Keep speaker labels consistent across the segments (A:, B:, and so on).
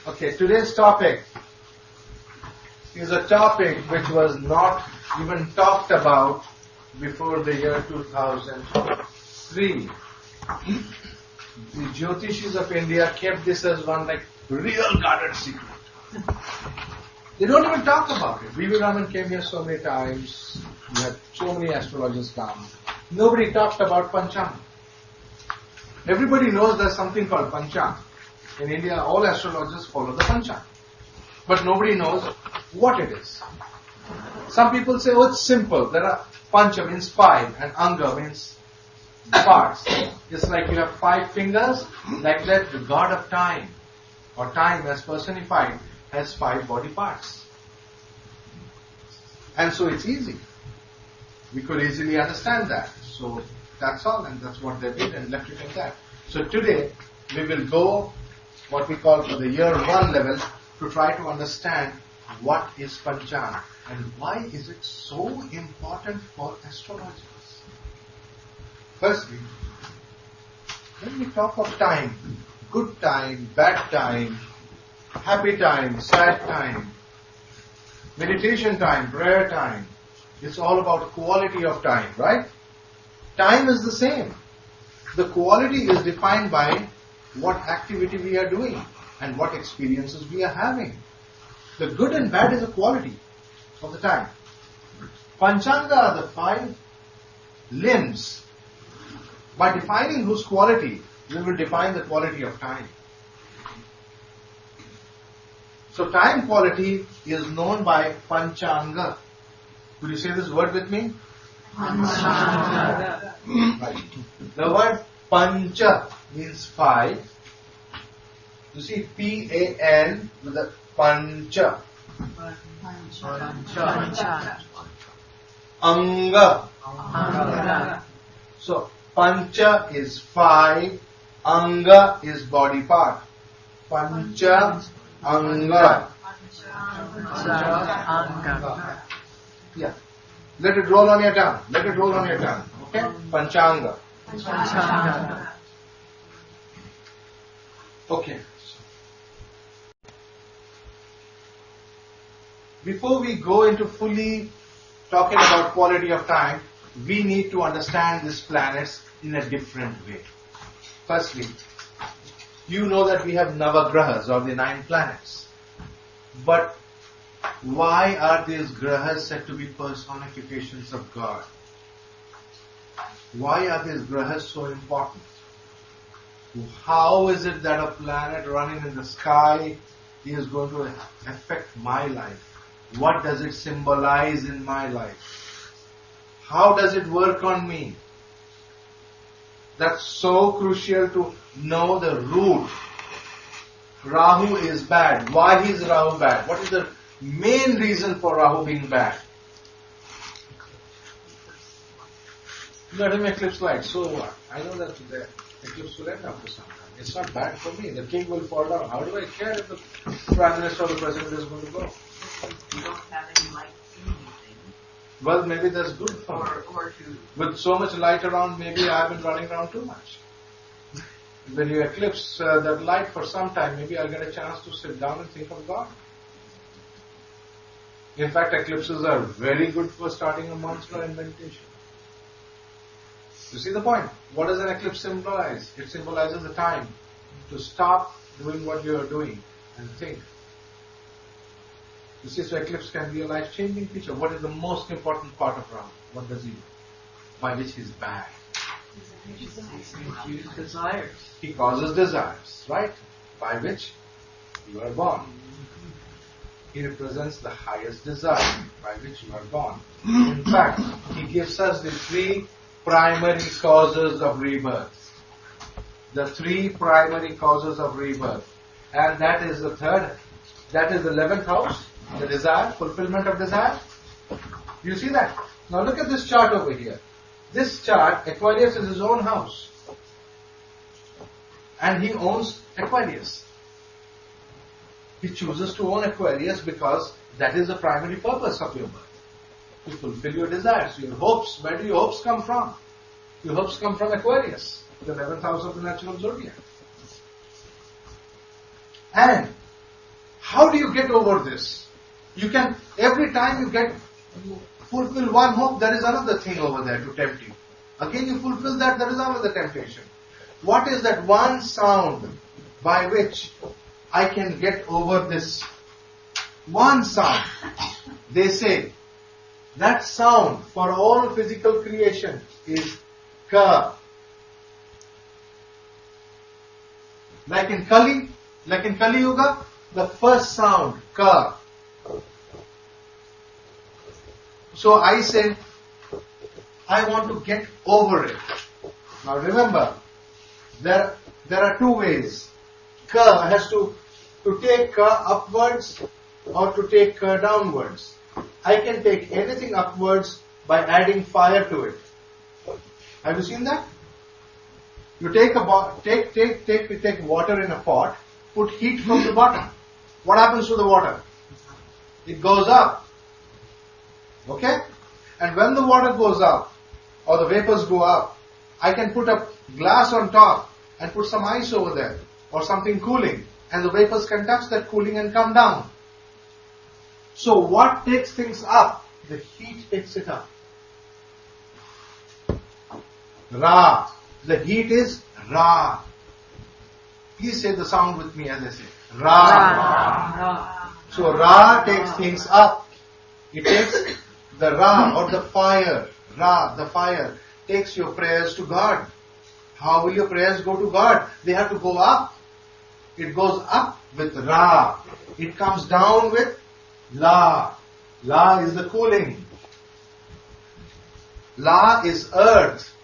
A: Okay, today's topic is a topic which was not even talked about before the year 2003. The Jyotishis of India kept this as one real guarded secret. They don't even talk about it. V.V. Raman came here so many times. We had so many astrologers come. Nobody talked about Panchang. Everybody knows there's something called Panchang. In India, all astrologers follow the Panchang. But nobody knows what it is. Some people say, oh, it's simple. There are Pancha means 5 and Anga means parts. It's like you have 5 fingers, like that the god of time, or time as personified, has 5 body parts. And so it's easy. We could easily understand that. So that's all, and that's what they did and left it at that. So today, we will go what we call for the year 1 level to try to understand what is Panchang and why is it so important for astrologers. Firstly, when we talk of time, good time, bad time, happy time, sad time, meditation time, prayer time, it's all about quality of time, right? Time is the same. The quality is defined by what activity we are doing and what experiences we are having. The good and bad is a quality of the time. Panchanga are the 5 limbs. By defining whose quality, we will define the quality of time. So time quality is known by Panchanga. Could you say this word with me? Panchanga. Right. The word Pancha means 5. You see P-A-N with a Pancha. Anga. So Pancha is 5. Anga is body part. Pancha Anga. Yeah. Let it roll on your tongue. Let it roll on your tongue. Okay? Panchanga. Okay. Before we go into fully talking about quality of time, we need to understand these planets in a different way. Firstly, you know that we have Navagrahas or the 9 planets. But why are these grahas said to be personifications of God? Why are these grahas so important? How is it that a planet running in the sky is going to affect my life? What does it symbolize in my life? How does it work on me? That's so crucial to know the root. Rahu is bad. Why is Rahu bad? What is the main reason for Rahu being bad? Let him eclipse light. So what? I know that the eclipse will end after some time. It's not bad for me. The king will fall down. How do I care if the prime minister or the president is going to go?
B: You don't have any light in anything.
A: Well, maybe that's good for me. With so much light around, maybe I've been running around too much. When you eclipse that light for some time, maybe I'll get a chance to sit down and think of God. In fact, eclipses are very good for starting a mantra and meditation. You see the point? What does an eclipse symbolize? It symbolizes the time to stop doing what you are doing and think. You see, so eclipse can be a life-changing feature. What is the most important part of Rahu? What does he do? By which he is bad.
B: Desires.
A: He causes desires, right? By which you are born. He represents the highest desire by which you are born. In fact, he gives us the 3 primary causes of rebirth. The 3 primary causes of rebirth. And that is the 3rd, that is the 11th house, the desire, fulfillment of desire. You see that? Now look at this chart over here. This chart, Aquarius is his own house. And he owns Aquarius. He chooses to own Aquarius because that is the primary purpose of your birth. To fulfill your desires, your hopes. Where do your hopes come from? Your hopes come from Aquarius, the 11th house of the natural zodiac. And how do you get over this? You can, every time you fulfill one hope, there is another thing over there to tempt you. Again you fulfill that, there is another temptation. What is that one sound by which I can get over this one sound? They say that sound for all physical creation is Ka. Like in Kali Yuga, the first sound, Ka. So I say, I want to get over it. Now remember, there are two ways. Ka has to take Ka upwards or to take Ka downwards. I can take anything upwards by adding fire to it. Have you seen that? You take water in a pot, put heat from the bottom. What happens to the water? It goes up. Okay? And when the water goes up, or the vapors go up, I can put a glass on top and put some ice over there, or something cooling, and the vapors can touch that cooling and come down. So what takes things up? The heat takes it up. Ra. The heat is Ra. Please say the sound with me as I say. Ra. So Ra takes things up. It takes the Ra or the fire. Ra, the fire, takes your prayers to God. How will your prayers go to God? They have to go up. It goes up with Ra. It comes down with La. La is the cooling. La is earth.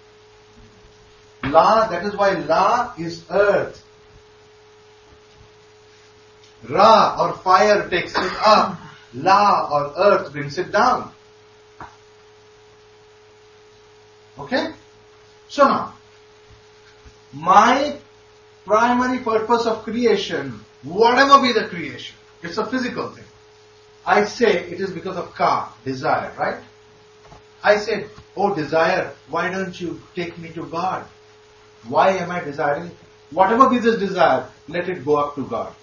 A: La, that is why La is earth. Ra or fire takes it up. La or earth brings it down. Okay? So now, my primary purpose of creation, whatever be the creation, it's a physical thing. I say it is because of Ka, desire, right? I said, oh desire, why don't you take me to God? Why am I desiring? Whatever be this desire, let it go up to God.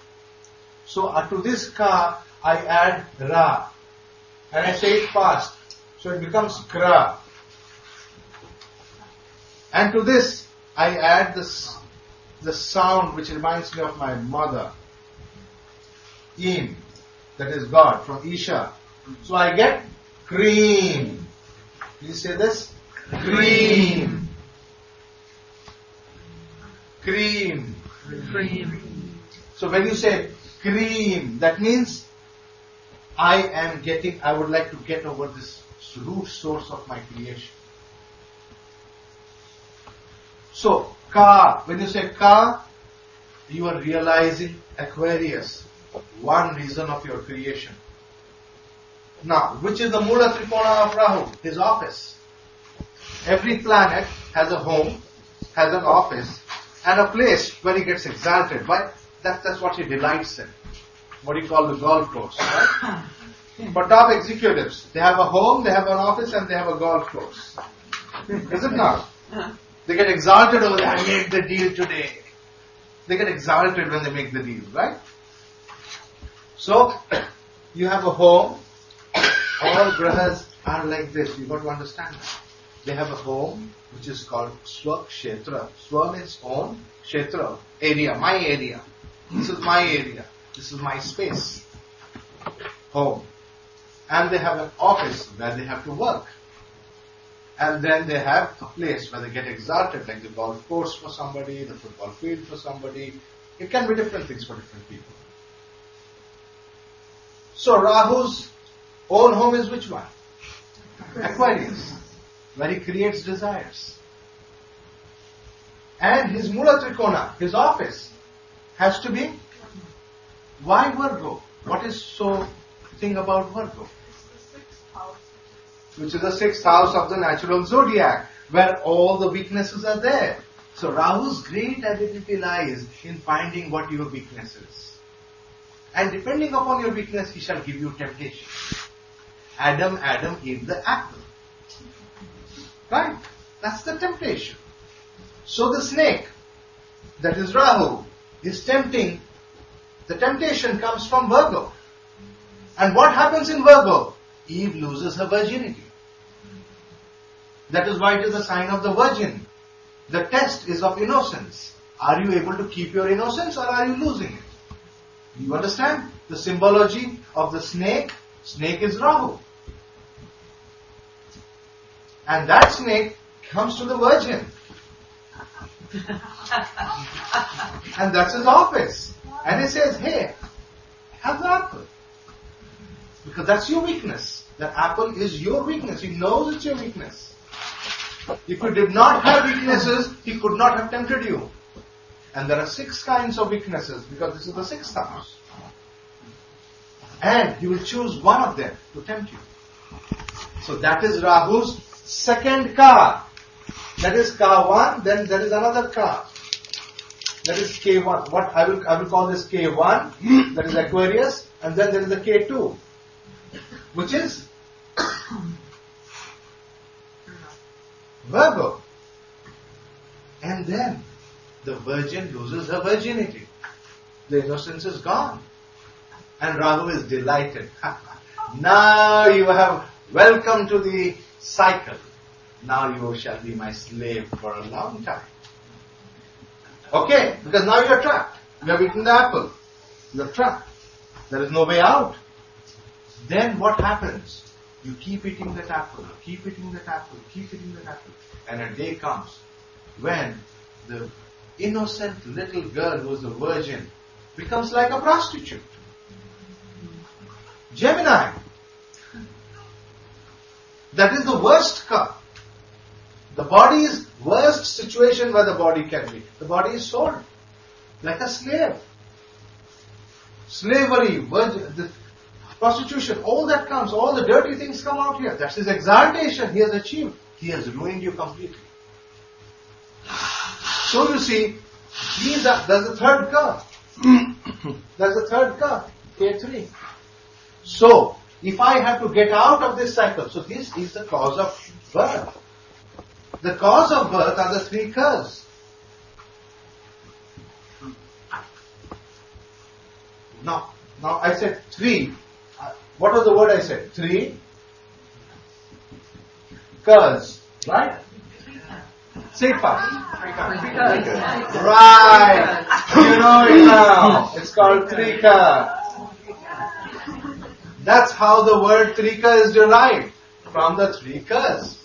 A: So to this Ka, I add Ra. And I say it fast. So it becomes Kra. And to this, I add the sound which reminds me of my mother. Im, that is God, from Isha. So I get cream. Please say this. Cream. Cream.
B: Cream.
A: So when you say cream, that means I would like to get over this root source of my creation. So, Ka, when you say Ka, you are realizing Aquarius, one reason of your creation. Now, which is the Mula Trikona of Rahu? His office. Every planet has a home, has an office, and a place where he gets exalted. Why? That's what he delights in. What you call the golf course, right? For top executives, they have a home, they have an office, and they have a golf course. Is it not? They get exalted over there. I made the deal today. They get exalted when they make the deal, right? So, you have a home. All grahas are like this. You've got to understand that. They have a home which is called Swakshetra. Swa means home, Kshetra, area, my area. This is my area. This is my space. Home. And they have an office where they have to work. And then they have a place where they get exalted, like the golf course for somebody, the football field for somebody. It can be different things for different people. So Rahu's own home is which one? Aquarius, where he creates desires. And his Mula Trikona, his office, has to be, why Virgo? What is so thing about Virgo? Which is the sixth house of the natural zodiac, where all the weaknesses are there. So Rahu's great ability lies in finding what your weakness is. And depending upon your weakness, he shall give you temptation. Adam ate the apple. Right? That's the temptation. So the snake, that is Rahu, is tempting The temptation comes from Virgo. And what happens in Virgo? Eve loses her virginity. That is why it is a sign of the virgin. The test is of innocence. Are you able to keep your innocence or are you losing it? Do you understand? The symbology of the snake. Snake is Rahu. And that snake comes to the virgin. And that's his office. And he says, hey, have the apple. Because that's your weakness. That apple is your weakness. He knows it's your weakness. If you did not have weaknesses, he could not have tempted you. And there are 6 kinds of weaknesses because this is the 6th house. And he will choose one of them to tempt you. So that is Rahu's second car. That is car 1, then there is another car. That is K1. What I will call this K1, that is Aquarius, and then there is the K2, which is Virgo. And then the virgin loses her virginity. The innocence is gone. And Rahu is delighted. Now you have welcome to the cycle. Now you shall be my slave for a long time. Okay, because now you are trapped. You have eaten the apple. You are trapped. There is no way out. Then what happens? You keep eating that apple, keep eating that apple, keep eating that apple. And a day comes when the innocent little girl who is a virgin becomes like a prostitute. Gemini. That is the worst car. The body's worst situation where the body can be. The body is sold like a slave. Slavery, virgin, prostitution, all that comes, all the dirty things come out here. That's his exaltation he has achieved. He has ruined you completely. So you see, there's a third car. There's a third car, K3. So, if I have to get out of this cycle, so this is the cause of birth. The cause of birth are the 3 cars. Now I said 3. What was the word I said? 3 cars, right? Say it fast. Right. You know it now. It's called Trika. That's how the word Trika is derived. From the 3 cars.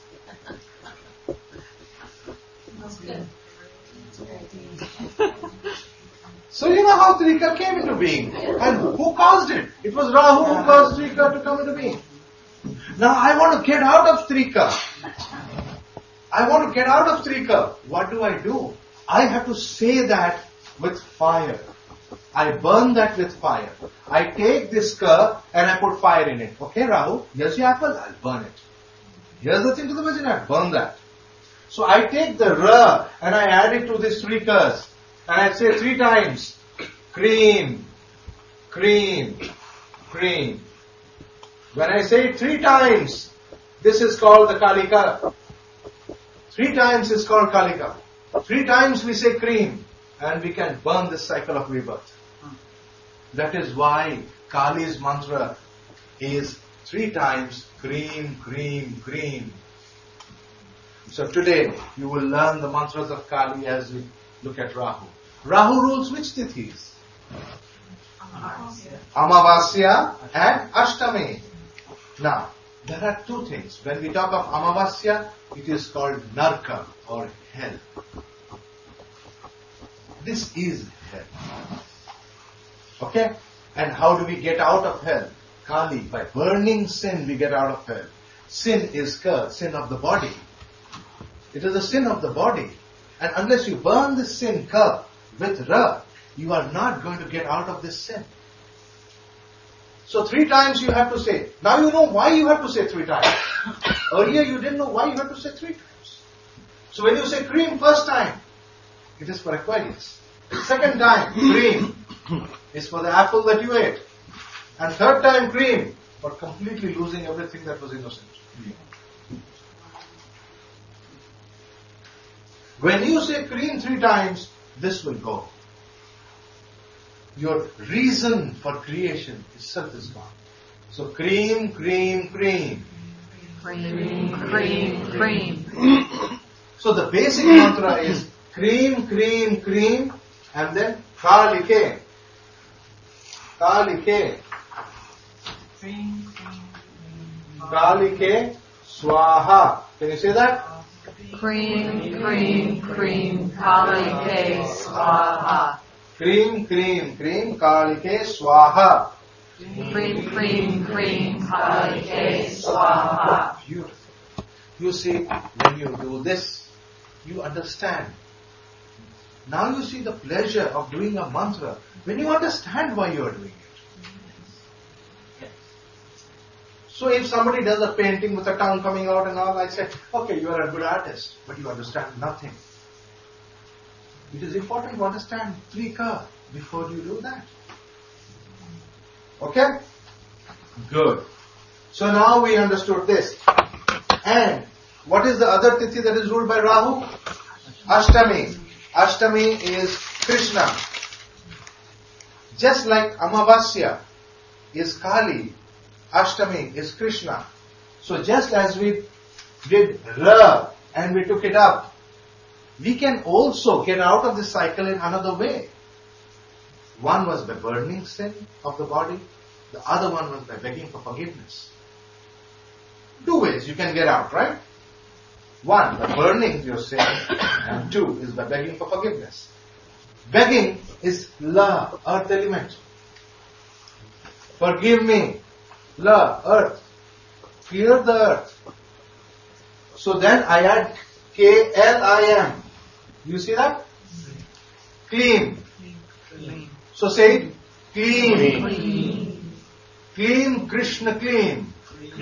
A: So you know how Trika came into being. And who caused it? It was Rahu who caused Trika to come into being. Now I want to get out of Trika. I want to get out of Trika. What do? I have to say that with fire. I burn that with fire. I take this car and I put fire in it. Okay, Rahu, here's your apple, I'll burn it. Here's the thing to the virgin, I'll burn that. So I take the Ra and I add it to these 3 cars. And I say 3 times, cream, cream, cream. When I say it 3 times, this is called the Kalika. 3 times is called Kalika. 3 times we say cream and we can burn this cycle of rebirth. That is why Kali's mantra is 3 times cream, cream, cream. So today you will learn the mantras of Kali as we look at Rahu. Rahu rules which tithis? Amavasya and Ashtami. Now, there are 2 things. When we talk of Amavasya, it is called Narka or hell. This is hell. Okay? And how do we get out of hell? Kali, by burning sin we get out of hell. Sin is sin of the body. It is a sin of the body. And unless you burn this sin with Ra, you are not going to get out of this sin. So 3 times you have to say. Now you know why you have to say 3 times. Earlier you didn't know why you have to say 3 times. So when you say cream first time, it is for Aquarius. Second time, cream is for the apple that you ate. And third time, cream for completely losing everything that was innocent. When you say cream 3 times, this will go. your reason for creation itself is gone. So cream, cream, cream.
B: Cream, cream, cream.
A: So the basic mantra is cream, cream, cream, and then kalike. Kalike.
B: Cream, cream,
A: Kalike swaha. Can you say that?
B: cream, cream, cream, kalike swaha.
A: Cream, cream, cream, kalike swaha.
B: Cream, cream, cream, kalike swaha.
A: Beautiful. You see, when you do this, you understand. Now you see the pleasure of doing a mantra when you understand why you are doing it. So if somebody does a painting with a tongue coming out and all, I say, okay, you are a good artist, but you understand nothing. It is important to understand Trika before you do that. Okay? Good. So now we understood this. And what is the other Tithi that is ruled by Rahu? Ashtami. Ashtami is Krishna. Just like Amavasya is Kali, Ashtami is Krishna. So just as we did Ra and we took it up, we can also get out of this cycle in another way. One was by burning sin of the body, the other one was by begging for forgiveness. Two ways you can get out, right? One, by burning your sin, and two is by begging for forgiveness. Begging is La, earth element. Forgive me, La, earth. Clear the earth. So then I add K-L-I-M. You see that? Clean. So say it. Clean.
B: Clean,
A: Clean, Krishna, clean.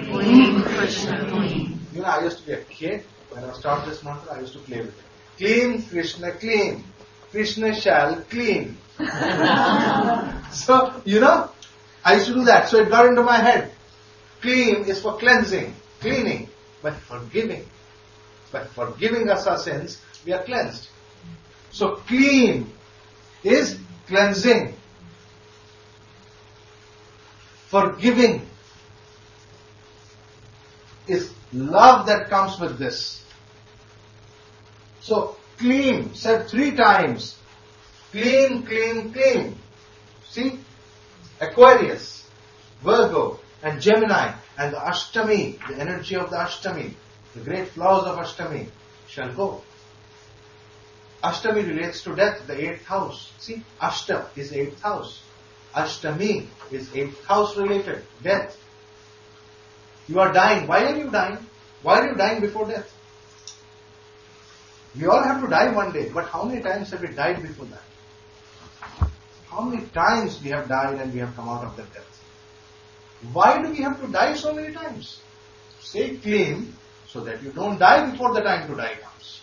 B: clean, Krishna, clean.
A: You know, I used to be a kid. When I started this mantra, I used to play with it. Clean, Krishna, clean. Krishna shall clean. So, you know, I used to do that. So it got into my head. Clean is for cleansing, cleaning, but forgiving. By forgiving us our sins, we are cleansed. So clean is cleansing. Forgiving is love that comes with this. So clean, said 3 times. Clean, clean, clean. See? Aquarius, Virgo, and Gemini, and the Ashtami, the energy of the Ashtami, the great flaws of Ashtami shall go. Ashtami relates to death, the 8th house. See, Ashta is 8th house. Ashtami is 8th house related, death. You are dying. Why are you dying? Why are you dying before death? We all have to die one day, but how many times have we died before that? How many times we have died and we have come out of that death? Why do we have to die so many times? Stay clean so that you don't die before the time to die comes.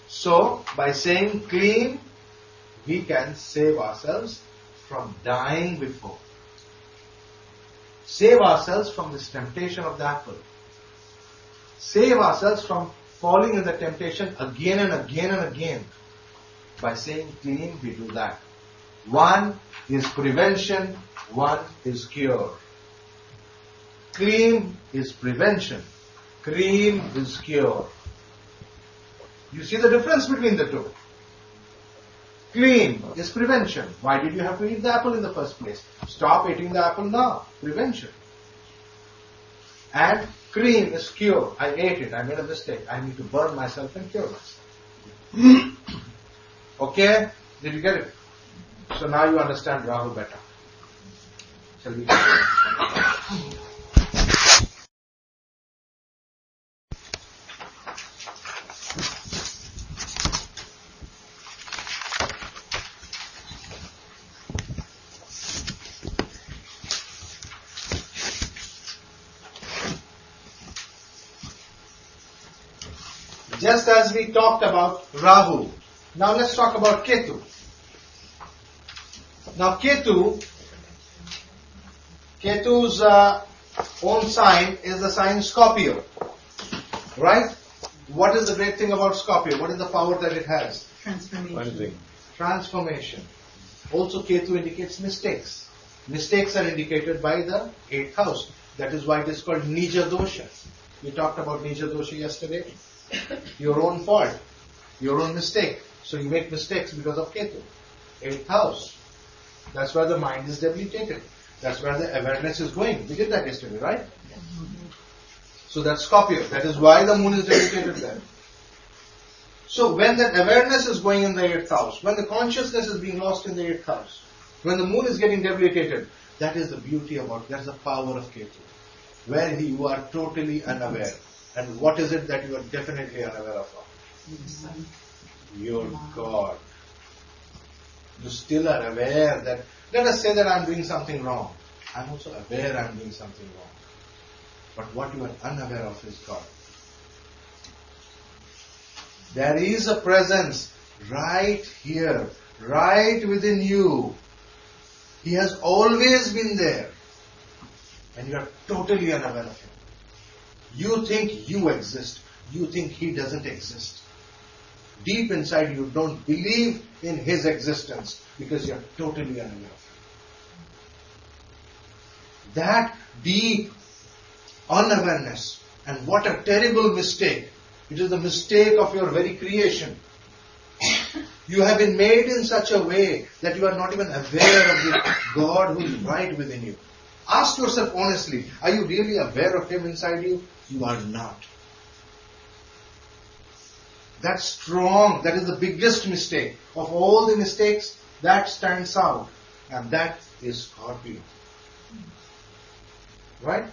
A: So, by saying clean, we can save ourselves from dying before. Save ourselves from this temptation of the apple. Save ourselves from falling in the temptation again and again and again. By saying clean, we do that. One is prevention, one is cure. Clean is prevention, clean is cure. You see the difference between the two? Clean is prevention. Why did you have to eat the apple in the first place? Stop eating the apple now. Prevention. And clean is cure. I ate it. I made a mistake. I need to burn myself and cure myself. Okay? Did you get it? So now you understand Rahu better. Shall we? Just as we talked about Rahu, now let's talk about Ketu. Now Ketu's own sign is the sign Scorpio. Right? What is the great thing about Scorpio? What is the power that it has?
B: Transformation.
A: transformation. Also Ketu indicates mistakes. Mistakes are indicated by the 8th house. That is why it is called Nija Dosha. We talked about Nija Dosha yesterday. Your own fault, your own mistake. So you make mistakes because of Ketu. 8th house. That's where the mind is debilitated. That's where the awareness is going. We did that yesterday, right? So that's Scorpio. That is why the moon is debilitated there. So when that awareness is going in the 8th house, when the consciousness is being lost in the 8th house, when the moon is getting debilitated, that is the beauty about, that's the power of Ketu. Where you are totally unaware. And what is it that you are definitely unaware of? Your God. You still are aware that, let us say that I am doing something wrong. I am also aware I am doing something wrong. But what you are unaware of is God. There is a presence right here, right within you. He has always been there. And you are totally unaware of Him. You think you exist. You think He doesn't exist. Deep inside you don't believe in His existence because you are totally unaware of Him. That deep unawareness, and what a terrible mistake. It is the mistake of your very creation. You have been made in such a way that you are not even aware of the God who is right within you. Ask yourself honestly, are you really aware of Him inside you? You are not. That's strong. That is the biggest mistake. Of all the mistakes, that stands out. And that is Scorpio. Right?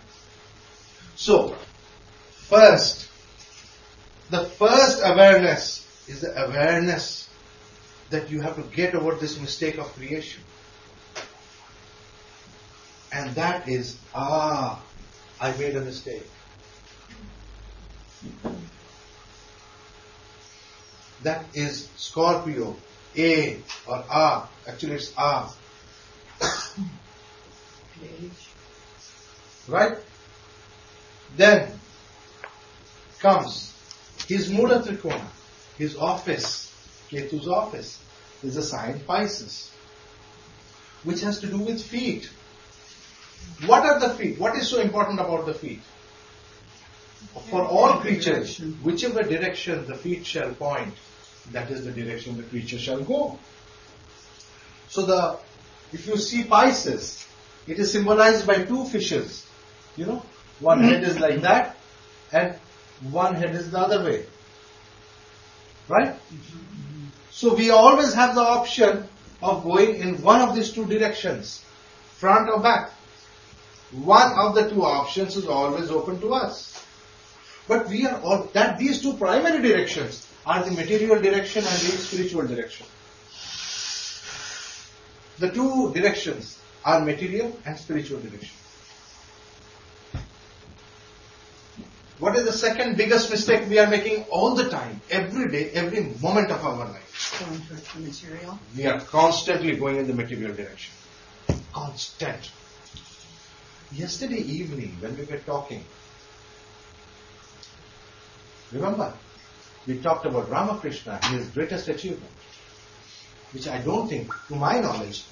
A: So, the first awareness is the awareness that you have to get over this mistake of creation. And that is, I made a mistake. That is Scorpio, A or A. Actually it's A. Right? Then comes his Mula Trikona, his office, Ketu's office, is a sign Pisces, which has to do with feet. What are the feet? What is so important about the feet? For all creatures, whichever direction the feet shall point, that is the direction the creature shall go. So if you see Pisces, it is symbolized by two fishes. You know, one head is like that, and one head is the other way. Right? So we always have the option of going in one of these two directions, front or back. One of the two options is always open to us. But we are all that these two primary directions are the material direction and the spiritual direction. The two directions are material and spiritual direction. What is the second biggest mistake we are making all the time, every day, every moment of our life?
C: Going towards the material.
A: We are constantly going in the material direction. Constant. Yesterday evening when we were talking, remember, we talked about Ramakrishna and his greatest achievement, which I don't think, to my knowledge,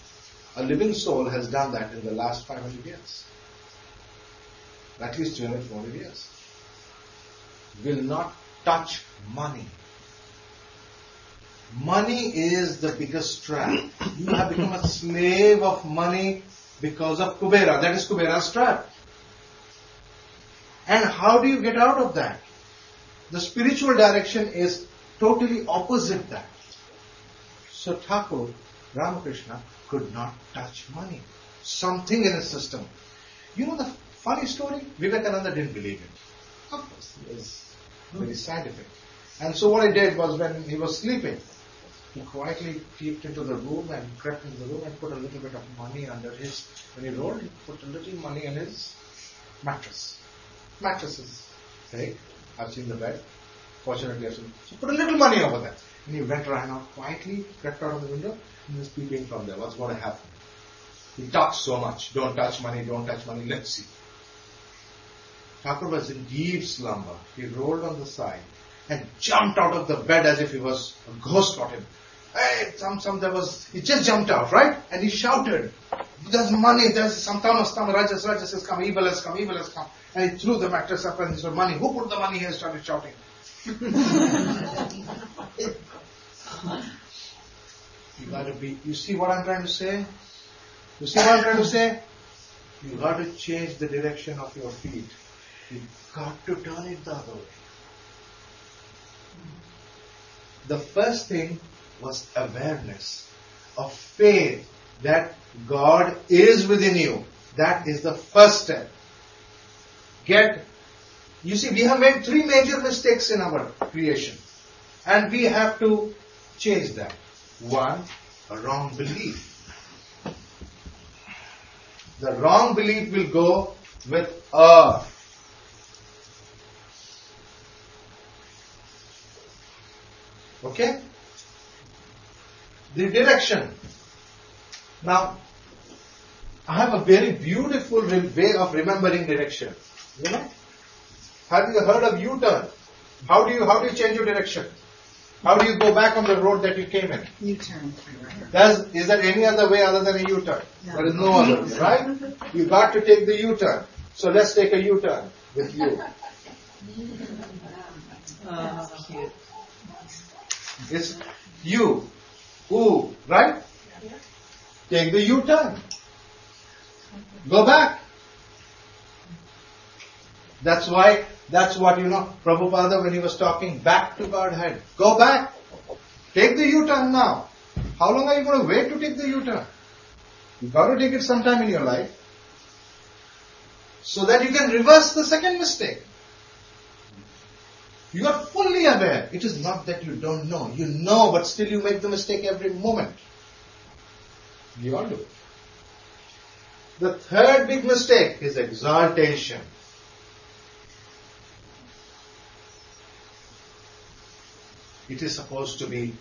A: a living soul has done that in the last 500 years. At least 200, 400 years. Will not touch money. Money is the biggest trap. You have become a slave of money because of Kubera. That is Kubera's trap. And how do you get out of that? The spiritual direction is totally opposite that. So Thakur, Ramakrishna, could not touch money. Something in his system. You know the funny story? Vivekananda didn't believe it. Of course, he was very scientific. And so what he did was, when he was sleeping, he quietly peeped into the room and crept into the room and put a little bit of money under his, when he rolled, he put a little money in his mattress. Mattresses, right? I've seen the bed. Fortunately, I've seen. So put a little money over there. And he went ran out quietly, crept out of the window, and was peeping from there. What's going to happen? He talks so much. Don't touch money, don't touch money. Let's see. Thakur was in deep slumber. He rolled on the side and jumped out of the bed as if he was a ghost got him. Hey, he just jumped out, right? And he shouted, there's money, there's some Rajas has come, evil has come. And he threw the mattress up and he said, money, who put the money here? Started shouting. You see what I'm trying to say? You got to change the direction of your feet. You got to turn it the other way. The first thing was awareness of faith that God is within you. That is the first step. You see, we have made 3 major mistakes in our creation. And we have to change that. 1, a wrong belief. The wrong belief will go with earth. Okay? The direction. Now, I have a very beautiful way of remembering direction. You know? Have you heard of U-turn? How do you change your direction? How do you go back on the road that you came in?
C: U-turn.
A: Is there any other way other than a U-turn?
C: No.
A: There is no other way, right? You got to take the U-turn. So let's take a U-turn with you.
C: Cute.
A: It's you, ooh, right? Take the U-turn. Go back. That's what, Prabhupada, when he was talking back to Godhead, go back. Take the U-turn now. How long are you going to wait to take the U-turn? You got to take it sometime in your life so that you can reverse the second mistake. You are fully aware. It is not that you don't know. You know, but still you make the mistake every moment. You all do. The third big mistake is exaltation. It is supposed to be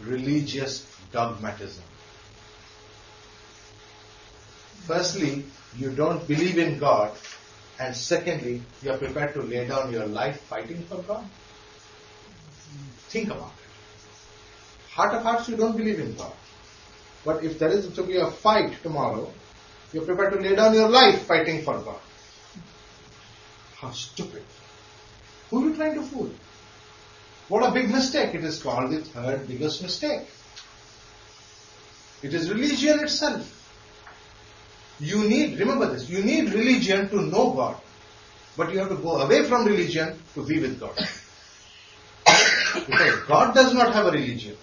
A: religious dogmatism. Firstly, you don't believe in God. And secondly, you are prepared to lay down your life fighting for God? Think about it. Heart of hearts, you don't believe in God. But if there is to be a fight tomorrow, you are prepared to lay down your life fighting for God. How stupid. Who are you trying to fool? What a big mistake. It is called the third biggest mistake. It is religion itself. Remember this, you need religion to know God. But you have to go away from religion to be with God. Because God does not have a religion.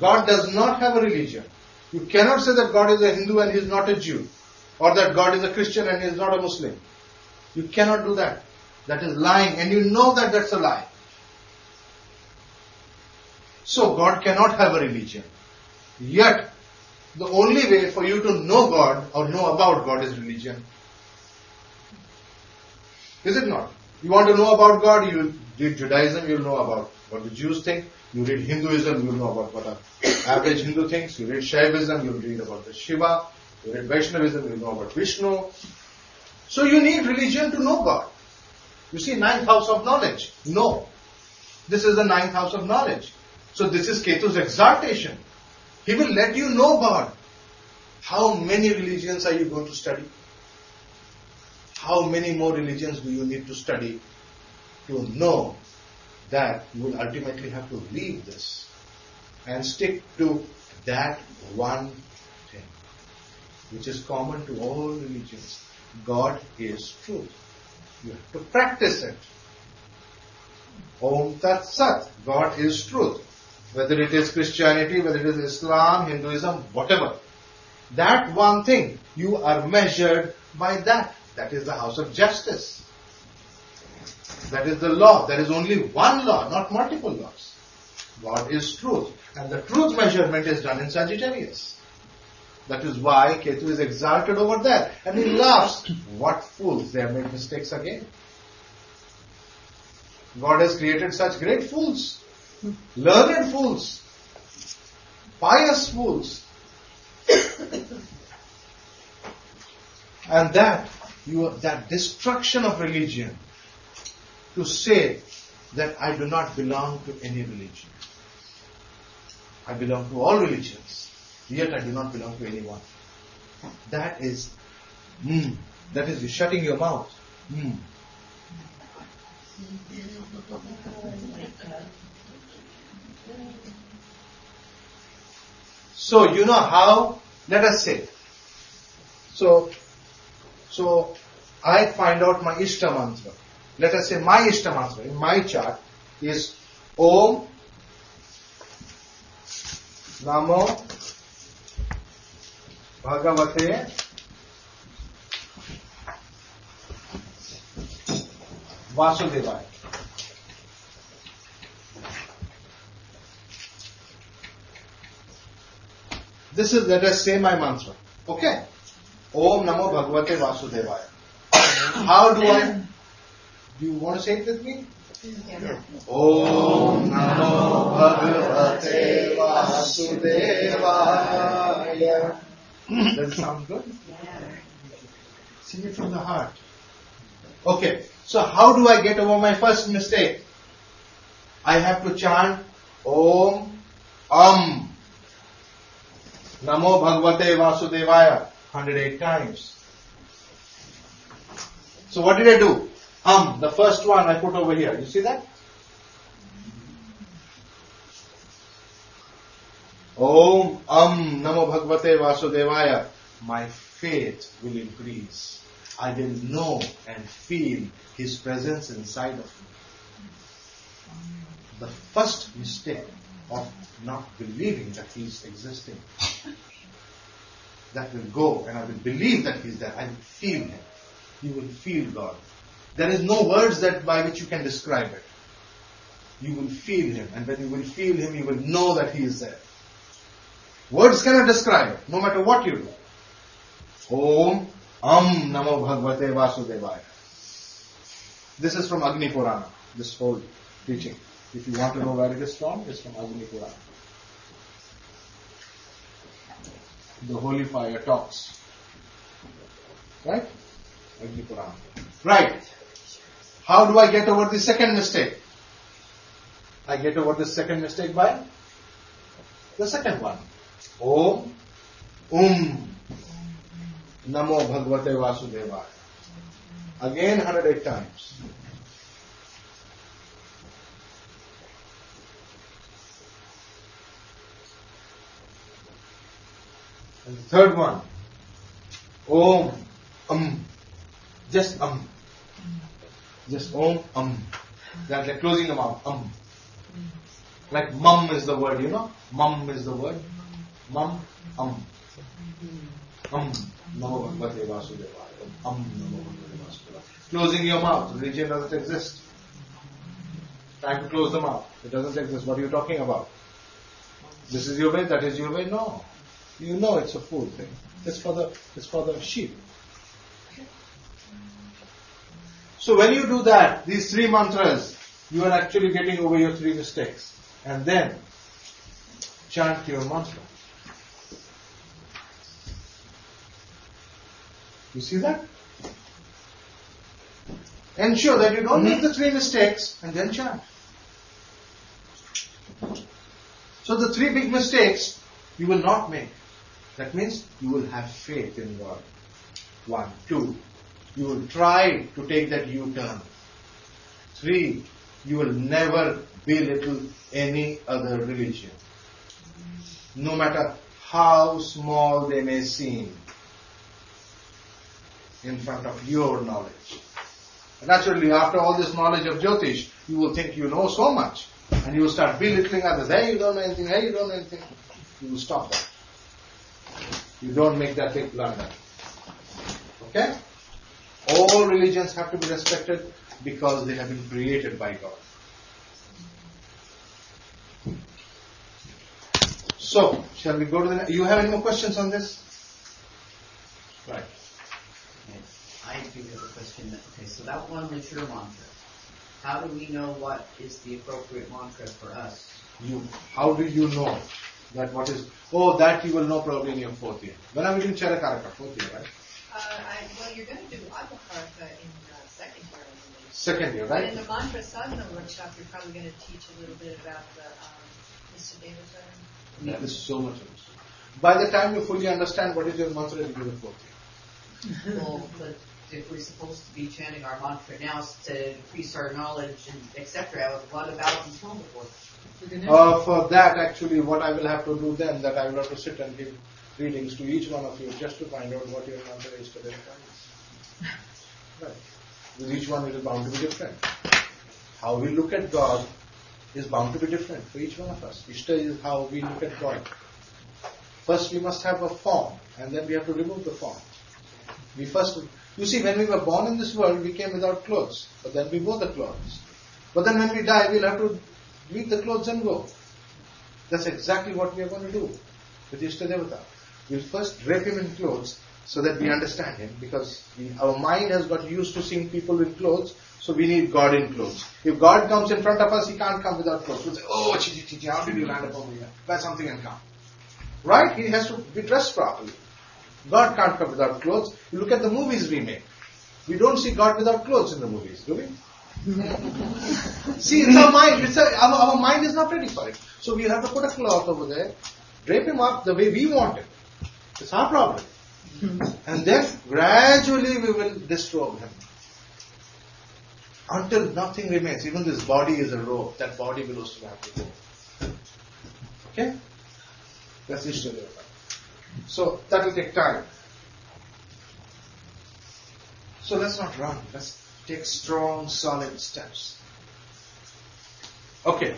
A: God does not have a religion. You cannot say that God is a Hindu and he is not a Jew. Or that God is a Christian and he is not a Muslim. You cannot do that. That is lying, and you know that that's a lie. So God cannot have a religion. Yet, the only way for you to know God or know about God is religion. Is it not? You want to know about God, you read Judaism, you'll know about what the Jews think. You read Hinduism, you'll know about what an average Hindu thinks. You read Shaivism, you'll read about the Shiva. You read Vaishnavism, you'll know about Vishnu. So you need religion to know God. You see, 9th house of knowledge. No. This is the 9th house of knowledge. So this is Ketu's exaltation. He will let you know God. How many religions are you going to study? How many more religions do you need to study to know that you will ultimately have to leave this and stick to that one thing, which is common to all religions. God is truth. You have to practice it. Om Tat Sat. God is truth. Whether it is Christianity, whether it is Islam, Hinduism, whatever. That one thing, you are measured by that. That is the house of justice. That is the law. There is only one law, not multiple laws. God is truth. And the truth measurement is done in Sagittarius. That is why Ketu is exalted over there. And he laughs. What fools, they have made mistakes again. God has created such great fools. Learned fools. Pious fools. And that destruction of religion, to say that I do not belong to any religion. I belong to all religions, yet I do not belong to anyone. That is you shutting your mouth. So you know how, let us say, so I find out my Ishta mantra. Let us say my Ishta mantra in my chart is Om Namo Bhagavate Vasudevaya. This is, let us say, my mantra. Okay? Om Namo Bhagavate Vasudevaya. How do you want to say it with me?
B: Yeah.
A: Om Namo Bhagavate Vasudevaya. Does it sound good?
B: Yeah.
A: Sing it from the heart. Okay, so how do I get over my first mistake? I have to chant Om Namo Bhagavate Vasudevaya 108 times. So what did I do? The first one I put over here. You see that? Om Namo Bhagavate Vasudevaya. My faith will increase. I will know and feel His presence inside of me. The first mistake of not believing that He is existing, that will go, and I will believe that He is there. I will feel Him. You will feel God. There is no words that by which you can describe it. You will feel Him, and when you will feel Him, you will know that He is there. Words cannot describe it, no matter what you do. Om Namo Bhagavate Vasudevaya. This is from Agni Purana, this whole teaching. If you want to know where it is from, it's from Agni Purana. The holy fire talks. Right? Agni Purana. Right. How do I get over the second mistake? I get over the second mistake by the second one. Om Namo Bhagavate Vasudevaya. Again 108 times. And the third one. Om Just Just Om That's like closing the mouth. Like mum is the word, you know? Mum is the word. Mum, Namo Bhagavate Vasudevaya. Namo Bhagavate Vasudevaya. Closing your mouth. Religion doesn't exist. Time to close the mouth. It doesn't exist. What are you talking about? This is your way, that is your way? No. You know it's a fool thing. It's for the sheep. So when you do that, these three mantras, you are actually getting over your three mistakes. And then chant your mantra. You see that? Ensure that you don't make the three mistakes and then chant. So the three big mistakes you will not make. That means you will have faith in God. 1, 2. You will try to take that U-turn. 3. You will never belittle any other religion. No matter how small they may seem in front of your knowledge. Naturally, after all this knowledge of Jyotish, you will think you know so much. And you will start belittling others. Hey, you don't know anything. Hey, you don't know anything. You will stop that. You don't make that big blunder. Okay? All religions have to be respected because they have been created by God. So, shall we go to the... You have any more questions on this? Right.
C: I do have a question. Okay, so that one was your mantra. How do we know what is the appropriate mantra for us?
A: How do you know that what is... Oh, that you will know probably in your 4th year. When are we doing Charakaraka? 4th year, right?
D: Well, you're going to do Agni Purana in 2nd year, I believe.
A: Second year,
D: But
A: right?
D: in the mantra sadhana workshop, you're probably going to teach a little bit about the Mr. Devata.
A: That is so much understood. By the time you fully understand what is your mantra, you do the fourth year.
C: Well, but if we're supposed to be chanting our mantra now to increase our knowledge and etc., what about until the fourth?
A: For that, actually, what I will have to do then, that I will have to sit and give readings to each one of you just to find out what your mantra is today. Right. With each one, it is bound to be different. How we look at God is bound to be different for each one of us. Ishta is how we look at God. First, we must have a form, and then we have to remove the form. You see, when we were born in this world, we came without clothes, but then we wore the clothes. But then when we die, we'll have to leave the clothes and go. That's exactly what we are going to do with Ishta Devata. We'll first drape him in clothes so that we understand him, because our mind has got used to seeing people with clothes, so we need God in clothes. If God comes in front of us, he can't come without clothes. We'll say, oh, Chichi, how did you land up over here? Buy something and come. Right? He has to be dressed properly. God can't come without clothes. You look at the movies we make. We don't see God without clothes in the movies, do we? See, it's our mind. Our mind is not ready for it. So we have to put a cloth over there, drape him up the way we want it. It's our problem. And then gradually we will disrobe him. Until nothing remains. Even this body is a robe. That body will also have to go. Okay? That's Ishta Devata. So that will take time. So let's not run. Let's take strong, solid steps. Okay.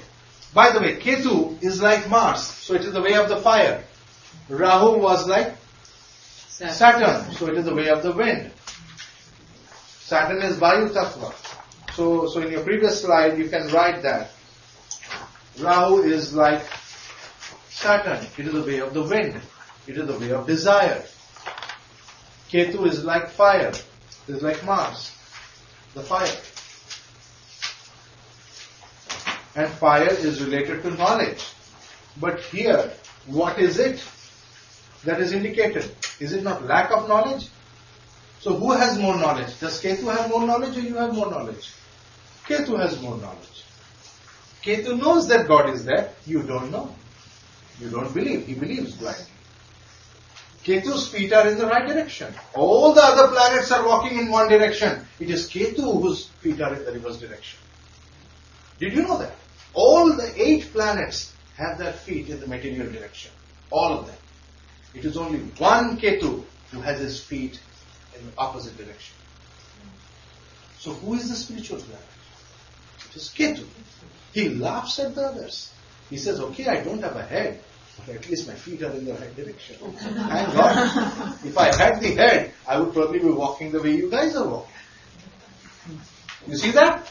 A: By the way, Ketu is like Mars. So it is the way of the fire. Rahu was like Saturn. So it is the way of the wind. Saturn is Vayu Tattva. So in your previous slide, you can write that. Rahu is like Saturn. It is the way of the wind. It is the way of desire. Ketu is like fire. It is like Mars, the fire. And fire is related to knowledge. But here, what is it that is indicated? Is it not lack of knowledge? So who has more knowledge? Does Ketu have more knowledge or you have more knowledge? Ketu has more knowledge. Ketu knows that God is there. You don't know. You don't believe. He believes blindly. Ketu's feet are in the right direction. All the other planets are walking in one direction. It is Ketu whose feet are in the reverse direction. Did you know that? All the 8 planets have their feet in the material direction. All of them. It is only one Ketu who has his feet in the opposite direction. So who is the spiritual planet? It is Ketu. He laughs at the others. He says, okay, I don't have a head, but at least my feet are in the right direction. Thank God. If I had the head, I would probably be walking the way you guys are walking. You see that?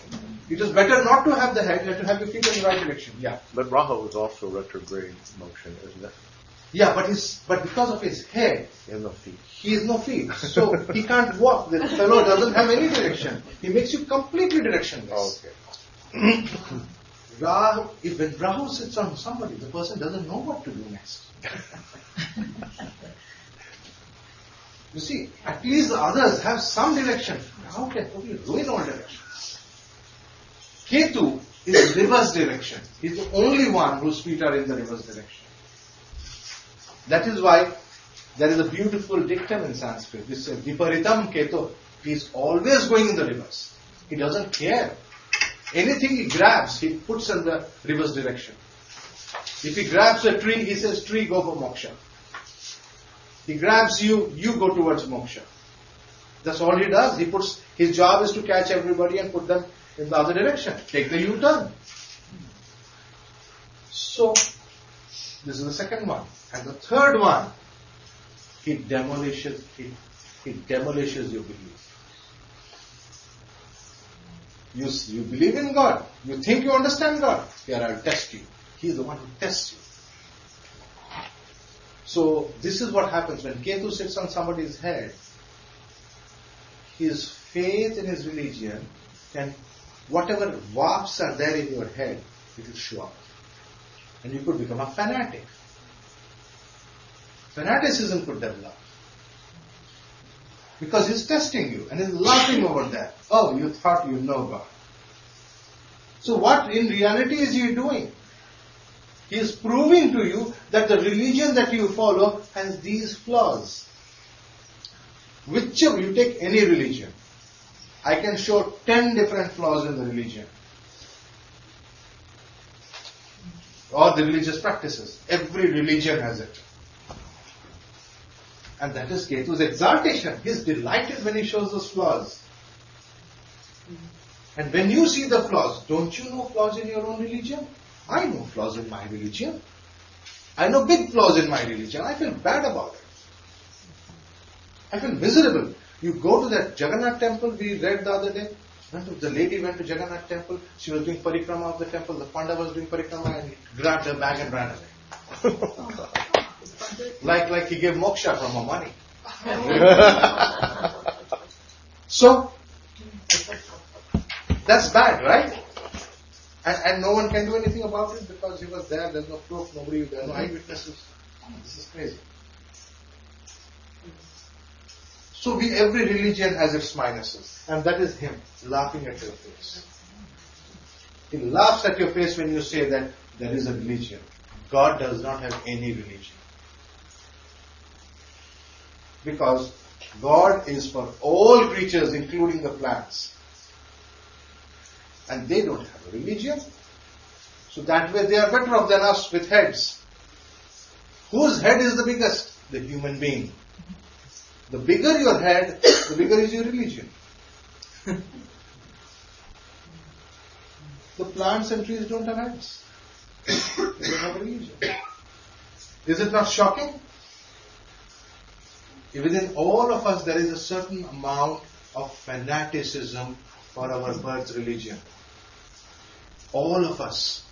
A: It is better not to have the head than to have your feet in the right direction. Yeah.
E: But Rahu is also retrograde motion, isn't it?
A: Yeah, but because of his head,
E: He has no feet.
A: he has no feet. So he can't walk. The fellow doesn't have any direction. He makes you completely directionless.
E: Okay.
A: When Rahu sits on somebody, the person doesn't know what to do next. You see, at least the others have some direction. Rahu can totally ruin all directions. Ketu is reverse direction. He's the only one whose feet are in the reverse direction. That is why there is a beautiful dictum in Sanskrit. This is Viparitam Ketu. He is always going in the reverse. He doesn't care. Anything he grabs, he puts in the reverse direction. If he grabs a tree, he says, tree, go for moksha. He grabs you, you go towards moksha. That's all he does. His job is to catch everybody and put them in the other direction. Take the U-turn. So, this is the second one. And the third one, he demolishes your belief. You believe in God. You think you understand God. Here, I'll test you. He is the one who tests you. So, this is what happens when Ketu sits on somebody's head. His faith in his religion can, whatever warps are there in your head, it will show up. And you could become a fanatic. Fanaticism could develop. Because he's testing you and he's laughing over that. Oh, you thought you know God. So what in reality is he doing? He is proving to you that the religion that you follow has these flaws. Whichever, you take any religion, I can show 10 different flaws in the religion. Or the religious practices. Every religion has it. And that is Ketu's exaltation. He is delighted when he shows those flaws. And when you see the flaws, don't you know flaws in your own religion? I know flaws in my religion. I know big flaws in my religion. I feel bad about it. I feel miserable. You go to that Jagannath temple we read the other day. The lady went to Jagannath temple. She was doing parikrama of the temple. The Panda was doing parikrama and he grabbed her bag and ran away. like he gave moksha from her money. So, that's bad, right? And no one can do anything about it because he was there. There's no proof. Nobody. There are no eyewitnesses. This is crazy. So every religion has its minuses, and that is him laughing at your face. He laughs at your face when you say that there is a religion. God does not have any religion. Because God is for all creatures, including the plants. And they don't have a religion. So that way they are better off than us with heads. Whose head is the biggest? The human being. The bigger your head, the bigger is your religion. The plants and trees don't have heads. They don't have a religion. Is it not shocking? Within all of us there is a certain amount of fanaticism for our birth religion. All of us.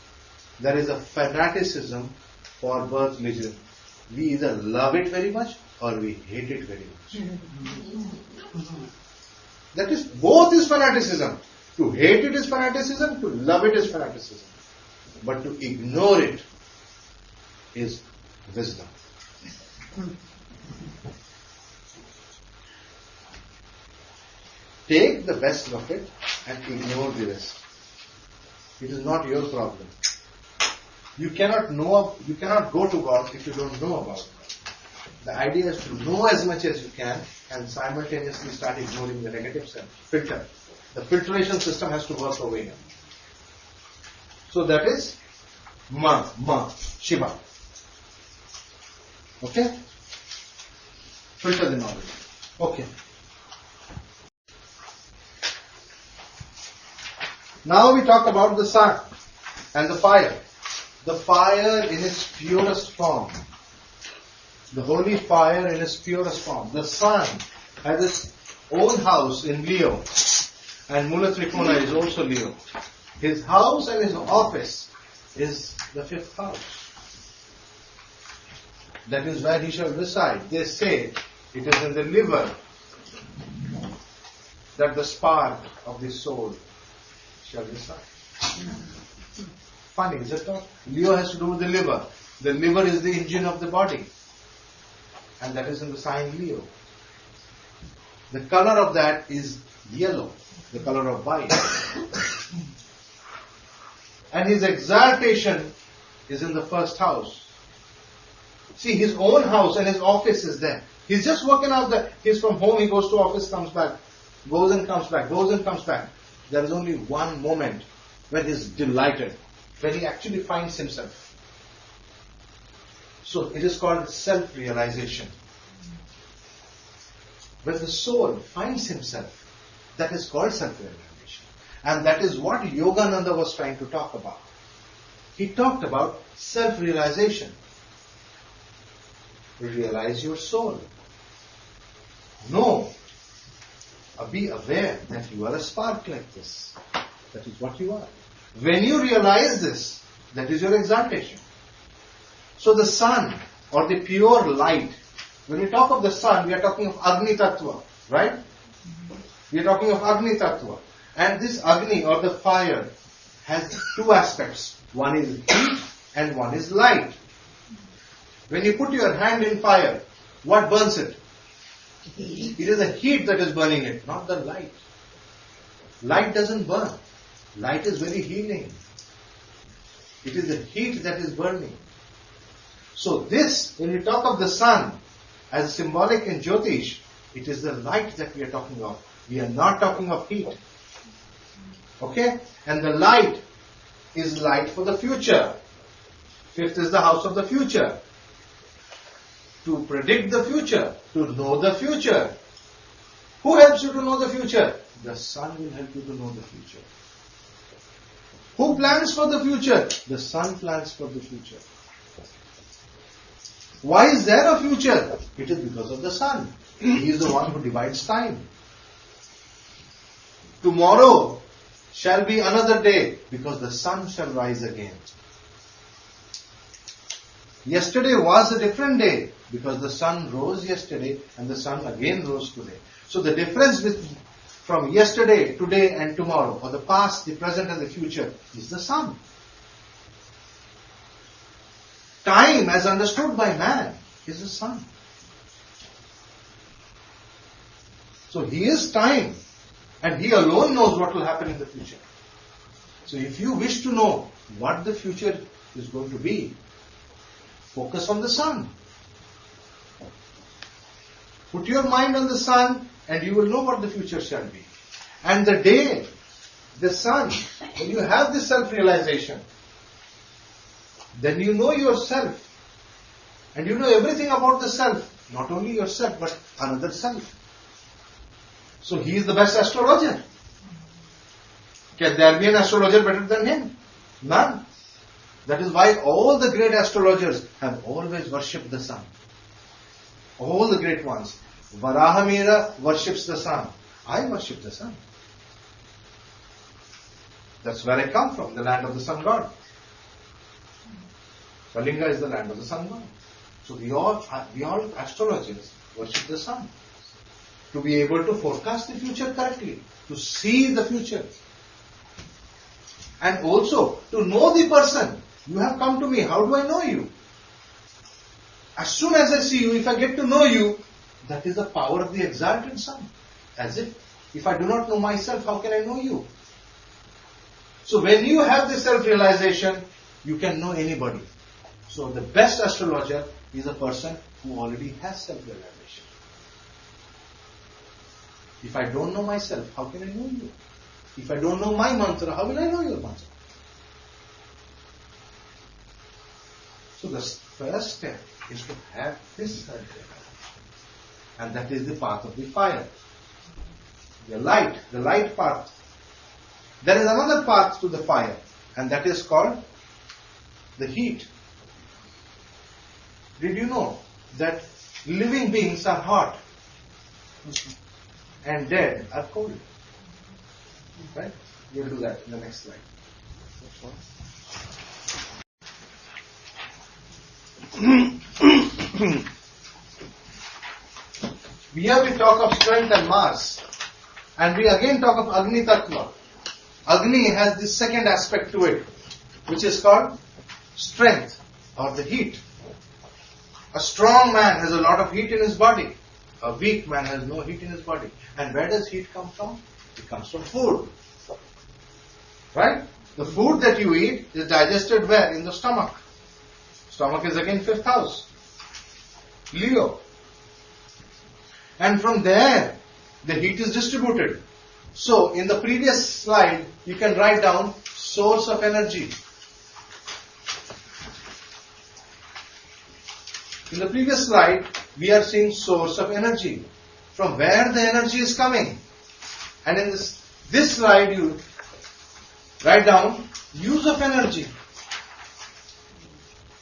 A: There is a fanaticism for birth religion. We either love it very much or we hate it very much. That is, both is fanaticism. To hate it is fanaticism, to love it is fanaticism. But to ignore it is wisdom. Take the best of it and ignore the rest. It is not your problem. You cannot go to God if you don't know about God. The idea is to know as much as you can and simultaneously start ignoring the negative filter. The filtration system has to work over here. So that is Shiva. Okay? Filter the knowledge. Okay. Now we talk about the sun and the fire. The fire in its purest form. The holy fire in its purest form. The sun has its own house in Leo. And Mula Trikona is also Leo. His house and his office is the fifth house. That is where he shall reside. They say it is in the liver that the spark of the soul shall reside. Funny, is it not? Leo has to do with the liver. The liver is the engine of the body. And that is in the sign Leo. The color of that is yellow, the color of white. And his exaltation is in the first house. See, his own house and his office is there. He's just working out he's from home, he goes to office, comes back, goes and comes back, goes and comes back. There is only one moment when he's delighted, when he actually finds himself. So it is called self-realization. When the soul finds himself, that is called self-realization. And that is what Yogananda was trying to talk about. He talked about self-realization. Realize your soul. Know. Be aware that you are a spark like this. That is what you are. When you realize this, that is your exaltation. So the sun or the pure light, when we talk of the sun, we are talking of Agni Tattva, right? We are talking of Agni Tattva. And this Agni or the fire has two aspects. One is heat and one is light. When you put your hand in fire, what burns it? It is the heat that is burning it, not the light. Light doesn't burn. Light is very healing. It is the heat that is burning. So this, when we talk of the sun as symbolic in Jyotish, it is the light that we are talking of. We are not talking of heat. Okay? And the light is light for the future. Fifth is the house of the future. To predict the future, to know the future. Who helps you to know the future? The sun will help you to know the future. Who plans for the future? The sun plans for the future. Why is there a future? It is because of the sun. He is the one who divides time. Tomorrow shall be another day because the sun shall rise again. Yesterday was a different day because the sun rose yesterday and the sun again rose today. So the difference from yesterday, today and tomorrow, or the past, the present and the future, is the sun. Time as understood by man is the sun. So he is time and he alone knows what will happen in the future. So if you wish to know what the future is going to be, focus on the sun. Put your mind on the sun and you will know what the future shall be. And the day, the sun, when you have this self-realization, then you know yourself. And you know everything about the self. Not only yourself, but another self. So he is the best astrologer. Can there be an astrologer better than him? None. That is why all the great astrologers have always worshipped the sun. All the great ones. Varahamira worships the sun. I worship the sun. That's where I come from, the land of the sun god. Kalinga is the land of the sun god. So we all astrologers worship the sun. To be able to forecast the future correctly. To see the future. And also to know the person. You have come to me. How do I know you? As soon as I see you, if I get to know you, that is the power of the exalted sun. As if I do not know myself, how can I know you? So when you have this self-realization, you can know anybody. So the best astrologer is a person who already has self-realization. If I don't know myself, how can I know you? If I don't know my mantra, how will I know your mantra? So the first step is to have this self-realization. And that is the path of the fire. The light path. There is another path to the fire, and that is called the heat. Did you know that living beings are hot and dead are cold? Right? We will do that in the next slide. Here we talk of strength and Mars, and we again talk of Agni Tattva. Agni has this second aspect to it, which is called strength or the heat. A strong man has a lot of heat in his body. A weak man has no heat in his body. And where does heat come from? It comes from food. Right? The food that you eat is digested where? In the stomach. Stomach is again fifth house. Leo. And from there, the heat is distributed. So, in the previous slide, you can write down source of energy. In the previous slide, we are seeing source of energy. From where the energy is coming. And in this slide, you write down use of energy.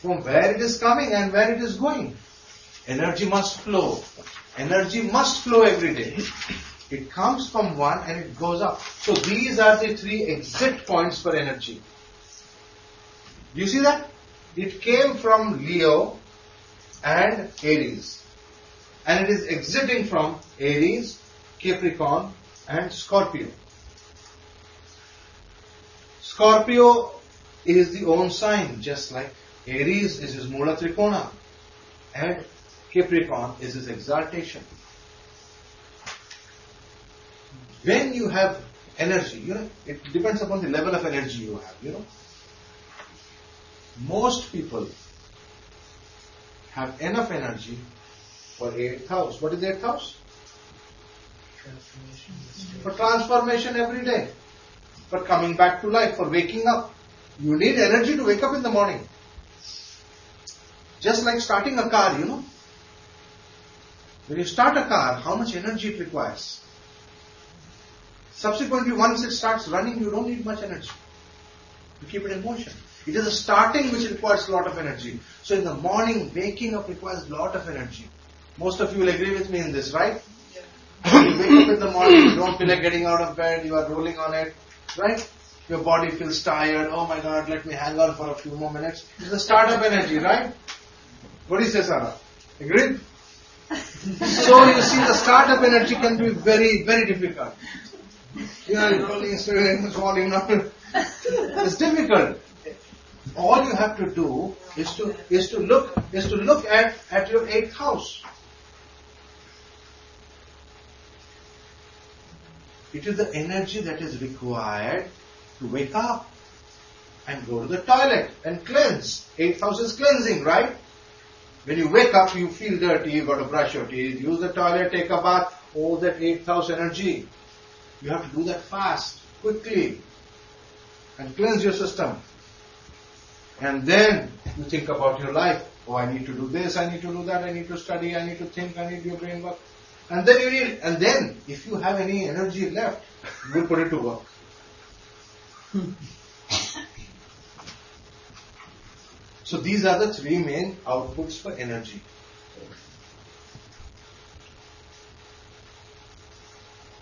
A: From where it is coming and where it is going. Energy must flow. Energy must flow every day. It comes from one and it goes up. So these are the three exit points for energy. Do you see that? It came from Leo and Aries. And it is exiting from Aries, Capricorn and Scorpio. Scorpio is the own sign, just like Aries is his Mula Trikona and Capricorn is his exaltation. when you have energy, it depends upon the level of energy you have, Most people have enough energy for 8th house. What is 8th house? For transformation every day. For coming back to life, for waking up. You need energy to wake up in the morning. Just like starting a car, When you start a car, how much energy it requires? Subsequently, once it starts running, you don't need much energy to keep it in motion. It is the starting which requires a lot of energy. So in the morning, waking up requires a lot of energy. Most of you will agree with me in this, right? Yeah. You wake up in the morning, you don't feel like getting out of bed, you are rolling on it, right? Your body feels tired. Oh my God, let me hang on for a few more minutes. It's the startup energy, right? What do you say, Sarah? Agreed? So you see, the startup energy can be very, very difficult. You're rolling, falling on. It's difficult. All you have to do is to look at your 8th house. It is the energy that is required to wake up and go to the toilet and cleanse. 8th house is cleansing, right? When you wake up, you feel dirty, you got to brush your teeth, use the toilet, take a bath, all that 8th house energy. You have to do that fast, quickly, and cleanse your system. And then you think about your life. Oh, I need to do this, I need to do that, I need to study, I need to think, I need to do brain work. And then if you have any energy left, you will put it to work. So these are the 3 main outputs for energy.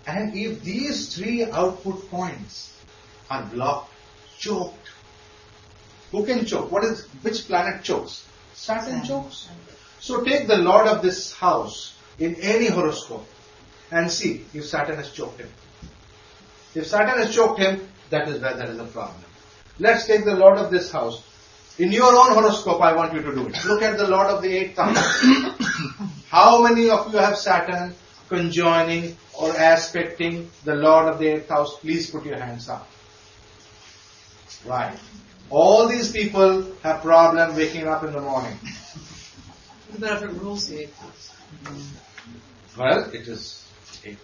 A: And if these 3 output points are blocked, choked, who can choke? Which planet chokes? Saturn chokes. So take the Lord of this house in any horoscope and see if Saturn has choked him. If Saturn has choked him, that is where there is a problem. Let's take the Lord of this house. In your own horoscope, I want you to do it. Look at the Lord of the 8th house. How many of you have Saturn conjoining or aspecting the Lord of the 8th house? Please put your hands up. Right. All these people have problem waking up in the morning.
D: What about if it rules the 8th house?
A: Well, it is 8.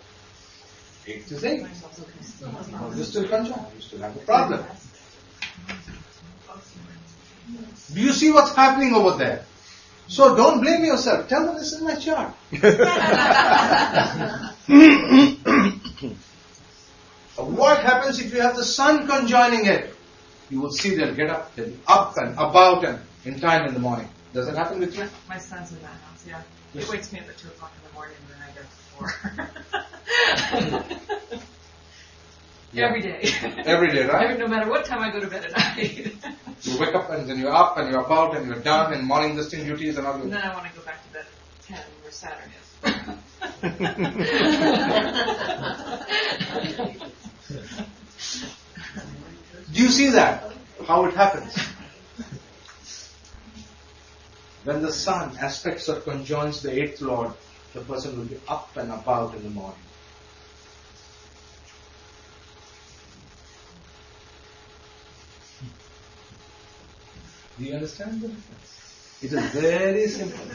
A: 8 is 8. You still conjoin. You still have a problem. Do you see what's happening over there? So don't blame yourself. Tell them this is my chart. What happens if you have the sun conjoining it? You will see they'll get up, they'll be up and about and in time in the morning. Does that happen with you?
F: My son's in that house, yeah. He wakes me up at 2 o'clock in the morning and then I get before.
A: Yeah.
F: Every day.
A: Every day, right?
F: No matter what time I go to bed at night.
A: You wake up and then you're up and you're about and you're done and morning listing duties and all that.
F: And then I want to go back to bed at 10 where Saturn is.
A: Do you see that? How it happens? When the sun aspects or conjoins the 8th Lord, the person will be up and about in the morning. Do you understand the difference? It is very simple.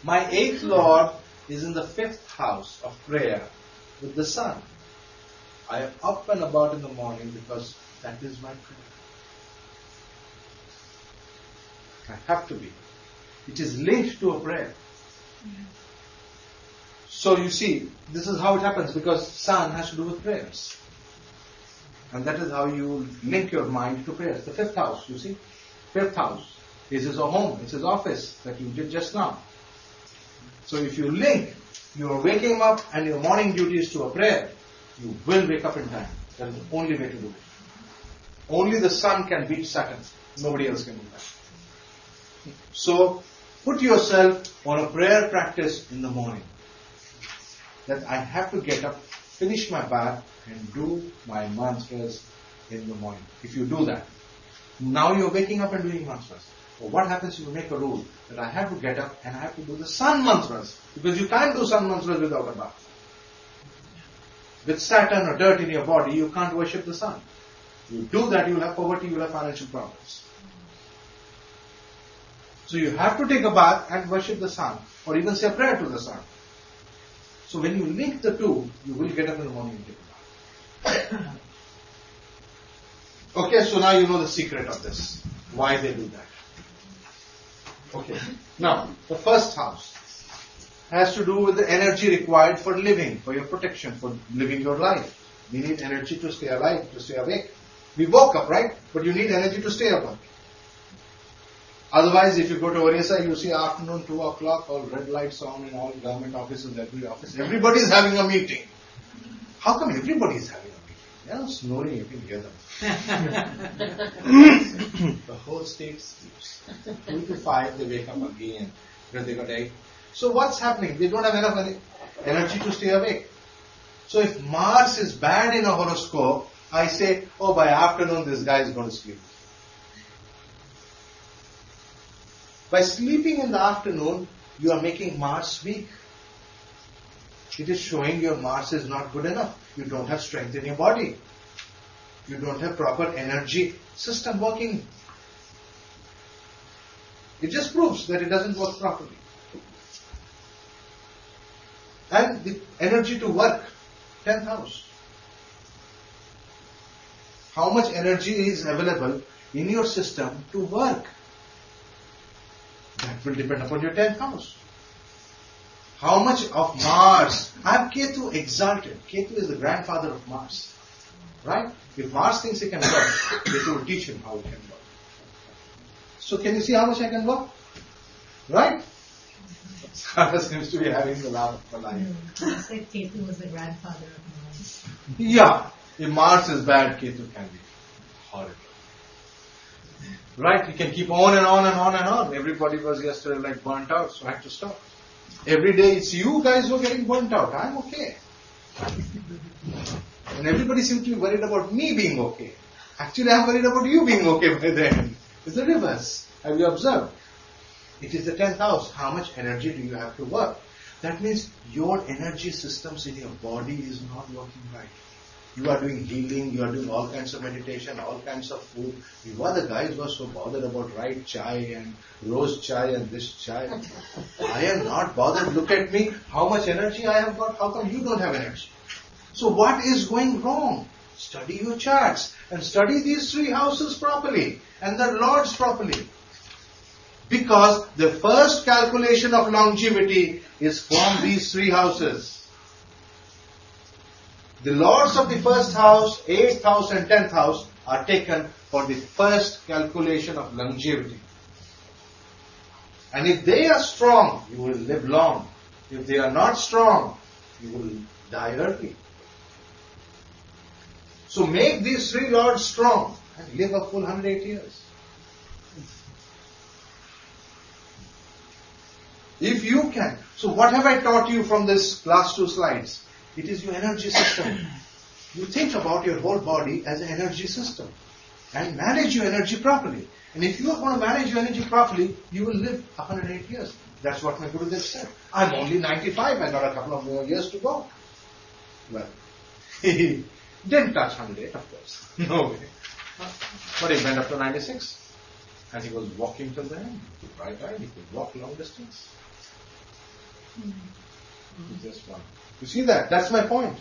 A: My 8th Lord is in the 5th house of prayer with the sun. I am up and about in the morning because that is my prayer. I have to be. It is linked to a prayer. So you see, this is how it happens because sun has to do with prayers. And that is how you link your mind to prayers. The 5th house, you see. 5th house is his home, it's his office that you did just now. So if you link your waking up and your morning duties to a prayer, you will wake up in time. That is the only way to do it. Only the sun can beat Saturn. Nobody else can do that. So put yourself on a prayer practice in the morning. That I have to get up, finish my bath and do my mantras in the morning. If you do that, now you're waking up and doing mantras. But what happens if you make a rule that I have to get up and I have to do the sun mantras? Because you can't do sun mantras without a bath. with Saturn or dirt in your body, you can't worship the sun. You do that, you will have poverty, you will have financial problems. So you have to take a bath and worship the sun, or even say a prayer to the sun. So when you link the two, you will get up in the morning and take a bath. Okay, so now you know the secret of this. Why they do that. Okay. Now, the first house has to do with the energy required for living, for your protection, for living your life. We need energy to stay alive, to stay awake. We woke up, right? But you need energy to stay awake. Otherwise, if you go to Orissa, you see afternoon 2 o'clock, all red lights on in all government offices, every office. Everybody is having a meeting. How come everybody is having a meeting? They are snoring, you can hear them. The whole state sleeps. 2 to 5, they wake up again. Because they got 8. So what's happening? They don't have enough energy to stay awake. So if Mars is bad in a horoscope, I say, oh, by afternoon this guy is going to sleep. By sleeping in the afternoon, you are making Mars weak. It is showing your Mars is not good enough. You don't have strength in your body. You don't have proper energy system working. It just proves that it doesn't work properly. And the energy to work, 10th house. How much energy is available in your system to work? That will depend upon your 10th house. How much of Mars? I have Ketu exalted. Ketu is the grandfather of Mars. Right? If Mars thinks he can work, Ketu will teach him how he can work. So can you see how much I can work? Right? Sarah seems to be having the laugh of her life.
D: I said Ketu was the grandfather of Mars.
A: Yeah. If Mars is bad, Ketu can be horrible. Right? You can keep on and on and on and on. Everybody was yesterday like burnt out, so I had to stop. Every day it's you guys who are getting burnt out. I'm okay. And everybody seems to be worried about me being okay. Actually, I'm worried about you being okay by the end. It's the reverse. Have you observed? It is the 10th house. How much energy do you have to work? That means your energy systems in your body is not working right. You are doing healing, you are doing all kinds of meditation, all kinds of food. You are the guys who are so bothered about right chai and rose chai and this chai. I am not bothered. Look at me. How much energy I have got. How come you don't have energy? So what is going wrong? Study your charts and study these 3 houses properly and their lords properly. Because the first calculation of longevity is from these 3 houses. The lords of the first house, 8th house and 10th house are taken for the first calculation of longevity. And if they are strong, you will live long. If they are not strong, you will die early. So make these 3 lords strong and live a full 108 years. If you can. So what have I taught you from this last 2 slides? It is your energy system. You think about your whole body as an energy system and manage your energy properly. And if you are going to manage your energy properly, you will live 108 years. That's what my Gurudev said. I'm only 95. I got a couple of more years to go. Well, he didn't touch 108, of course. No way. But he went up to 96. And he was walking till the end. Right? He could walk long distance. Just one. You see that? That's my point.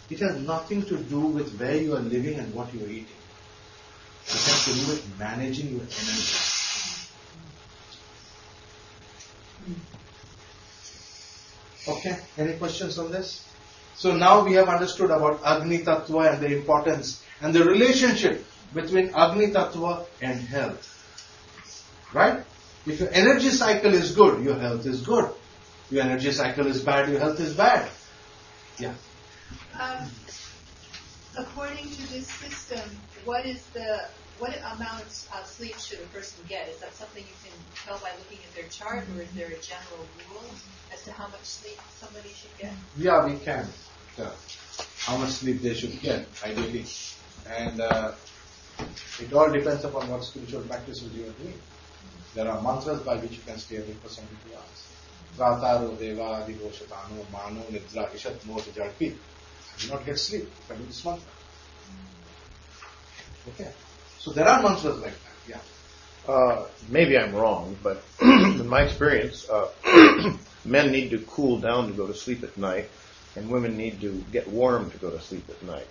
A: It has nothing to do with where you are living and what you are eating. It has to do with managing your energy. Okay, any questions on this? So now we have understood about Agni Tattva and the importance and the relationship between Agni Tattva and health. Right? If your energy cycle is good, your health is good. Your energy cycle is bad, your health is bad. Yeah.
D: According to this system, what amount of sleep should a person get? Is that something you can tell by looking at their chart, or is there a general rule as to how much sleep somebody should get?
A: Yeah, we can tell how much sleep they should get, ideally. And it all depends upon what spiritual practices you are doing. There are mantras by which you can stay awake for 72 hours. Prataro deva adivoshatano mano nidra ishat mot jarpi. I will not get sleep if I do this mantra. Okay. So there are mantras like that, yeah.
E: Maybe I'm wrong, but in my experience, men need to cool down to go to sleep at night, and women need to get warm to go to sleep at night.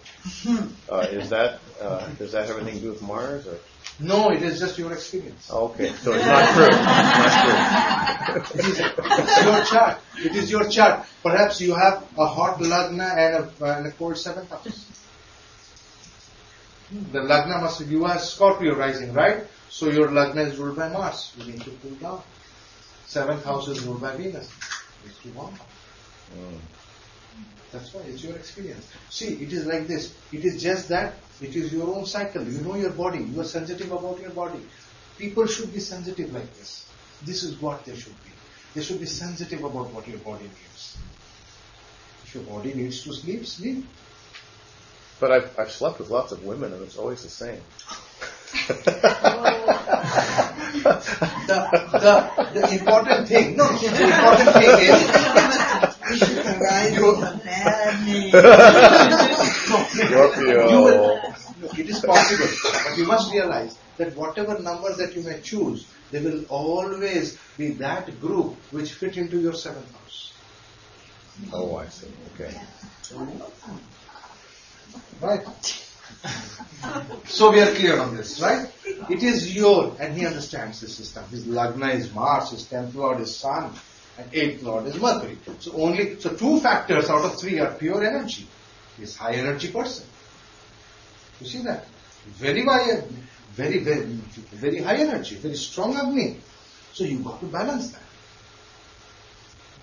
E: Does that have anything to do with Mars? Or?
A: No, it is just your experience.
E: Okay, so it's not true. It's not true.
A: It's your chart. It is your chart. Perhaps you have a hot lagna and a cold 7th house. The lagna must be, you are Scorpio rising, right? So your lagna is ruled by Mars. You need to cool down. 7th house is ruled by Venus. You need to warm up. That's why it's your experience. See, it is like this. It is just that it is your own cycle. You know your body. You are sensitive about your body. People should be sensitive like this. This is what they should be. They should be sensitive about what your body needs. If your body needs to sleep, sleep.
E: But I've slept with lots of women, and it's always the same.
A: The important thing, the important thing is it is possible, but you must realize that whatever number that you may choose, there will always be that group which fit into your 7th house.
E: Oh, I see. Okay.
A: Right? So we are clear on this, right? It is your, and he understands the system. His lagna is Mars, his 10th lord is Sun, and 8th lord is Mercury. So 2 factors out of 3 are pure energy. He is high energy person. You see that? Very high, very high energy, very strong Agni. So you got to balance that.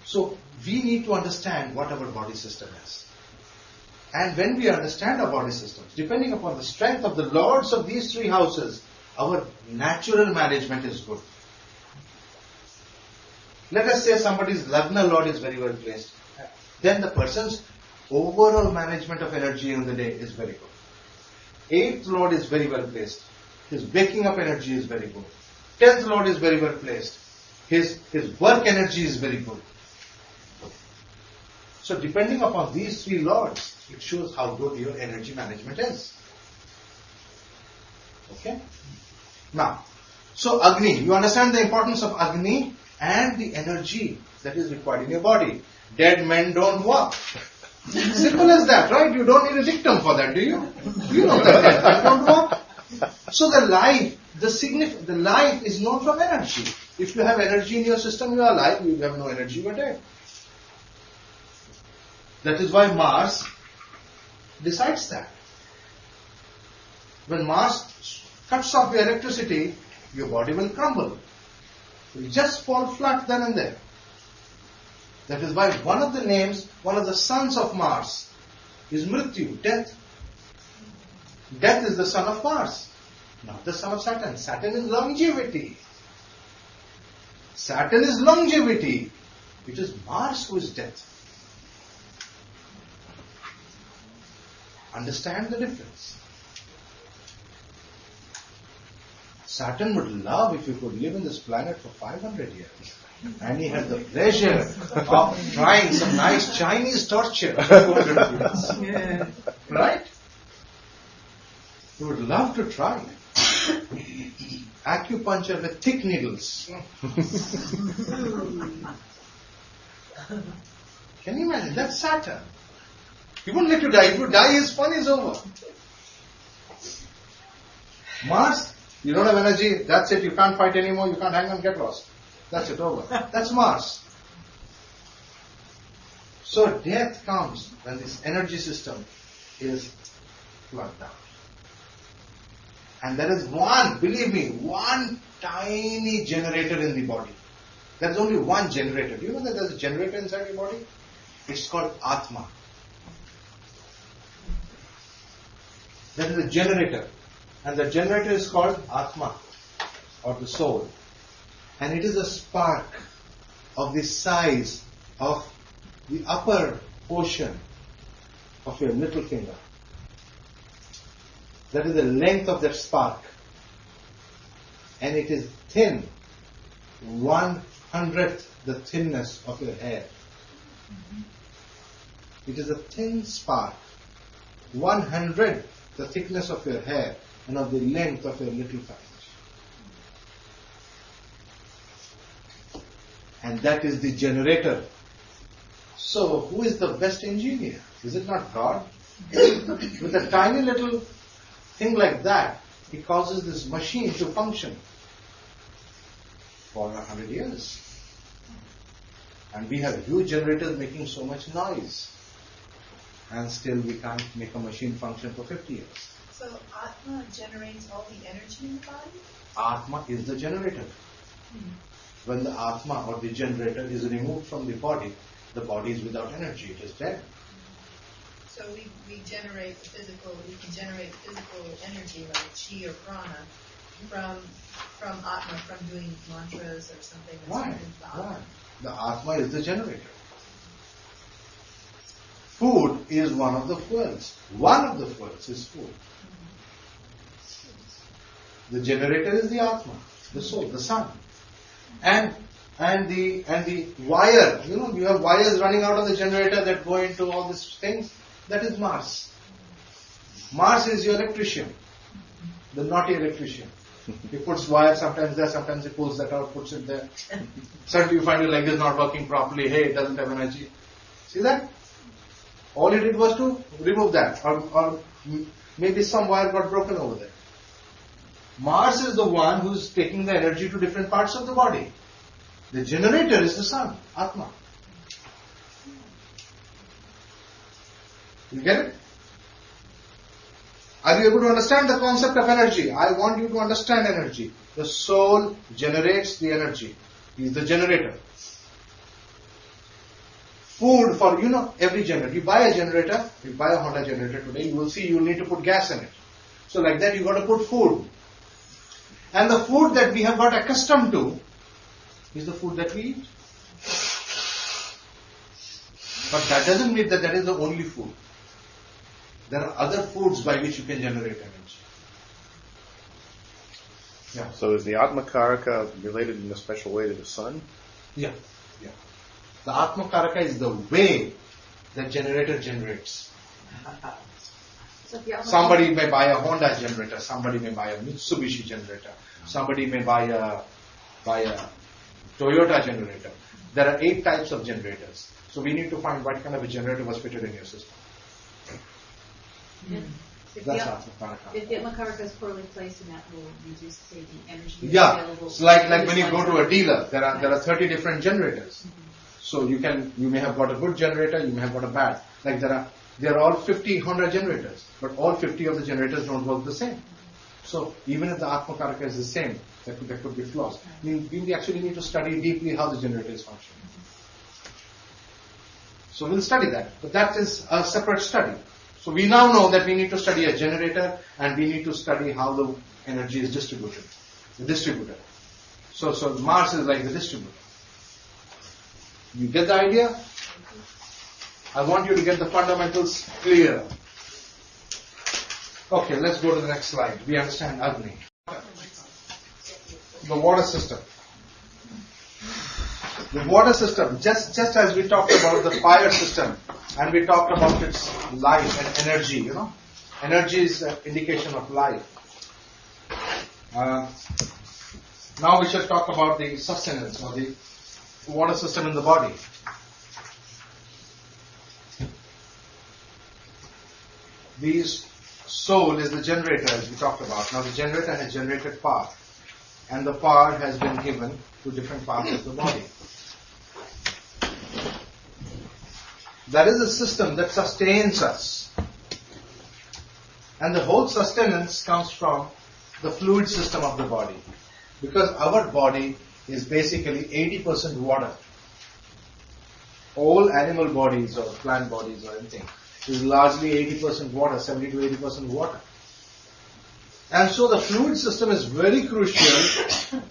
A: So we need to understand what our body system is. And when we understand our body systems, depending upon the strength of the lords of these 3 houses, our natural management is good. Let us say somebody's lagna lord is very well placed. Then the person's overall management of energy in the day is very good. 8th lord is very well placed. His waking up energy is very good. 10th lord is very well placed. His work energy is very good. So depending upon these 3 lords, it shows how good your energy management is. Okay? Now, so Agni, you understand the importance of Agni and the energy that is required in your body. Dead men don't walk. Simple as that, right? You don't need a dictum for that, do you? You know that dead men don't walk. So the life is known from energy. If you have energy in your system, you are alive. If you have no energy, you are dead. That is why Mars decides that. When Mars cuts off your electricity, your body will crumble. You just fall flat then and there. That is why one of the sons of Mars is Mrityu, death. Death is the son of Mars, not the son of Saturn. Saturn is longevity. Saturn is longevity. It is Mars who is death. Understand the difference. Saturn would love if he could live in this planet for 500 years. And he had the pleasure of trying some nice Chinese torture for 200 years.
F: Yeah.
A: Right? He would love to try. Acupuncture with thick needles. Can you imagine? That's Saturn. He won't let you die. If you die, his fun is over. Mars, you don't have energy. That's it. You can't fight anymore. You can't hang on, get lost. That's it, over. That's Mars. So death comes when this energy system is plugged out. And there is one tiny generator in the body. There is only one generator. Do you know that there is a generator inside your body? It's called Atma. There is a generator. And the generator is called Atma, or the soul. And it is a spark of the size of the upper portion of your little finger. That is the length of that spark. And it is thin, 1/100th the thinness of your hair. It is a thin spark. 1/100 the thickness of your hair and of the length of your little finger. And that is the generator. So, who is the best engineer? Is it not God? With a tiny little thing like that, He causes this machine to function for 100 years. And we have huge generators making so much noise. And still we can't make a machine function for 50 years.
D: So Atma generates all the energy in the body?
A: Atma is the generator. When the Atma or the generator is removed from the body is without energy, it is dead.
D: So we generate physical, we can generate physical energy like chi or prana from Atma, from doing mantras or something.
A: Why?
D: The Atma.
A: Why? The Atma is the generator. Food is one of the fuels. One of the fuels is food. The generator is the Atma, the soul, the sun. And the wire, you have wires running out of the generator that go into all these things. That is Mars. Mars is your electrician, the naughty electrician. He puts wire sometimes there, sometimes he pulls that out, puts it there. Suddenly you find your leg is not working properly. Hey, it doesn't have energy. See that? All he did was to remove that, or maybe some wire got broken over there. Mars is the one who is taking the energy to different parts of the body. The generator is the sun, Atma. You get it? Are you able to understand the concept of energy? I want you to understand energy. The soul generates the energy. He is the generator. Food for, every generator. You buy a generator, you buy a Honda generator today, you will see you need to put gas in it. So like that you got to put food. And the food that we have got accustomed to is the food that we eat. But that doesn't mean that is the only food. There are other foods by which you can generate energy. Yeah.
E: So is the Atma Karaka related in a special way to the sun?
A: Yeah. The Atma Karaka is the way that generator generates. Somebody may buy a Honda generator, somebody may buy a Mitsubishi generator, somebody may buy a Toyota generator. There are 8 types of generators. So we need to find what kind of a generator was fitted in your system. That's Atma Karaka.
G: If the Atma Karaka is poorly placed, in that will reduce, say, the energy
A: Yeah,
G: available.
A: it's like when you go to a dealer, there are 30 different generators. So you may have got a good generator, you may have got a bad. Like there are all 50 Honda generators, but all 50 of the generators don't work the same. So even if the Atma Karaka is the same, there could be flaws. We actually need to study deeply how the generator is functioning. So we'll study that, but that is a separate study. So we now know that we need to study a generator and we need to study how the energy is distributed. The distributor. So Mars is like the distributor. You get the idea? I want you to get the fundamentals clear. Okay, let's go to the next slide. We understand Agni. The water system. The water system, just as we talked about the fire system and we talked about its life and energy, Energy is an indication of life. Now we shall talk about the sustenance or the water system in the body. The soul is the generator, as we talked about. Now the generator has generated power, and the power has been given to different parts of the body. That is a system that sustains us. And the whole sustenance comes from the fluid system of the body. Because our body is basically 80% water. All animal bodies or plant bodies or anything is largely 80% water, 70 to 80% water. And so the fluid system is very crucial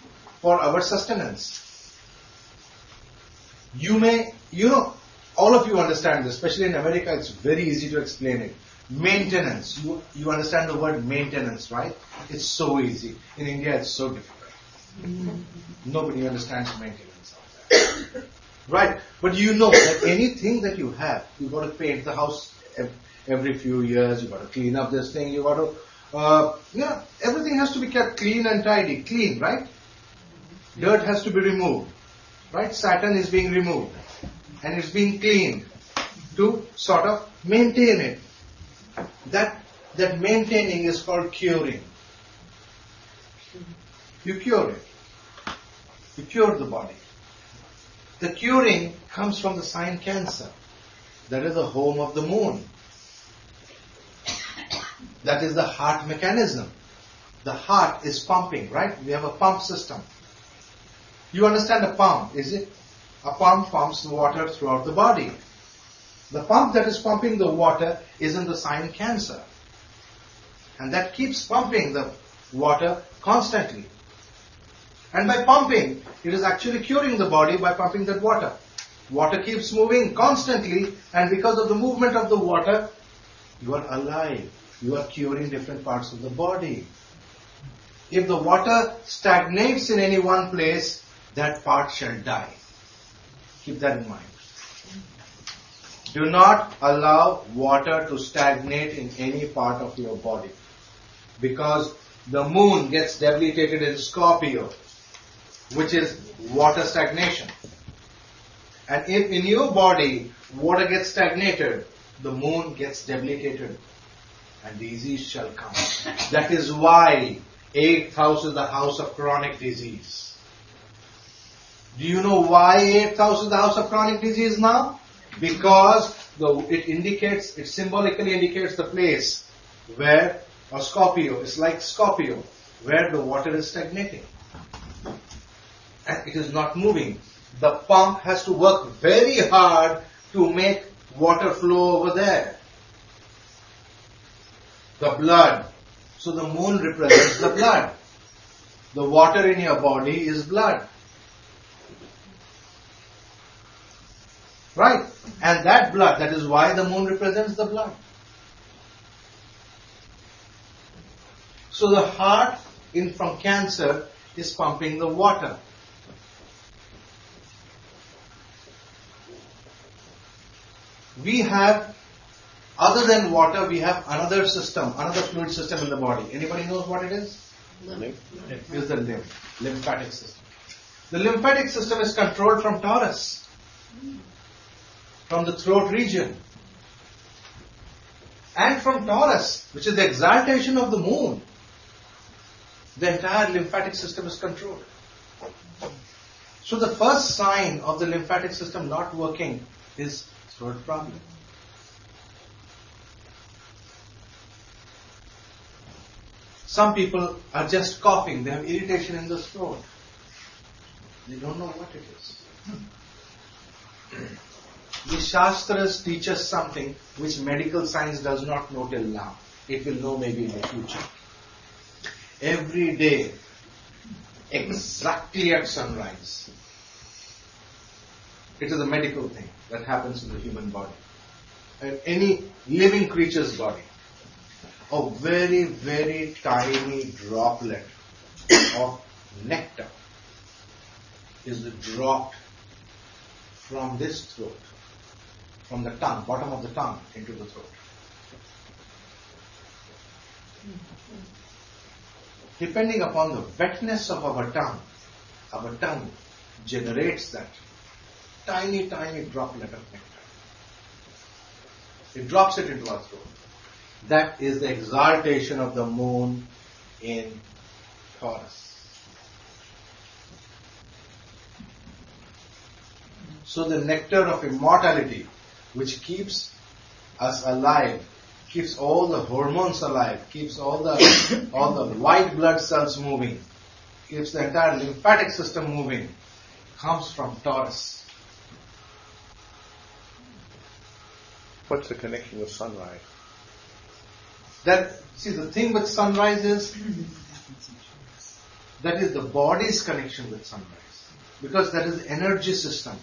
A: for our sustenance. All of you understand this, especially in America, it's very easy to explain it. Maintenance. You understand the word maintenance, right? It's so easy. In India, it's so difficult. Nobody understands maintenance of that. Right? But you know that anything that you have, you've got to paint the house every few years, you got to clean up this thing, you got to, everything has to be kept clean and tidy. Clean, right? Dirt has to be removed, right? Saturn is being removed and it's being cleaned to sort of maintain it. That maintaining is called curing. You cure it. You cure the body. The curing comes from the sign Cancer. That is the home of the moon. That is the heart mechanism. The heart is pumping, right? We have a pump system. You understand a pump, is it? A pump pumps the water throughout the body. The pump that is pumping the water is in the sign Cancer. And that keeps pumping the water constantly. And by pumping, it is actually curing the body by pumping that water. Water keeps moving constantly, and because of the movement of the water, you are alive. You are curing different parts of the body. If the water stagnates in any one place, that part shall die. Keep that in mind. Do not allow water to stagnate in any part of your body, because the moon gets debilitated in Scorpio, which is water stagnation. And if in your body water gets stagnated, the moon gets debilitated and disease shall come. That is why 8th house is the house of chronic disease. Do you know why 8th house is the house of chronic disease now? Because it symbolically indicates the place where a Scorpio is like Scorpio, where the water is stagnating. And it is not moving. The pump has to work very hard to make water flow over there. The blood. So the moon represents the blood. The water in your body is blood. Right? And that blood, that is why the moon represents the blood. So the heart from Cancer is pumping the water. We have, other than water, we have another system, another fluid system in the body. Anybody knows what it is? Lymph. It is the lymphatic system. The lymphatic system is controlled from Taurus, from the throat region. And from Taurus, which is the exaltation of the moon, the entire lymphatic system is controlled. So the first sign of the lymphatic system not working is throat problem. Some people are just coughing, they have irritation in the throat. They don't know what it is. The Shastras teach us something which medical science does not know till now. It will know maybe in the future. Every day, exactly at sunrise, it is a medical thing that happens in the human body. And any living creature's body. A very, very tiny droplet of nectar is dropped from this throat, from the tongue, bottom of the tongue into the throat. Depending upon the wetness of our tongue generates that tiny, tiny droplet of nectar. It drops it into our throat. That is the exaltation of the moon in Taurus. So the nectar of immortality, which keeps us alive, keeps all the hormones alive, keeps all the white blood cells moving, keeps the entire lymphatic system moving, comes from Taurus.
E: What's the connection with sunrise?
A: See, the thing with sunrise is, that is the body's connection with sunrise. Because that is the energy system.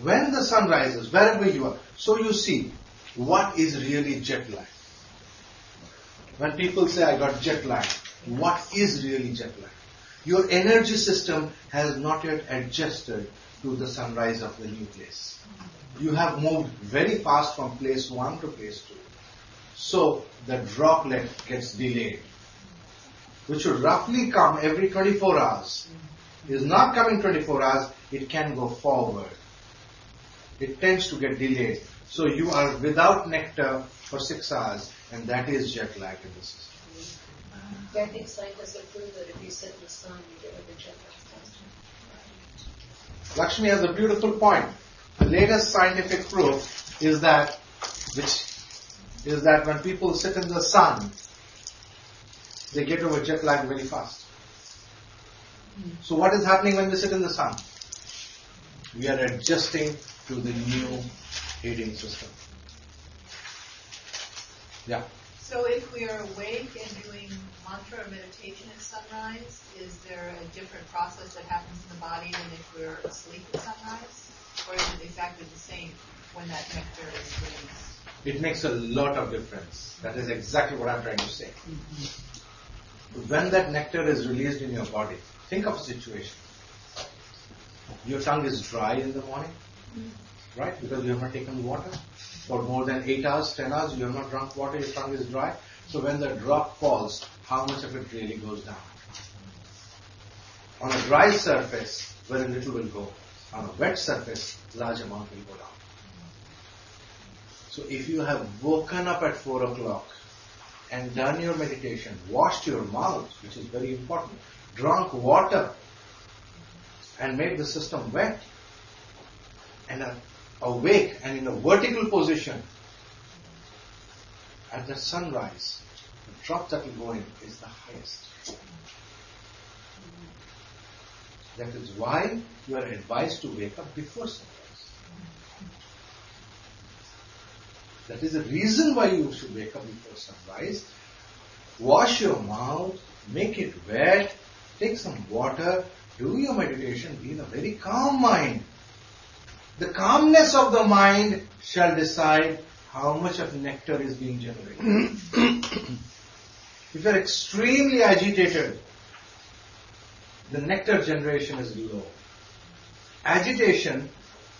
A: When the sun rises, wherever you are, so you see, what is really jet lag? When people say, I got jet lag, what is really jet lag? Your energy system has not yet adjusted to the sunrise of the new place. You have moved very fast from place 1 to place 2. So the droplet gets delayed, which should roughly come every 24 hours. It is not coming 24 hours, it can go forward. It tends to get delayed. So you are without nectar for 6 hours, and that is jet lag in the system.
H: Vedic scientists have proved that if you sit in the sun, you get over jet lag faster.
A: Lakshmi has a beautiful point. The latest scientific proof is that when people sit in the sun, they get over jet lag very fast. So what is happening when we sit in the sun? We are adjusting to the new heating system. Yeah.
D: So if we are awake and doing mantra or meditation at sunrise, is there a different process that happens in the body than if we're asleep at sunrise? Or is it exactly the same when that nectar is released?
A: It makes a lot of difference. That is exactly what I'm trying to say. When that nectar is released in your body, think of a situation. Your tongue is dry in the morning, right? Because you have not taken water. For more than 8 hours, 10 hours, you have not drunk water, your tongue is dry. So when the drop falls, how much of it really goes down? On a dry surface, very little will go. On a wet surface, large amount will go down. So if you have woken up at 4 o'clock and done your meditation, washed your mouth, which is very important, drunk water and made the system wet, and are awake and in a vertical position, at the sunrise, the drop that will go in is the highest. That is why you are advised to wake up before sunrise. That is the reason why you should wake up before sunrise. Wash your mouth, make it wet, take some water, do your meditation, be in a very calm mind. The calmness of the mind shall decide how much of nectar is being generated. If you are extremely agitated, the nectar generation is low. Agitation,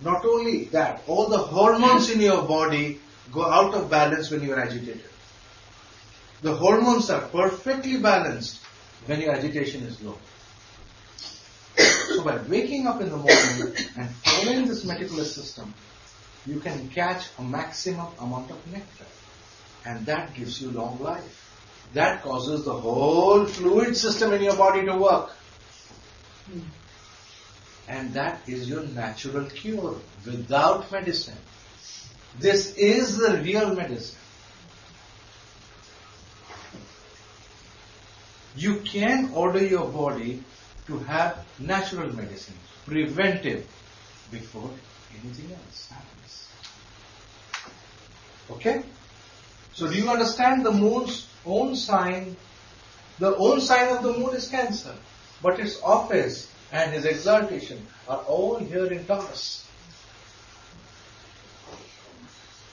A: not only that, all the hormones in your body go out of balance when you are agitated. The hormones are perfectly balanced when your agitation is low. So by waking up in the morning and following this meticulous system, you can catch a maximum amount of nectar. And that gives you long life. That causes the whole fluid system in your body to work. And that is your natural cure without medicine. This is the real medicine. You can order your body to have natural medicine, preventive, before anything else happens. Okay? So do you understand the moon's own sign? The own sign of the moon is Cancer, but its office and his exaltation are all here in Taurus.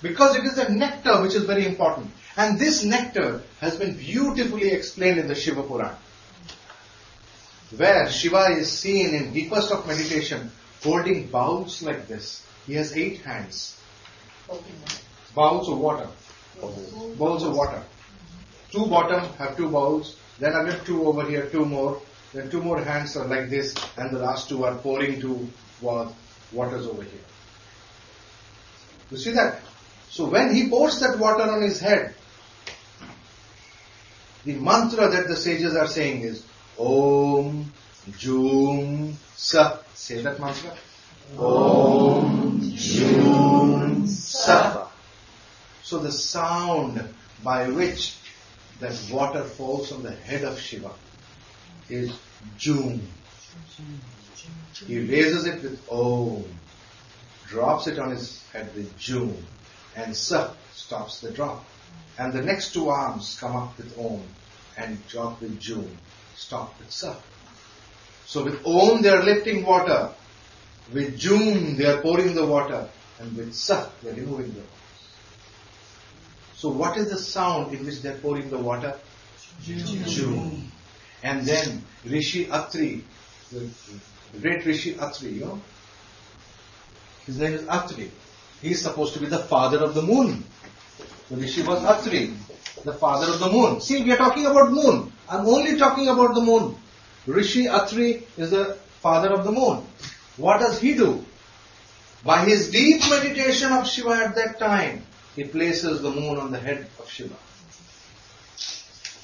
A: Because it is the nectar which is very important. And this nectar has been beautifully explained in the Shiva Purana, where Shiva is seen in deepest of meditation holding bowls like this. He has 8 hands. Bowls of water. Bowls of water. 2 bottom have 2 bowls. Then again 2 over here, 2 more. Then 2 more hands are like this. And the last 2 are pouring 2 waters over here. You see that? So when he pours that water on his head, the mantra that the sages are saying is Om Jum Sa. Say that mantra. Om Jum Sa. So the sound by which that water falls on the head of Shiva is Jum. He raises it with Om, drops it on his head with Jum, and Sa stops the drop. And the next 2 arms come up with Om and drop with Jum, stop with Sa. So with Om they are lifting water, with Jum they are pouring the water, and with Sa they are removing the water. So what is the sound in which they are pouring the water? Jum. And then Rishi Atri, the great Rishi Atri, His name is Atri. He is supposed to be the father of the moon. So Rishi was Atri, the father of the moon. See, we are talking about moon. I'm only talking about the moon. Rishi Atri is the father of the moon. What does he do? By his deep meditation of Shiva at that time, he places the moon on the head of Shiva.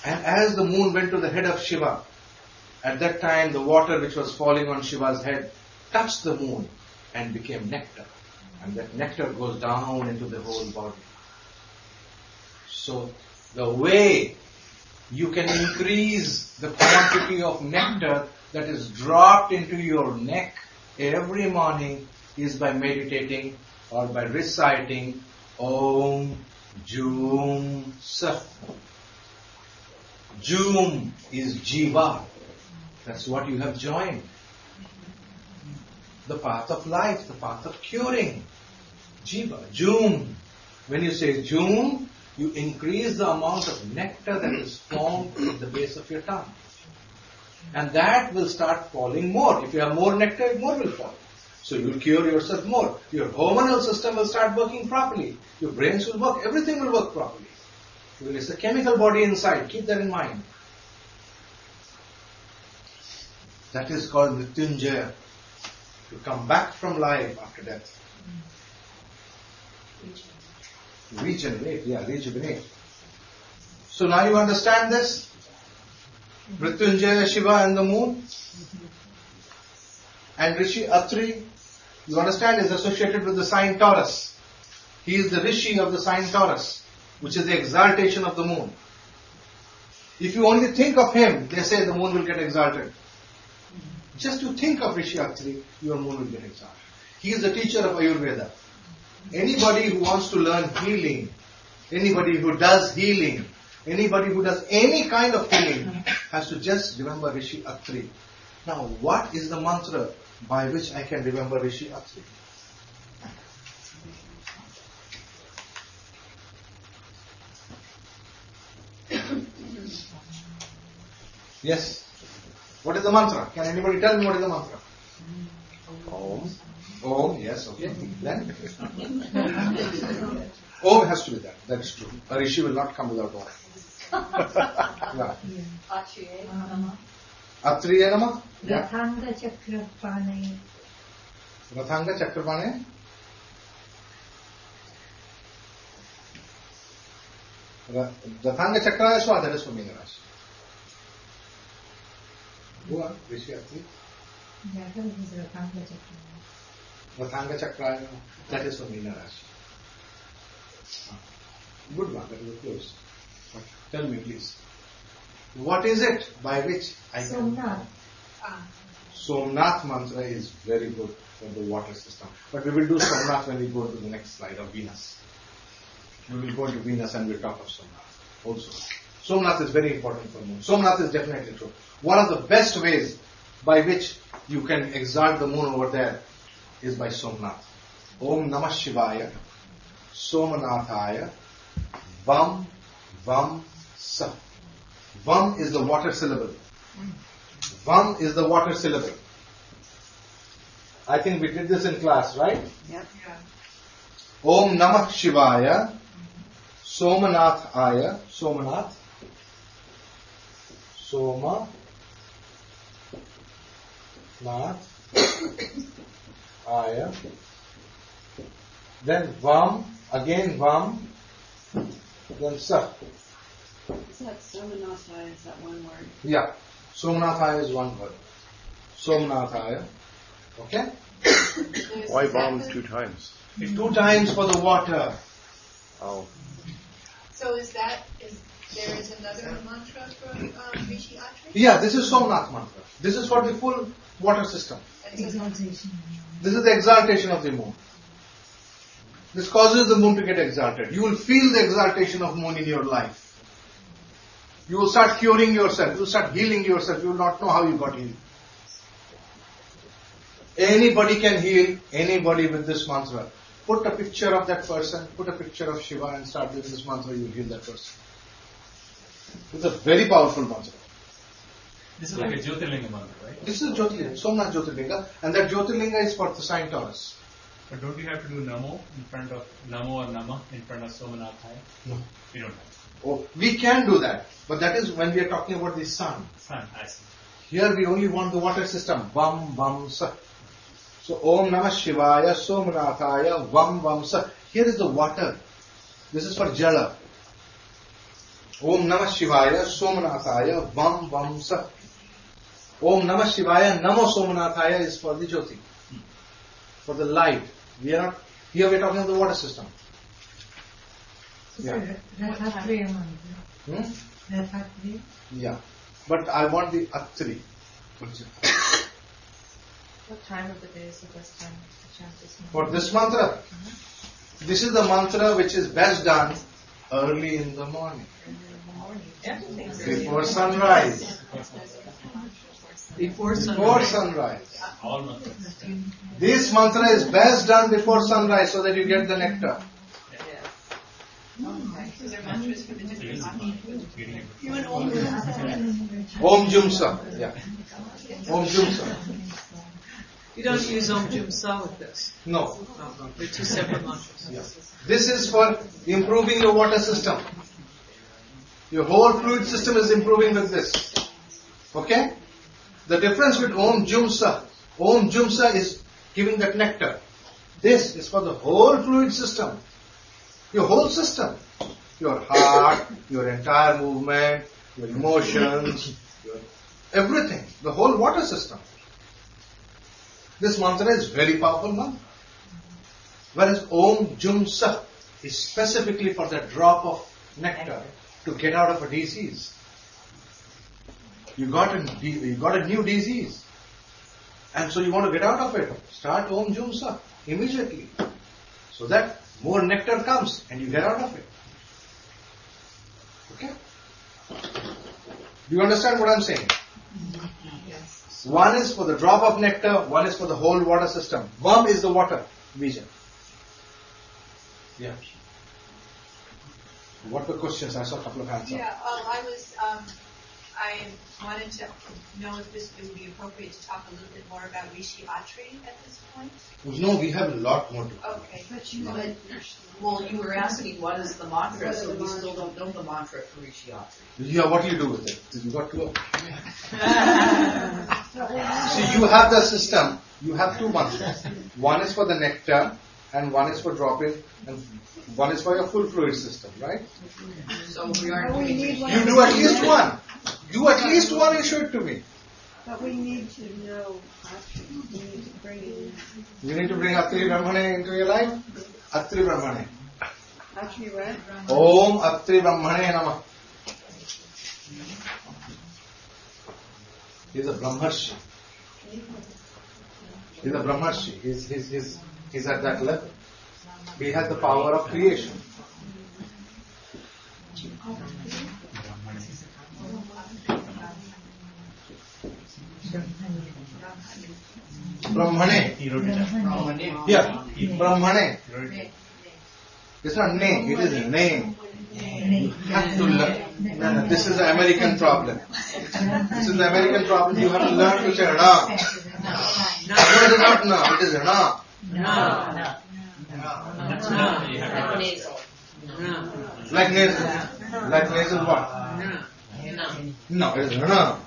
A: And as the moon went to the head of Shiva, at that time the water which was falling on Shiva's head touched the moon and became nectar. And that nectar goes down into the whole body. So the way you can increase the quantity of nectar that is dropped into your neck every morning is by meditating or by reciting Om Jum Sat. Jum is Jiva. That's what you have joined. The path of life, the path of curing. Jiva, Jum. When you say Jum, you increase the amount of nectar that is formed at the base of your tongue. And that will start falling more. If you have more nectar, more will fall. So you will cure yourself more. Your hormonal system will start working properly. Your brains will work. Everything will work properly. Because it's a chemical body inside. Keep that in mind. That is called Mrityunjaya. To come back from life after death. Regenerate, rejuvenate. So now you understand this? Mrityunjaya, Shiva and the moon. And Rishi Atri, you understand, is associated with the sign Taurus. He is the Rishi of the sign Taurus, which is the exaltation of the moon. If you only think of him, they say the moon will get exalted. Just to think of Rishi Atri, your moon will get exalted. He is the teacher of Ayurveda. Anybody who wants to learn healing, anybody who does healing, anybody who does any kind of healing has to just remember Rishi Atri. Now, what is the mantra by which I can remember Rishi Atri? Yes. What is the mantra? Can anybody tell me what is the mantra? Om. Om, yes, okay. Then? Om has to be that. That is true. A Rishi will not come without Om. Yeah. Atriya Namah?
H: Rathanga Chakrapane.
A: Rathanga Chakrapane? Rathanga Chakra is what? That is for Meena Rashi. Go on, Rishi Atri. Rathanga Chakra, that is for Meena Rashi. Good one, that was close. But tell me please. What is it by which I can...
H: Somnath.
A: Somnath mantra is very good for the water system. But we will do Somnath when we go to the next slide of Venus. We will go to Venus and we'll talk of Somnath also. Somnath is very important for moon. Somnath is definitely true. One of the best ways by which you can exalt the moon over there is by Somnath. Om Namah Shivaya, Somanathaya, Vam, Vam, Sa. Vam is the water syllable. Vam is the water syllable. I think we did this in class, right?
C: Yep.
A: Om Namah Shivaya, Somanathaya, Somanath, Soma, Nath, Aya, then Vam, again Vam, then Sa.
C: Is that Somanathaya? Is that one word?
A: Yeah, Somanathaya is one word. Somanathaya, okay?
E: Why bomb 2 times?
A: 2 times for the water.
E: Oh.
D: So there is another mantra for Rishi Atri?
A: Yeah, this is Somnath mantra. This is for the full water system.
H: Exaltation.
A: This is the exaltation of the moon. This causes the moon to get exalted. You will feel the exaltation of moon in your life. You will start curing yourself. You will start healing yourself. You will not know how you got healed. Anybody can heal anybody with this mantra. Put a picture of that person, put a picture of Shiva and start with this mantra, you will heal that person. It's a very powerful mantra.
I: This is like a Jyotirlinga mantra, right?
A: This is Jyotirlinga, Somnath Jyotirlinga, and that Jyotirlinga is for the sign Taurus.
I: But don't you have to do Namo in front of Namo or Nama in front of Somanathaya?
A: No.
I: We don't have.
A: Oh, we can do that, but that is when we are talking about the sun.
I: Sun, I see.
A: Here we only want the water system. Vam Vam Sa. So Om Namah Shivaya Somanathaya Vam Vam Sa. Here is the water. This is for Jala. Om Namah Shivaya Somanathaya Vam Vam Sa. Om Namah Shivaya Namo Somanathaya is for the Jyoti. For the light. We are not, here we are talking about the water system. Yeah. Hmm? Yeah. But I want the Atri.
G: What time of the day is the best time to chant this mantra?
A: For this mantra, this is the mantra which is best done early in the morning. Before sunrise.
F: Before
A: Before sunrise.
I: All mantras.
A: This mantra is best done before sunrise so that you get the nectar.
D: So there are mantras for the different mantras.
C: You and Om
A: Om Jumsa. Yeah. Om Jumsa.
F: You don't use Om Jum Sa with this.
A: No.
F: They're two separate mantras.
A: Yeah. This is for improving your water system. Your whole fluid system is improving with this. Okay? The difference with Om Jumsa is giving that nectar. This is for the whole fluid system. Your whole system. Your heart, your entire movement, your emotions, your everything. The whole water system. This mantra is very powerful mantra. Whereas Om Jumsa is specifically for the drop of nectar to get out of a disease. You got a new disease. And so you want to get out of it. Start Om Jumsa immediately. So that more nectar comes and you get out of it. Okay? Do you understand what I'm saying?
G: Yes.
A: One is for the drop of nectar, one is for the whole water system. Vam is the water vision. Yeah. What were questions? I saw a couple of hands up.
D: Yeah, I wanted to know if it would be appropriate to talk a little bit more about Rishi Atri at this point.
A: No, we have a lot more to do.
D: Okay.
C: Well, you were asking what is the mantra, so we still don't know the mantra for Rishyatri.
A: Yeah, what do you do with it? You got to. See, you have the system. You have two mantras. One is for the nectar, and one is for dropping, and one is for your full fluid system, right?
C: So we aren't doing
A: You do at least one. Do at least one and show it to me.
H: But we need to know, actually, we need to bring it in.
A: You need to bring Atri Brahmane into your life. Atri Brahmane.
H: Actually, what?
A: Om Atri Brahmane Namah. He's a Brahmarshi. He's a Brahmarshi. He's at that level. He has the power of creation. Brahmane.
I: He wrote it down.
A: Yeah, Brahmane.
I: He wrote it down.
A: It's not name, it is name. You have to learn. No, this is the American problem. This is the American problem. You have to learn to say Rana. No, it is not no, it is Rana. Like nasal. Like nasal what? No, it is Rana.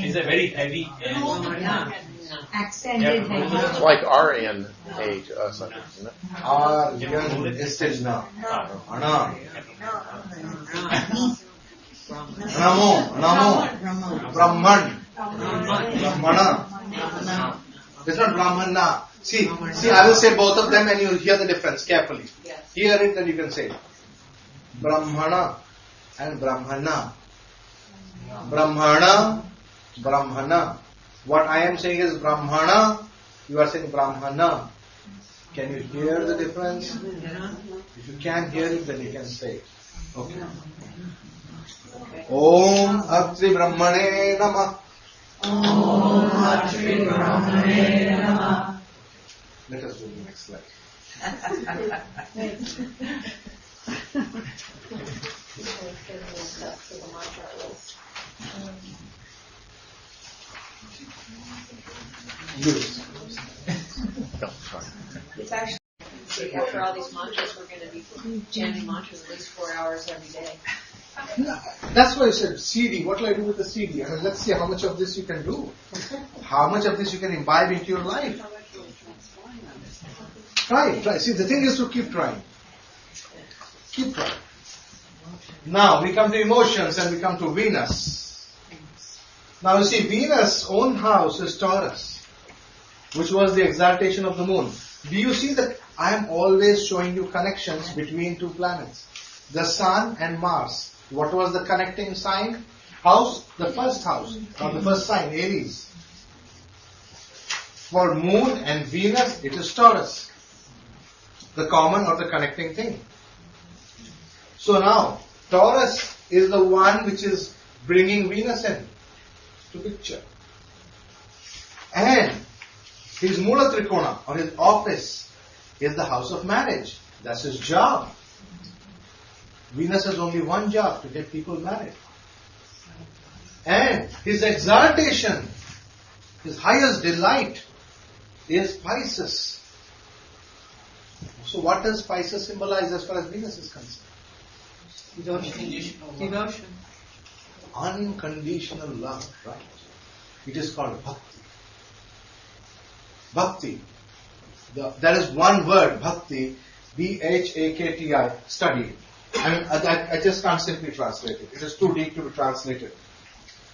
I: It's a very heavy.
H: Accented.
E: It's like RN age to us, isn't it?
A: Young is still now. Rana. Namo. Brahman. Brahmana. It's not Brahmana. See, I will say both of them and you will hear the difference carefully. Hear it and you can say Brahmana and Brahmana. Brahmana. What I am saying is Brahmana, you are saying Brahmana. Can you hear the difference? If you can't hear it, then you can say it. Okay. Om Atri Brahmane Namah.
B: Om Atri Brahmane Namah.
A: Let us do the next slide. Good.
H: It's actually, see, after all these mantras, we're going to be chanting mantras at least 4 hours every day.
A: That's why I said CD. What will I do with the CD? I mean, let's see how much of this you can do. How much of this you can imbibe into your life. Try. See, the thing is to keep trying. Keep trying. Now, we come to emotions and we come to Venus. Now, you see, Venus' own house is Taurus, which was the exaltation of the moon. Do you see that I am always showing you connections between two planets? The Sun and Mars. What was the connecting sign? House? The first house, or the first sign, Aries. For Moon and Venus, it is Taurus. The common or the connecting thing. So now, Taurus is the one which is bringing Venus in to picture. And his Mula Trikona, or his office, is the house of marriage. That's his job. Venus has only one job, to get people married. And his exaltation, his highest delight, is Pisces. So what does Pisces symbolize as far as Venus is concerned?
C: Devotion.
A: Unconditional love, right? It is called bhakti. Bhakti. There is one word, bhakti, B-H-A-K-T-I, study. I mean, I just can't simply translate it. It is too deep to be translated.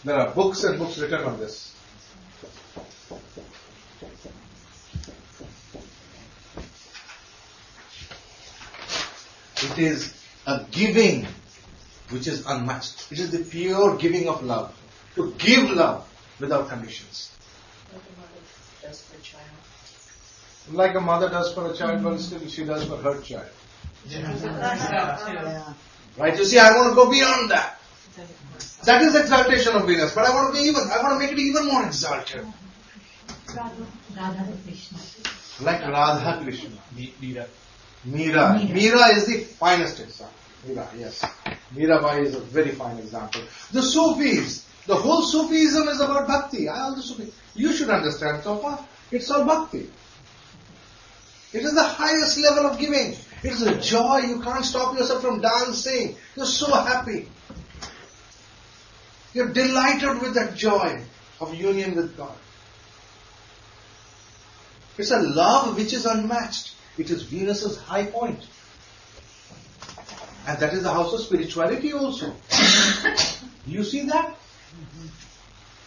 A: There are books and books written on this. It is a giving which is unmatched. It is the pure giving of love. To give love without conditions. Like a mother does for a child, but still she does for her child. Right? You see, I want to go beyond that. That is exaltation of Venus, but I want to make it even more exalted.
G: Radha Krishna.
A: Like Radha Krishna.
I: Meera.
A: Meera is the finest example. Meera, yes. Meerabai is a very fine example. The Sufis, the whole Sufism is about bhakti. All the Sufis. You should understand so far. It's all bhakti. It is the highest level of giving. It is a joy. You can't stop yourself from dancing. You're so happy. You're delighted with that joy of union with God. It's a love which is unmatched. It is Venus's high point. And that is the house of spirituality also. You see that?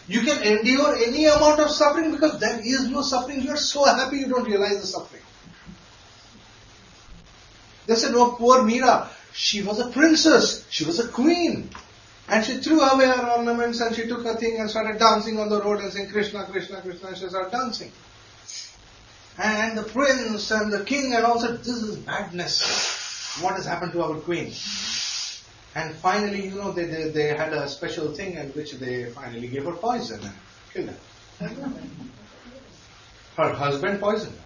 A: You can endure any amount of suffering because there is no suffering. You are so happy you don't realize the suffering. They said, no, poor Meera, she was a princess, she was a queen. And she threw away her ornaments and she took a thing and started dancing on the road and saying, Krishna, Krishna, Krishna, and she started dancing. And the prince and the king and all said, this is madness. What has happened to our queen? And finally, they had a special thing in which they finally gave her poison and killed her. Her husband poisoned her.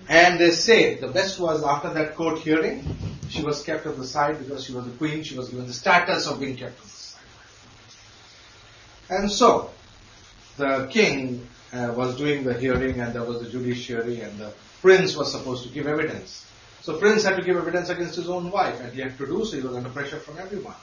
A: And they say the best was after that court hearing, she was kept on the side because she was a queen, she was given the status of being kept on the side. And so, the king was doing the hearing and there was the judiciary and the prince was supposed to give evidence. So prince had to give evidence against his own wife and he had to do so, he was under pressure from everyone.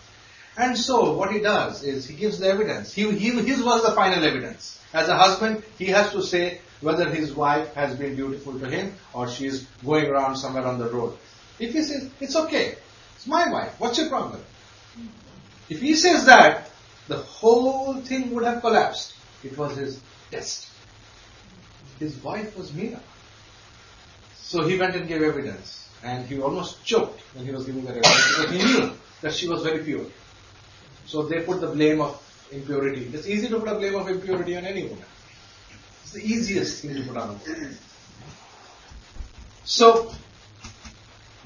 A: And so what he does is he gives the evidence. His was the final evidence. As a husband, he has to say whether his wife has been dutiful to him or she is going around somewhere on the road. If he says, it's okay, it's my wife, what's your problem? If he says that, the whole thing would have collapsed. It was his test. His wife was Meera. So he went and gave evidence. And he almost choked when he was giving that evidence because he knew that she was very pure. So they put the blame of impurity. It's easy to put a blame of impurity on any woman. It's the easiest thing to put on a woman. So,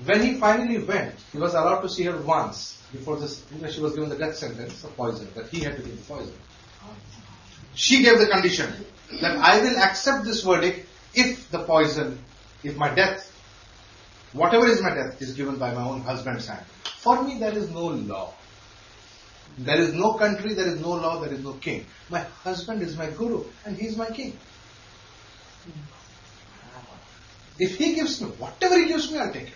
A: when he finally went, he was allowed to see her once before this, she was given the death sentence of poison, but he had to give the poison. She gave the condition that I will accept this verdict if the poison, if my death, whatever is my death, is given by my own husband's hand. For me, there is no law. There is no country, there is no law, there is no king. My husband is my guru and he is my king. If he gives me, whatever he gives me, I'll take it.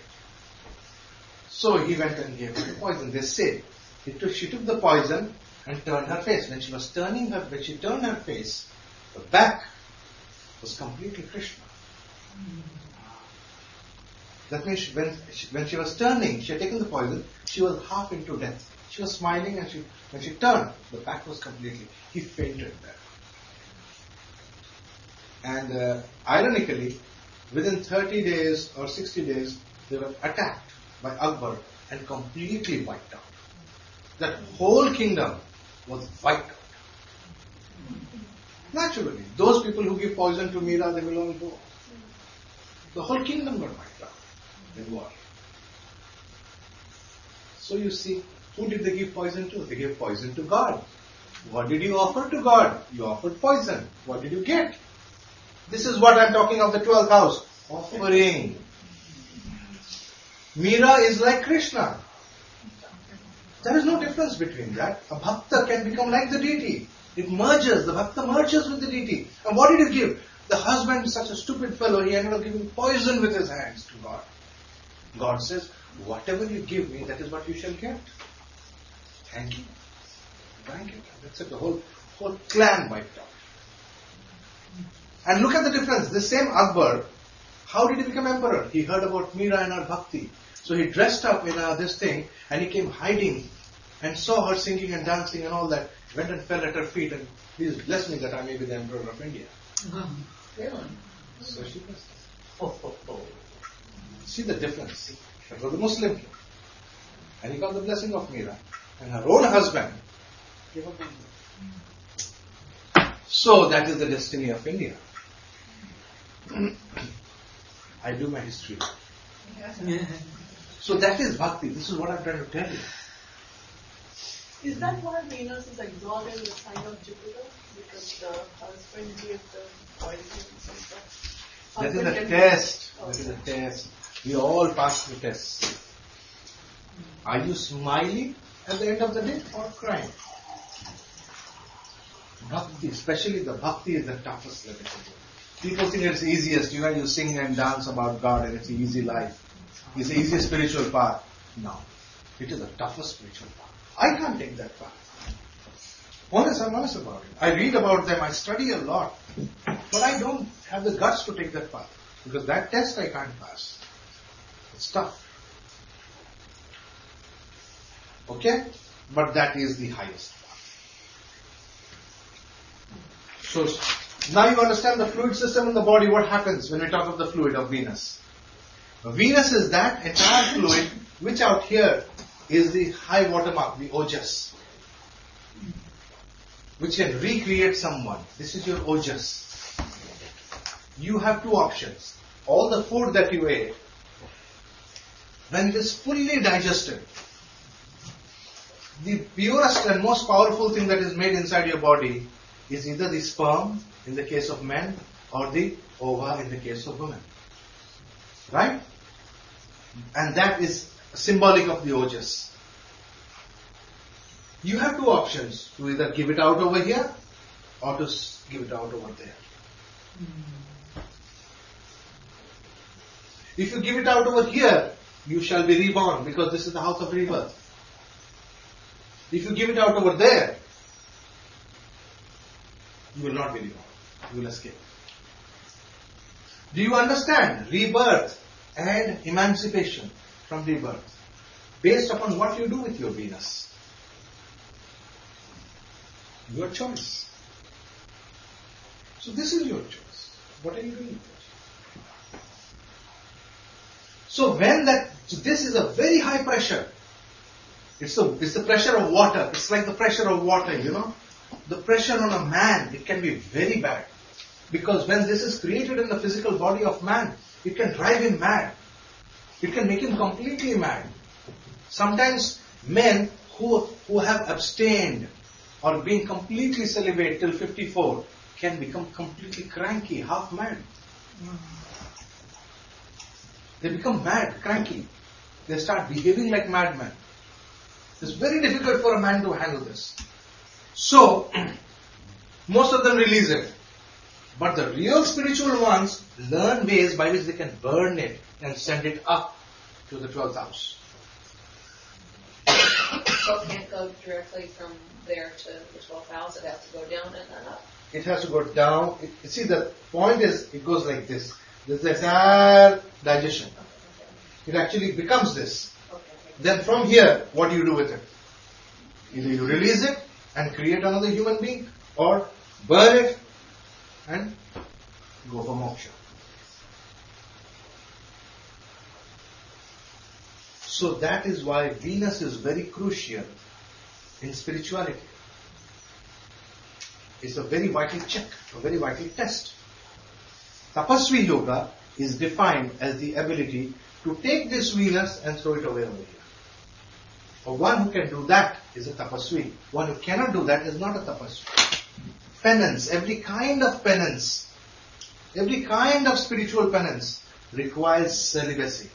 A: So he went and gave her the poison. They say she took the poison and turned her face. When she turned her face, the back was completely Krishna. That means when she was turning, she had taken the poison, she was half into death. She was smiling, and when she turned, the back was completely, he fainted there. And ironically, within 30 days or 60 days, they were attacked by Akbar and completely wiped out. That whole kingdom was wiped out. Naturally, those people who give poison to Meera, they will all go. The whole kingdom got wiped out in war. So you see, who did they give poison to? They gave poison to God. What did you offer to God? You offered poison. What did you get? This is what I'm talking of the 12th house. Offering. Meera is like Krishna. There is no difference between that. A bhakta can become like the deity. It merges. The bhakta merges with the deity. And what did you give? The husband is such a stupid fellow, he ended up giving poison with his hands to God. God says, whatever you give me, that is what you shall get. Thank you. Thank you. That's it. The whole clan wiped out. And look at the difference. The same Akbar, how did he become emperor? He heard about Meera and her bhakti. So he dressed up in this thing and he came hiding and saw her singing and dancing and all that. Went and fell at her feet and please bless me that I may be the emperor of India.
H: Really?
A: So she was. See the difference. That was a Muslim king. And he got the blessing of Meera. And her own husband gave up on her. So that is the destiny of India. I do my history. So that is bhakti. This is what I'm trying to tell you.
F: Is that why Venus is exalted in the sign of Jupiter? Because the husband gave the poison and stuff?
A: That is a test. That is a test. We all pass the test. Are you smiling at the end of the day or crying? Bhakti, especially the bhakti, is the toughest level. People think it's easiest. You sing and dance about God and it's an easy life. It's the easiest spiritual path. No. It is the toughest spiritual path. I can't take that path. I'm honest about it. I read about them, I study a lot. But I don't have the guts to take that path. Because that test I can't pass. It's tough. Okay? But that is the highest path. So, now you understand the fluid system in the body, what happens when we talk of the fluid of Venus. Venus is that entire fluid, which out here is the high water mark, the ojas, which can recreate someone. This is your ojas. You have two options. All the food that you ate, when it is fully digested, the purest and most powerful thing that is made inside your body is either the sperm in the case of men or the ova in the case of women. Right? And that is symbolic of the ojas. You have two options, to either give it out over here or to give it out over there. If you give it out over here, you shall be reborn because this is the house of rebirth. If you give it out over there, you will not be reborn. You will escape. Do you understand? Rebirth and emancipation from rebirth, based upon what you do with your Venus. Your choice. So this is your choice. What are you doing with it? So this is a very high pressure. It's the pressure of water. It's like the pressure of water, The pressure on a man, it can be very bad. Because when this is created in the physical body of man, it can drive him mad. It can make him completely mad. Sometimes men who have abstained or been completely celibate till 54 can become completely cranky, half mad. They become mad, cranky. They start behaving like madmen. It's very difficult for a man to handle this. So, most of them release it. But the real spiritual ones learn ways by which they can burn it and send it up to the 12th house.
H: So it can't go directly from there to the 12th house. It has to go down and then up.
A: It has to go down. See, the point is, it goes like this. This is the entire digestion. It actually becomes this. Then from here, what do you do with it? Either you release it and create another human being, or burn it and go for moksha. So that is why Venus is very crucial in spirituality. It's a very vital check, a very vital test. Tapasvi yoga is defined as the ability to take this Venus and throw it away over here. For one who can do that is a tapasvi. One who cannot do that is not a tapasvi. Penance, every kind of penance, every kind of spiritual penance requires celibacy.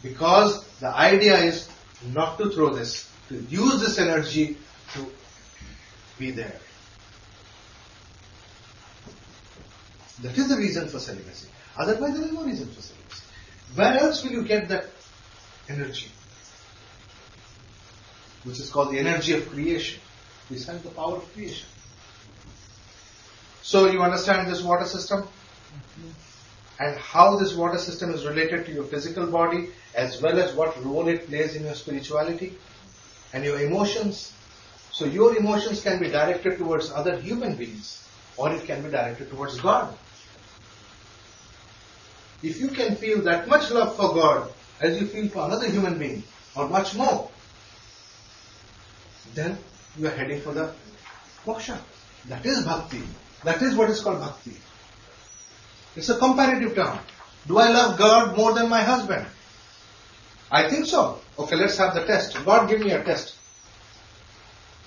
A: Because the idea is not to throw this, to use this energy to be there. That is the reason for celibacy. Otherwise there is no reason for celibacy. Where else will you get that energy? Which is called the energy of creation. This has the power of creation. So you understand this water system? And how this water system is related to your physical body, as well as what role it plays in your spirituality and your emotions. So your emotions can be directed towards other human beings, or it can be directed towards God. If you can feel that much love for God as you feel for another human being, or much more, then you are heading for the moksha. That is bhakti. That is what is called bhakti. It's a comparative term. Do I love God more than my husband? I think so. Okay, let's have the test. God, give me a test.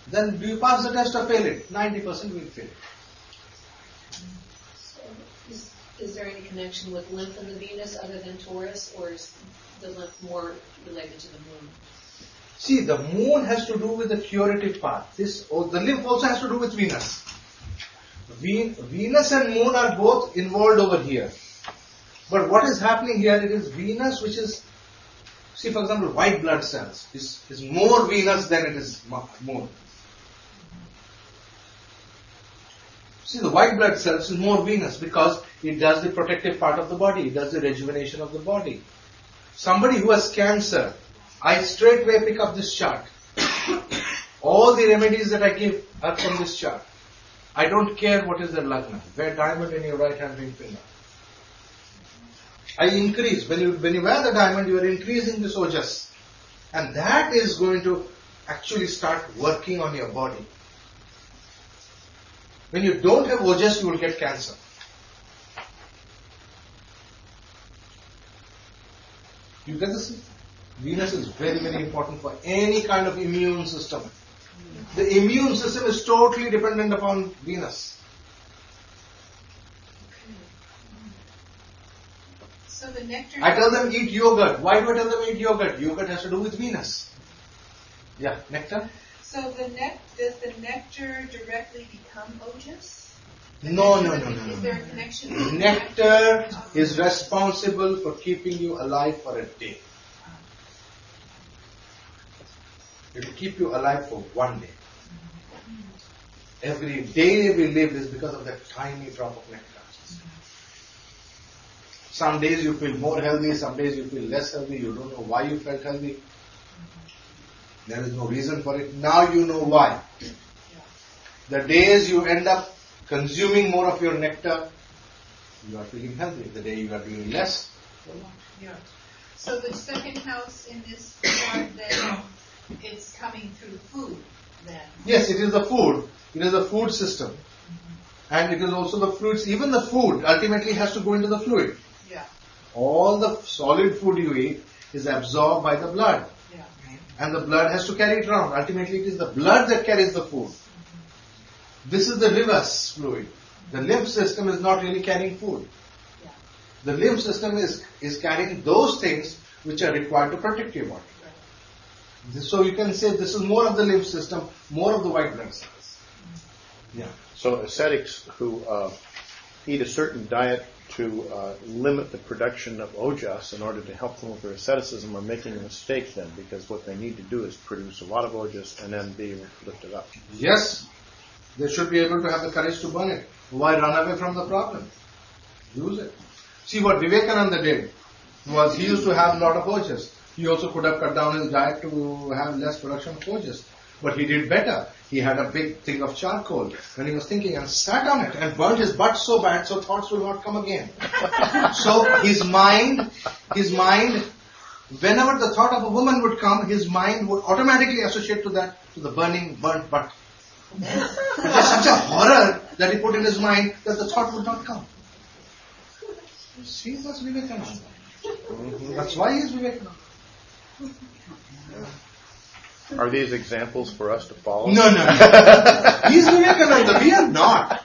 A: Then do you pass the test or fail it? 90% will fail it.
H: So is there any connection with lymph and the Venus other than Taurus, or is the lymph more related to the moon?
A: See, the moon has to do with the curative part. The lymph also has to do with Venus. Venus and moon are both involved over here. But what is happening here, it is Venus which is, see for example, white blood cells is more Venus than it is moon. See, the white blood cells is more Venus because it does the protective part of the body, it does the rejuvenation of the body. Somebody who has cancer, I straightway pick up this chart. All the remedies that I give are from this chart. I don't care what is their lagna. Wear diamond in your right hand ring finger. I increase. When you wear the diamond, you are increasing this ojas. And that is going to actually start working on your body. When you don't have ojas, you will get cancer. You get this? Venus is very, very important for any kind of immune system. The immune system is totally dependent upon Venus.
D: So the nectar.
A: I tell them eat yogurt. Why do I tell them eat yogurt? Yogurt has to do with Venus. Yeah, nectar?
D: So does the nectar directly become ojas?
A: No.
D: Is there a connection?
A: Nectar is responsible for keeping you alive for a day. It will keep you alive for one day. Every day we live is because of that tiny drop of nectar. Some days you feel more healthy, some days you feel less healthy, you don't know why you felt healthy. There is no reason for it. Now you know why. The days you end up consuming more of your nectar, you are feeling healthy. The day you are doing less, you're not.
D: Yeah. So the second house in this chart then, it's coming through food then.
A: Yes, it is the food. It is the food system. And it is also the fluids. Even the food ultimately has to go into the fluid.
D: Yeah.
A: All the solid food you eat is absorbed by the blood.
D: Yeah.
A: And the blood has to carry it around. Ultimately it is the blood that carries the food. This is the reverse fluid. The lymph system is not really carrying food.
D: Yeah.
A: The lymph system is carrying those things which are required to protect your body. So you can say this is more of the lymph system, more of the white blood cells. Yeah.
E: So ascetics who eat a certain diet to limit the production of ojas in order to help them with their asceticism are making a mistake then, because what they need to do is produce a lot of ojas and then be able to lift it up.
A: Yes, they should be able to have the courage to burn it. Why run away from the problem? Use it. See what Vivekananda did was he used to have a lot of ojas. He also could have cut down his diet to have less production of ojas. But he did better. He had a big thing of charcoal when he was thinking and sat on it and burnt his butt so bad so thoughts will not come again. So his mind, whenever the thought of a woman would come, his mind would automatically associate to the burnt butt. It was such a horror that he put in his mind that the thought would not come. See, that's Vivekananda. That's why he is Vivekananda.
E: Are these examples for us to follow?
A: No. He's Vivekananda. We are not.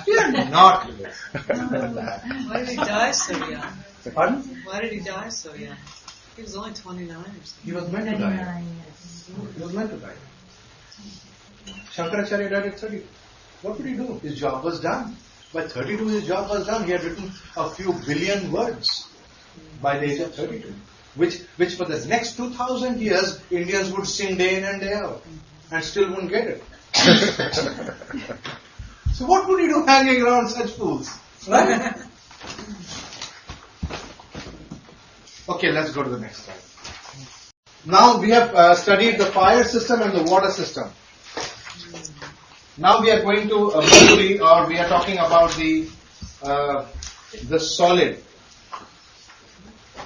A: We are not Vivekananda.
B: Why did he die so young?
A: Pardon?
B: Why did he die so young? He was only 29 or something.
A: He was meant to die. He was meant to die. Shankaracharya died at 32. What would he do? His job was done. By 32, his job was done. He had written a few billion words by the age of 32. Which for the next 2,000 years, Indians would sing day in and day out and still wouldn't get it. So what would you do hanging around such fools? Right? Okay, let's go to the next slide. Now we have studied the fire system and the water system. Now we are going to Mercury, or we are talking about the solid.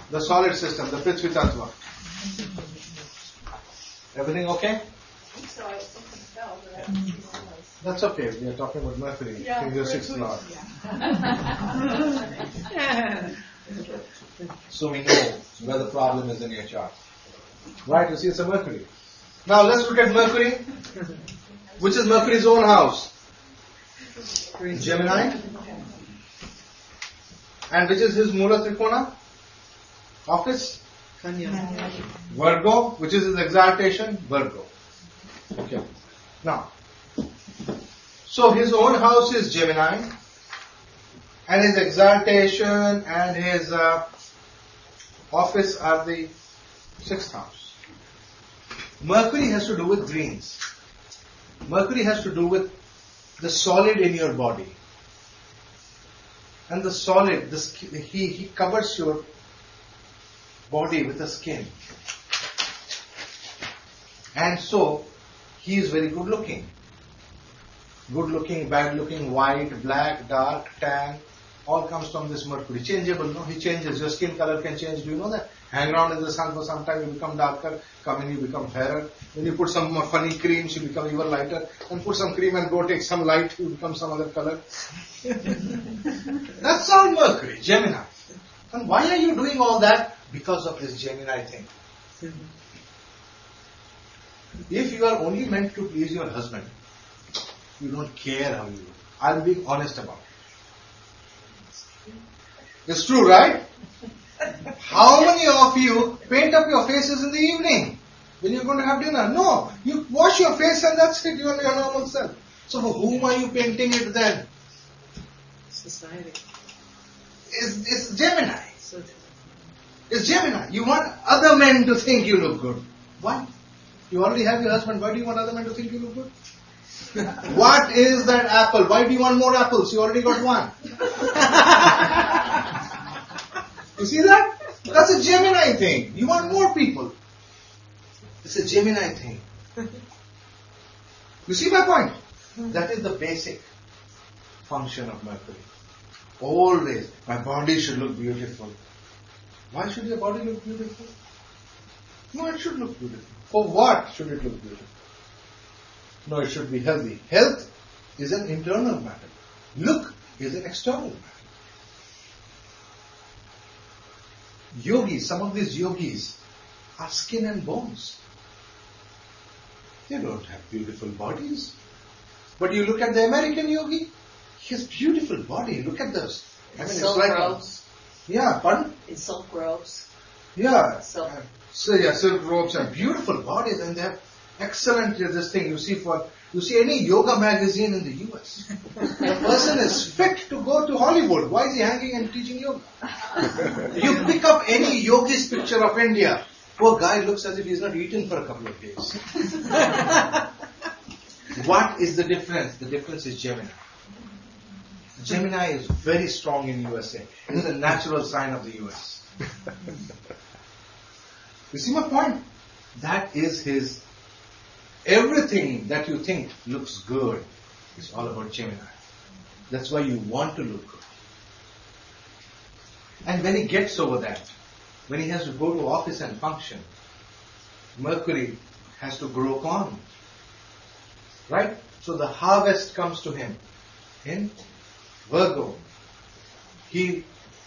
A: The solid system, the Prithvi Tattva. Everything okay?
F: I'm sorry, something fell, but I don't see what it was.
A: That's okay. We are talking about Mercury.
F: Yeah,
A: in your sixth lord. So we know where the problem is in your chart. Right? You see, it's a Mercury. Now let's look at Mercury. Which is Mercury's own house? Gemini. And which is his Mula Trikona? Office? Virgo, which is his exaltation? Virgo. Okay. Now, so his own house is Gemini, and his exaltation and his office are the sixth house. Mercury has to do with greens. Mercury has to do with the solid in your body. And the solid, he covers your body with a skin. And so, he is very good looking. Good looking, bad looking, white, black, dark, tan, all comes from this Mercury. Changeable, no? He changes. Your skin color can change. Do you know that? Hang around in the sun for some time, you become darker. Come in, you become fairer. When you put some more funny creams, you become even lighter. Then put some cream and go take some light, you become some other color. That's all Mercury, Gemini. And why are you doing all that? Because of this Gemini thing. If you are only meant to please your husband, you don't care how you look. I'm being honest about it. It's true, right? How many of you paint up your faces in the evening when you're going to have dinner? No. You wash your face and that's it. You are your normal self. So for whom are you painting it then?
B: Society.
A: It's Gemini.
B: So
A: It's Gemini. You want other men to think you look good. Why? You already have your husband. Why do you want other men to think you look good? What is that apple? Why do you want more apples? You already got one. You see that? That's a Gemini thing. You want more people. It's a Gemini thing. You see my point? That is the basic function of Mercury. Always, my body should look beautiful. Why should your body look beautiful? No, it should look beautiful. For what should it look beautiful? No, it should be healthy. Health is an internal matter. Look is an external matter. Yogis, some of these yogis are skin and bones. They don't have beautiful bodies. But you look at the American yogi, he has beautiful body. Look at this. I mean,
H: Silk
A: it's like
H: robes.
A: Yeah, pardon?
H: In silk robes.
A: Yeah.
H: Silk.
A: So silk robes and beautiful bodies, and they have excellent this thing. You see, for You see any yoga magazine in the US, the person is fit to go to Hollywood. Why is he hanging and teaching yoga? You pick up any yogis picture of India, poor guy looks as if he's not eaten for a couple of days. What is the difference? The difference is Gemini. Gemini is very strong in USA. It is a natural sign of the US. You see my point? That is his. Everything that you think looks good is all about Gemini. That's why you want to look good. And when he gets over that, when he has to go to office and function, Mercury has to grow corn. Right? So the harvest comes to him in Virgo. He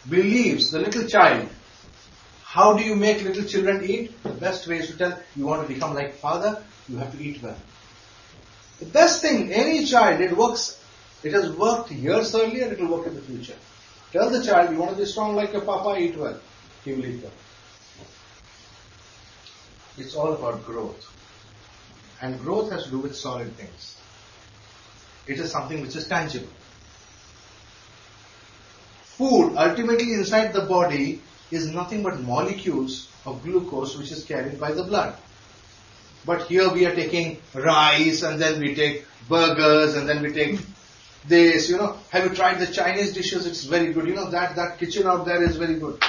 A: believes, the little child, how do you make little children eat? The best way is to tell, you want to become like father, you have to eat well. The best thing, any child, it works, it has worked years earlier, it will work in the future. Tell the child, you want to be strong like your papa, eat well. He will eat well. It's all about growth. And growth has to do with solid things. It is something which is tangible. Food, ultimately inside the body, is nothing but molecules of glucose which is carried by the blood. But here we are taking rice and then we take burgers and then we take this, Have you tried the Chinese dishes? It's very good. That kitchen out there is very good.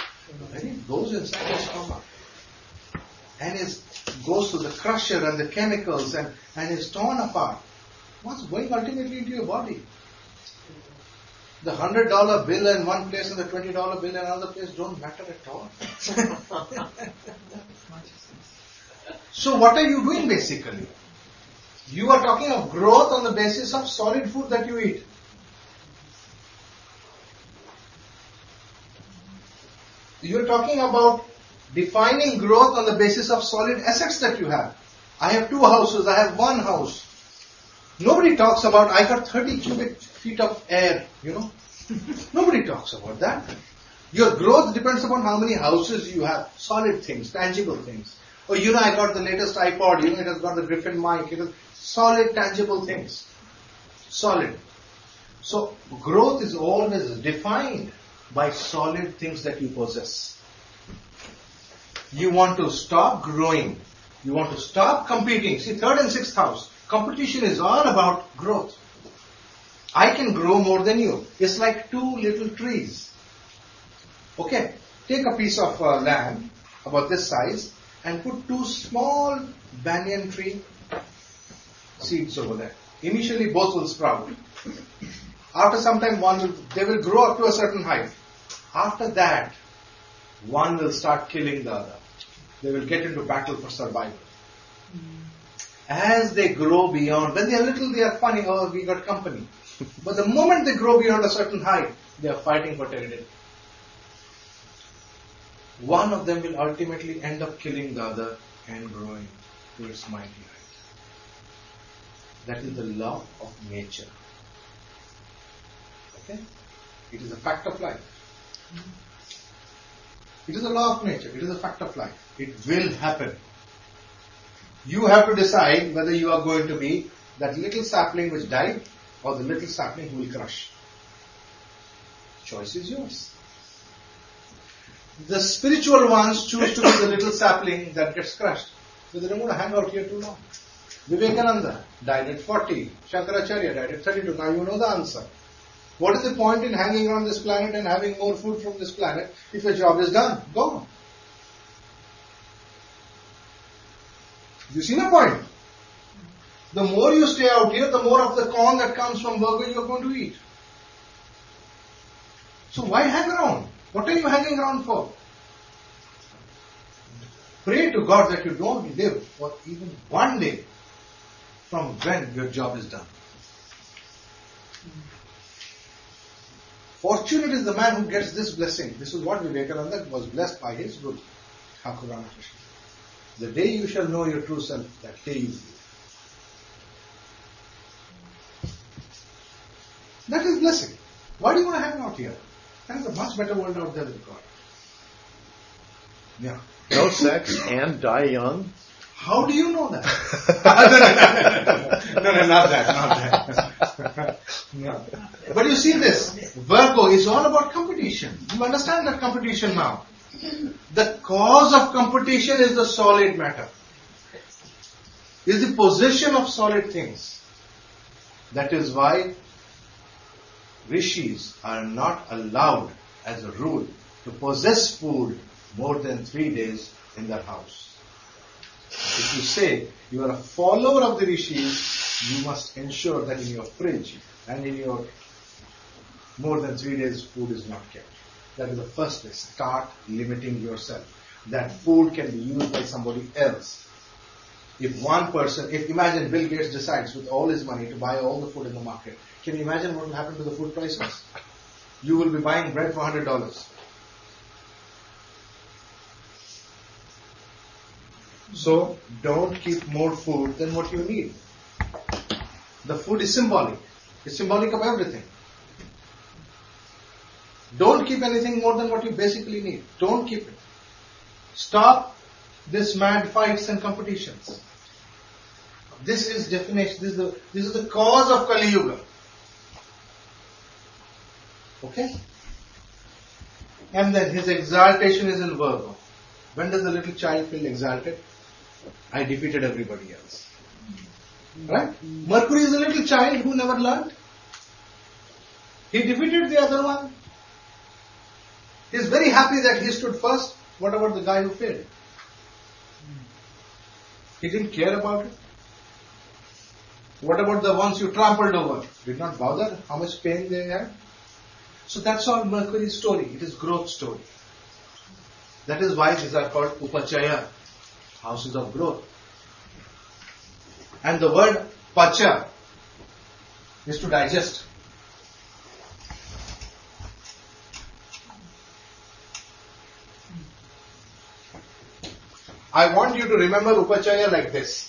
A: When it goes inside your stomach and it goes to the crusher and the chemicals and is torn apart, what's going ultimately into your body? The $100 bill in one place and the $20 bill in another place don't matter at all. So what are you doing basically? You are talking of growth on the basis of solid food that you eat. You are talking about defining growth on the basis of solid assets that you have. I have 2 houses, I have 1 house. Nobody talks about, I got 30 cubic feet of air, Nobody talks about that. Your growth depends upon how many houses you have, solid things, tangible things. Or I got the latest iPod, it has got the Griffin mic, it has solid, tangible things. Solid. So growth is always defined by solid things that you possess. You want to stop growing. You want to stop competing. See, 3rd and 6th house. Competition is all about growth. I can grow more than you. It's like 2 little trees. Okay, take a piece of land about this size and put 2 small banyan tree seeds over there. Initially both will sprout. After some time they will grow up to a certain height. After that, one will start killing the other. They will get into battle for survival. As they grow beyond, when they are little they are funny, oh we got company. But the moment they grow beyond a certain height, they are fighting for territory. One of them will ultimately end up killing the other and growing to its mighty height. That is the law of nature. Okay? It is a fact of life. It is a law of nature. It is a fact of life. It will happen. You have to decide whether you are going to be that little sapling which died or the little sapling who will crush. Choice is yours. The spiritual ones choose to be the little sapling that gets crushed. So they don't want to hang out here too long. Vivekananda died at 40. Shankaracharya died at 32. Now you know the answer. What is the point in hanging around this planet and having more food from this planet if your job is done? Go. You see my point? The more you stay out here, the more of the corn that comes from Virgo you are going to eat. So why hang around? What are you hanging around for? Pray to God that you don't live for even one day from when your job is done. Fortunate is the man who gets this blessing. This is what Vivekananda was blessed by his Guru, Thakur Ramakrishna. The day you shall know your true self, that day you live. That is blessing. Why do you want to hang out here? There is a much better world out there with God. Yeah.
E: No sex and die young.
A: How do you know that? No, not that. No. But you see this, Virgo is all about competition. You understand that competition now. The cause of competition is the solid matter. Is the possession of solid things. That is why rishis are not allowed as a rule to possess food more than 3 days in their house. If you say you are a follower of the rishis, you must ensure that in your fridge and in your more than 3 days food is not kept. That is the first way. Start limiting yourself. That food can be used by somebody else. If one person, imagine Bill Gates decides with all his money to buy all the food in the market, can you imagine what will happen to the food prices? You will be buying bread for $100. So don't keep more food than what you need. The food is symbolic. It's symbolic of everything. Don't keep anything more than what you basically need. Don't keep it. Stop this mad fights and competitions. This is definition. This is the cause of Kali Yuga. Okay? And then his exaltation is in Virgo. When does the little child feel exalted? I defeated everybody else. Right? Mercury is a little child who never learned. He defeated the other one. He is very happy that he stood first. What about the guy who failed? He didn't care about it. What about the ones you trampled over? Did not bother how much pain they had. So that's all Mercury's story. It is growth story. That is why these are called Upachaya, houses of growth. And the word pacha is to digest. I want you to remember Upachaya like this.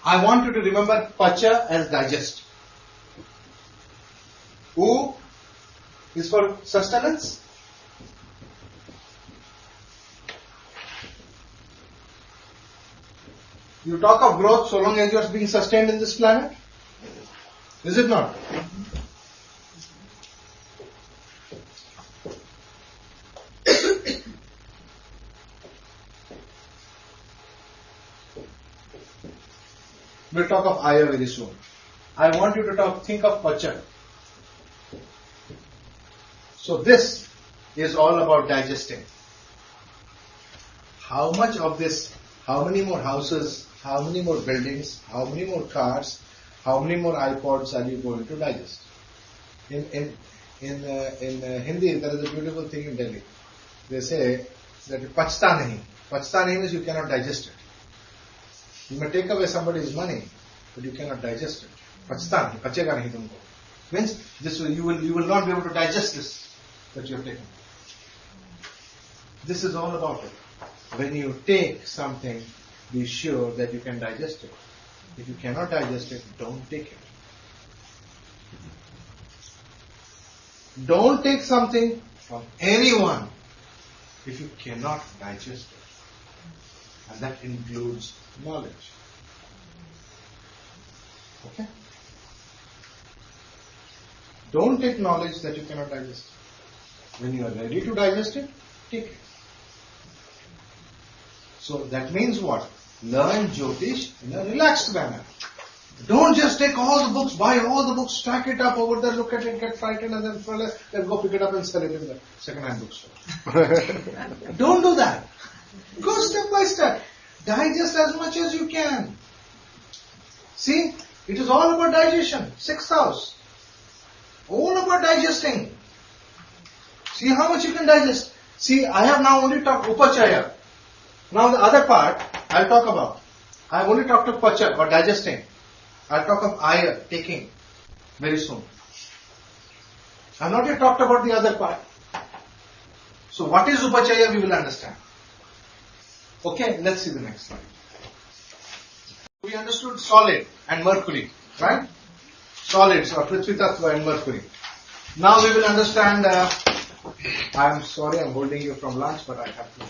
A: I want you to remember Pacha as digest. U is for sustenance. You talk of growth so long as you are being sustained in this planet. Is it not? We'll talk of Aya very soon. I want you to think of Pacha. So this is all about digesting. How much of this, how many more houses, how many more buildings, how many more cars, how many more iPods are you going to digest? In Hindi, there is a beautiful thing in Delhi. They say that pachta nahi. Pachta nahi means you cannot digest it. You may take away somebody's money, but you cannot digest it. Pachta nahi, pachega nahi tumko. Means this will, you will not be able to digest this that you have taken. This is all about it. When you take something, be sure that you can digest it. If you cannot digest it, don't take it. Don't take something from anyone if you cannot digest it. And that includes knowledge. Okay? Don't take knowledge that you cannot digest. When you are ready to digest it, take it. So that means what? Learn Jyotish in a relaxed manner. Don't just take all the books, buy all the books, stack it up over there, look at it, get frightened, and then go pick it up and sell it in the second-hand bookstore. Don't do that. Go step by step. Digest as much as you can. See, it is all about digestion. Sixth house. All about digesting. See how much you can digest. See, I have now only talked Upachaya. Now the other part I'll talk about. I have only talked of Pacha or digesting. I'll talk of Aya, taking, very soon. I have not yet talked about the other part. So what is Upachaya we will understand. Okay, let's see the next slide. We understood solid and Mercury, right? Solids or Prithvi Tattva and Mercury. Now we will understand, I'm sorry I'm holding you from lunch, but I have to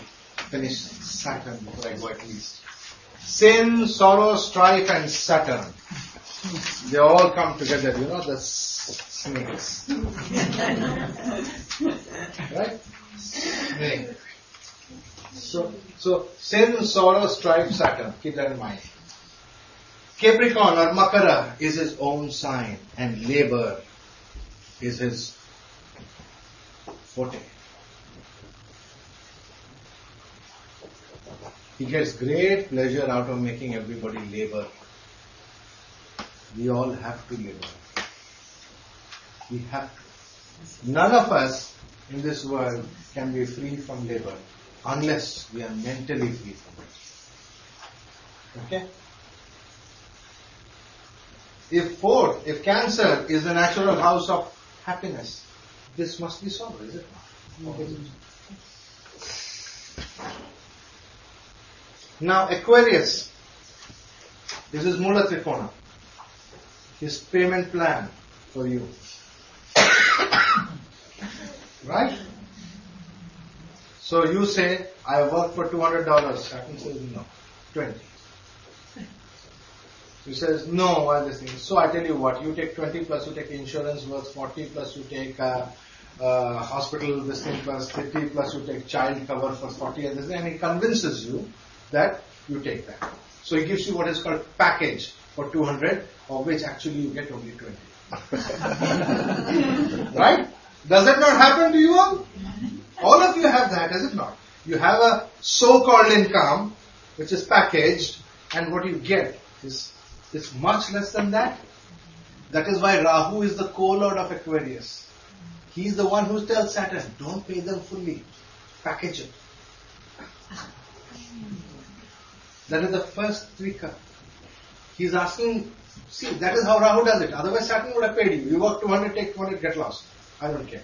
A: finish Saturn before I go at least. Sin, sorrow, strife and Saturn. They all come together, the snakes. Right? Snake. So sin, sorrow, strife, Saturn. Keep that in mind. Capricorn or Makara is his own sign and labor is his forte. He gets great pleasure out of making everybody labor. We all have to labor. We have to. None of us in this world can be free from labor unless we are mentally free from it. Okay? If Cancer is the natural house of happiness, this must be sorrow, is it not? Or is it? Now Aquarius, this is Mula Trikona, his payment plan for you. Right? So you say, I work for $200. Saturn says no, 20. He says, no, why this thing? So I tell you what, you take 20 plus you take insurance worth 40 plus you take hospital this thing plus 50 plus you take child cover for 40 and this thing, and he convinces you that you take that. So he gives you what is called package for 200, of which actually you get only 20. Right? Does that not happen to you all? All of you have that, does it not? You have a so-called income which is packaged, and what you get is much less than that. That is why Rahu is the co-lord of Aquarius. He is the one who tells Saturn, don't pay them fully, package it. That is the first trika. He is asking, see, that is how Rahu does it. Otherwise Saturn would have paid you. You work 200, take 200, get lost. I don't care.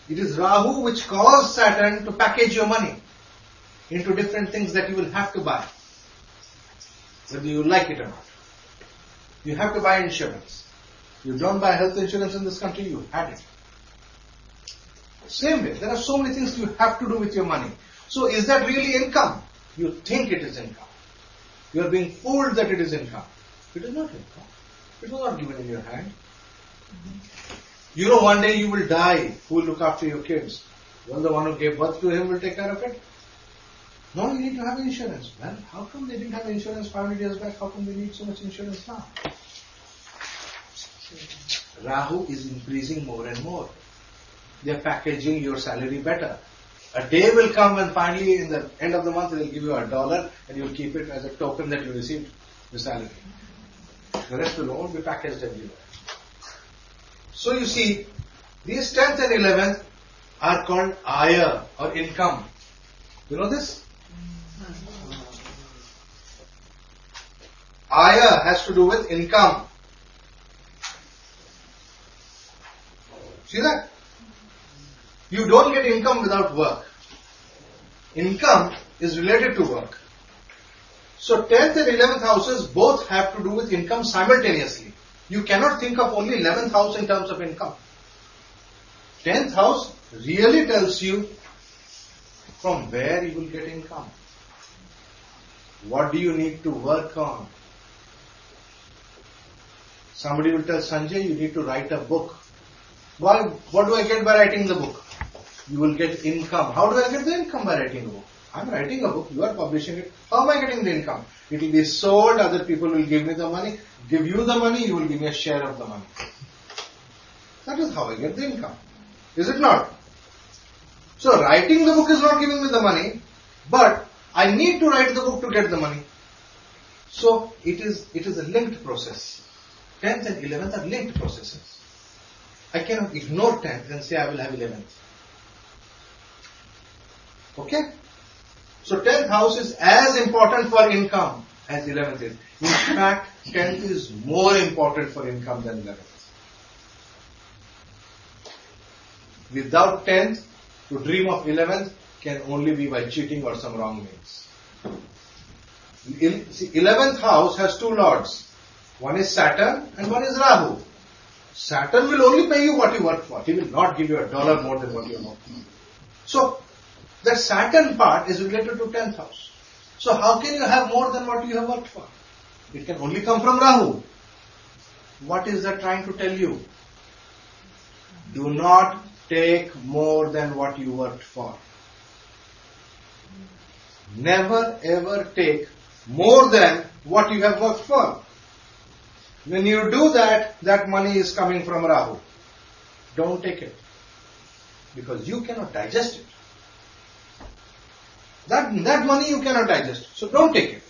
A: It is Rahu which caused Saturn to package your money into different things that you will have to buy, whether you like it or not. You have to buy insurance. You don't buy health insurance in this country, you had it. Same way, there are so many things you have to do with your money. So is that really income? You think it is income. You are being fooled that it is income. It is not income. It was not given in your hand. You know one day you will die. Who will look after your kids? Well, the one who gave birth to him will take care of it. No, you need to have insurance. Well, how come they didn't have insurance 500 years back? How come they need so much insurance now? Rahu is increasing more and more. They are packaging your salary better. A day will come when finally in the end of the month they will give you $1 and you will keep it as a token that you received the salary. The rest will all be packaged everywhere. So you see, these 10th and 11th are called Aya or income. You know this? Aya has to do with income. See that? You don't get income without work. Income is related to work. So 10th and 11th houses both have to do with income simultaneously. You cannot think of only 11th house in terms of income. 10th house really tells you from where you will get income. What do you need to work on? Somebody will tell Sanjay, you need to write a book. Why? What do I get by writing the book? You will get income. How do I get the income by writing a book? I am writing a book, you are publishing it. How am I getting the income? It will be sold, other people will give me the money. Give you the money, you will give me a share of the money. That is how I get the income. Is it not? So writing the book is not giving me the money, but I need to write the book to get the money. So it is a linked process. 10th and 11th are linked processes. I cannot ignore 10th and say I will have 11th. Okay? So 10th house is as important for income as 11th is. In fact, 10th is more important for income than 11th. Without 10th, to dream of 11th can only be by cheating or some wrong means. See, 11th house has two lords. One is Saturn and one is Rahu. Saturn will only pay you what you work for. He will not give you $1 more than what you work for. So, the Saturn part is related to 10th house. So how can you have more than what you have worked for? It can only come from Rahu. What is that trying to tell you? Do not take more than what you worked for. Never ever take more than what you have worked for. When you do that, that money is coming from Rahu. Don't take it. Because you cannot digest it. That money you cannot digest. So don't take it.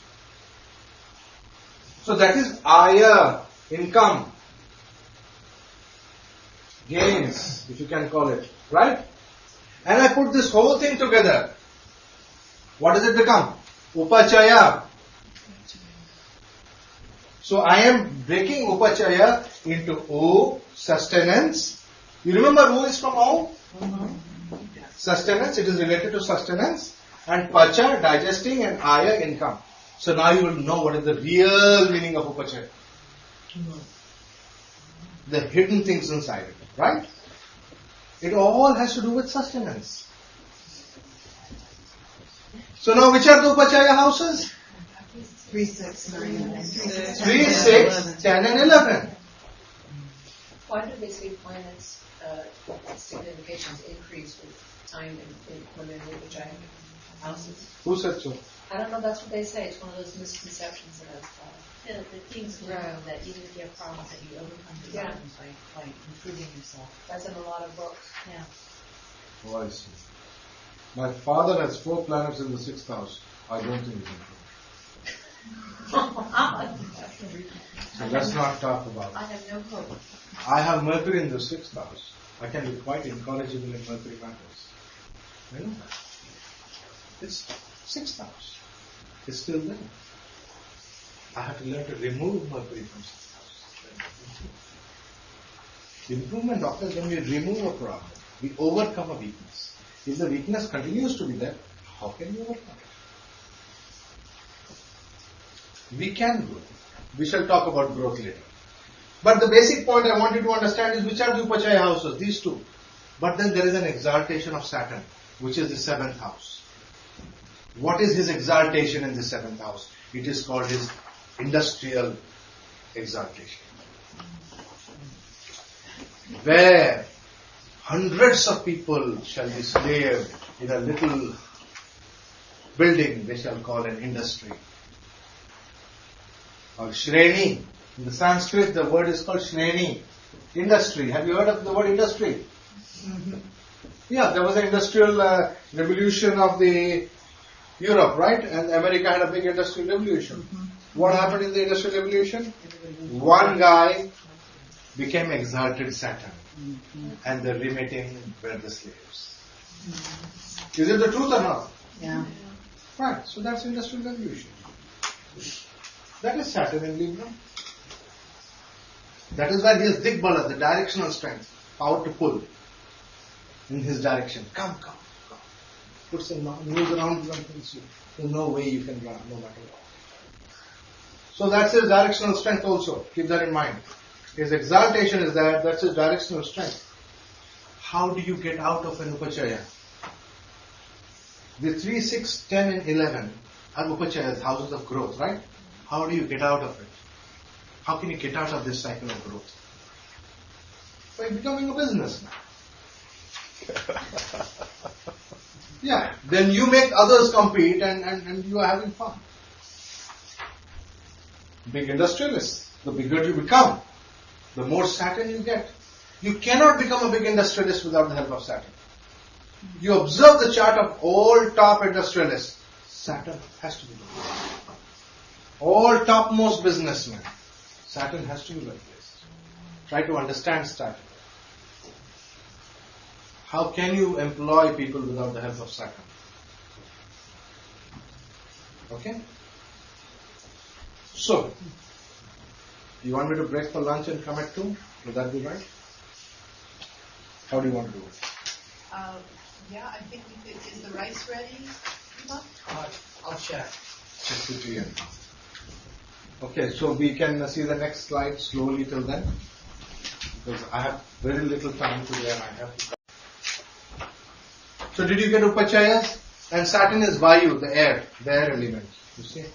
A: So that is Aya, income, gains, if you can call it, right? And I put this whole thing together. What does it become? Upachaya. So I am breaking Upachaya into U, sustenance. You remember U is from O? Sustenance, it is related to sustenance. And Pacha, digesting, and Aya, income. So now you will know what is the real meaning of Upachaya. The hidden things inside it, right? It all has to do with sustenance. So now which are the Upachaya houses?
B: 3, 6, 9, and
A: 3, 6, 10 and 11.
H: Why do they say planets' significations increase with time when they're in Upachaya houses?
A: Who said so?
H: I don't know, that's what they say. It's one of those misconceptions that I've
G: The things grow that even if you have problems that you overcome the problems by improving yourself.
H: That's in a lot of books.
G: Yeah.
A: Oh, I see. My father has 4 planets in the 6th house. I don't think it's improved. So let's not talk about
G: I
A: it.
G: have no hope.
A: I have Mercury in the 6th house. I can be quite incorrigible in Mercury matters. You know that. It's 6th house. It's still there. I have to learn to remove Mercury from 6th house. The improvement occurs when we remove a problem. We overcome a weakness. If the weakness continues to be there, how can we overcome it? We can grow. We shall talk about growth later. But the basic point I want you to understand is which are the Upachaya houses? These two. But then there is an exaltation of Saturn, which is the 7th house. What is his exaltation in the 7th house? It is called his industrial exaltation. Where hundreds of people shall be slaved in a little building they shall call an industry. Or Shreni. In the Sanskrit the word is called Shreni. Industry. Have you heard of the word industry? Yeah, there was an industrial revolution of the Europe, right? And America had a big industrial revolution. What happened in the industrial revolution? One guy became exalted Saturn. And the remaining were the slaves. Is it the truth or not?
B: Yeah.
A: Right, so that's industrial revolution. That is Saturn in Libra. That is why he has Digbala, the directional strength, power to pull in his direction. Come. Put some moves around you and pulls you. There's no way you can run, no matter what. So that's his directional strength also. Keep that in mind. His exaltation is there, that's his directional strength. How do you get out of an Upachaya? The 3, 6, 10 and 11 are Upachayas, houses of growth, right? How do you get out of it? How can you get out of this cycle of growth? By becoming a businessman. Yeah, then you make others compete and you are having fun. Big industrialist, the bigger you become, the more Saturn you get. You cannot become a big industrialist without the help of Saturn. You observe the chart of all top industrialists. Saturn has to be there. All topmost businessmen. Saturn has to be well placed. Try to understand Saturn. How can you employ people without the help of Saturn? Okay? So, you want me to break for lunch and come at 2? Would that be right? How do you want to do it?
D: Yeah, I think we could. Is the rice ready?
C: I'll check.
A: Just to clear. Okay, so we can see the next slide slowly till then, because I have very little time today and I have to. So did you get Upachayas? And Saturn is Vayu, the air element. You see?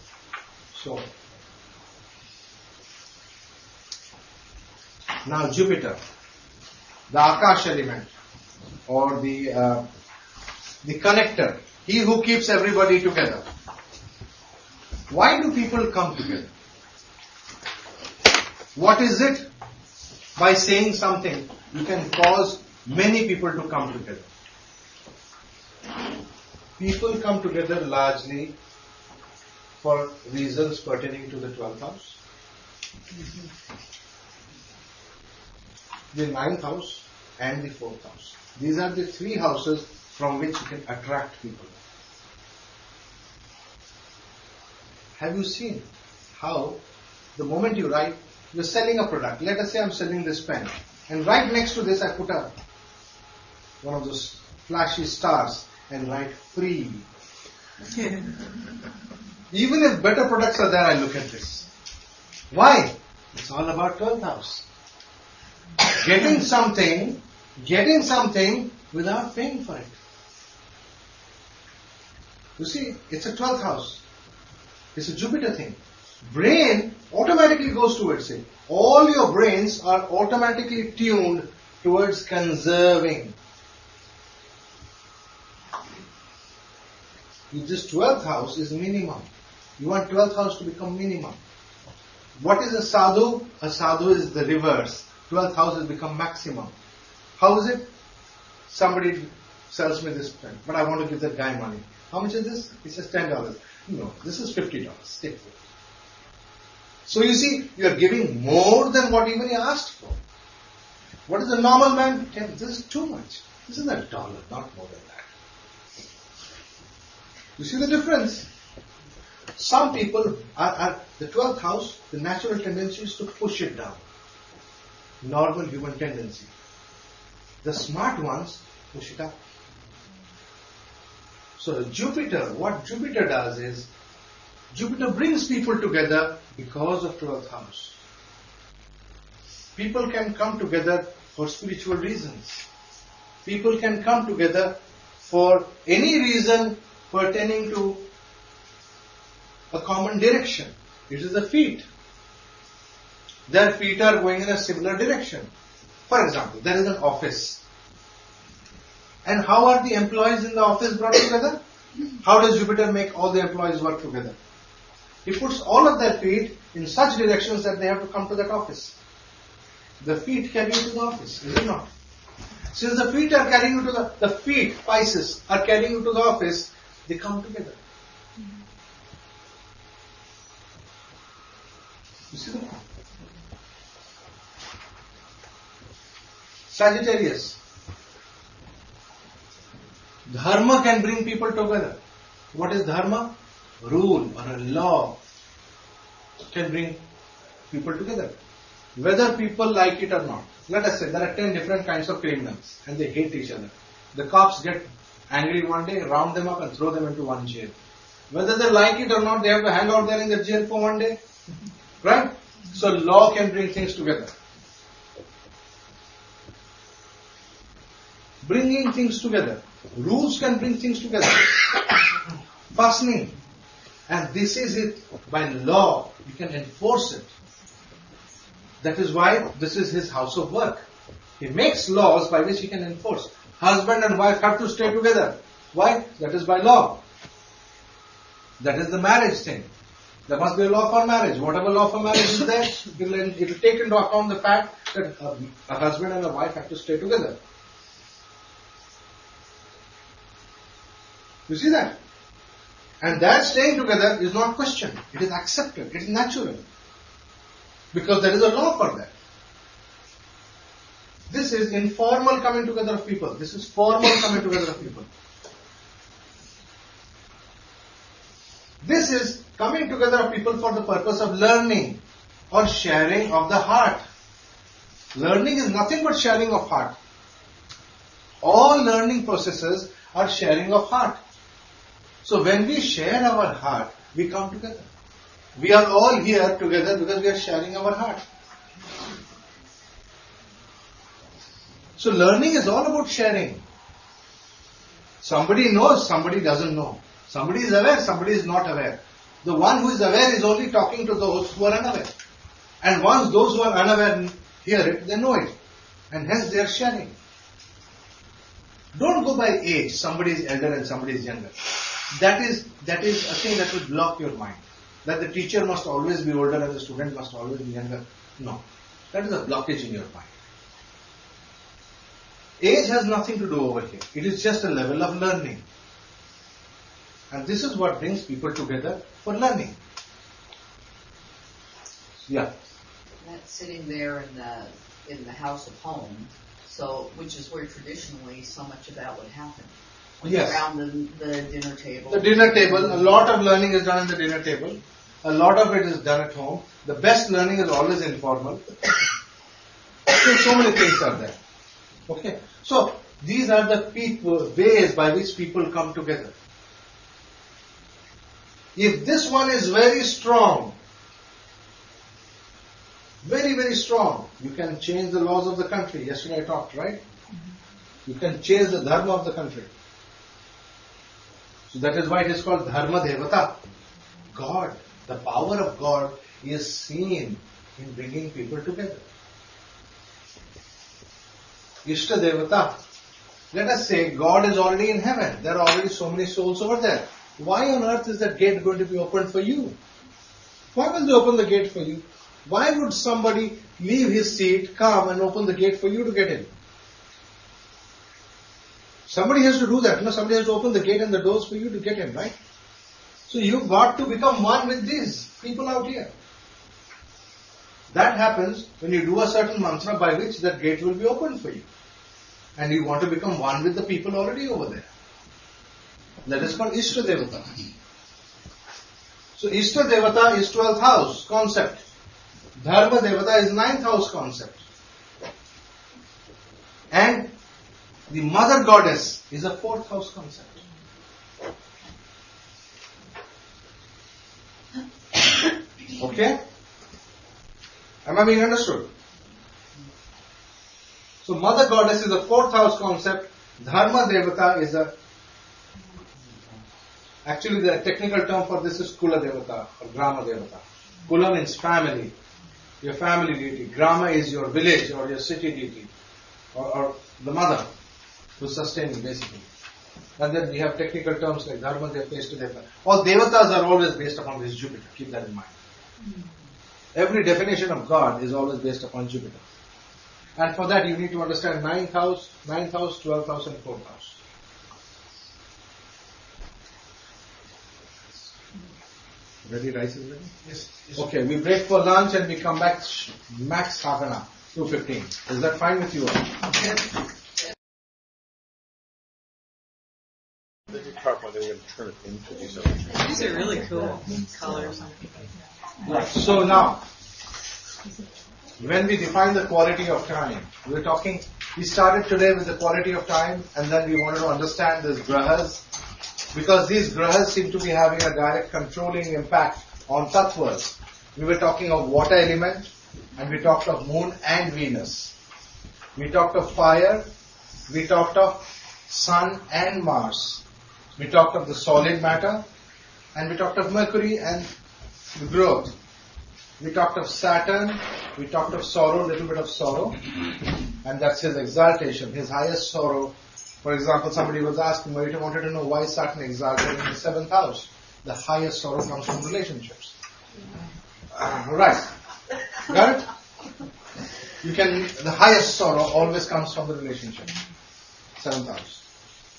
A: So now Jupiter, the Akash element, or the connector, he who keeps everybody together. Why do people come together? What is it? By saying something, you can cause many people to come together. People come together largely for reasons pertaining to the 12th house, the 9th house, and the 4th house. These are the three houses from which you can attract people. Have you seen how the moment you write, you're selling a product. Let us say I'm selling this pen, and right next to this I put one of those flashy stars and write free. Even if better products are there, I look at this. Why? It's all about 12th house. Getting something without paying for it. You see, it's a 12th house. It's a Jupiter thing. Brain automatically goes towards it. All your brains are automatically tuned towards conserving. This 12th house is minimum. You want 12th house to become minimum. What is a sadhu? A sadhu is the reverse. 12th house has become maximum. How is it? Somebody sells me this pen, but I want to give that guy money. How much is this? He says $10. No, this is $50. Take it. So you see, you are giving more than what even he asked for. What is a normal man? This is too much. This is $1, not more than that. You see the difference? Some people are the 12th house, the natural tendency is to push it down. Normal human tendency. The smart ones push it up. So Jupiter, what Jupiter does is, Jupiter brings people together because of 12th house. People can come together for spiritual reasons. People can come together for any reason pertaining to a common direction. It is the feet. Their feet are going in a similar direction. For example, there is an office. And how are the employees in the office brought together? How does Jupiter make all the employees work together? He puts all of their feet in such directions that they have to come to that office. The feet carry you to the office, is it not? Since the feet are carrying you to the feet, Pisces, are carrying you to the office, they come together. You see the point? Sagittarius. Dharma can bring people together. What is dharma? Rule or a law can bring people together. Whether people like it or not. Let us say there are 10 different kinds of criminals and they hate each other. The cops get angry one day, round them up and throw them into one jail. Whether they like it or not, they have to hang out there in the jail for one day. Right? So law can bring things together. Bringing things together. Rules can bring things together. Fastening. And this is it. By law, you can enforce it. That is why this is his house of work. He makes laws by which he can enforce. Husband and wife have to stay together. Why? That is by law. That is the marriage thing. There must be a law for marriage. Whatever law for marriage is there, it will take into account the fact that a husband and a wife have to stay together. You see that? And that staying together is not questioned. It is accepted. It is natural. Because there is a law for that. This is informal coming together of people. This is formal coming together of people. This is coming together of people for the purpose of learning or sharing of the heart. Learning is nothing but sharing of heart. All learning processes are sharing of heart. So when we share our heart, we come together. We are all here together because we are sharing our heart. So learning is all about sharing. Somebody knows, somebody doesn't know. Somebody is aware, somebody is not aware. The one who is aware is only talking to those who are unaware. And once those who are unaware hear it, they know it. And hence they are sharing. Don't go by age. Somebody is elder and somebody is younger. That is a thing that will block your mind. That the teacher must always be older and the student must always be younger. No. That is a blockage in your mind. Age has nothing to do over here. It is just a level of learning. And this is what brings people together for learning. Yeah.
C: That's sitting there in the house of home, so which is where traditionally so much of that would happen.
A: Yes.
C: Around the dinner table.
A: The dinner table, a lot of learning is done in the dinner table. A lot of it is done at home. The best learning is always informal. So many things are there. Okay. So these are the ways by which people come together. If this one is very strong, very, very strong, you can change the laws of the country. Yesterday I talked, right? You can change the dharma of the country. So that is why it is called Dharma Devata. God, the power of God is seen in bringing people together. Ishta Devata. Let us say God is already in heaven. There are already so many souls over there. Why on earth is that gate going to be opened for you? Why will they open the gate for you? Why would somebody leave his seat, come and open the gate for you to get in? Somebody has to do that. No, somebody has to open the gate and the doors for you to get in, right? So you've got to become one with these people out here. That happens when you do a certain mantra by which that gate will be opened for you. And you want to become one with the people already over there. That is called Ishta Devata. So Ishta Devata is 12th house concept. Dharma Devata is 9th house concept. And the mother goddess is a 4th house concept. Okay? Am I being understood? So mother goddess is a 4th house concept. Dharma Devata is actually the technical term for this is Kula Devata or Grama Devata. Kula means family. Your family deity. Grama is your village or your city deity. Or the mother who sustains you basically. And then we have technical terms like Dharma Devata, Ishta Devata. All Devatas are always based upon this Jupiter. Keep that in mind. Every definition of God is always based upon Jupiter. And for that you need to understand 9th house, 12th house and 4th house. Ready? Rice is ready? Yes. Okay, we break for lunch and we come back max half an hour, 2:15. Is that fine with you all?
B: These are really cool colors.
A: Right. So now, when we define the quality of time, we started today with the quality of time and then we wanted to understand these grahas because these grahas seem to be having a direct controlling impact on tattvas. We were talking of water element and we talked of moon and Venus. We talked of fire, we talked of sun and Mars. We talked of the solid matter and we talked of Mercury and the growth. We talked of Saturn, we talked of sorrow, little bit of sorrow, and that's his exaltation, his highest sorrow. For example, somebody was asking, Marita wanted to know why Saturn exalted in the 7th house. The highest sorrow comes from relationships. Right. Got it? The highest sorrow always comes from the relationship. 7th house.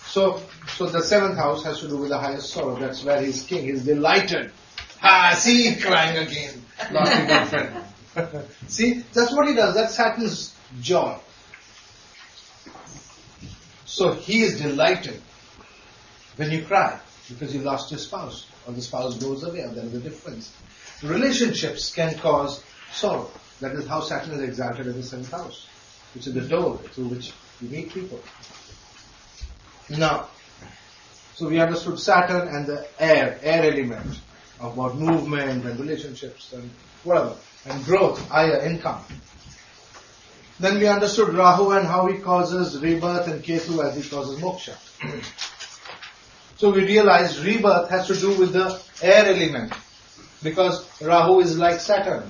A: So the 7th house has to do with the highest sorrow. That's where he's king. He's delighted. See, crying again. Lost your girlfriend. See, that's what he does. That's Saturn's joy. So he is delighted when you cry because you lost your spouse or the spouse goes away or there is a difference. Relationships can cause sorrow. That is how Saturn is exalted in the 7th house, which is the door through which you meet people. Now, so we understood Saturn and the air element. about movement and relationships and whatever, and growth, income. Then we understood Rahu and how he causes rebirth, and Ketu as he causes moksha. So we realized rebirth has to do with the air element, because Rahu is like Saturn.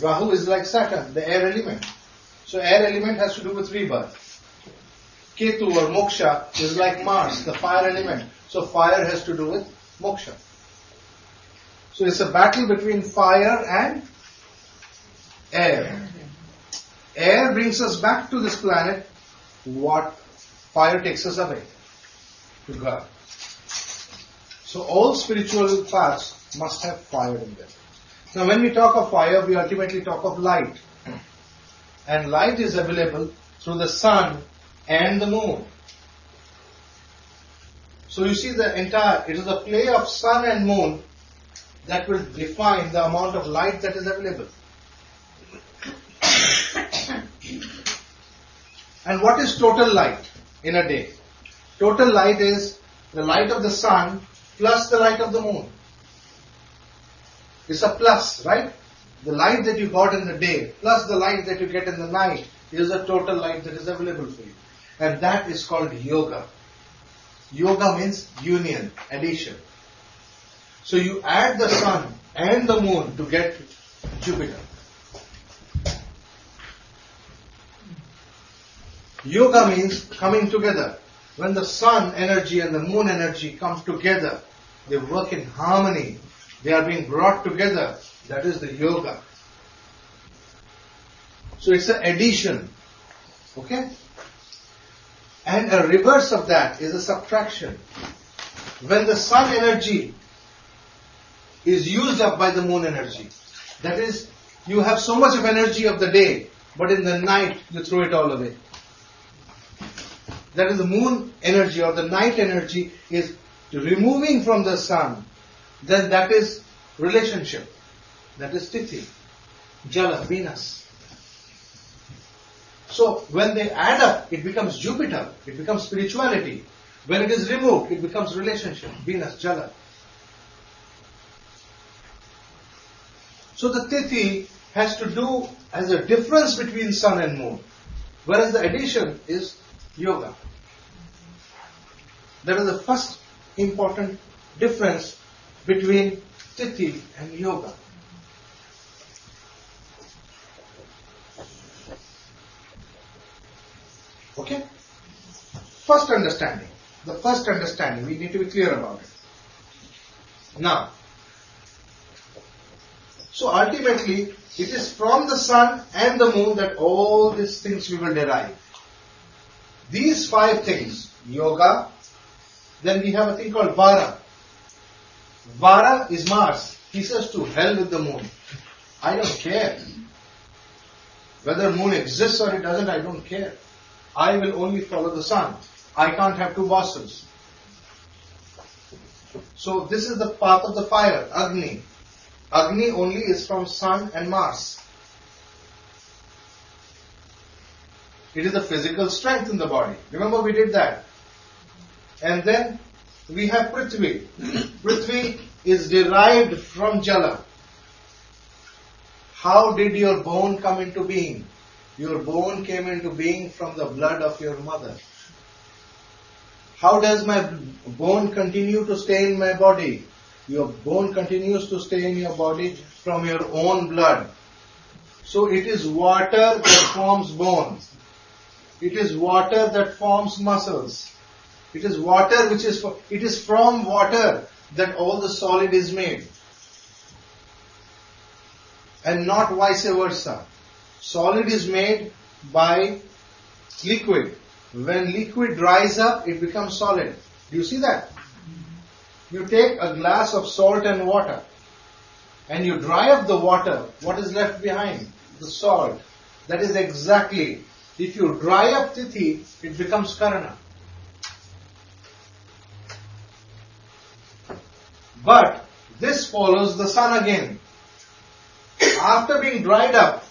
A: Rahu is like Saturn, the air element. So air element has to do with rebirth. Ketu or moksha is like Mars, the fire element. So fire has to do with moksha. So it's a battle between fire and air. Air brings us back to this planet. What fire takes us away to God. So all spiritual paths must have fire in them. Now when we talk of fire, we ultimately talk of light. And light is available through the sun and the moon. So you see it is a play of sun and moon that will define the amount of light that is available. And what is total light in a day? Total light is the light of the sun plus the light of the moon. It's a plus, right? The light that you got in the day plus the light that you get in the night is the total light that is available for you. And that is called yoga. Yoga means union, addition. So you add the sun and the moon to get Jupiter. Yoga means coming together. When the sun energy and the moon energy come together, they work in harmony. They are being brought together. That is the yoga. So it's an addition. Okay? And a reverse of that is a subtraction. When the sun energy is used up by the moon energy, that is, you have so much of energy of the day, but in the night you throw it all away. That is, the moon energy or the night energy is removing from the sun. Then that is relationship. That is Tithi, Jala, Venus. So when they add up, it becomes Jupiter, it becomes spirituality. When it is removed, it becomes relationship, Venus, Jala. So the Tithi has to do as a difference between sun and moon, whereas the addition is yoga. That is the first important difference between Tithi and yoga. Okay? First understanding. The first understanding. We need to be clear about it. Now, so ultimately, it is from the sun and the moon that all these things we will derive. These 5 things, yoga, then we have a thing called Vara. Vara is Mars. He says to hell with the moon. I don't care. Whether moon exists or it doesn't, I don't care. I will only follow the sun. I can't have 2 bosses. So this is the path of the fire, Agni. Agni only is from sun and Mars. It is the physical strength in the body. Remember we did that. And then we have Prithvi. Prithvi is derived from Jala. How did your bone come into being? Your bone came into being from the blood of your mother. How does my bone continue to stay in my body? Your bone continues to stay in your body from your own blood. So it is water that forms bones. It is water that forms muscles. It is water it is from water that all the solid is made. And not vice versa. Solid is made by liquid. When liquid dries up, it becomes solid. Do you see that? You take a glass of salt and water and you dry up the water. What is left behind? The salt. That is exactly, if you dry up Tithi, it becomes Karana. But this follows the sun again. After being dried up,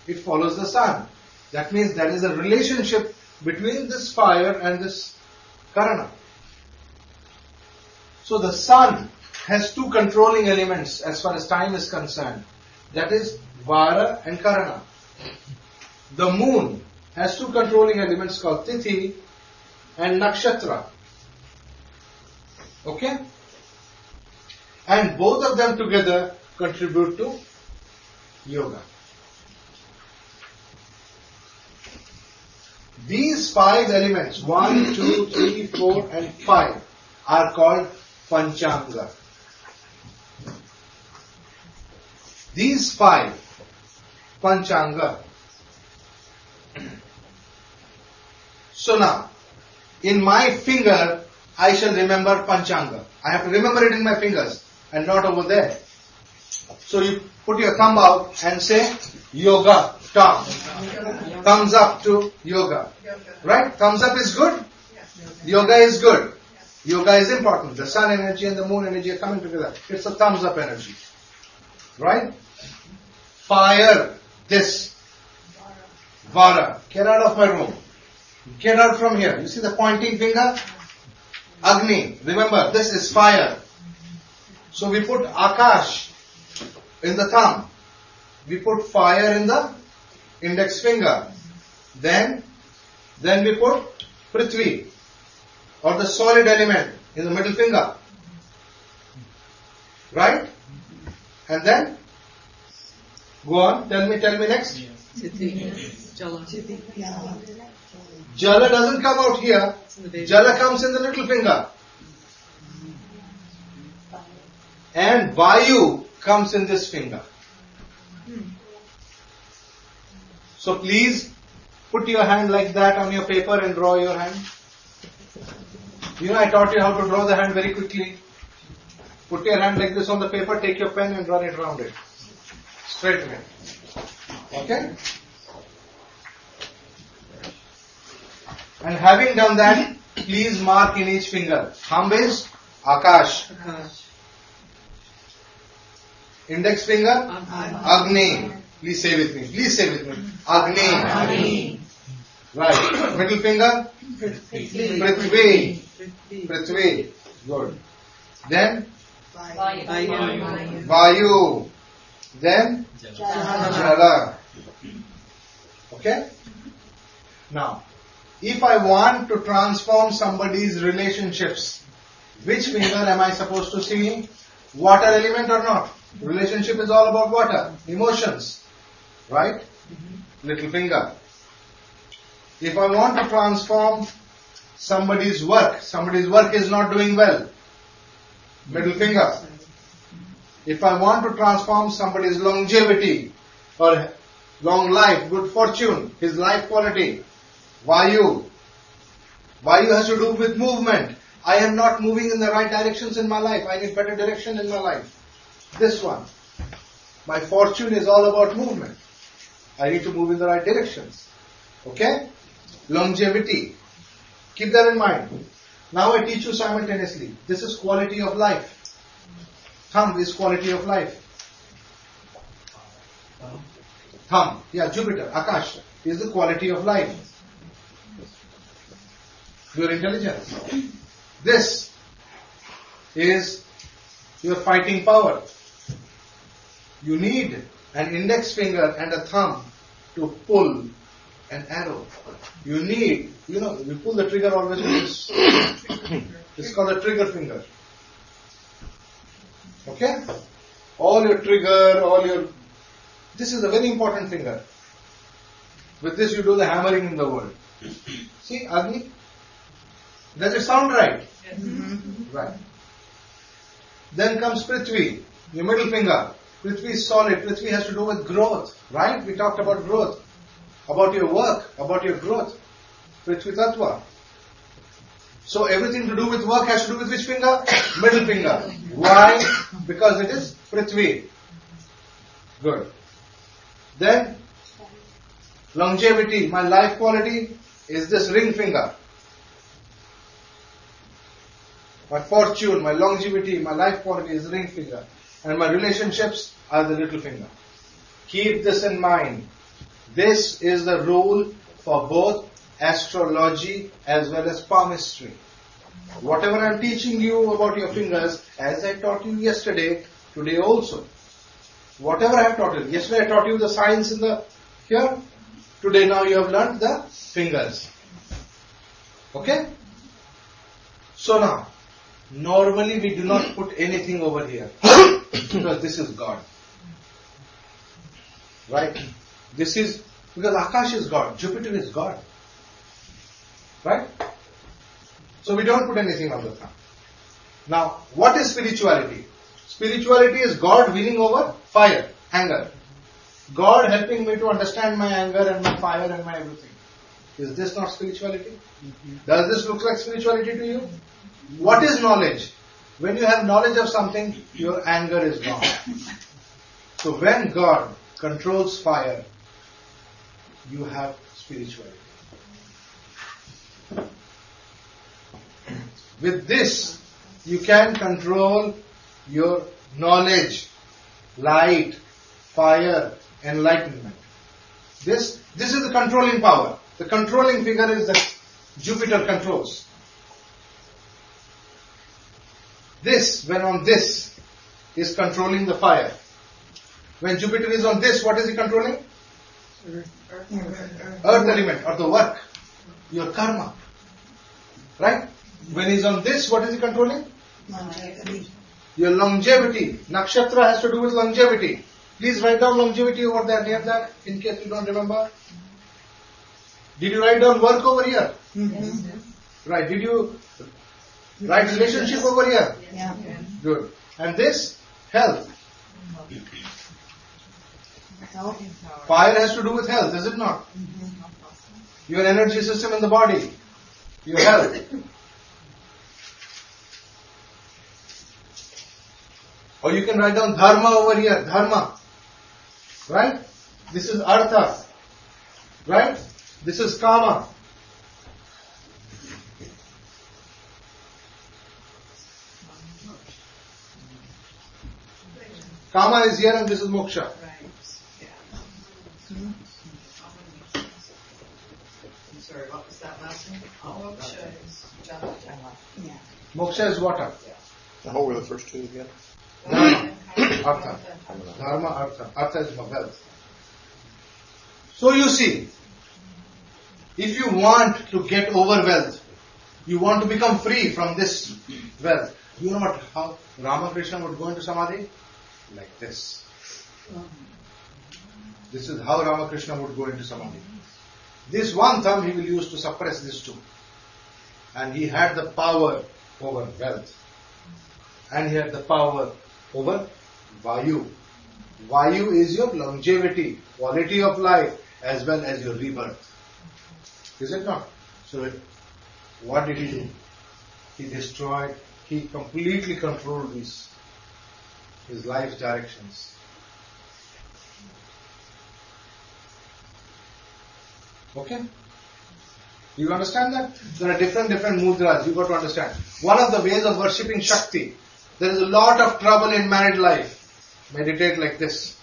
A: it follows the sun. That means there is a relationship between this fire and this Karana. So the sun has two controlling elements as far as time is concerned. That is Vara and Karana. The moon has two controlling elements called Tithi and Nakshatra. Okay? And both of them together contribute to yoga. These 5 elements, 1, 2, 3, 4 and 5 are called Panchanga. These 5 Panchanga. So now, in my finger, I shall remember Panchanga. I have to remember it in my fingers and not over there. So you put your thumb out and say yoga, top. Thumbs up to yoga. Right? Thumbs up is good. Yoga is good. Yoga is important. The sun energy and the moon energy are coming together. It's a thumbs up energy. Right? Fire this. Vara. Get out of my room. Get out from here. You see the pointing finger? Agni. Remember, this is fire. So we put Akash in the thumb. We put fire in the index finger. Then we put Prithvi or the solid element in the middle finger. Right? And then go on. Tell me next.
B: Tithi. Jala.
A: Jala doesn't come out here. Jala comes in the little finger. And Vayu comes in this finger. So please put your hand like that on your paper and draw your hand. You know, I taught you how to draw the hand very quickly. Put your hand like this on the paper, take your pen and run it around it. Straight away. Okay? And having done that, please mark in each finger. Thumb is Akash. Index finger? Agni. Please say with me. Please say with me. Agni. Right. Middle finger? Prithvi. Prithvi. Good. Then? Vayu. Then? Jala. Okay? Now, if I want to transform somebody's relationships, which finger am I supposed to see? Water element or not? Relationship is all about water, emotions, right? Little finger. If I want to transform somebody's work is not doing well, middle finger. If I want to transform somebody's longevity or long life, good fortune, his life quality, Vayu. Vayu has to do with movement. I am not moving in the right directions in my life. I need better direction in my life. This one. My fortune is all about movement. I need to move in the right directions. Okay? Longevity. Keep that in mind. Now I teach you simultaneously. This is quality of life. Thumb is quality of life. Thumb. Yeah, Jupiter, Akash is the quality of life. Your intelligence. This is your fighting power. You need an index finger and a thumb to pull an arrow. You need, you pull the trigger always with this. It's called a trigger finger. Okay? This is a very important finger. With this you do the hammering in the world. See, Agni? Does it sound right? Yes. Right. Then comes Prithvi, your middle finger. Prithvi is solid. Prithvi has to do with growth. Right? We talked about growth. About your work. About your growth. Prithvi Tattva. So everything to do with work has to do with which finger? Middle finger. Why? Because it is Prithvi. Good. Then, longevity. My life quality is this ring finger. My fortune, my longevity, my life quality is ring finger. And my relationships are the little finger. Keep this in mind. This is the rule for both astrology as well as palmistry. Whatever I am teaching you about your fingers, as I taught you yesterday, today also. Whatever I have taught you. Yesterday I taught you the signs in the here. Today now you have learned the fingers. Okay? So now, normally we do not put anything over here. Because this is God. Right? This is, because Akash is God, Jupiter is God. Right? So we don't put anything on the thumb. Now, what is spirituality? Spirituality is God winning over fire, anger. God helping me to understand my anger and my fire and my everything. Is this not spirituality? Does this look like spirituality to you? What is knowledge? When you have knowledge of something, your anger is gone. So when God controls fire, you have spirituality. With this, you can control your knowledge, light, fire, enlightenment. This is the controlling power. The controlling figure is that Jupiter controls. This, when on this, is controlling the fire. When Jupiter is on this, what is he controlling? Earth element, or the work, your karma. Right? When he's on this, what is he controlling? Your longevity. Nakshatra has to do with longevity. Please write down longevity over there, near that, in case you don't remember. Did you write down work over here?
H: Yes.
A: Right. Did you write relationship over here?
H: Yeah.
A: Good. And this, health. Fire has to do with health, is it not? Your energy system in the body. Your health. Or you can write down dharma over here. Dharma. Right? This is artha. Right? This is kama. Kama is here and this is moksha.
C: I'm sorry, what was that last one? Oh,
B: Moksha is japa.
A: Moksha is water.
E: And what were the first two again?
A: Dharma. Artha. Dharma, artha. Artha is wealth. So you see, if you want to get over wealth, you want to become free from this wealth, you know what, how Ramakrishna would go into Samadhi? Like this. This is how Ramakrishna would go into Samadhi. This one thumb he will use to suppress this two. And he had the power over wealth. And he had the power over Vayu. Vayu is your longevity, quality of life, as well as your rebirth. Is it not? So, what did he do? He destroyed, he completely controlled his life's directions. Okay? You understand that? There are different mudras, you got to understand. One of the ways of worshipping Shakti, there is a lot of trouble in married life. Meditate like this.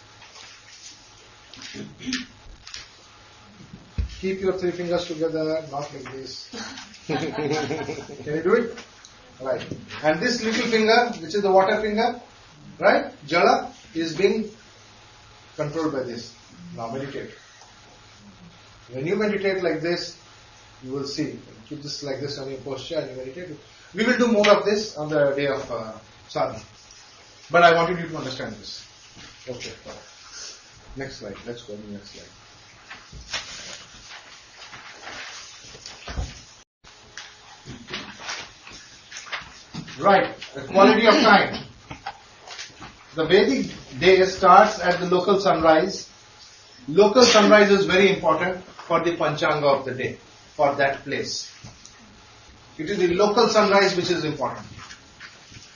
A: Keep your three fingers together, not like this. Can you do it? Right. And this little finger, which is the water finger, right? Jala, is being controlled by this. Now meditate. When you meditate like this, you will see. Keep this like this on your posture and you meditate. We will do more of this on the day of sadhana. But I wanted you to understand this. Okay. Next slide. Let's go to the next slide. Right. The quality of time. The Vedic day starts at the local sunrise. Local sunrise is very important for the Panchanga of the day, for that place. It is the local sunrise which is important.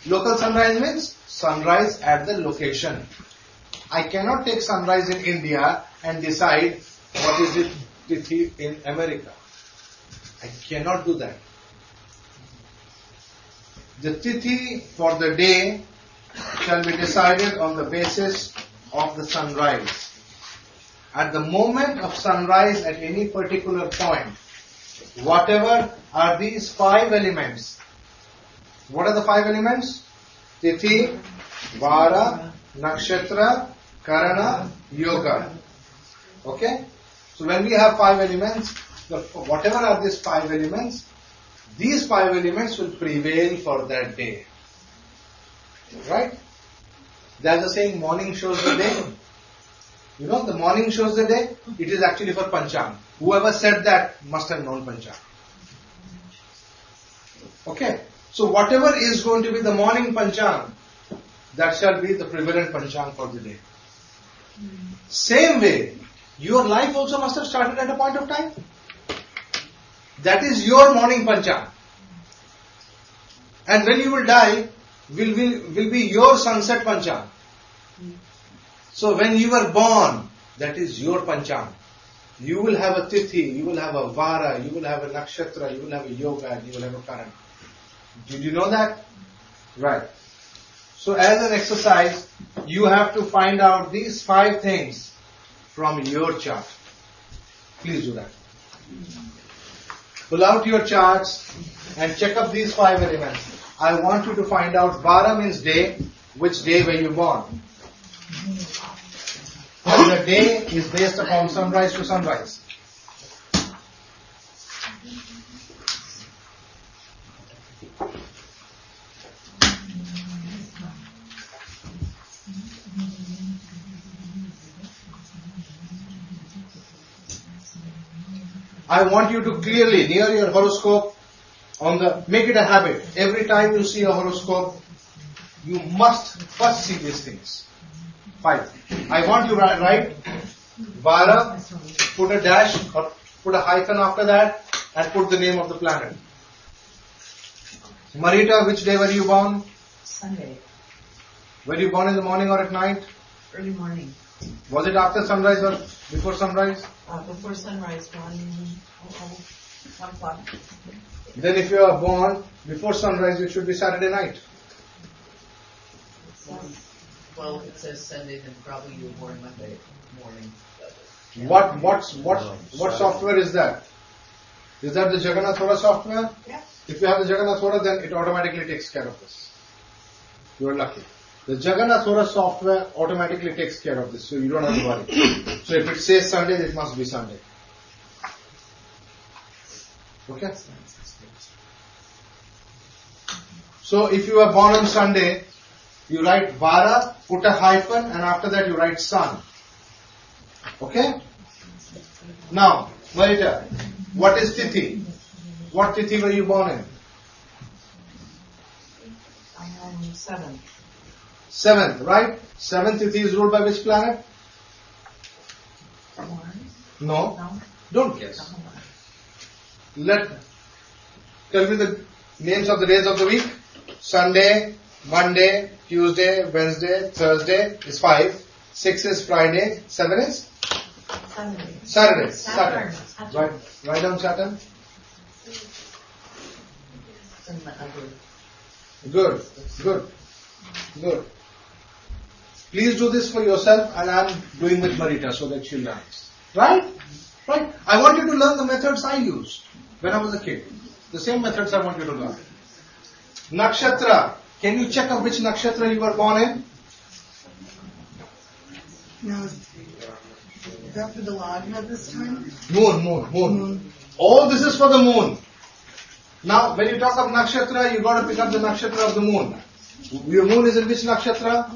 A: Local sunrise means sunrise at the location. I cannot take sunrise in India and decide what is it Tithi in America. I cannot do that. The Tithi for the day shall be decided on the basis of the sunrise. At the moment of sunrise at any particular point, whatever are these five elements What are the 5 elements? Tithi, Vara, Nakshatra, Karana, Yoga. Okay? So when we have 5 elements, whatever are these 5 elements, these 5 elements will prevail for that day. Right? There's a saying, morning shows the day. You know, the morning shows the day. It is actually for Panchang. Whoever said that must have known Panchang. Okay? So whatever is going to be the morning Panchang, that shall be the prevalent Panchang for the day. Same way, your life also must have started at a point of time. That is your morning Panchang. And when you will die, will be your sunset Panchang. So when you were born, that is your Panchang. You will have a Tithi, you will have a Vara, you will have a Nakshatra, you will have a Yoga, and you will have a Karan. Did you know that? Right. So as an exercise, you have to find out these 5 things from your chart. Please do that. Pull out your charts and check up these 5 elements. I want you to find out Vara means day, which day were you born. And the day is based upon sunrise to sunrise. I want you to clearly, near your horoscope, make it a habit. Every time you see a horoscope, you must first see these things. 5. I want you to write Vara, put a dash or put a hyphen after that, and put the name of the planet. Marita, which day were you born?
G: Sunday.
A: Were you born in the morning or at night?
B: Early morning.
A: Was it after sunrise or before sunrise?
B: Before sunrise, 1 o'clock.
A: Then if you are born before sunrise, it should be Saturday night.
C: Well, if it says Sunday, then probably you were born Monday morning.
A: What software is that? Is that the Jagannath Hora software?
B: Yeah.
A: If you have the Jagannath Hora, then it automatically takes care of this. You are lucky. The Jagannath Hora software automatically takes care of this, so you don't have to worry. So if it says Sunday, it must be Sunday. Okay? So if you are born on Sunday, you write Vara, put a hyphen, and after that you write Sun. Okay? Now, Marita, what is Tithi? What Tithi were you born in?
B: 7th.
A: 7th, right? 7th Tithi is ruled by which planet? No. Don't guess. Tell me the names of the days of the week. Sunday, Monday, Tuesday, Wednesday, Thursday is 5. 6 is Friday. 7 is? Saturday. Saturn. Write down Saturn. Good. Please do this for yourself, and I am doing with Marita so that she'll learn. Right? I want you to learn the methods I used when I was a kid. The same methods I want you to learn. Nakshatra. Can you check up which nakshatra you were born in?
B: No. Is that for the Lagna this time?
A: Moon. All this is for the moon. Now, when you talk of nakshatra, you got to pick up the nakshatra of the moon. Your moon is in which nakshatra?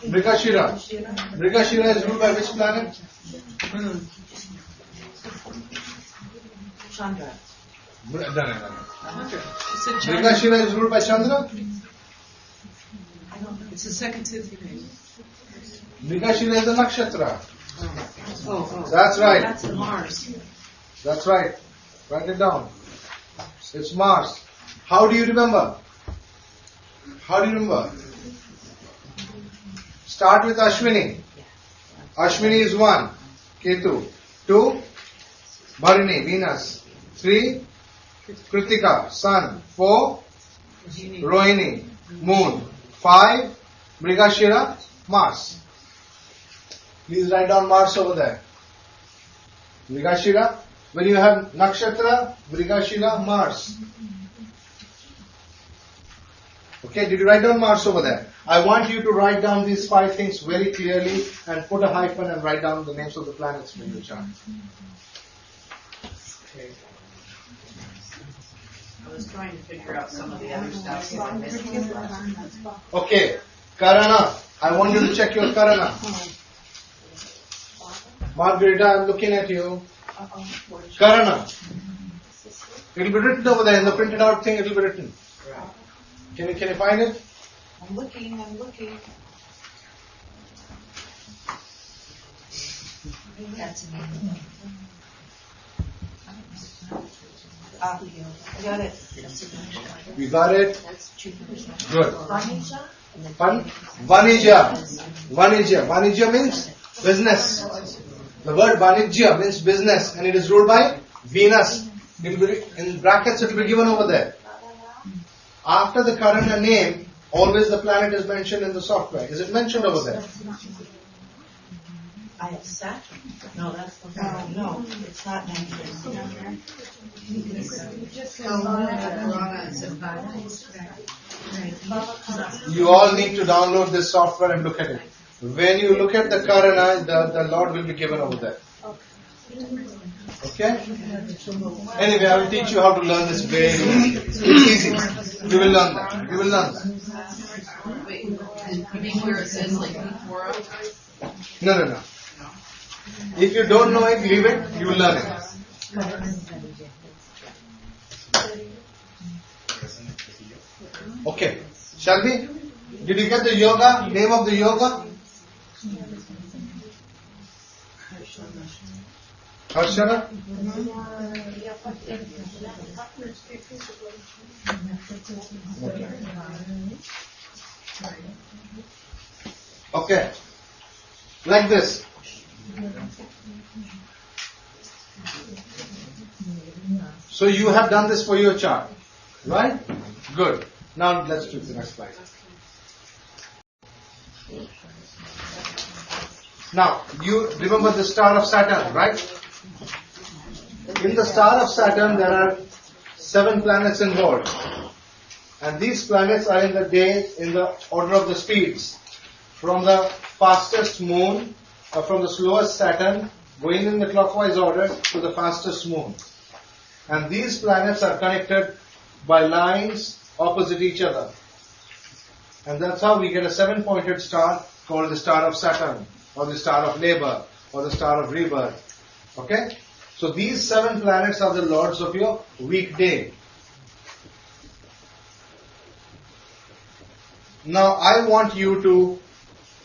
A: Mrigashira. Mrigashira is ruled by which planet?
B: Chandra.
A: Mrigashira is ruled by Chandra?
B: It's the second Tithi maybe.
A: Mrigashira is the nakshatra.
B: Oh.
A: That's right.
B: That's Mars.
A: That's right. Write it down. It's Mars. How do you remember? Start with Ashwini. Ashwini is 1. Ketu. 2. Bharani, Venus. 3. Kritika, Sun. 4. Rohini, Moon. 5. Mrigashira, Mars. Please write down Mars over there. Mrigashira. When you have nakshatra, Mrigashira, Mars. Okay, did you write down Mars over there? I want you to write down these 5 things very clearly and put a hyphen and write down the names of the planets in your chart.
C: Okay. I was trying to figure out some of the other stuff. So I missed it.
A: Okay, Karana. I want you to check your Karana. Margarita, I'm looking at you. Karana. It will be written over there in the printed out thing. It will be written. Can you find it?
C: I'm looking.
G: That's me.
C: I got it.
A: You got it?
G: That's Jupiter's
A: Good.
G: Vanija. And then
A: Vanija. Vanija means business. The word Vanija means business and it is ruled by Venus. It will be, in brackets it will be given over there. After the Karana name, always the planet is mentioned in the software. Is it mentioned over there?
C: I have Saturn. No, that's the no, it's not mentioned.
A: You all need to download this software and look at it. When you look at the Karana, the Lord will be given over there. Okay? Anyway, I will teach you how to learn this very easily. It's easy. You will learn that. You will learn that.
C: Wait, you mean where it says like Pura?
A: No. If you don't know it, leave it. You will learn it. Okay. Shall we? Did you get the yoga? Name of the yoga? Harshana? Okay. Like this. So you have done this for your chart, right? Good. Now let's do the next slide. Now, you remember the star of Saturn, right? In the star of Saturn, there are 7 planets involved. And these planets are in the order of the speeds. From the fastest moon, from the slowest Saturn, going in the clockwise order to the fastest moon. And these planets are connected by lines opposite each other. And that's how we get a 7-pointed star called the star of Saturn, or the star of labor, or the star of rebirth. Okay? So these 7 planets are the lords of your weekday. Now I want you to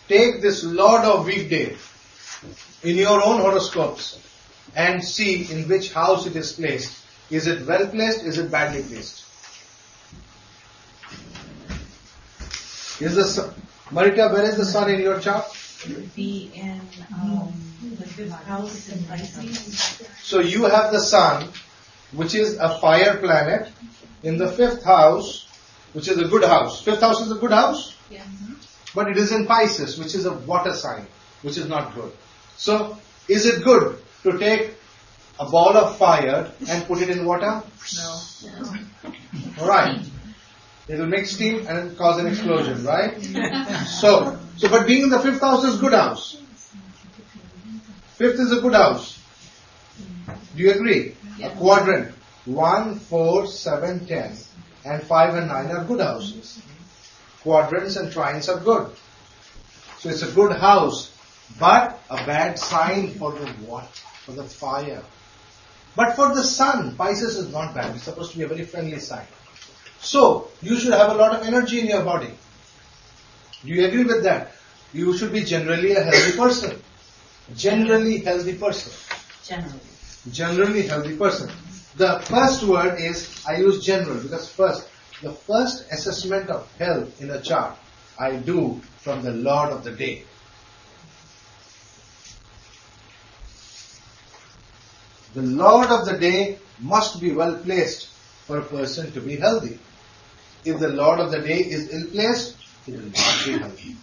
A: take this lord of weekday in your own horoscopes and see in which house it is placed. Is it well placed? Is it badly placed? Is the sun, Marita, where is the sun in your chart?
G: it would be in the 5th house in Pisces.
A: So you have the sun, which is a fire planet, in the 5th house, which is a good house. 5th house is a good house?
G: Yeah.
A: But it is in Pisces, which is a water sign, which is not good. So, is it good to take a ball of fire and put it in water?
G: No.
A: Alright. It will make steam and cause an explosion, right? So, but being in the 5th house is good house. 5th is a good house. Do you agree? A quadrant. 1, 4, 7, 10 and 5 and 9 are good houses. Quadrants and trines are good. So it's a good house, but a bad sign for the what? For the fire. But for the sun, Pisces is not bad. It's supposed to be a very friendly sign. So, you should have a lot of energy in your body. Do you agree with that? You should be generally a healthy person. Generally healthy person. Generally healthy person. The first word is, I use general because the first assessment of health in a chart I do from the Lord of the day. The Lord of the day must be well placed for a person to be healthy. If the Lord of the day is ill placed, he will not be healthy.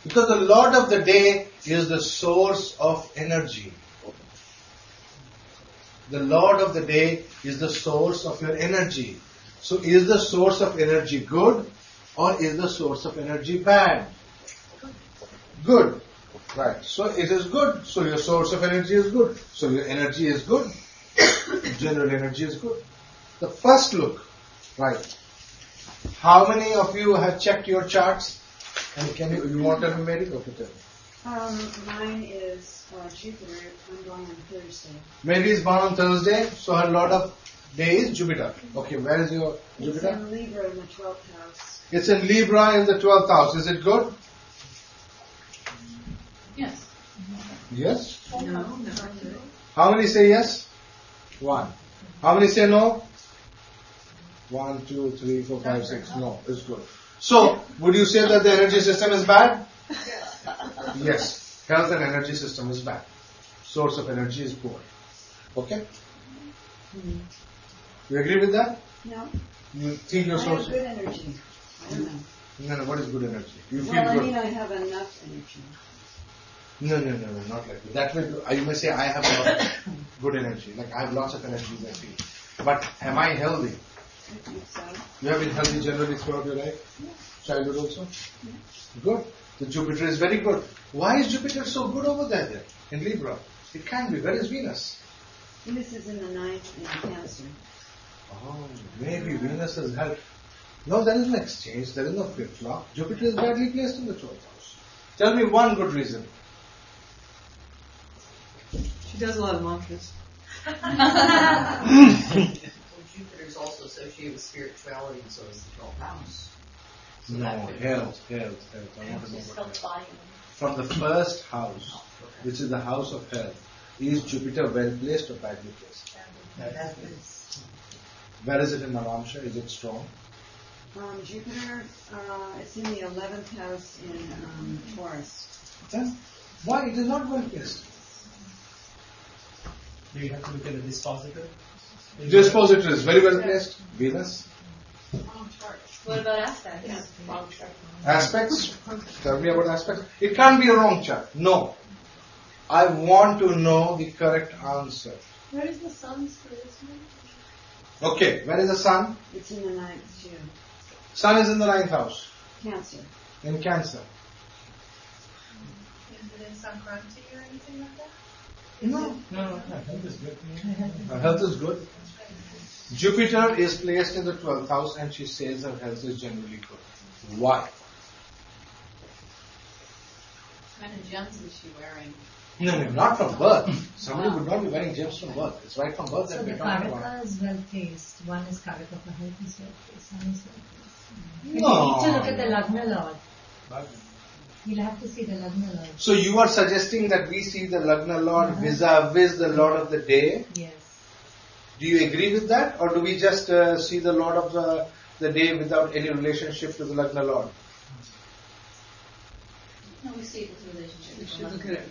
A: Because the Lord of the day is the source of energy. The Lord of the day is the source of your energy. So is the source of energy good or is the source of energy bad? Good. Right. So it is good. So your source of energy is good. So your energy is good. General energy is good. The first look. Right. How many of you have checked your charts? And can you want to tell me, Mary? Okay, tell me.
J: Mine is Jupiter. I'm born on Thursday.
A: Mary is born on Thursday, so her lord of day is Jupiter. Okay, where is your Jupiter?
J: It's in Libra in the 12th house.
A: It's in Libra in the 12th house. Is it good?
B: Yes.
A: Yes.
B: No, not really.
A: How many say yes? One. How many say no? 1, 2, 3, 4, 5, 6. No, it's good. So, would you say that the energy system is bad? Yes. Health and energy system is bad. Source of energy is poor. Okay? You agree with that?
J: No.
A: You think your
J: I
A: source?
J: have good energy. I don't know.
A: No, what is good energy? You feel
J: Well, I
A: good.
J: mean, I have enough energy.
A: No, not like that. That way, you may say I have a lot of good energy. Like I have lots of energy I feel. But am I healthy?
J: I think so.
A: You have been healthy generally throughout your life? Childhood also? Good. The Jupiter is very good. Why is Jupiter so good over there in Libra? It can be. Where is Venus?
J: Venus is in the 9th in Cancer.
A: Oh, maybe Venus has helped. No, there is no exchange. There is no flip-flop. Jupiter is badly placed in the 12th house. Tell me one good reason.
B: She does a lot of mantras.
C: Well, Jupiter is also associated with spirituality, and so is the 12th house. So
A: No,
C: that would-
A: health. I want to know
G: Just
A: about
G: felt
A: health.
G: body.
A: From the first house, which is the house of health, is Jupiter well placed or badly placed? Where is it in Navamsha? Is it strong?
J: Jupiter, it's in the 11th house in Taurus.
A: Then why it is not well placed?
I: Do you have to look at the dispositor?
A: Dispositor is very well placed. Venus.
G: What about aspects?
A: Aspects. Tell me about aspects. It can't be a wrong chart. No. I want to know the correct answer.
F: Where is the sun's placement?
A: Okay, where is the sun?
J: It's in the 9th too.
A: Sun is in the 9th house.
J: Cancer.
A: In Cancer.
D: Is it in Sankranti or anything like that?
A: No.
I: No, health is good.
A: Health is good. Jupiter is placed in the 12th house and she says her health is generally good. Why?
C: What kind of gems is she wearing?
A: No, not from birth. Somebody would not be wearing gems from birth. It's right from birth
K: So
A: that
K: the
A: we're talking about.
K: Karaka is well placed. One is Karaka for health is well placed. Sun is well placed. But
A: No.
K: you need to look at the Lagna Lord. You'll have to see the Lagna Lord.
A: So you are suggesting that we see the Lagna Lord vis-a-vis the Lord of the day?
K: Yes.
A: Do you agree with that? Or do we just see the Lord of the day without any relationship to the Lagna Lord?
G: No, we see it with relationship.
B: We should look at it.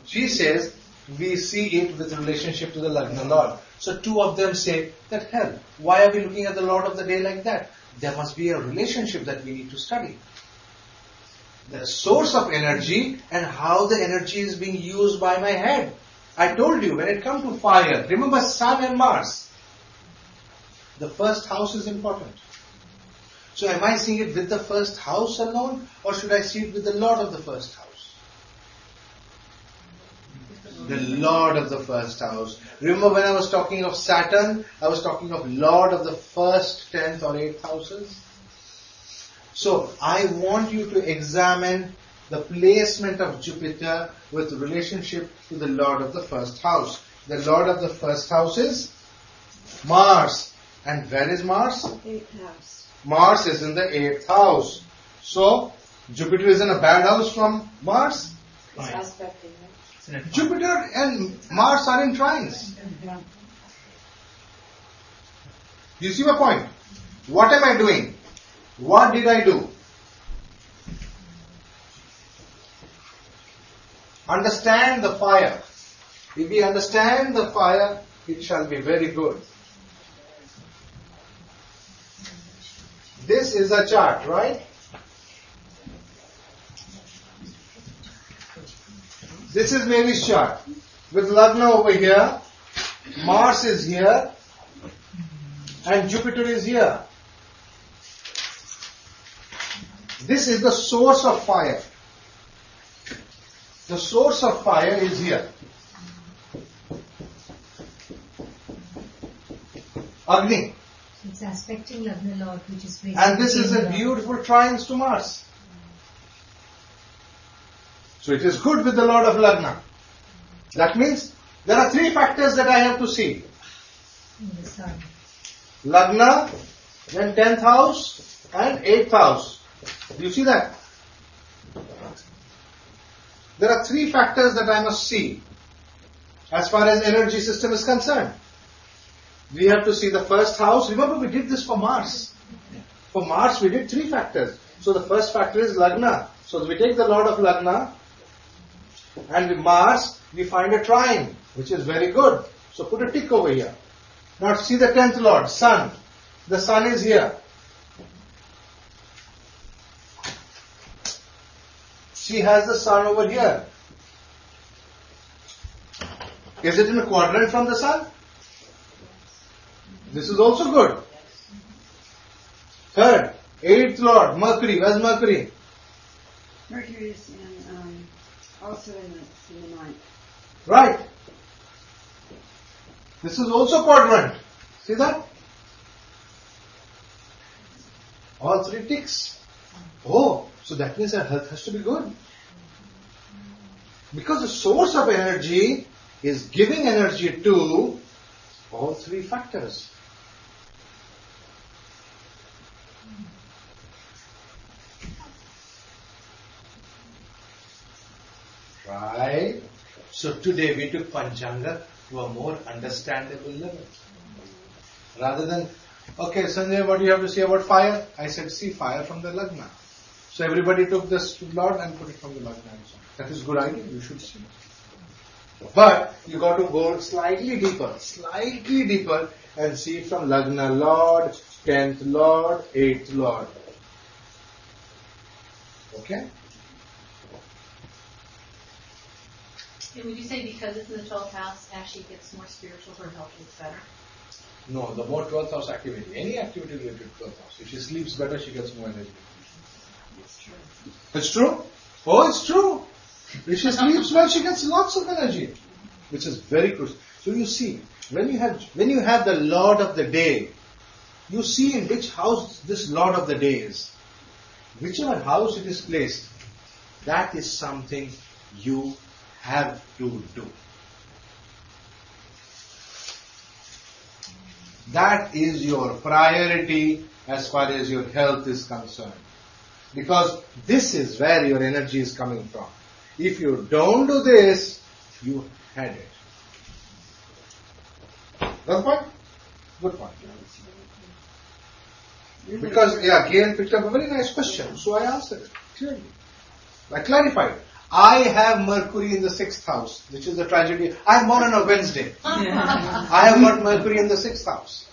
A: She says, we see it with relationship to the Lagna Lord. So two of them say that, hell, why are we looking at the Lord of the day like that? There must be a relationship that we need to study. The source of energy and how the energy is being used by my head. I told you, when it comes to fire, remember Sun and Mars. The first house is important. So am I seeing it with the first house alone, or should I see it with the Lord of the first house? The Lord of the first house. Remember when I was talking of Saturn, I was talking of Lord of the first 10th or 8th houses. So I want you to examine the placement of Jupiter with relationship to the Lord of the first house. The Lord of the first house is Mars. And where is Mars?
J: 8th house.
A: Mars is in the 8th house. So Jupiter is in a bad house from Mars.
J: It's aspecting, right?
A: Jupiter and Mars are in trines. You see my point? What am I doing? What did I do? Understand the fire. If we understand the fire, it shall be very good. This is a chart, right? This is Mary's chart. With Lagna over here, Mars is here, and Jupiter is here. This is the source of fire. The source of fire is here. Agni.
K: It's aspecting Lagna Lord, which is basically.
A: And this is a beautiful trines to Mars. So it is good with the Lord of Lagna. That means there are three factors that I have to see.
K: In the sun.
A: Lagna, then 10th house and 8th house. Do you see that? There are three factors that I must see as far as energy system is concerned. We have to see the first house. Remember, we did this for Mars. For Mars, we did three factors. So the first factor is Lagna. So we take the Lord of Lagna, and with Mars, we find a trine, which is very good. So put a tick over here. Now see the 10th Lord, Sun. The Sun is here. She has the Sun over here. Is it in a quadrant from the Sun? This is also good. Third, 8th Lord, Mercury. Where's Mercury?
J: Mercury is also in the ninth.
A: Right. This is also quadrant. See that? All three ticks. Oh, so that means our health has to be good. Because the source of energy is giving energy to all three factors. Right. So today we took Panchanga to a more understandable level. Rather than, okay, Sanjay, what do you have to say about fire? I said, see fire from the Lagna. So everybody took this Lord and put it from the Lagna. That is a good idea, you should see. But you got to go slightly deeper and see it from Lagna Lord, 10th Lord, 8th Lord. Okay?
G: And would you say because it's in the 12th house, as she gets more spiritual, her health gets better?
A: No, the more 12th house activity. Any activity related to 12th house. If she sleeps better, she gets more energy.
G: It's true.
A: It's true? Oh, it's true. If she sleeps well, she gets lots of energy, which is very crucial. So you see, when you have the Lord of the day, you see in which house this Lord of the day is. Whichever house it is placed, that is something you have to do. That is your priority as far as your health is concerned. Because this is where your energy is coming from. If you don't do this, you had it. That's point? Good point. Because, Gail picked up a very nice question, so I answered it clearly. I clarified. I have Mercury in the 6th house, which is a tragedy. I'm born on a Wednesday. I have got Mercury in the 6th house.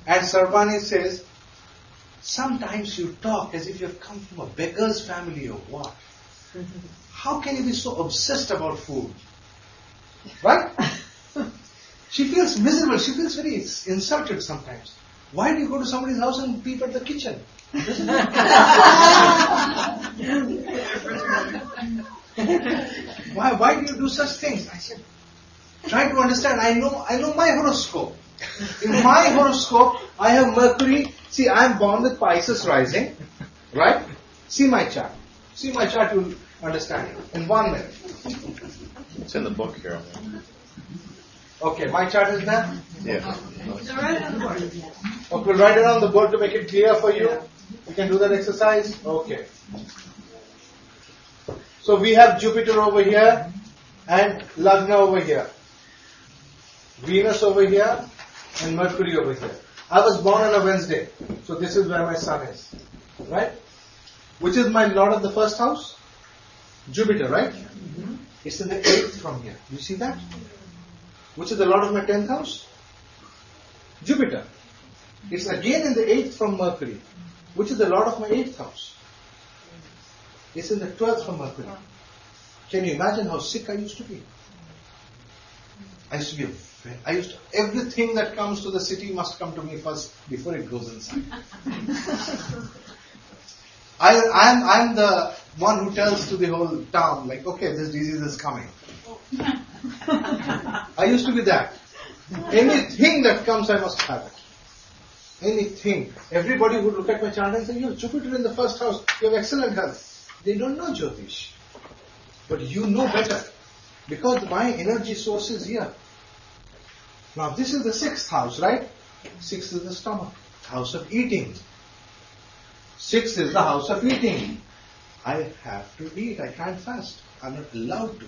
A: And Sarvani says, sometimes you talk as if you have come from a beggar's family or what. How can you be so obsessed about food? Right? She feels miserable. She feels very insulted sometimes. Why do you go to somebody's house and peep at the kitchen? Why do you do such things? I said, try to understand. I know my horoscope. In my horoscope, I have Mercury. See, I am born with Pisces rising. Right? See my chart. See my chart, you'll understand it. In 1 minute.
E: It's in the book here.
A: Okay, my chart is there?
E: Yeah.
G: So write it on the board.
A: Okay, we'll write it on the board to make it clear for you. You can do that exercise? Okay. So we have Jupiter over here and Lagna over here. Venus over here and Mercury over here. I was born on a Wednesday, so this is where my sun is. Right? Which is my Lord of the first house? Jupiter, right? Mm-hmm. It's in the 8th from here. You see that? Which is the Lord of my 10th house? Jupiter. It's again in the 8th from Mercury. Which is the Lord of my 8th house? It's in the 12th from Mercury. Can you imagine how sick I used to be? Everything that comes to the city must come to me first before it goes inside. I'm the one who tells to the whole town, like, okay, this disease is coming. I used to be that. Anything that comes, I must have it. Anything. Everybody would look at my chart and say, you have Jupiter in the first house, you have excellent health. They don't know Jyotish. But you know better. Because my energy source is here. Now this is the 6th house, right? 6 is the stomach, house of eating. 6 is the house of eating. I have to eat, I can't fast. I'm not allowed to.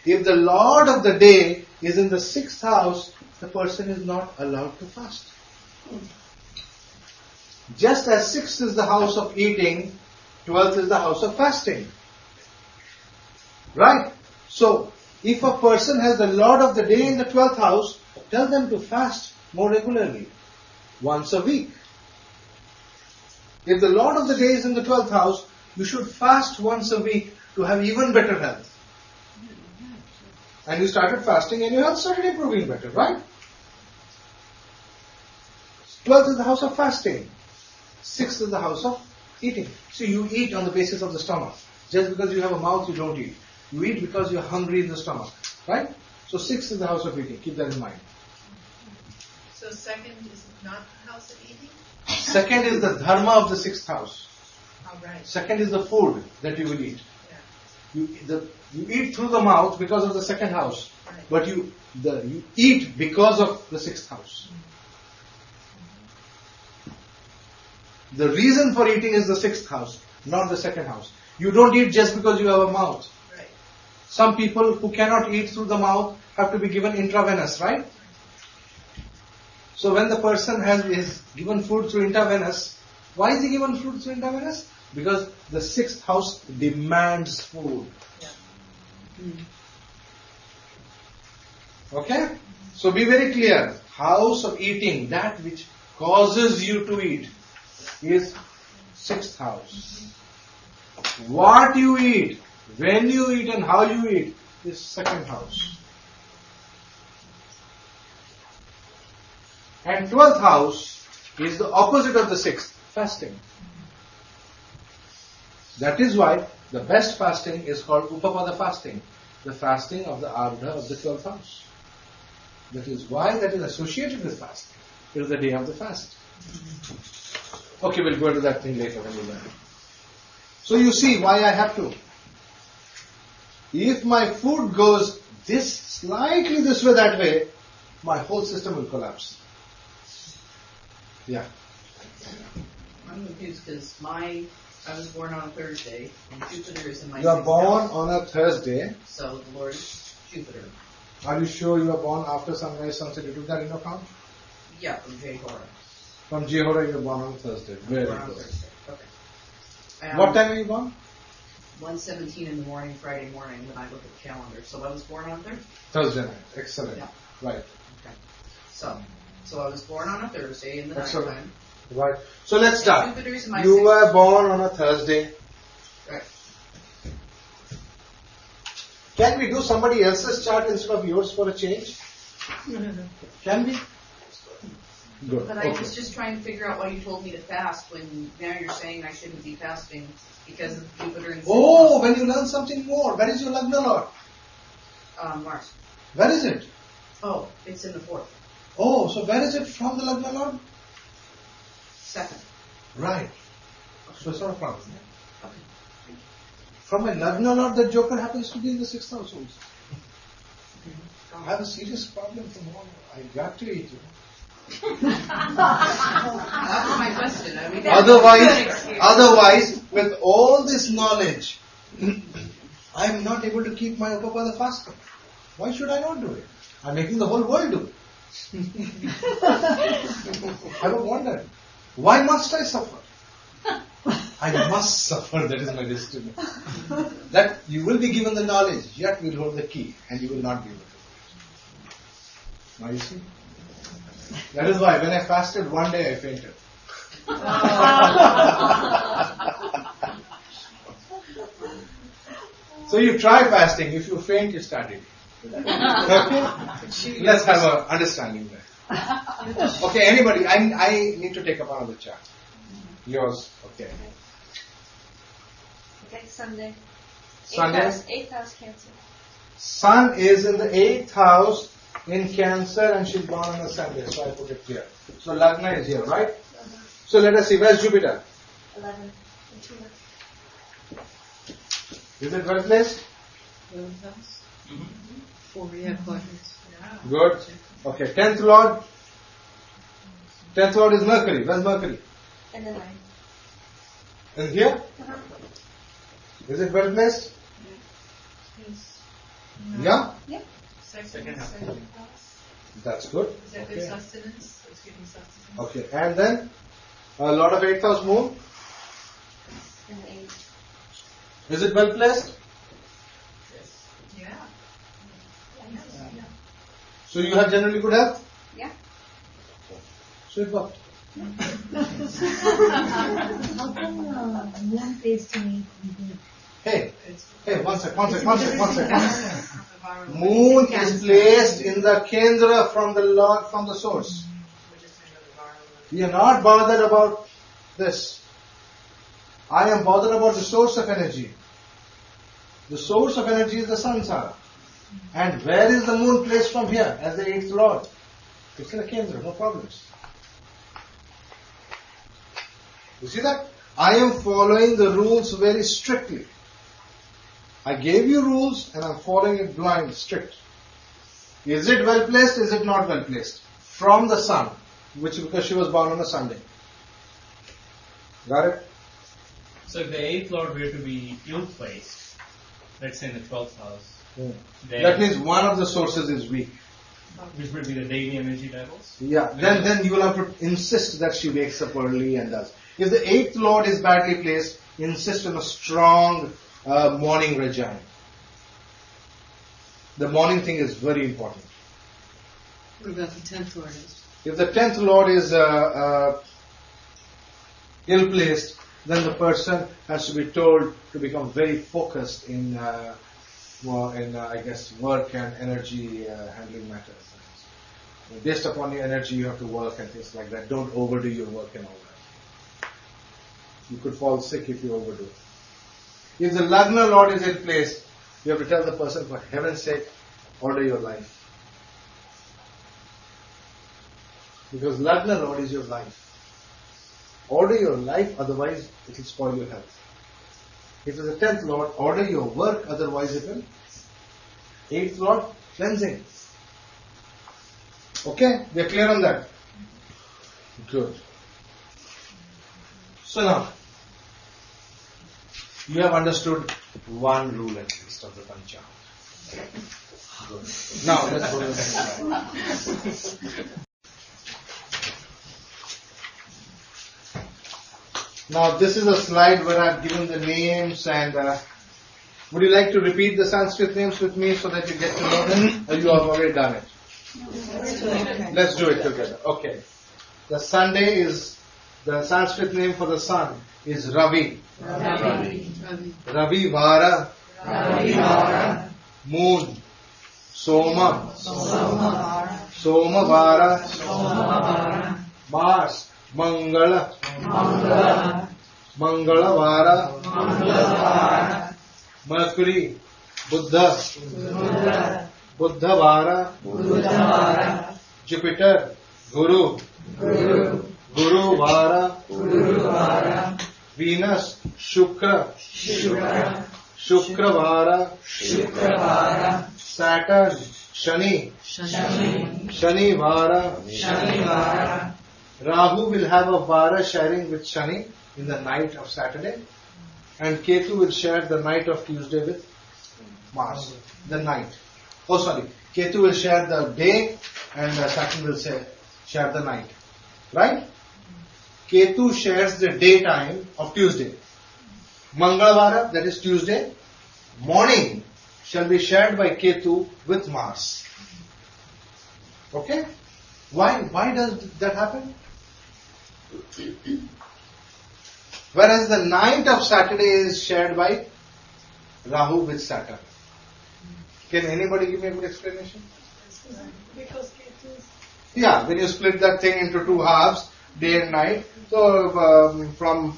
A: If the Lord of the day is in the 6th house, the person is not allowed to fast. Just as 6th is the house of eating, 12th is the house of fasting. Right? So, if a person has the Lord of the day in the 12th house, tell them to fast more regularly, once a week. If the Lord of the day is in the 12th house, you should fast once a week to have even better health. And you started fasting and your health started improving better, right? 12th is the house of fasting. 6th is the house of eating. So you eat on the basis of the stomach. Just because you have a mouth, you don't eat. You eat because you're hungry in the stomach, right? So 6th is the house of eating. Keep that in mind.
D: So 2nd is not the house of eating?
A: 2nd is the dharma of the 6th house.
D: All right.
A: 2nd is the food that you will eat.
D: Yeah.
A: You eat through the mouth because of the 2nd house.
D: Right.
A: But you eat because of the 6th house. The reason for eating is the 6th house, not the 2nd house. You don't eat just because you have a mouth.
D: Right.
A: Some people who cannot eat through the mouth have to be given intravenous, right? So when the person is given food through intravenous, why is he given food through intravenous? Because the 6th house demands food.
D: Yeah.
A: Okay? So be very clear. House of eating, that which causes you to eat, is 6th house. What you eat, when you eat and how you eat is 2nd house. And 12th house is the opposite of the 6th, fasting. That is why the best fasting is called Upapada fasting, the fasting of the Ardha of the 12th house. That is why that is associated with fasting. It is the day of the fast. Okay, we'll go into that thing later when we learn. So you see why I have to. If my food goes slightly this way, that way, my whole system will collapse. Yeah.
C: I'm confused because I was born on a Thursday, and Jupiter is in my
A: You are
C: 6th
A: born
C: house.
A: on a Thursday.
C: So the Lord is Jupiter.
A: Are you sure you are born after sunrise, sunset? You took that into account?
C: Yeah, from Jehora.
A: From Jehora, you were born on Thursday. Very
C: Born on
A: good.
C: Thursday. Okay.
A: What time are you born?
C: 1:17 in the morning, Friday morning, when I look at the calendar. So I was born on Thursday.
A: Thursday night. Excellent.
C: Yeah.
A: Right.
C: Okay. So I was born on a Thursday in the
A: Excellent.
C: nighttime.
A: Right. So let's start.
C: Jupiter's in my
A: You
C: 6th
A: were born on a Thursday.
C: Right.
A: Can we do somebody else's chart instead of yours for a change? Can we? Good.
C: But
A: Okay.
C: I was just trying to figure out why you told me to fast when now you're saying I shouldn't be fasting because of Jupiter and
A: Oh, when you learn something more, where is your Lagna Lord?
C: Mars.
A: Where is it?
C: Oh, it's in the 4th.
A: Oh, so where is it from the Lagna Lord?
C: 2nd.
A: Right. So it's not a problem.
C: Okay.
A: From a Lagna Lord, that Joker happens to be in the 6th house also. I have a serious problem from home. I got to eat.
C: That's my question. I mean,
A: Otherwise, with all this knowledge, I am not able to keep my Upapada fasting. Why should I not do it? I'm making the whole world do it. I would wonder, why must I suffer? I must suffer, that is my destiny. That you will be given the knowledge, yet will hold the key, and you will not be able to. Now you see? That is why when I fasted one day I fainted. So you try fasting, if you faint you start eating. Okay? Let's have an understanding there. Okay, anybody? I need to take up another chart. Yours, okay.
J: Okay, Sunday.
A: Sunday?
J: 8th house Cancer.
A: Sun is in the 8th house in Cancer and she's born on a Sunday, so I put it here. So Lagna is here, right? So let us see, where's Jupiter?
J: 11.
A: Is it well placed?
B: 11th house. 4 quadrants.
A: Good. Okay, 10th Lord. 10th Lord is Mercury. Where's Mercury?
J: And then 9.
A: In here? Is it well placed? Yeah?
J: Yep.
B: Second house.
A: That's good.
D: Is that good sustenance? It's giving sustenance.
A: Okay, and then a lot of 8th house moon.
J: And 8.
A: Is it well placed?
D: Yeah.
A: So you have generally good health?
J: Yeah.
A: So it worked.
K: How come moon placed in 8th?
A: Hey, one sec. Moon is placed in the Kendra from the Lord, from the source. We are not bothered about this. I am bothered about the source of energy. The source of energy is the Sansara. And where is the moon placed from here as the 8th Lord? It's in the Kendra, no problems. You see that? I am following the rules very strictly. I gave you rules and I'm following it blind, strict. Is it well placed? Is it not well placed? From the sun, because she was born on a Sunday. Got it?
I: So if the 8th Lord were to be ill-placed, let's say in the 12th house, then
A: That means one of the sources is weak.
I: which would be the daily energy levels.
A: Yeah, then you will have to insist that she wakes up early and does. If the 8th Lord is badly placed, insist on a strong morning regime. The morning thing is very important.
B: What about the 10th Lord is?
A: If the 10th Lord is ill-placed, then the person has to be told to become very focused in I guess, work and energy handling matters. Based upon your energy, you have to work and things like that. Don't overdo your work and all that. You could fall sick if you overdo. If the Lagna Lord is in place, you have to tell the person, for heaven's sake, order your life. Because Lagna Lord is your life. Order your life, otherwise it will spoil your health. If it's the 10th Lord, order your work, otherwise it will. 8th Lord, cleansing. Okay? We are clear on that? Good. So now, you have understood one rule at least of the Panchanga. Good. Now, let's go to the next slide. Now, this is a slide where I've given the names and would you like to repeat the Sanskrit names with me so that you get to know them, or you have already done it? Let's do it together. Okay. The Sunday is, the Sanskrit name for the sun is Ravi. Ravi Vara. Moon. Soma. Soma Vara. Mars. Mangala. Mangala Vara. Mercury. Buddha. Buddha Vara. Jupiter. Guru. Guru Vara. Venus. Shukra. Shukra Vara. Saturn. Shani. Shani Vara. Rahu will have a Vara sharing with Shani in the night of Saturday, and Ketu will share the night of Tuesday with Mars. The night. Oh, sorry. Ketu will share the day, and Saturn will share the night. Right? Ketu shares the daytime of Tuesday. Mangalavara, that is Tuesday, morning shall be shared by Ketu with Mars. Okay? Why does that happen? Whereas the night of Saturday is shared by Rahu with Saturn. Can anybody give me a good explanation?
F: Because Ketu is
A: Yeah, when you split that thing into two halves, day and night. So from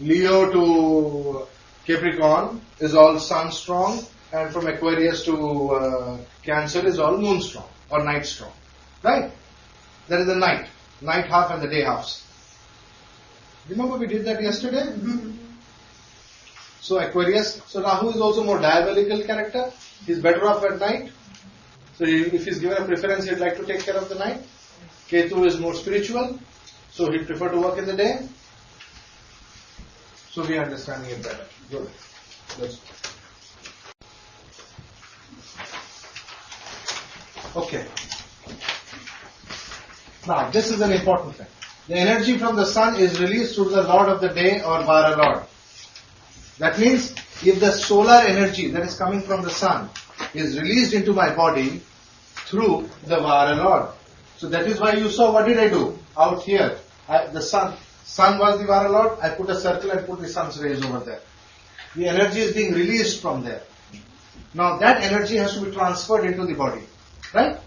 A: Leo to Capricorn is all sun strong, and from Aquarius to Cancer is all moon strong or night strong. Right? That is the night half and the day halves. Remember we did that yesterday? Mm-hmm. So Aquarius, so Rahu is also more diabolical character. He's better off at night. So if he's given a preference, he'd like to take care of the night. Ketu is more spiritual, so he'd prefer to work in the day. So we are understanding it better. Good. Let's go. Okay. Now, this is an important thing. The energy from the sun is released through the Lord of the day or Vara Lord. That means, if the solar energy that is coming from the sun is released into my body through the Vara Lord. So that is why you saw, what did I do? Out here, the sun was the Vara Lord, I put a circle and put the sun's rays over there. The energy is being released from there. Now that energy has to be transferred into the body. Right?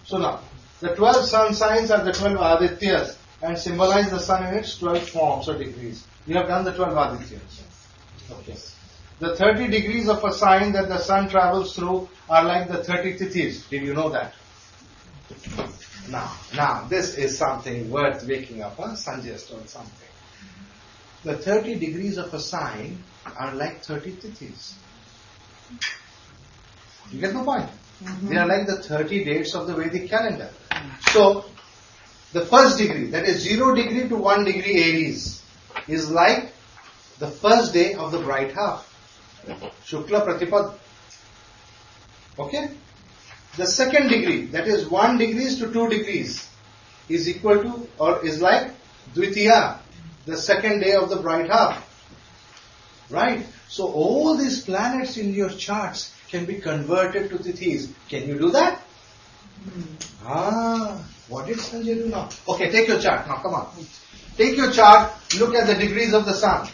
A: So now, the 12 sun signs are the 12 Adityas and symbolize the sun in its 12 forms or degrees. We have done the 12 Adityas. Okay. The 30 degrees of a sign that the sun travels through are like the 30 Tithis. Did you know that? Now, this is something worth waking up. Sanjay has told something. The 30 degrees of a sign are like 30 Tithis. You get the point? Mm-hmm. They are like the 30 dates of the Vedic calendar. So, the first degree, that is 0 degree to 1 degree Aries, is like the first day of the bright half. Shukla Pratipad. Okay? The second degree, that is 1 degrees to 2 degrees, is equal to or is like Dvitiya, the second day of the bright half. Right? So all these planets in your charts can be converted to Tithis. Can you do that? What did Sanjay do now? Okay, take your chart. Now come on. Take your chart, look at the degrees of the sun.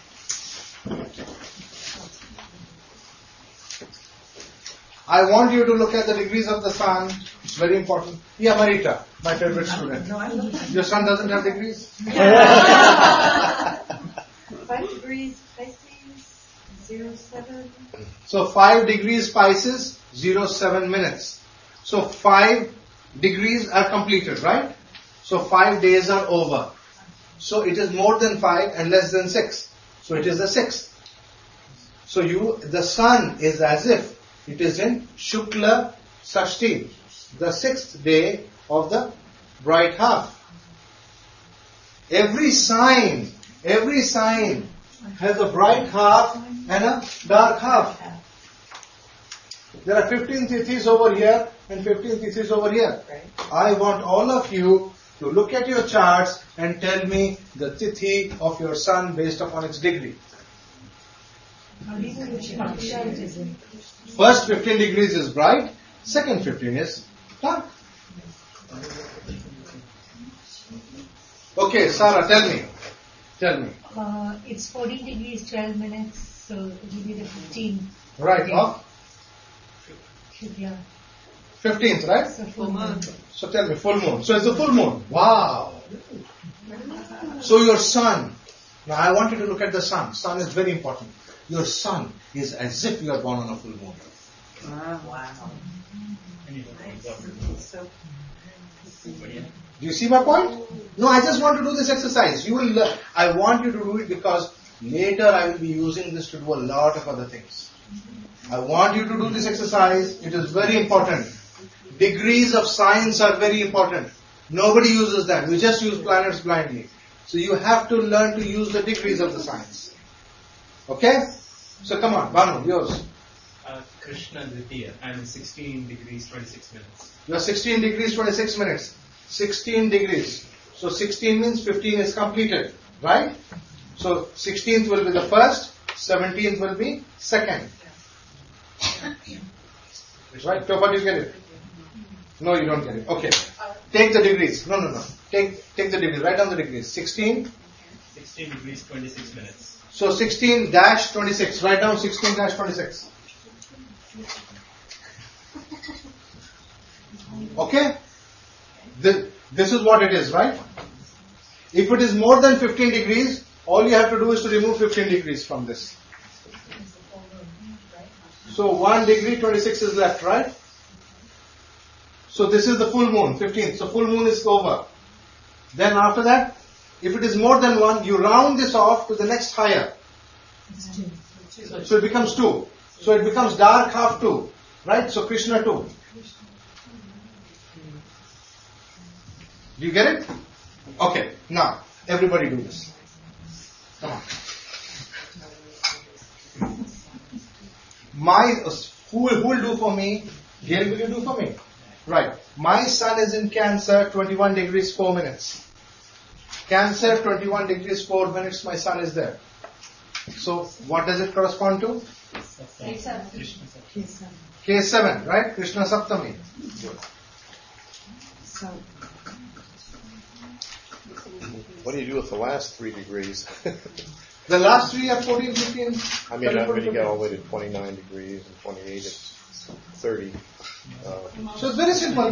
A: I want you to look at the degrees of the sun. It's very important. Yeah, Marita, my favorite student. Your sun doesn't have degrees?
J: 5 degrees Pisces, 07.
A: So 5 degrees Pisces, 07 minutes. So 5 degrees are completed, right? So 5 days are over. So it is more than 5 and less than 6. So it is the 6th. So the sun is as if it is in Shukla Sashti, the 6th day of the bright half. Every sign has a bright half and a dark half. There are 15 Tithis over here and 15 Tithis over here. I want all of you to look at your charts and tell me the Tithi of your sun based upon its degree. First 15 degrees is bright, second 15 is dark. Okay, Sarah, tell me.
K: It's 14 degrees, 12 minutes, so it will be the 15th.
A: Right, off?
K: Yeah.
A: 15th, right?
K: So full moon.
A: So tell me, full moon. So it's the full moon. Wow. So your sun. Now I want you to look at the sun. Sun is very important. Your sun is as if you are born on a full moon.
C: Wow.
A: Do you see my point? No, I just want to do this exercise. You will learn. I want you to do it because later I will be using this to do a lot of other things. I want you to do this exercise. It is very important. Degrees of signs are very important. Nobody uses that. We just use planets blindly. So you have to learn to use the degrees of the signs. Okay? So come on, Banu, yours.
I: Krishna Dvitiya. I'm 16 degrees 26 minutes.
A: You are 16 degrees 26 minutes. 16 degrees. So 16 means 15 is completed. Right? So 16th will be the first. 17th will be second. Right? Topa, do you get it? No, you don't get it. Okay. Take the degrees. No. Take the degrees. Write down the degrees. 16
I: degrees 26 minutes.
A: So 16-26. Write down 16-26. Okay? This is what it is, right? If it is more than 15 degrees, all you have to do is to remove 15 degrees from this. So 1 degree, 26 is left, right? So this is the full moon, 15. So full moon is over. Then after that, if it is more than 1, you round this off to the next higher. So it becomes 2. So it becomes dark half 2. Right? So Krishna 2. Do you get it? Okay. Now, everybody do this. Come on. Who will do for me? Gary, will you do for me? Right. My sun is in Cancer, 21 degrees 4 minutes. Cancer, 21 degrees 4 minutes, my sun is there. So, what does it correspond to? K7, right? Krishna Saptami.
E: What do you do with the last 3 degrees?
A: The last 3 are 14, 15.
E: I mean, when you get all the way to 29 degrees and 28, it's 30.
A: So it's very simple.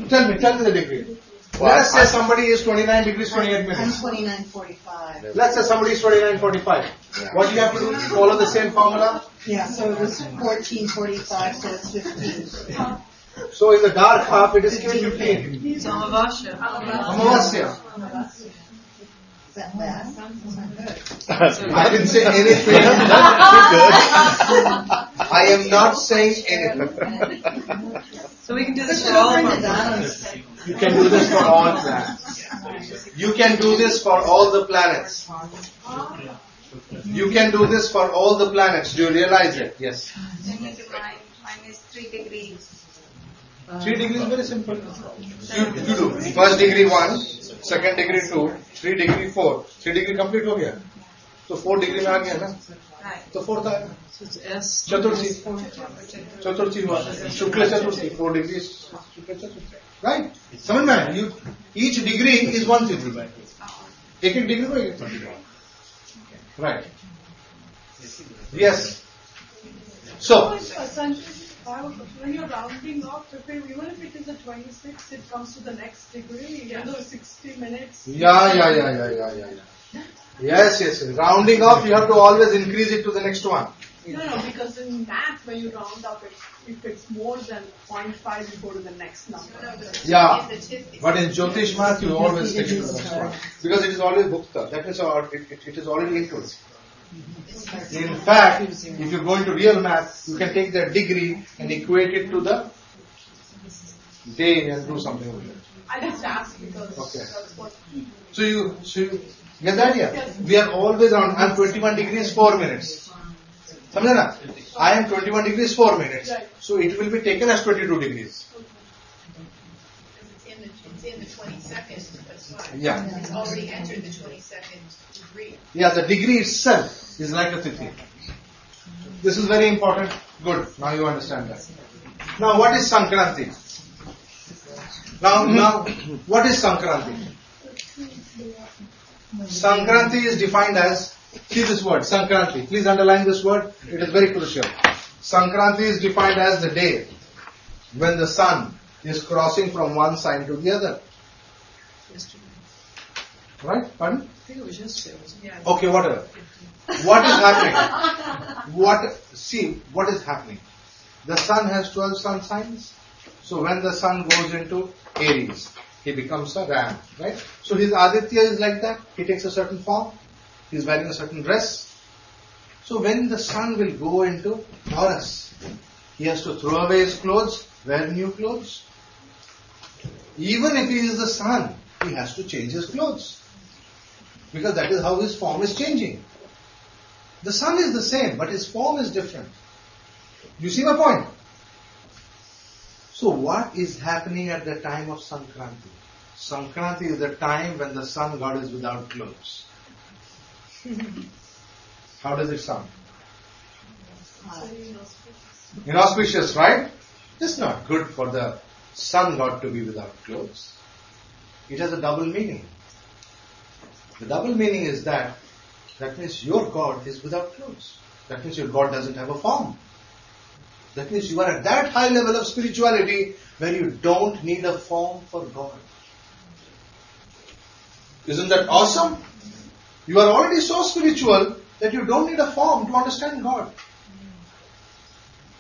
A: Tell me the degree. Let us say somebody is 29 degrees 28 minutes.
C: I'm 29.45.
A: Let's say somebody is 29.45. What do you have to do? Follow the same formula?
C: Yeah, so it was 14.45, so it's 15.
A: So in the dark half, it is K15.
B: It's Amavasya.
A: Amavasya.
C: Is that bad?
A: I didn't say anything. I am not saying anything.
B: So we can do this for all of our planets.
A: You can do this for all planets. You can do this for all the planets. You can do this for all the planets. Do you realize it? Yes.
J: Mine is 3 degrees.
A: 3 degrees is very simple. You do. First degree 1, second degree 2, 3 degree 4. 3 degree complete हो गया. तो 4 degree में आ गया ना. तो 4th आएगा.
B: So it's S.
A: चतुर्थी हुआ. शुक्ल चतुर्थी 4 degrees. शुक्ल चतुर्थी. Right? समझ में आया? Each degree is 1 degree. एक degree को एक degree. Right. Yes. So.
F: When you're rounding off, even if it is a 26, it comes to the next degree, even though 60 minutes.
A: Yeah. Yes. Rounding off, you have to always increase it to the next one.
F: No, because in math, when you round up, if it's more than 0.5, you go to the next number.
A: Yeah, but in Jyotish math, you always take it to the next one. Because it is always bhukta. That means it is already into it. In fact, if you go into real math, you can take the degree and equate it to the day and do something with it.
F: I just asked because
A: Okay.
F: that's what...
A: So you get the idea? Yes. We are always on. I am 21 degrees 4 minutes. समझे ना? I am 21 degrees 4 minutes. So it will be taken as 22 degrees.
D: It's in the 22nd. That's why.
A: Yeah.
D: It's already entered the 22nd degree.
A: Yeah, the degree itself is like a tithi. This is very important. Good. Now you understand that. Now what is Sankranti? Now what is Sankranti? Sankranti is defined as, see this word, Sankranti. Please underline this word. It is very crucial. Sankranti is defined as the day when the sun is crossing from one side to the other. Right? Pardon?
B: I think it was yesterday, wasn't it?
A: Okay, whatever. What is happening? What is happening? The sun has 12 sun signs. So when the sun goes into Aries, he becomes a ram, right? So his Aditya is like that. He takes a certain form. He is wearing a certain dress. So when the sun will go into Taurus, he has to throw away his clothes, wear new clothes. Even if he is the sun, he has to change his clothes. Because that is how his form is changing. The sun is the same, but his form is different. You see my point? So what is happening at the time of Sankranti? Sankranti is the time when the sun god is without clothes. How does it sound? Inauspicious, right? It's not good for the sun god to be without clothes. It has a double meaning. The double meaning is that means your God is without clothes. That means your God doesn't have a form. That means you are at that high level of spirituality where you don't need a form for God. Isn't that awesome? You are already so spiritual that you don't need a form to understand God.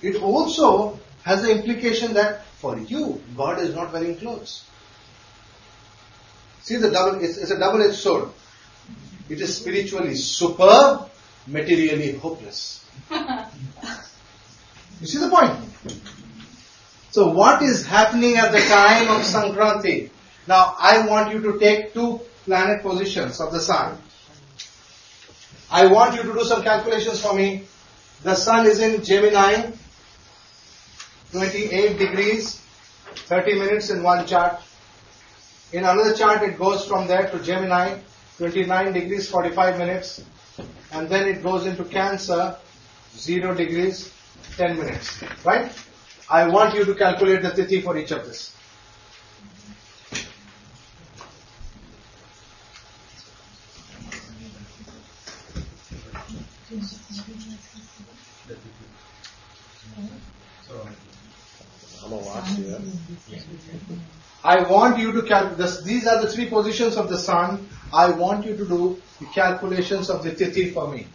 A: It also has the implication that for you, God is not wearing clothes. See, it's a double-edged sword. It is spiritually superb, materially hopeless. You see the point? So what is happening at the time of Sankranti? Now I want you to take 2 planet positions of the sun. I want you to do some calculations for me. The sun is in Gemini, 28 degrees, 30 minutes in one chart. In another chart it goes from there to Gemini, 29 degrees, 45 minutes. And then it goes into Cancer, 0 degrees, 10 minutes. Right? I want you to calculate the Tithi for each of this. I want you to calculate, these are the 3 positions of the sun. I want you to do the calculations of the Tithi for me.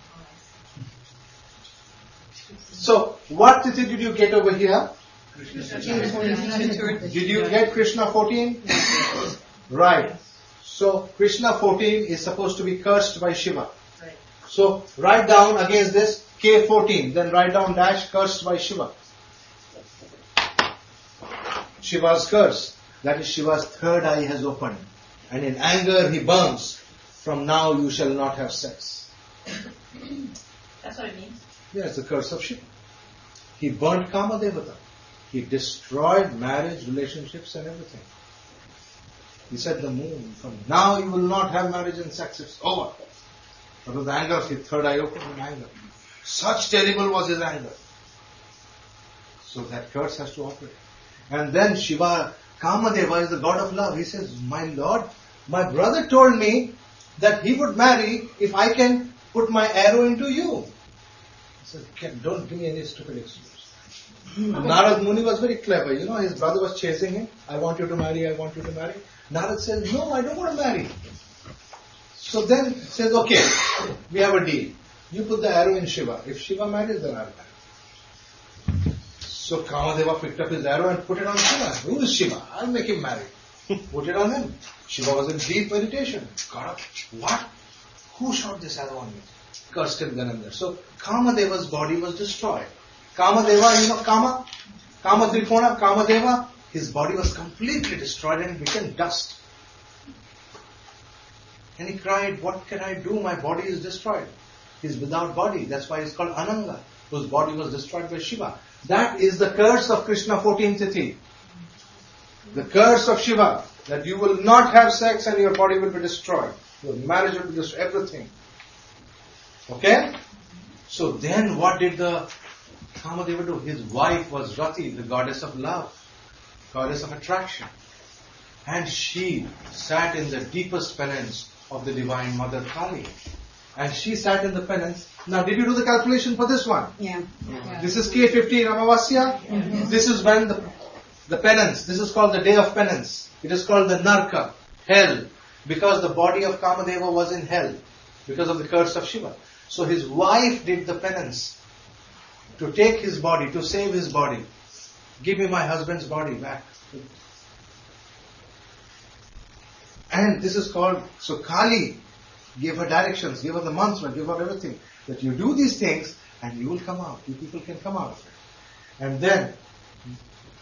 A: So, what Tithi did you get over here? Did you get Krishna 14? Right. So, Krishna 14 is supposed to be cursed by Shiva. So, write down against this K14, then write down dash cursed by Shiva. Shiva's curse. That is Shiva's third eye has opened. And in anger he burns. From now you shall not have sex.
G: That's what it means.
A: Yeah, it's the curse of Shiva. He burnt Kama Devata. He destroyed marriage, relationships and everything. He said the moon, from now you will not have marriage and sex, it's over. But with anger, his third eye opened in anger. Such terrible was his anger. So that curse has to operate. And then Shiva, Kamadeva is the god of love. He says, my lord, my brother told me that he would marry if I can put my arrow into you. He said, don't give me any stupid excuse. Narad Muni was very clever. You know, his brother was chasing him. I want you to marry, I want you to marry. Narad says, no, I don't want to marry. So then says, okay, we have a deal. You put the arrow in Shiva. If Shiva marries, then I'll marry. So Kamadeva picked up his arrow and put it on Shiva. Who is Shiva? I'll make him marry. Put it on him. Shiva was in deep meditation. Got up. What? Who shot this arrow on me? Cursed him then and there. So Kamadeva's body was destroyed. Kamadeva, you know Kama? Kama Trikona, Kamadeva, his body was completely destroyed and became dust. And he cried, what can I do? My body is destroyed. He's without body. That's why he's called Ananga, whose body was destroyed by Shiva. That is the curse of Krishna 14 Tithi. The curse of Shiva, that you will not have sex and your body will be destroyed. Your marriage will be destroyed, everything. Okay? So then what did the Kamadeva do? His wife was Rati, the goddess of love, goddess of attraction. And she sat in the deepest penance of the Divine Mother Kali. And she sat in the penance. Now, did you do the calculation for this one?
J: Yeah.
A: This is K15 Amavasya.
J: Yeah.
A: This is when the penance. This is called the day of penance. It is called the Narka, hell, because the body of Kamadeva was in hell because of the curse of Shiva. So his wife did the penance to take his body, to save his body. Give me my husband's body back. And this is called, so Kali gave her directions, gave her the mantra, gave her everything. That you do these things and you will come out. You people can come out of it. And then,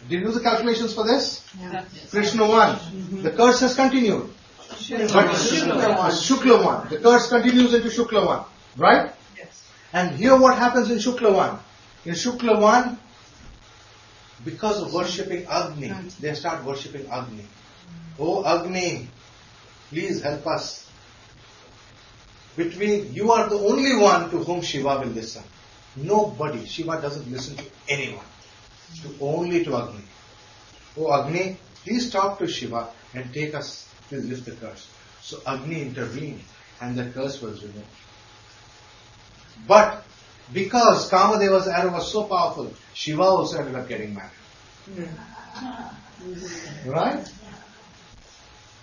A: did you do the calculations for this?
J: Yeah.
A: Krishna 1. The curse has continued. Shukla 1. The curse continues into Shukla 1. Right?
B: Yes.
A: And here what happens in Shukla 1? In Shukla 1, because of worshipping Agni, they start worshipping Agni. Oh Agni, please help us. You are the only one to whom Shiva will listen. Nobody. Shiva doesn't listen to anyone. Only to Agni. Oh Agni, please talk to Shiva and take us, please lift the curse. So Agni intervened and the curse was removed. But Because Kamadeva's arrow was so powerful, Shiva also ended up getting married. Right?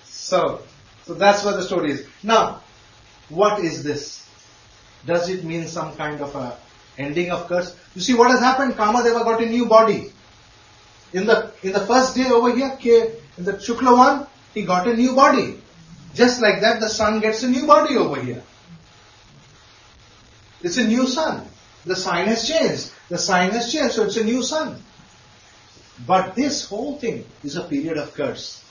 A: So that's what the story is. Now, what is this? Does it mean some kind of a ending of curse? You see what has happened? Kamadeva got a new body. In the first day over here, in the Shukla one, he got a new body. Just like that, the sun gets a new body over here. It's a new sun. The sign has changed. The sign has changed, so it's a new sun. But this whole thing is a period of curse.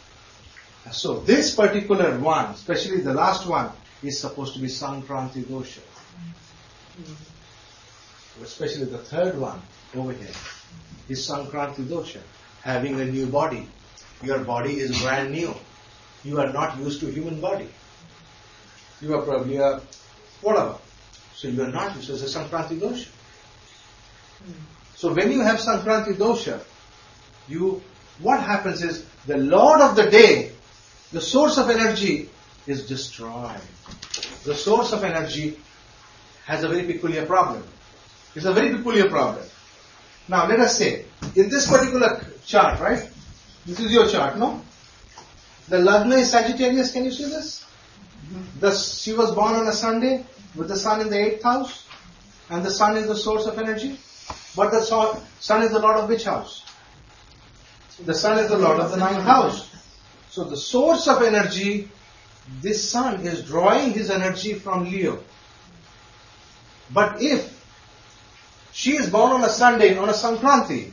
A: So this particular one, especially the last one, is supposed to be Sankranti Dosha. Especially the third one over here is Sankranti Dosha, having a new body. Your body is brand new. You are not used to human body. You are probably a whatever. So you are not used to the Sankranti Dosha. So when you have Sankranti Dosha, what happens is the Lord of the day, the source of energy is destroyed. The source of energy has a very peculiar problem. It's a very peculiar problem. Now let us say, in this particular chart, right? This is your chart, no? The Lagna is Sagittarius, can you see this? She was born on a Sunday with the sun in the 8th house, and the sun is the source of energy. But the sun is the lord of which house? The sun is the lord of the 9th house. So the source of energy, this sun is drawing his energy from Leo. But if she is born on a Sunday, on a Sankranti,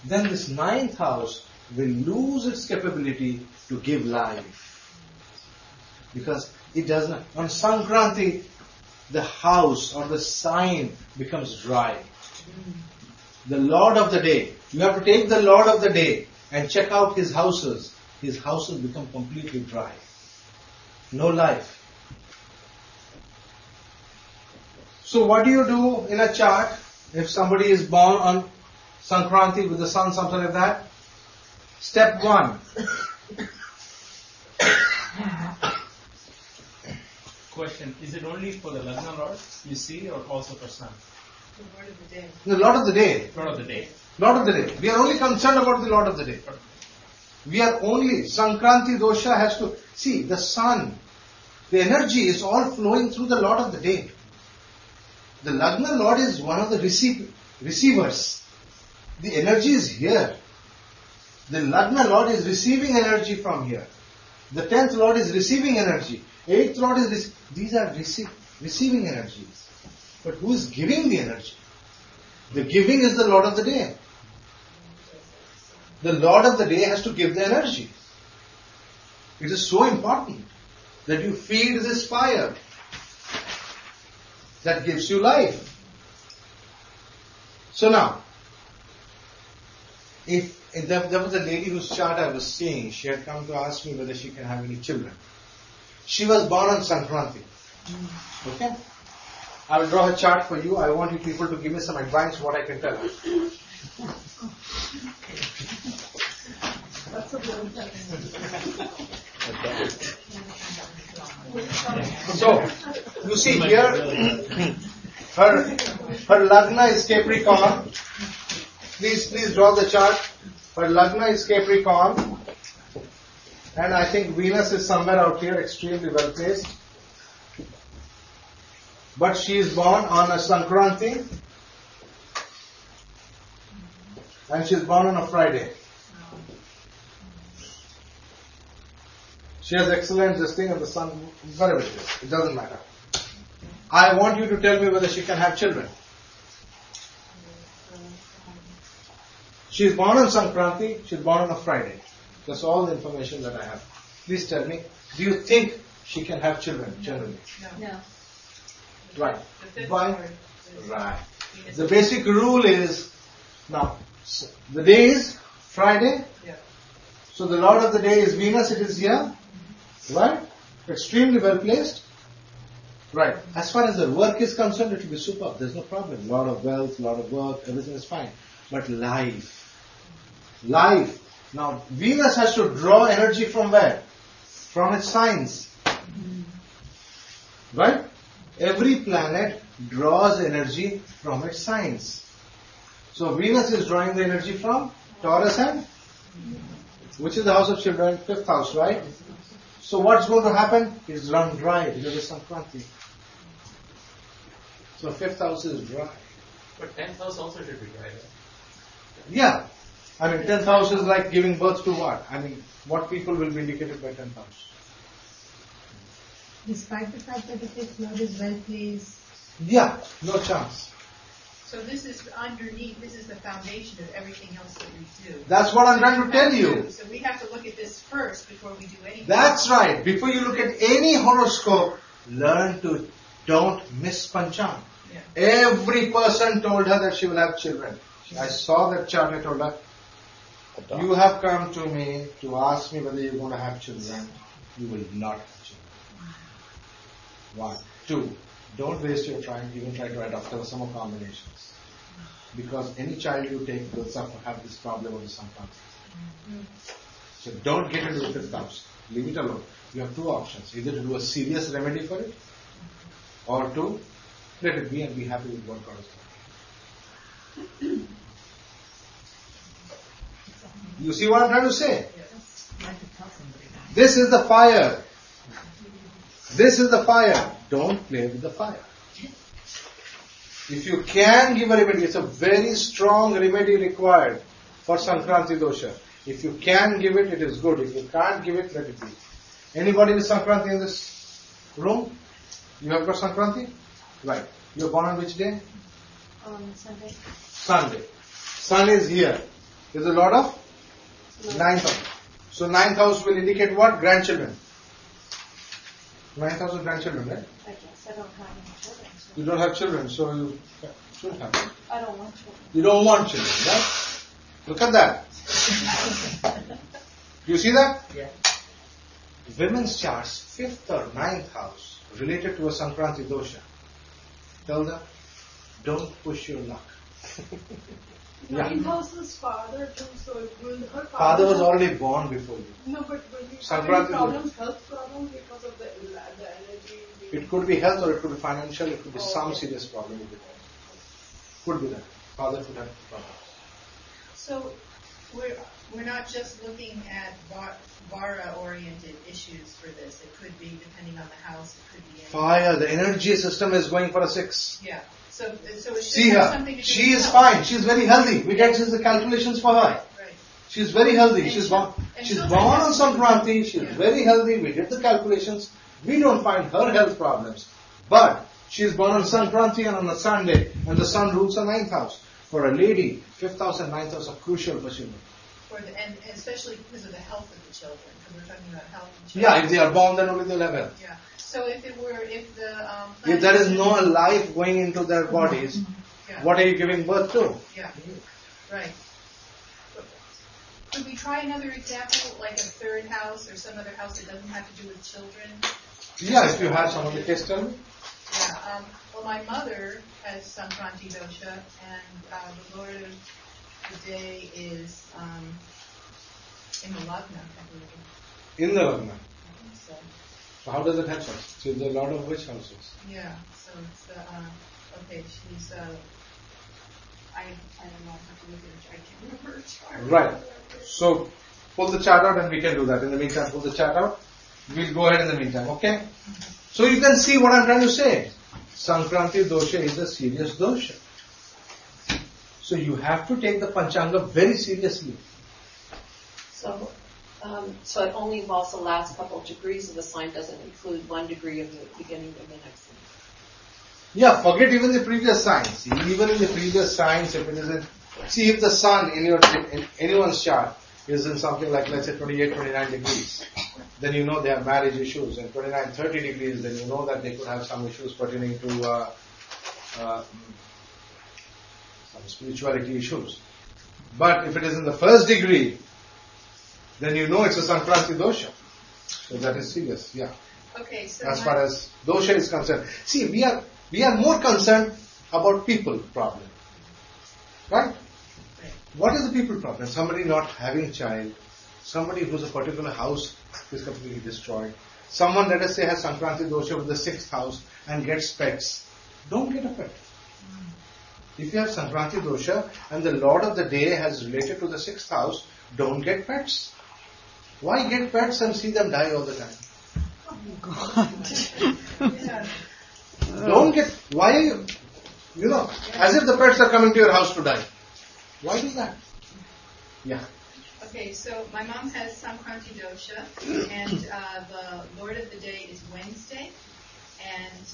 A: then this 9th house will lose its capability to give life. Because it does not. On Sankranti, the house or the sign becomes dry. The Lord of the day. You have to take the Lord of the day and check out his houses. His houses become completely dry. No life. So what do you do in a chart if somebody is born on Sankranti with the sun, something like that? Step 1.
I: Question, is it only for the Lagna Lord you see or also for Sun?
D: The Lord of the day.
A: The Lord of the day.
I: Lord of the day.
A: Lord of the day. We are only concerned about the Lord of the day. We are only, Sankranti Dosha has to, see the sun, the energy is all flowing through the Lord of the day. The Lagna Lord is one of the receivers. The energy is here. The Lagna Lord is receiving energy from here. The 10th Lord is receiving energy. 8th Lord is, these are receiving energies. But who is giving the energy? The giving is the Lord of the day. The Lord of the day has to give the energy. It is so important that you feed this fire that gives you life. So now, if there was a lady whose chart I was seeing, she had come to ask me whether she can have any children. She was born on Sankranti. Okay? I will draw a chart for you. I want you people to give me some advice what I can tell her. So, you see here, her Lagna is Capricorn. Please draw the chart. Her Lagna is Capricorn. And I think Venus is somewhere out here, extremely well placed. But she is born on a Sankranti. And she is born on a Friday. She has excellent this thing and the sun, whatever it is. It doesn't matter. I want you to tell me whether she can have children. She is born on Sankranti, she is born on a Friday. That's all the information that I have. Please tell me, do you think she can have children generally?
D: No.
A: Right. Why? Right. The basic rule is, now, the day is Friday.
B: Yeah.
A: So the Lord of the day is Venus, it is here. Right? Extremely well placed. Right. As far as the work is concerned, it will be superb. There's no problem. Lot of wealth, lot of work, everything is fine. But life. Now, Venus has to draw energy from where? From its signs. Right? Every planet draws energy from its signs. So Venus is drawing the energy from Taurus and which is the house of children? 5th house, right? So what's going to happen? It's run dry because of Sankranti. So 5th house is dry.
I: But 10th house also should be dry, right?
A: Yeah. I mean 10th house is like giving birth to what? I mean what people will be indicated by 10th house?
K: Despite the fact that the 5th lord is well placed.
A: Yeah, no chance.
D: So this is underneath, this is the foundation of everything else that we do.
A: That's what I'm trying to tell you.
D: So we have to look at this first before we do anything.
A: That's right. Before you look at any horoscope, don't miss Panchang.
D: Yeah.
A: Every person told her that she will have children. I saw that chart, I told her, you have come to me to ask me whether you're going to have children. You will not have children. 1. 2. Don't waste your time, even try to adopt. There are some combinations. Because any child you take will have this problem of the Sankranti. So don't get into the 5th house. Leave it alone. You have 2 options. Either to do a serious remedy for it, or to let it be and be happy with what God has done. You see what I'm trying to say? This is the fire. This is the fire. Don't play with the fire. If you can give a remedy, it's a very strong remedy required for Sankranti Dosha. If you can give it, it is good. If you can't give it, let it be. Anybody with Sankranti in this room? You have got Sankranti? Right. You're born on which day?
J: Sunday.
A: Sunday. Sun is here. Is a lot of 9th house. So 9th house will indicate what? Grandchildren. 9th house is grandchildren, right?
J: I guess I don't have any children. So
A: You don't have children, so you should have them.
J: I don't want children.
A: You don't want children, right? Look at that. You see that?
C: Yeah.
A: Women's charts, 5th or 9th house, related to a Sankranti Dosha. Tell them, don't push your luck. Yeah.
F: 9th house is father too, so will her
A: Father was already born before you.
F: No, but will he have
A: Sankranti
F: any problems, health problems because of the energy?
A: It could be health or it could be financial, it could be some serious problem with it. Could be that. Father could have problems.
D: So we're not just looking at Vara-oriented issues for this. It could be, depending on the house, it could be...
A: Fire, the energy system is going for a 6.
D: Yeah. So it should
A: See
D: have
A: her.
D: something to do
A: She
D: with
A: is
D: health.
A: fine. She is very healthy. We get the calculations for her.
D: Right.
A: She is very healthy.
D: And
A: She's
D: chil-
A: born.
D: and
A: She's
D: children
A: born on
D: have-
A: Sankranti. She is
D: Yeah.
A: very healthy. We did the calculations. We don't find her health problems. But she is born on Sankranti and on a Sunday, and the sun rules the 9th house. For a lady, 5th house and 9th house are crucial for children.
D: And especially because of the health of the children, because we're talking about health of children.
A: Yeah, if they are born, then only they'll have health.
D: Yeah. So if
A: If there is no life going into their bodies,
D: Yeah.
A: what are you giving birth to?
D: Yeah. Right. Could we try another example, like a 3rd house or some other house that doesn't have to do with children?
A: Yeah, if you have some of the case, tell me.
D: Yeah. Well, my mother has Sankranti Dosha, and the Lord of the day is in the Lagna, I believe.
A: In the Lagna.
D: I think so.
A: So how does it help us? She's a lot of which houses?
D: Yeah. So it's okay. She's I don't know. I have to look at her. I can't remember her chart.
A: Right. So pull the chart out and we can do that. In the meantime, pull the chart out. We'll go ahead in the meantime, okay? So you can see what I'm trying to say. Sankranti Dosha is a serious dosha. So you have to take the Panchanga very seriously.
H: So, so it only involves the last couple of degrees of the sign, doesn't include 1 degree of the beginning of the next one.
A: Yeah, forget even the previous signs. Even in the previous signs, if it isn't, see if the sun in anyone's chart is in something like, let's say, 28, 29 degrees, then you know they have marriage issues. And 29, 30 degrees, then you know that they could have some issues pertaining to some spirituality issues. But if it is in the 1st degree, then you know it's a Sankranti Dosha. So that is serious, yeah.
D: Okay, so
A: As far as Dosha is concerned. See, we are more concerned about people problem. Right? What is the people problem? Somebody not having a child, somebody whose a particular house is completely destroyed, someone, let us say, has Sankranti Dosha with the 6th house and gets pets. don't get a pet. If you have Sankranti Dosha and the Lord of the day has related to the 6th house, don't get pets. Why get pets and see them die all the time? Don't get, why, as if the pets are coming to your house to die. Why do that? Yeah.
D: Okay, so my mom has Sankranti Dosha, and the Lord of the day is Wednesday, and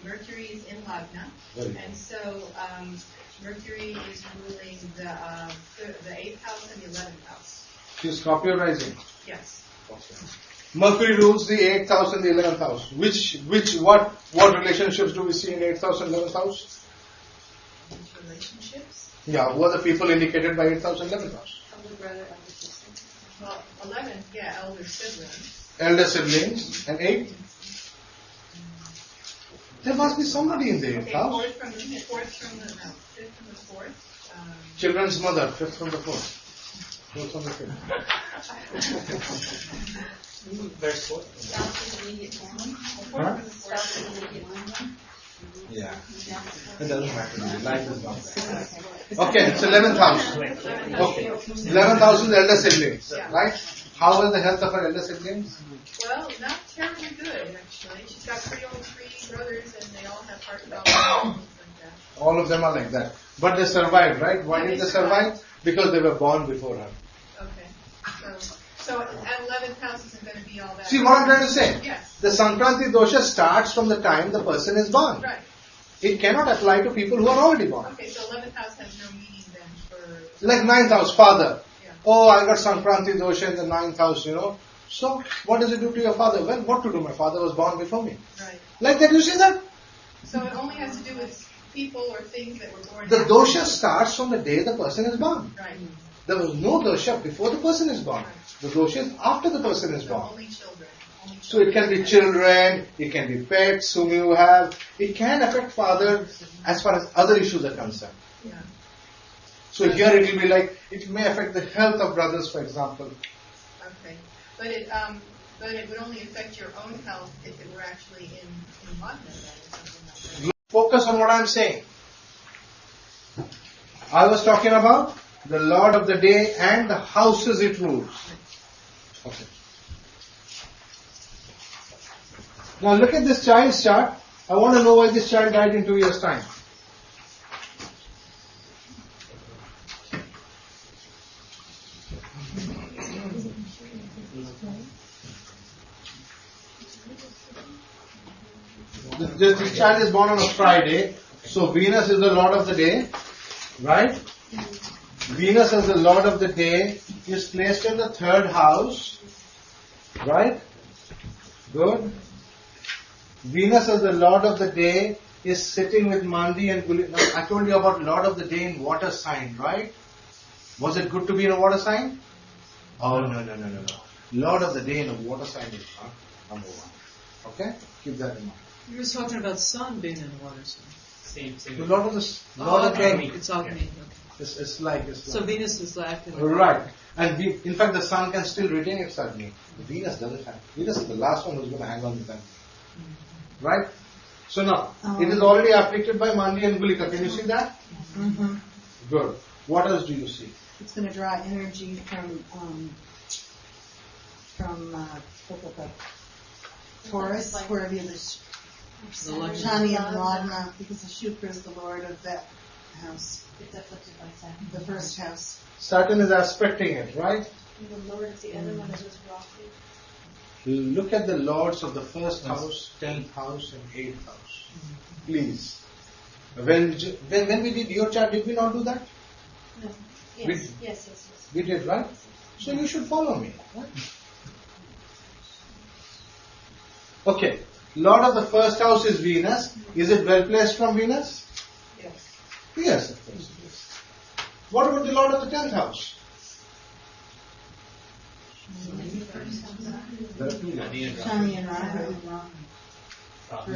D: Mercury is in Lagna, and so Mercury is ruling the 8th house and the 11th house.
A: She's Scorpio rising.
D: Yes.
A: Okay. Mercury rules the 8th house and the 11th house. What relationships do we see in 8th house and 11th house?
D: Relationships?
A: Yeah, who are the people indicated by 8th house and 11th house?
D: Elder brother, elder sister. Well, 11th, yeah, elder siblings.
A: Elder siblings. And 8th? There must be somebody in the 8th house.
D: 5th from the 4th.
A: Children's mother, 5th from the 4th. 4th from the 5th.
I: Verse 4.
A: Huh? Yeah. It doesn't matter. Life is not. Okay, it's 11th house. Okay. 11th house is elder siblings. Right? How is the health of her elder siblings?
D: Well, not terribly good, actually. She's got 3 brothers, and they all have heart problems.
A: All of them are like that. But they survived, right? Why did they survive? Because they were born before her.
D: Okay. So at 11th house isn't going to be all that.
A: See what I'm trying to say?
D: Yes.
A: The Sankranti Dosha starts from the time the person is born.
D: Right.
A: It cannot apply to people who are already born.
D: Okay, so 11th house has no meaning then for...
A: Like 9th house, father.
D: Yeah.
A: Oh, I got Sankranti Dosha in the 9th house, So, what does it do to your father? Well, what to do? My father was born before me.
D: Right.
A: Like that, you see that?
D: So it only has to do with people or things that were born
A: The
D: after.
A: dosha starts from the day the person is born.
D: Right.
A: There was no dosha before the person is born. The dosha is after the person is
D: So
A: born.
D: only children.
A: So it can be children, it can be pets whom you have. It can affect father as far as other issues are concerned.
D: Yeah.
A: So here it will be like, it may affect the health of brothers, for example.
D: Okay. But it would only affect your own health if it were actually in Magna then or something like that.
A: Focus on what I'm saying. I was talking about the Lord of the day and the houses it rules. Okay. Now look at this child's chart. I want to know why this child died in 2 years' time. This child is born on a Friday, so Venus is the Lord of the day, right? Venus as the Lord of the day is placed in the 3rd house, right? Good. Venus as the Lord of the day is sitting with Mandi and Guli. Now, I told you about Lord of the day in water sign, right? Was it good to be in a water sign? Oh, no. Lord of the day in a water sign is number 1. Okay? Keep that in mind.
B: You were talking about sun being in the water sign.
I: Same.
A: The Lord of the Lord of
B: okay.
A: Agni.
B: It's Agni. Okay.
A: It's like.
B: So Venus is active.
A: Right. And in fact, the sun can still retain its Agni. Venus doesn't have. Venus is the last one who's going to hang on with them. Right? So now, it is already afflicted by Mandi and Gulika. Can you see that?
J: Mm-hmm.
A: Good. What else do you see?
J: It's going to draw energy from Taurus, where the Shani and Lagna, because the Shukra is the lord of that house.
G: It's afflicted by Saturn.
J: The 1st house.
A: Saturn is aspecting it, right?
F: And the Lord of the other one is Rahu.
A: Look at the lords of the 1st house, 10th house, and 8th house. Please. When we did your chart, did we not do that?
F: No.
A: Yes.
F: Yes.
A: We did, right? So you should follow me. Right? Okay. Lord of the 1st house is Venus. Is it well placed from Venus?
D: Yes.
A: Yes, of course it is. What about the Lord of the 10th house?
J: Shani and Rahu.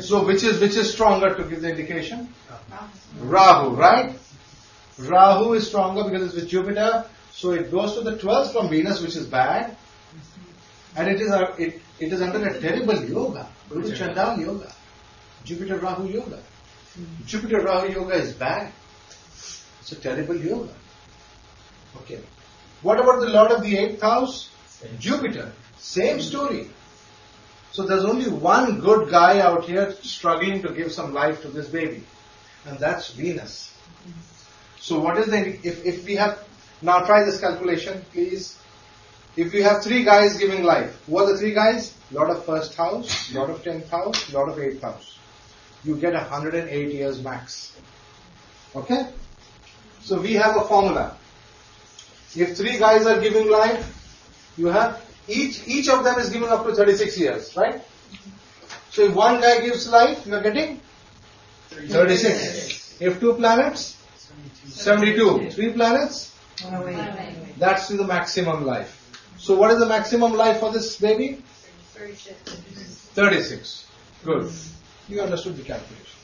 A: So which is stronger to give the indication? Rahu, right? Rahu is stronger because it's with Jupiter. So it goes to the 12th from Venus, which is bad. And it is under a terrible yoga. Guru Chandal yoga. Jupiter Rahu yoga. Jupiter Rahu Yoga is bad. It's a terrible yoga. Okay. What about the Lord of the 8th house? Jupiter. Same story. So there's only one good guy out here struggling to give some life to this baby. And that's Venus. So what is the, if we have, now try this calculation please. If we have 3 guys giving life, who are the 3 guys? Lord of 1st house, Lord of 10th house, Lord of 8th house. You get 108 years max. Okay? So we have a formula. If 3 guys are giving life, you have, each of them is giving up to 36 years, right? So if one guy gives life, you are getting 36. If 2 planets, 72. 3 planets, that's the maximum life. So what is the maximum life for this baby? 36. Good. You understood the calculation.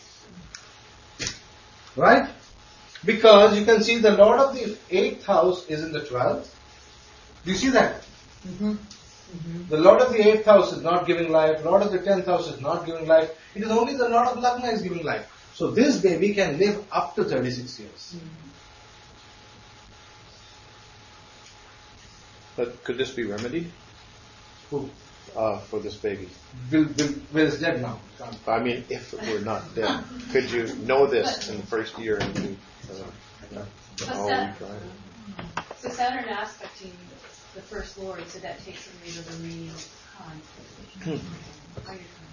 A: Right? Because you can see the Lord of the 8th house is in the 12th. Do you see that? The Lord of the 8th house is not giving life. Lord of the 10th house is not giving life. It is only the Lord of Lagna is giving life. So this baby can live up to 36 years.
E: But could this be remedied?
A: Who?
E: For this baby.
A: Will is dead now.
E: I mean, if we're not dead. Could you know this in the first year and do
G: So Saturn aspecting the first lord, so that takes away the remaining conflict.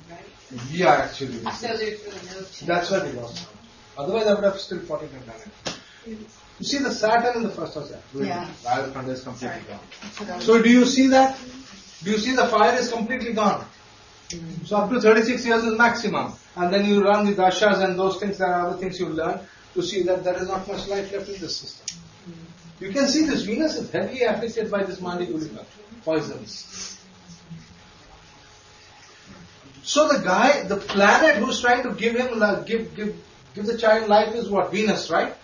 G: Right?
A: Yeah, actually.
G: So there's really no chance.
A: That's why we lost out. Otherwise I would have still fought it and done it. You see the Saturn in the first house?
J: Yeah.
A: Ayurveda is completely gone. So do you see that? Do you see the fire is completely gone? So up to 36 years is maximum. And then you run the dashas and those things, there are other things you learn to see that there is not much life left in this system. You can see this Venus is heavily afflicted by this Mandi Gulika, poisons. So the guy, the planet who's trying to give him, give the child life is what? Venus, right?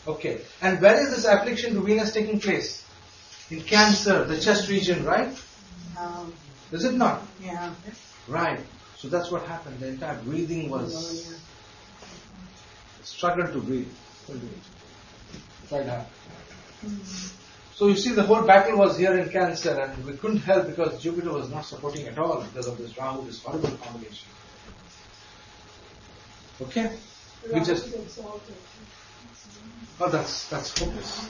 A: Okay. And where is this affliction to Venus taking place? In Cancer, the chest region, right? Is it not?
J: Yeah.
A: Right. So that's what happened. The entire breathing was struggled to breathe. Tried hard. So you see the whole battle was here in Cancer and we couldn't help because Jupiter was not supporting at all because of this Rahu, this horrible combination. Okay? We just... Oh, that's hopeless.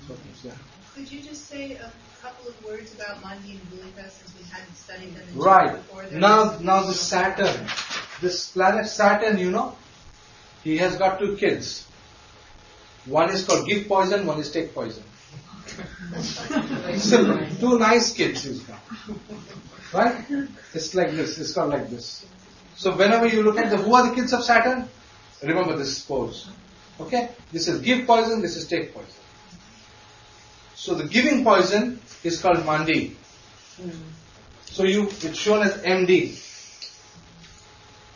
A: Hopeless, yeah.
D: Could you just say a couple of words about Mandi and Gulika since we hadn't studied them in
A: Right.
D: before?
A: Now the Saturn, this planet Saturn, you know, he has got 2 kids. One is called give poison, one is take poison. Simple. 2 nice kids he's got. Right? It's like this, it's called like this. So whenever you look at who are the kids of Saturn? Remember this pose. Okay? This is give poison, this is take poison. So the giving poison is called Mandi. So it's shown as MD.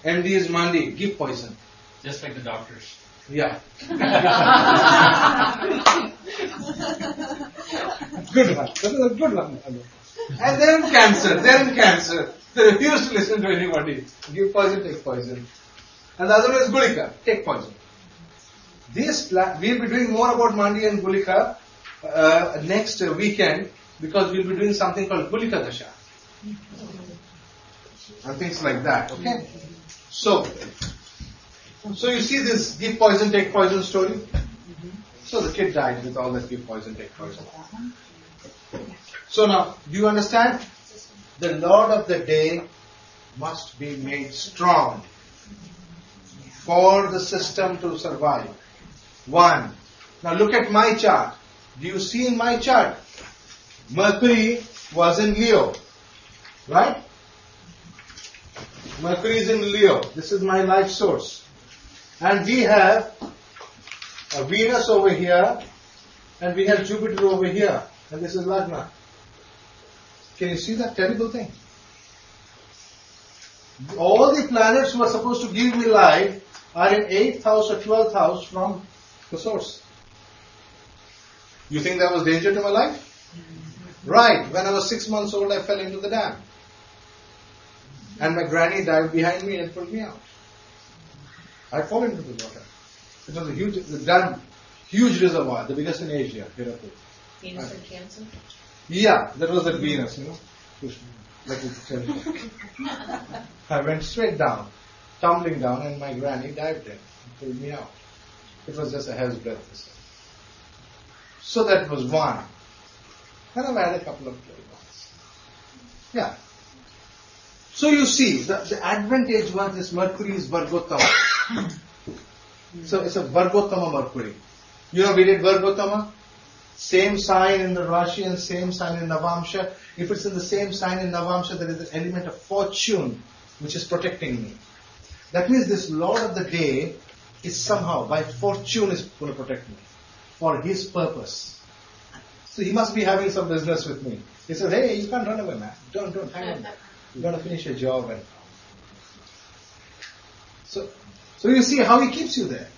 A: MD is Mandi, give poison.
I: Just like the doctors.
A: Yeah. Good one. That is a good one. And they're in Cancer. They refuse to listen to anybody. Give poison, take poison. And the other one is Gulika, take poison. We'll be doing more about Mandi and Gulika next weekend because we'll be doing something called Gulika Dasha. And things like that, okay? So you see this give poison, take poison story? So the kid died with all that give poison, take poison. So now, do you understand? The Lord of the day must be made strong for the system to survive. 1. Now look at my chart. Do you see in my chart? Mercury was in Leo. Right? Mercury is in Leo. This is my life source. And we have a Venus over here. And we have Jupiter over here. And this is Lagna. Can you see that terrible thing? All the planets who are supposed to give me life are in 8th house or 12th house from the source. You think there was danger to my life? Right. When I was 6 months old, I fell into the dam. And my granny dived behind me and pulled me out. I fall into the water. It was a damn huge reservoir, the biggest in Asia, Hirakud.
H: Venus and Cancer?
A: Yeah, that was at Venus, Like you tell me. I went straight down, tumbling down, and my granny dived in and pulled me out. It was just a hair's breadth. So that was one. And I've had a couple of little ones. Yeah. So you see, the advantage one is Mercury is Vargottama. So it's a Vargottama Mercury. We did Vargottama? Same sign in the Rashi and same sign in Navamsha. If it's in the same sign in Navamsha, there is an element of fortune which is protecting me. That means this Lord of the Day is somehow, by fortune, is going to protect me for his purpose. So he must be having some business with me. He says, hey, you can't run away, man. Don't hang on. You've got to finish your job. And so you see how he keeps you there.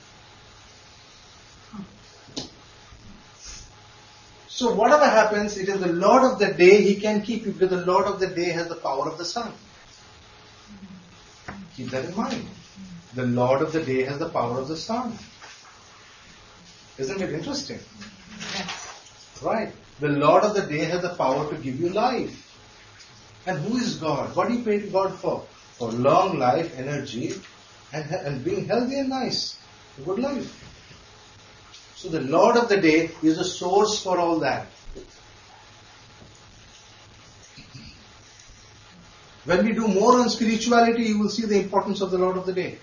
A: So whatever happens, it is the Lord of the Day, he can keep you, because the Lord of the Day has the power of the sun. Keep that in mind. The Lord of the Day has the power of the sun. Isn't it interesting? Yes. Right. The Lord of the Day has the power to give you life. And who is God? What do you pray to God for? For long life, energy, and being healthy and nice. A good life. So the Lord of the Day is the source for all that. When we do more on spirituality, you will see the importance of the Lord of the Day.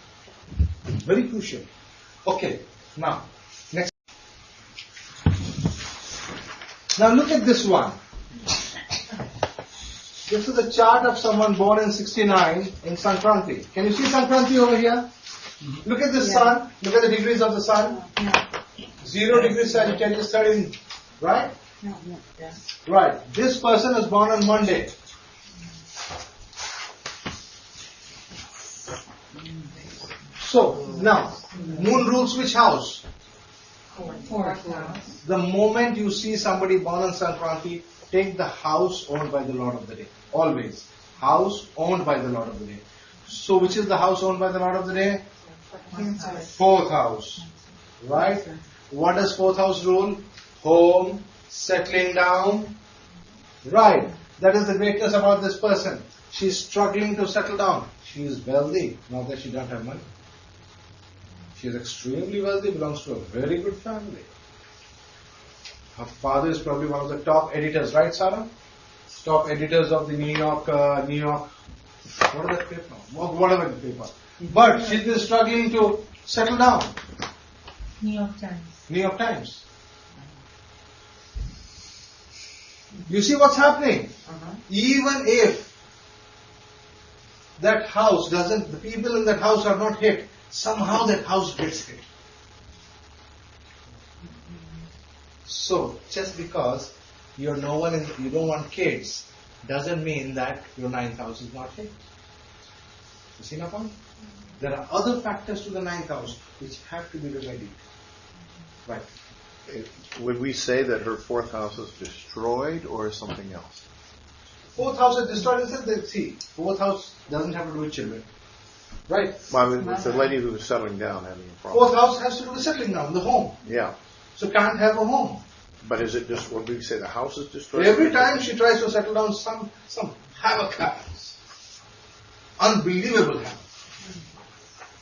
A: Very crucial. Okay, now, next. Now look at this one. This is the chart of someone born in 69 in Sankranti. Can you see Sankranti over here? Look at the sun. Look at the degrees of the sun. 0 degrees Sagittarius, 13, right? Right. This person is born on Monday. So, now, moon rules which house?
H: Fourth house.
A: The moment you see somebody born on Sankranti, take the house owned by the Lord of the Day. Always. House owned by the Lord of the Day. So, which is the house owned by the Lord of the Day? Fourth house. Right? What does fourth house rule? Home, settling down. Right. That is the greatness about this person. She is struggling to settle down. She is wealthy, not that she doesn't have money. She is extremely wealthy, belongs to a very good family. Her father is probably one of the top editors, right, Sarah? Top editors of the New York, what is that paper? Whatever the paper. But she's been struggling to settle down.
K: New York Times.
A: New York Times. You see what's happening? Even if that house doesn't, the people in that house are not hit, somehow that house gets hit. So, just because you're no one, you don't want kids, doesn't mean that your 9th house is not hit. You see my point? There are other factors to the 9th house which have to be remedied. Right.
E: Would we say that her fourth house is destroyed or something else?
A: Fourth house is destroyed. See, fourth house doesn't have to do with children. Right?
E: Well, I mean, it's the lady who was settling down having a problem.
A: Fourth house has to do with settling down, the home.
E: Yeah.
A: So can't have a home.
E: But is it just, what we say, the house is destroyed?
A: Every time she tries to settle down, some havoc happens. Unbelievable havoc.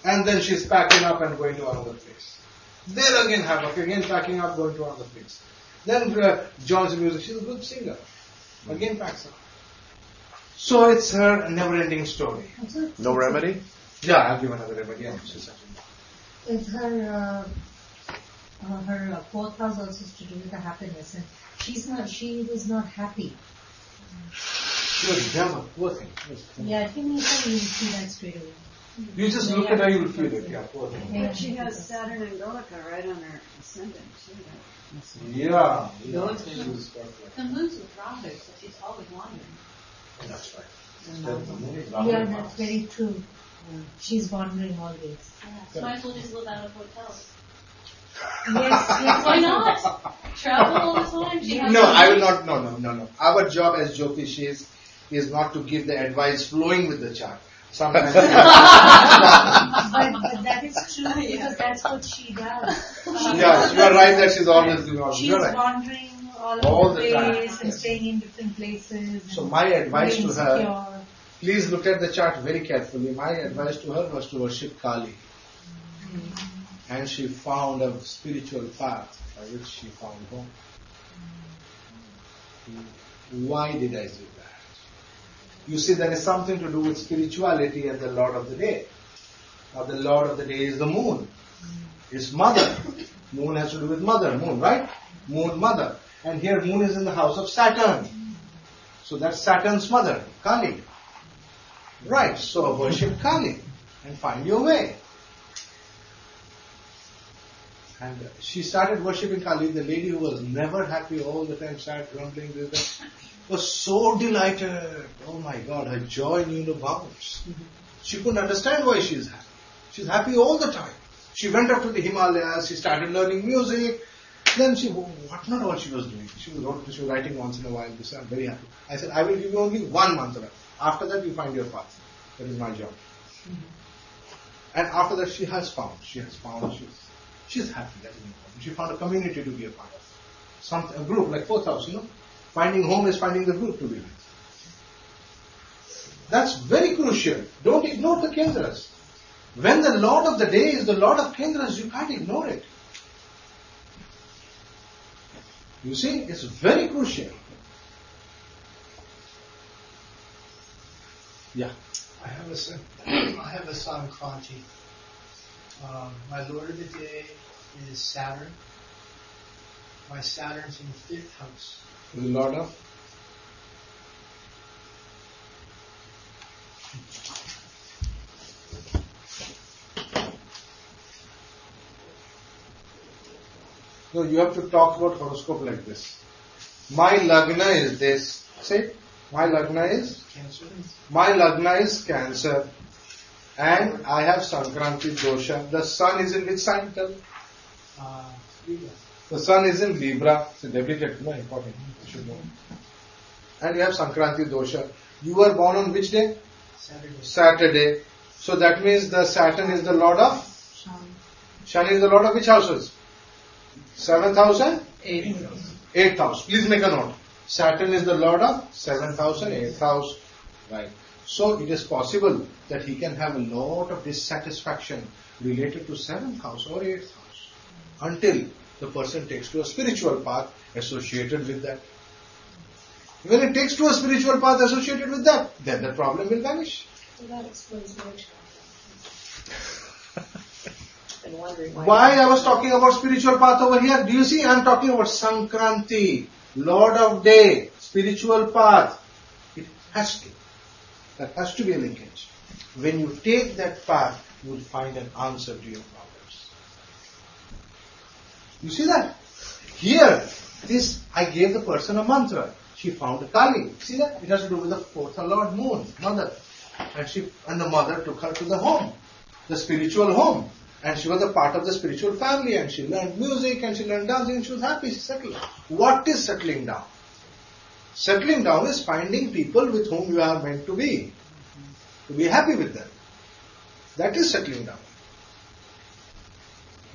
A: And then she's packing up and going to another place. There again havoc, again packing up, going to another place. Then joins the music. She's a good singer. Again packs up. So it's her never-ending story.
E: No remedy?
A: Yeah, I'll give another remedy.
K: It's her fourth house also is to do with the happiness, and she was not happy.
A: She was never, poor thing.
K: Yeah, if you meet her, you will see that straight away.
A: You just look at her, you will feel it. Yeah, poor thing.
B: But she has Saturn and Golika right on her ascendant, too.
A: Yeah.
G: The moon's with Rahu, so she's always wandering.
A: That's right.
K: Yeah, that's very true. She's wandering always.
G: So might as well just live out of hotels.
K: Yes.
G: Why not? Travel all the time. She has
A: No, I will not. No. Our job as Jyotish is not to give the advice flowing with the chart. Sometimes.
K: But that is true because that's what she does.
A: Yes, you are right that she's always doing all this.
K: She's
A: You're right.
K: wandering all
A: All
K: over
A: the
K: the
A: time.
K: place and
A: Yes.
K: staying in different places.
A: So
K: and
A: my advice
K: being
A: to her,
K: insecure.
A: please look at the chart very carefully. My advice to her was to worship Kali. And she found a spiritual path by which she found home. Why did I do that? You see, there is something to do with spirituality and the Lord of the Day. Now, the Lord of the Day is the moon. It's mother. Moon has to do with mother, moon, right? Moon, mother. And here moon is in the house of Saturn. So that's Saturn's mother, Kali. Right, so worship Kali and find your way. And she started worshipping Kali. The lady who was never happy all the time, sad, grumbling, was so delighted. Oh my God, her joy knew no bounds. She couldn't understand why she's happy. She's happy all the time. She went up to the Himalayas, she started learning music. Then what not all she was doing. She was writing once in a while. This, I'm very happy. I said, I will give you only one mantra. After that, you find your path. That is my job. And after that, she's found, she's happy. That is important. She found a community to be a part of. A group like 4,000, you know. Finding home is finding the group to be with. That's very crucial. Don't ignore the kendras. When the Lord of the Day is the Lord of kendras, you can't ignore it. You see, it's very crucial. Yeah.
L: I have a Sankranti. My Lord of the Day is Saturn. My Saturn's in the 5th house.
A: The Lord of? No, you have to talk about horoscope like this. My Lagna is this. Say, my Lagna is?
L: Cancer.
A: My Lagna is Cancer. And I have Sankranti Dosha. The sun is in which sign?
L: Libra.
A: The sun is in Libra. It's a debilitate, no, important. You should know. And you have Sankranti Dosha. You were born on which day?
L: Saturday.
A: Saturday. So that means the Saturn is the Lord of? Shani is the Lord of which houses? 7th house and? 8th house. Please make a note. Saturn is the Lord of 7th house and 8th house. Right. So it is possible that he can have a lot of dissatisfaction related to 7th house or 8th house until the person takes to a spiritual path associated with that. When it takes to a spiritual path associated with that, then the problem will vanish.
H: So that explains witchcraft. Been wondering
A: Why I was talking about spiritual path over here? Do you see? I am talking about Sankranti, Lord of Day, spiritual path. It has to. There has to be a linkage. When you take that path, you will find an answer to your problems. You see that? Here, I gave the person a mantra. She found a Kali. See that? It has to do with the 4th Lord Moon, mother. And the mother took her to the home, the spiritual home. And she was a part of the spiritual family, and she learned music, and she learned dancing, and she was happy, she settled. What is settling down? Settling down is finding people with whom you are meant to be happy with them. That is settling down.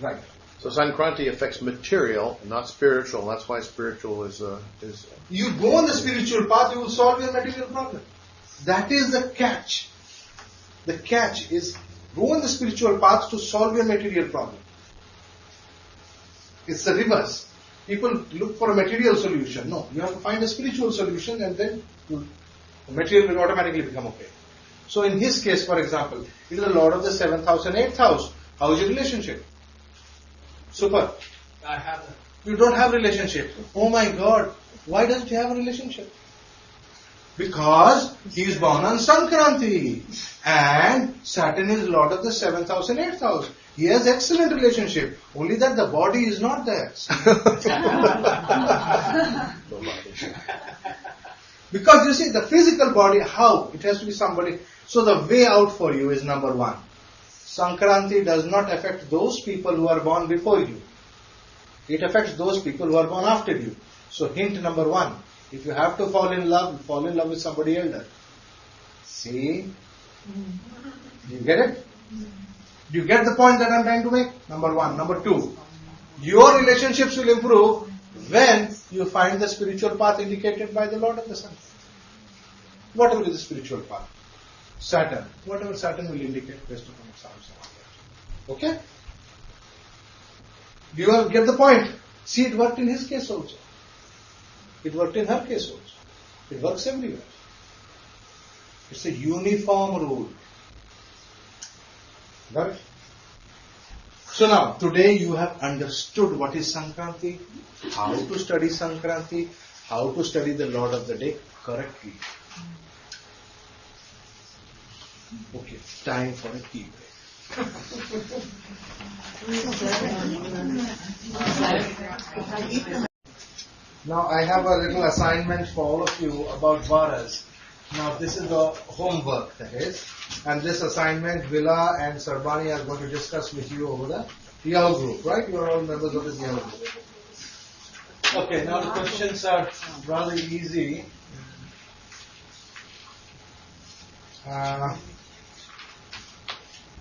A: Right.
E: So Sankranti affects material, not spiritual. That's why spiritual is.
A: You go on the spiritual path, you will solve your material problem. That is the catch. The catch is go on the spiritual path to solve your material problem. It's the reverse. People look for a material solution. No, you have to find a spiritual solution, and then the material will automatically become okay. So in his case, for example, it is the Lord of the 7th house and 8th house. How is your relationship? Super.
L: I have a
A: You don't have relationship. Oh my God. Why doesn't he have a relationship? Because he is born on Sankranti. And Saturn is Lord of the 7th house and 8th house. He has excellent relationship. Only that the body is not there. Because you see, the physical body, how? It has to be somebody. So the way out for you is number 1. Sankranti does not affect those people who are born before you. It affects those people who are born after you. So hint number 1. If you have to fall in love with somebody elder. See, Do you get it? Do you get the point that I'm trying to make? Number one. Number two, your relationships will improve when you find the spiritual path indicated by the Lord of the Sun. Whatever is the spiritual path. Saturn. Whatever Saturn will indicate based upon its house. Okay? Do you get the point? See, it worked in his case also. It worked in her case also. It works everywhere. It's a uniform rule. Got it? So now, today you have understood what is Sankranti, how to study Sankranti, how to study the Lord of the Day correctly. Okay, time for a tea break. Now I have a little assignment for all of you about Varas. Now this is the homework, that is, and this assignment Vila and Sarbani are going to discuss with you over the yellow group, right? You are all members of this yellow group. Okay, now the questions are rather easy.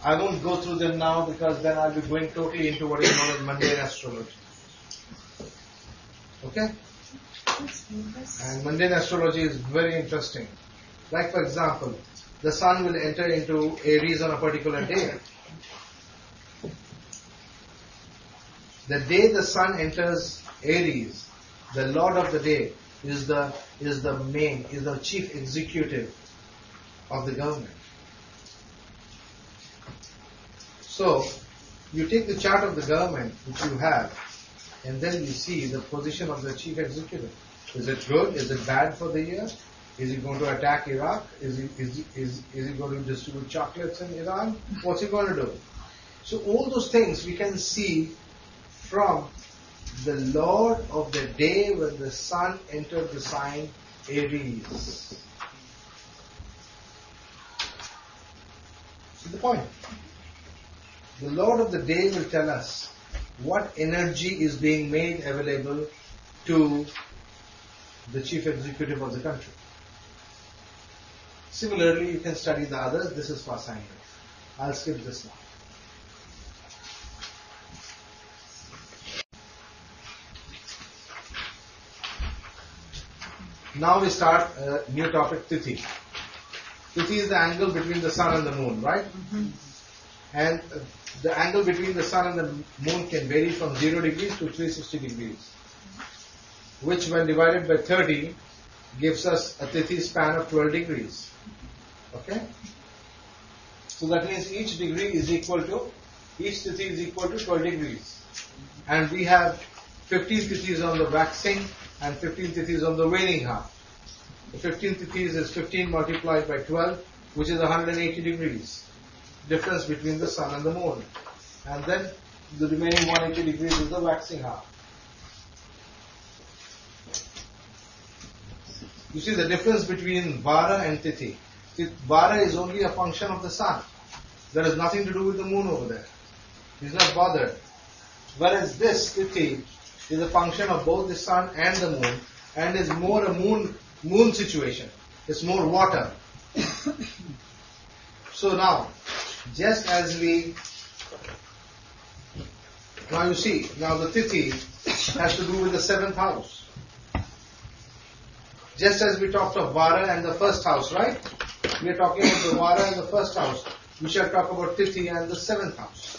A: I won't go through them now because then I'll be going totally into what is known as mundane astrology. Okay? And mundane astrology is very interesting. Like for example, the sun will enter into Aries on a particular day. The day the sun enters Aries, the Lord of the day is the chief executive of the government. So, you take the chart of the government which you have, and then you see the position of the chief executive. Is it good? Is it bad for the year? Is he going to attack Iraq? Is he going to distribute chocolates in Iran? What's he going to do? So all those things we can see from the Lord of the day when the sun entered the sign Aries. See the point? The Lord of the day will tell us what energy is being made available to the chief executive of the country. Similarly, you can study the others. This is for assignment. I'll skip this now. Now we start a new topic, Tithi. Tithi is the angle between the sun and the moon, right? And the angle between the sun and the moon can vary from 0 degrees to 360 degrees, which when divided by 30 gives us a Tithi span of 12 degrees. Okay? So that means each Tithi is equal to 12 degrees. And we have 15 Tithis on the waxing and 15 Tithis on the waning half. The 15 Tithis is 15 multiplied by 12, which is 180 degrees. Difference between the sun and the moon. And then the remaining 180 degrees is the waxing half. You see the difference between Vara and Tithi. Vara is only a function of the sun. There is nothing to do with the moon over there. He's not bothered. Whereas this Tithi is a function of both the sun and the moon, and is more a moon situation. It's more water. So now, just as now you see, now the Tithi has to do with the 7th house. Just as we talked of Vara and the 1st house, right? We are talking about the Vara and the 1st house. We shall talk about Tithi and the 7th house.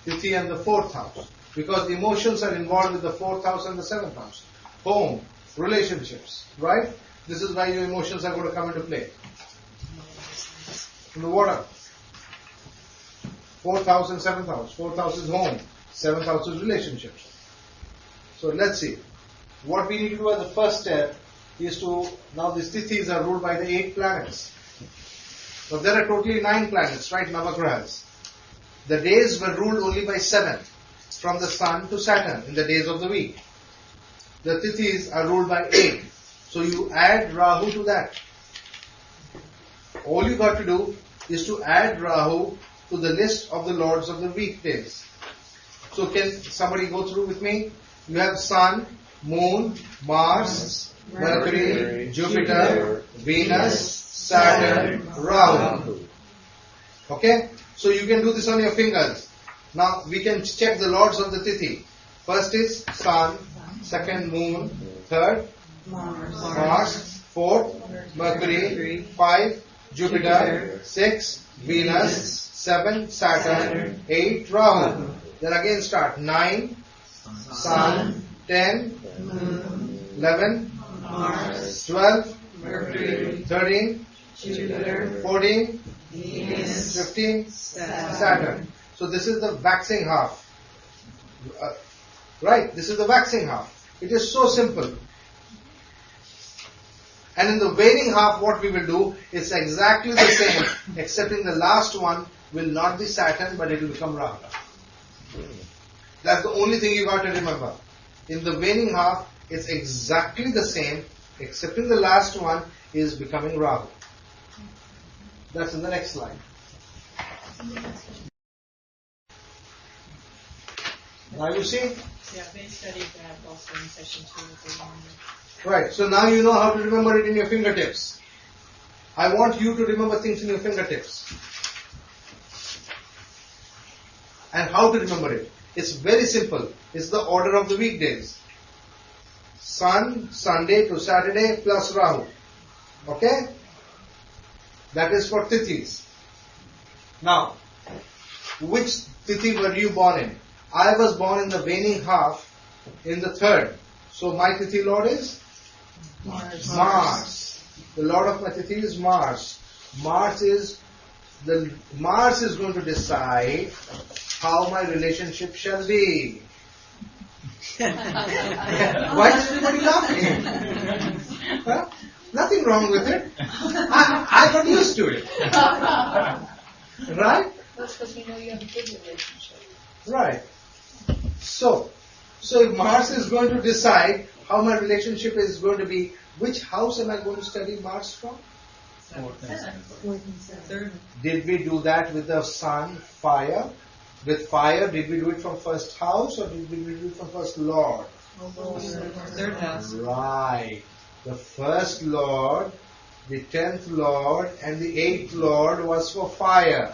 A: Tithi and the 4th house. Because emotions are involved with the 4th house and the 7th house. Home, relationships, right? This is why your emotions are going to come into play. In the water. 4th house and 7th house. 4th house is home. 7th house is relationships. So let's see. What we need to do as the first step is to, now these Tithis are ruled by the 8 planets. So there are totally 9 planets, right? Navagrahas. The days were ruled only by 7. From the sun to Saturn in the days of the week. The Tithis are ruled by 8. So you add Rahu to that. All you got to do is to add Rahu to the list of the lords of the weekdays. So can somebody go through with me? You have sun, Moon, Mars, Mercury, Jupiter, Venus, Saturn, Rahu. Okay? So you can do this on your fingers. Now we can check the lords of the Tithi. First is Sun, second Moon, third Mars, fourth Mercury, 5 Jupiter, 6 Venus, 7 Saturn, 8 Rahu. Then again start 9 Sun, 10 11 Mars, 12 Mercury, 13 Jupiter, 14 Venus, 15 Saturn. So this is the waxing half. Right? This is the waxing half. It is so simple. And in the waning half, what we will do is exactly the same, except in the last one will not be Saturn, but it will become Rahu. That's the only thing you got to remember. In the waning half, it's exactly the same, except in the last one is becoming Rahu. That's in the next slide. Now you see?
B: Yeah, they studied that also in session 2 of the
A: Right, so now you know how to remember it in your fingertips. I want you to remember things in your fingertips. And how to remember it. It's very simple. It's the order of the weekdays. Sun, Sunday to Saturday plus Rahu. Okay? That is for Tithis. Now, which Tithi were you born in? I was born in the waning half, in the third. So my Tithi Lord is? Mars. The Lord of my Tithi is Mars. Mars is going to decide how my relationship shall be. Why is everybody laughing? Huh? Nothing wrong with it. I got used to it. Right?
H: That's because we know you have a good relationship.
A: Right. So if Mars is going to decide how my relationship is going to be, which house am I going to study Mars from?
B: third.
A: Did we do that with the sun, fire? With fire, did we do it from first house or did we do it from first lord?
B: Third house.
A: Right. The first lord, the 10th lord and the 8th lord was for fire.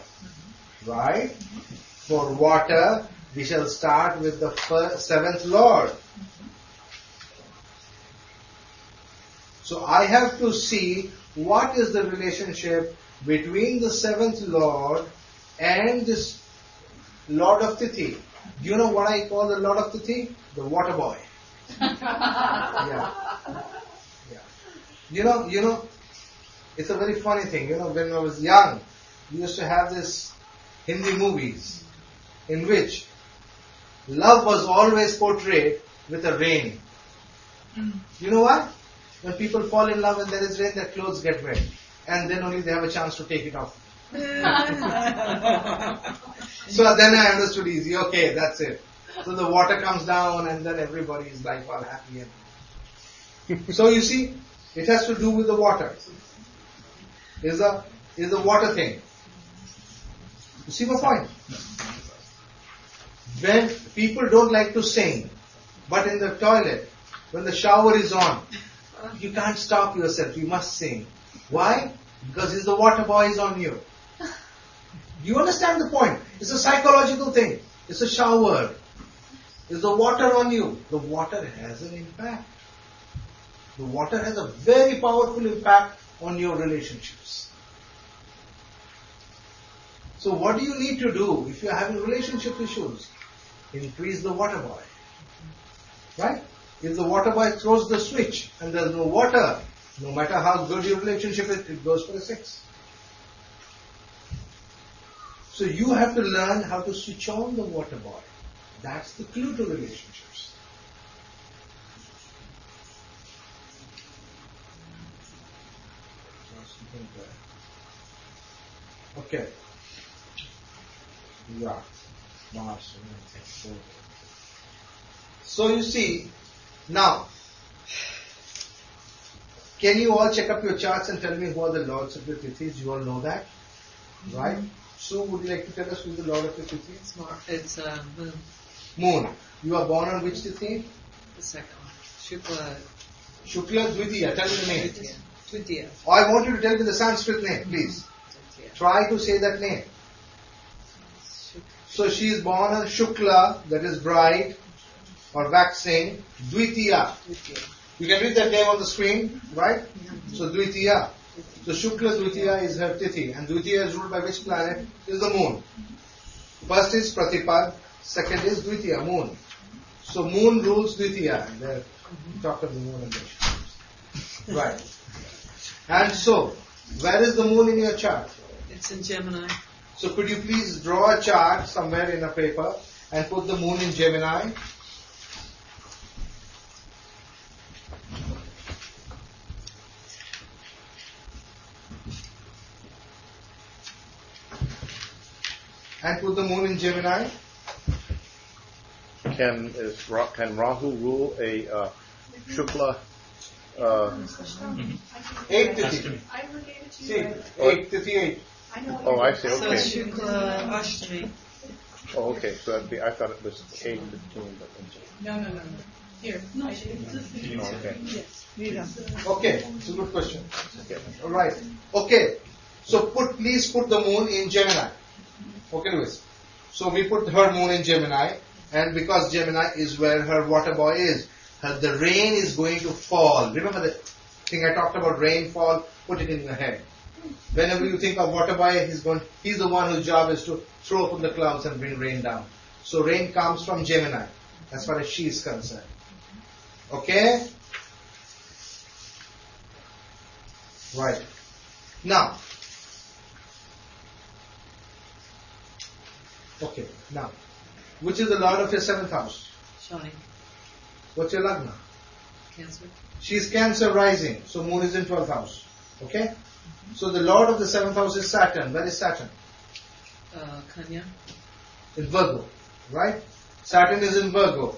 A: Right? For water, we shall start with the 7th lord. So I have to see what is the relationship between the 7th lord and this lord of Tithi. Do you know what I call the lord of Tithi? The water boy. Yeah. You know, it's a very funny thing. You know, when I was young, we used to have this Hindi movies in which love was always portrayed with a rain. You know what? When people fall in love and there is rain, their clothes get wet. And then only they have a chance to take it off. So then I understood easy. Okay, that's it. So the water comes down and then everybody is like all happy. So you see, it has to do with the water. Is the water thing. You see my point? When people don't like to sing, but in the toilet, when the shower is on, you can't stop yourself. You must sing. Why? Because it's the water boy is on you. You understand the point? It's a psychological thing. It's a shower. It's the water on you. The water has an impact. The water has a very powerful impact on your relationships. So what do you need to do if you're having relationship issues? Increase the water boy. Right? If the water boy throws the switch and there's no water, no matter how good your relationship is, it goes for a 6. So you have to learn how to switch on the water boy. That's the clue to relationships. Okay. Yeah. Mars. So you see, now, can you all check up your charts and tell me who are the lords of the Tithis? You all know that, right? So would you like to tell us who is the lord of the Tithis?
B: It's Moon.
A: Moon. You are born on which Tithi?
B: The second one. Shukla.
A: Shukla Dvitiya. Tell me the name.
B: Dvitiya.
A: I want you to tell me the Sanskrit name, please. Try to say that name. So she is born on Shukla, that is bright or waxing, Dvitiya. You can read that name on the screen, right? So Dvitiya. So Shukla Dvitiya is her Tithi, and Dvitiya is ruled by which planet? Is the moon. First is Pratipad, second is Dvitiya, moon. So moon rules Dvitiya, and there we talked of the moon and the right. And so, where is the moon in your chart?
B: It's in Gemini.
A: So could you please draw a chart somewhere in a paper and put the moon in Gemini? And put the moon in Gemini.
E: Can Rahu rule a Shukla?
A: 8 Tithi.
F: I will give it to
A: See,
F: you.
A: 8 Tithi 8.
E: Oh, I see.
B: So
E: Okay.
B: Shukla Ashtami.
E: Oh, okay. So I thought it was 8 15, but
F: No. Here. No, I should.
E: oh, okay.
F: Yes.
A: Okay, it's a good question.
E: Okay.
A: All right. Okay. So please put the moon in Gemini. Okay, Louis. So we put her moon in Gemini, and because Gemini is where her water boy is, the rain is going to fall. Remember the thing I talked about, rainfall? Put it in your head. Whenever you think of water boy, he's the one whose job is to throw open the clouds and bring rain down. So rain comes from Gemini, as far as she is concerned. Okay? Right. Now, okay, now, which is the lord of your 7th house?
B: Shani.
A: What's your lagna?
B: Cancer.
A: She's Cancer rising, so moon is in 12th house. Okay? So the lord of the 7th house is Saturn. Where is Saturn?
B: Kanya.
A: In Virgo, right? Saturn is in Virgo.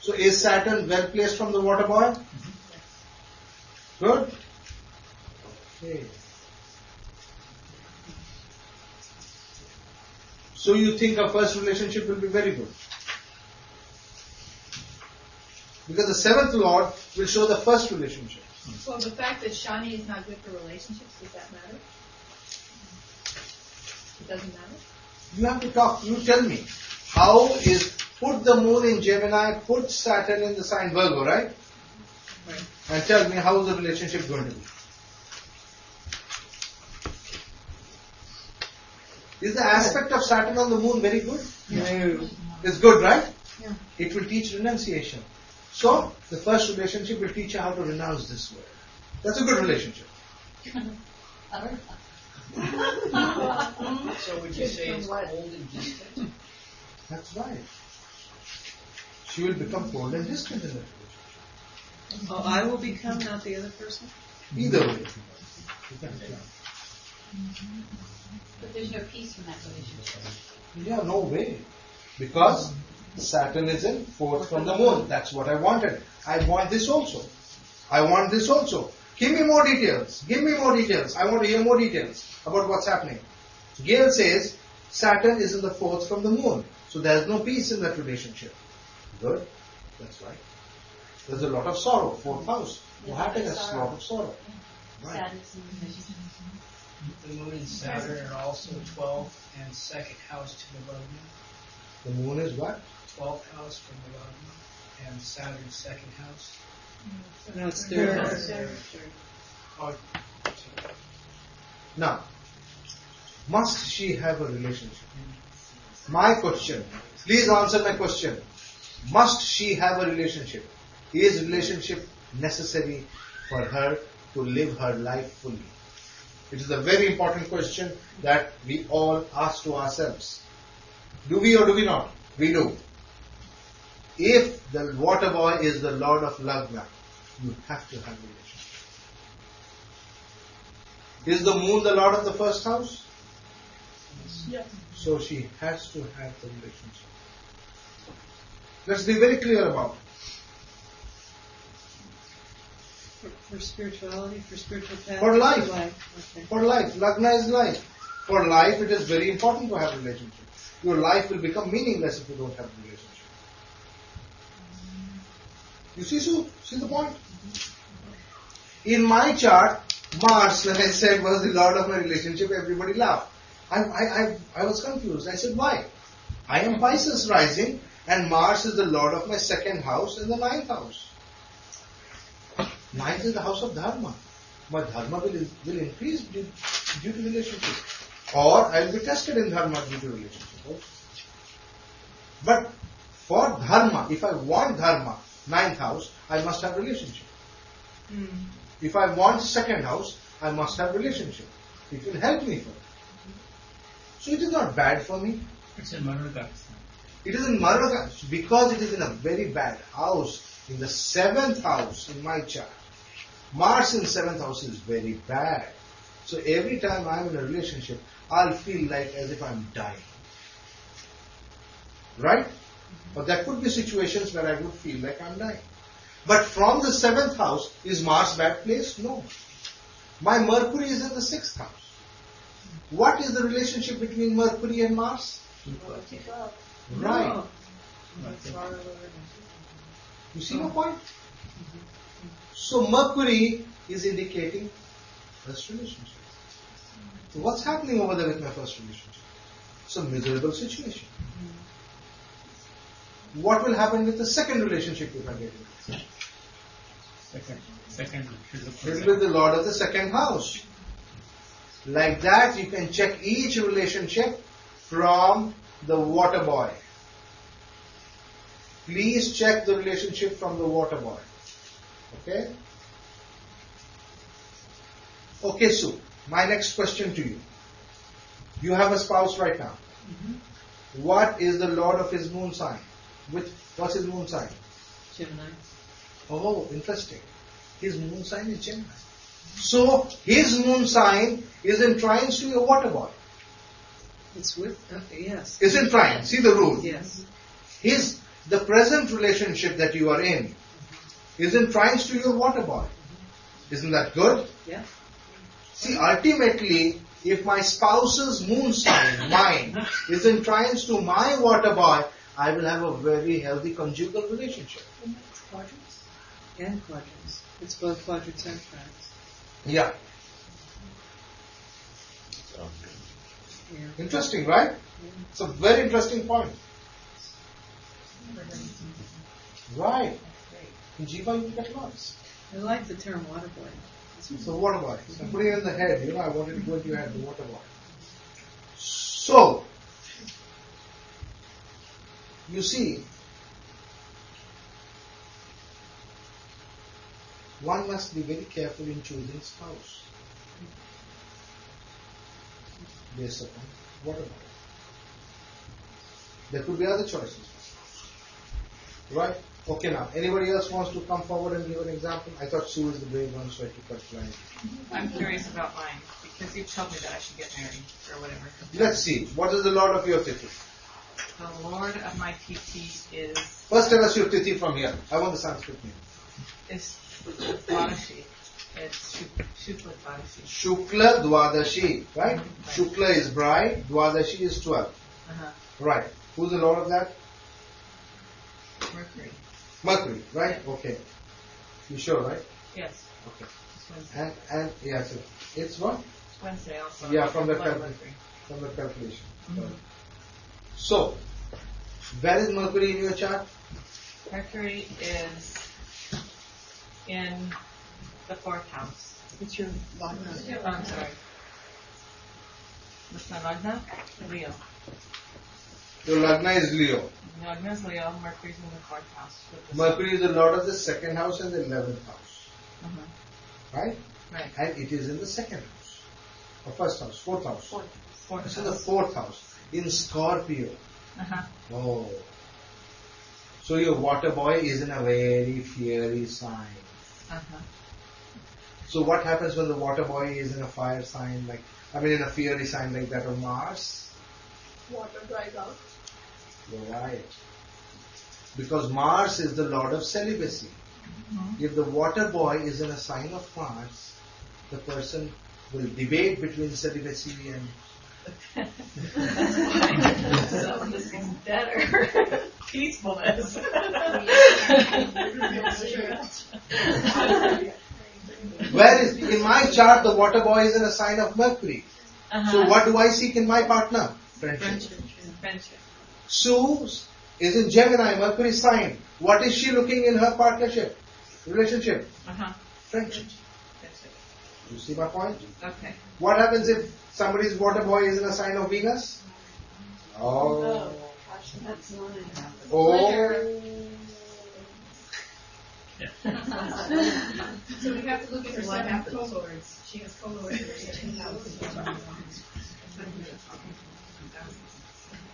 A: So is Saturn well placed from the water boy? Good? Okay. So you think a first relationship will be very good. Because the 7th lord will show the first relationship.
D: So the fact that Shani is not good for relationships, does that matter? It doesn't matter?
A: You have to talk, you tell me. How is, put the moon in Gemini, put Saturn in the sign Virgo, right?
B: Right.
A: And tell me how is the relationship going to be. Is the aspect of Saturn on the moon very good?
B: No.
A: It's good, right?
J: Yeah.
A: It will teach renunciation. So, the first relationship will teach you how to renounce this word. That's a good relationship.
L: So would you say it's cold and distant?
A: That's right. She will become cold and distant in that relationship.
B: Oh, I will become, not the other person?
A: Either way.
G: But there's no peace in that relationship.
A: Yeah, no way. Because Saturn is in 4th from the moon. That's what I wanted. I want this also. I want this also. Give me more details. Give me more details. I want to hear more details about what's happening. Gail says Saturn is in the 4th from the moon. So there's no peace in that relationship. Good. That's right. There's a lot of sorrow. 4th house. No happiness. A lot of sorrow. Right.
G: Sadness in the relationship.
L: The moon and Saturn are also 12th and 2nd house to the Lagna.
A: The moon is what?
L: 12th house from the Lagna and Saturn's 2nd house.
B: No, it's third house.
L: Oh,
A: Now, must she have a relationship? My question. Please answer my question. Must she have a relationship? Is relationship necessary for her to live her life fully? It is a very important question that we all ask to ourselves. Do we or do we not? We do. If the water boy is the lord of Lagna, you have to have a relationship. Is the moon the lord of the 1st house?
F: Yes.
A: So she has to have the relationship. Let's be very clear about it.
B: For spirituality, for spiritual path?
A: For life.
B: Okay.
A: For life. Lagna is life. For life, it is very important to have a relationship. Your life will become meaningless if you don't have a relationship. You see, Sue? See the point? In my chart, Mars, when I said was the lord of my relationship, everybody laughed. I was confused. I said, why? I am Pisces rising, and Mars is the lord of my second house and the ninth house. Ninth is the house of Dharma. My Dharma will increase due to relationship. Or I will be tested in Dharma due to relationship. But for Dharma, if I want Dharma, ninth house, I must have relationship. If I want second house, I must have relationship. It will help me for it. So it is not bad for me.
I: It's in Navagrahas.
A: It is in Navagrahas because it is in a very bad house, in the 7th house in my chart. Mars in 7th house is very bad. So every time I am in a relationship, I'll feel like as if I'm dying. Right? But there could be situations where I would feel like I'm dying. But from the 7th house, is Mars bad place? No. My Mercury is in the 6th house. What is the relationship between Mercury and Mars? Right. You see my point? So Mercury is indicating first relationship. So what's happening over there with my first relationship? It's a miserable situation. What will happen with the second relationship if I get it?
I: Second.
A: It will be the lord of the second house. Like that, you can check each relationship from the water boy. Please check the relationship from the water boy. Okay? Okay, Sue. My next question to you. You have a spouse right now. What is the lord of his moon sign? What's his moon sign?
B: Gemini.
A: Oh, interesting. His moon sign is Gemini. So, his moon sign is in trines to your water boy.
B: It's with, yes.
A: Is in trine. See the rule.
B: Yes.
A: The present relationship that you are in is in trines to your water boy. Isn't that good?
B: Yeah.
A: See, ultimately, if my spouse's moon sign, mine, is in trines to my water boy, I will have a very healthy conjugal relationship.
B: Quadrants? And quadrants. It's both quadrants and trines.
A: Yeah.
B: Yeah.
A: Interesting, right?
B: Yeah.
A: It's a very interesting point. Right. In Jiva, you get lots.
B: I like the term water boy.
A: So water boy. So putting it in the head, I wanted to go into your head, the water boy. So, you see, one must be very careful in choosing spouse based upon water boy. There could be other choices. Right? Okay, now, anybody else wants to come forward and give an example? I thought Sue was the brave one, so I took her line.
M: I'm curious about mine, because you told me that I should get married, or whatever.
A: Let's see. What is the lord of your Tithi?
M: The lord of my Tithi is...
A: First tell us your Tithi from here. I want the Sanskrit name.
M: Is Dwadashi. It's Shukla Dwadashi.
A: Shukla Dwadashi, right? Shukla is bride, Dwadashi is 12. Right. Who's the lord of that?
M: Mercury.
A: Mercury, right? Okay. You sure, right?
M: Yes.
A: Okay.
M: It's Wednesday.
A: And yeah, so it's what?
M: It's Wednesday also.
A: Yeah, from the
M: Mercury.
A: calculation. So, where is Mercury in your chart?
M: Mercury is in the 4th house.
B: It's your Lagna.
M: Oh, I'm sorry. What's my Lagna? Leo.
A: Your Lagna is Leo.
M: Lagna is Leo. Mercury's in the 4th house.
A: Mercury is the lord of the 2nd house and the 11th house. Right?
M: Right.
A: And it is in the 2nd house. Or 1st house, 4th house.
M: Fourth
A: It's in the 4th house. In Scorpio. Oh. So your water boy is in a very fiery sign. So what happens when the water boy is in a fire sign, in a fiery sign like that of Mars?
F: Water dries out.
A: You're right. Because Mars is the lord of celibacy. If the water boy is in a sign of Mars, the person will debate between celibacy and...
M: So this is better. Peacefulness.
A: chart, the water boy is in a sign of Mercury. So what do I seek in my partner? Friendship. Sue is in Gemini, Mercury sign. What is she looking in her partnership? Relationship? Friendship. You see my point?
M: Okay.
A: What happens if somebody's water boy is in a sign of Venus? Oh.
B: That's not it.
A: Oh.
D: So we have to look at her seven co-lords. She has co-lords in her second house.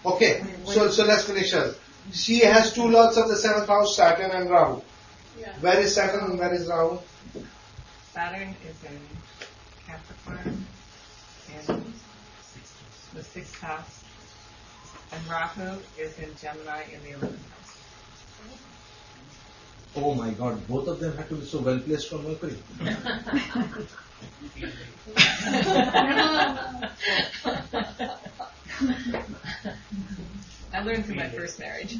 A: Okay, so let's finish her. She has two lords of the seventh house, Saturn and Rahu.
F: Yeah.
A: Where is Saturn and where is Rahu?
M: Saturn is in Capricorn in the 6th house, and Rahu is in Gemini in the 11th house.
A: Oh my God, both of them have to be so well placed for Mercury.
M: I learned through my first marriage.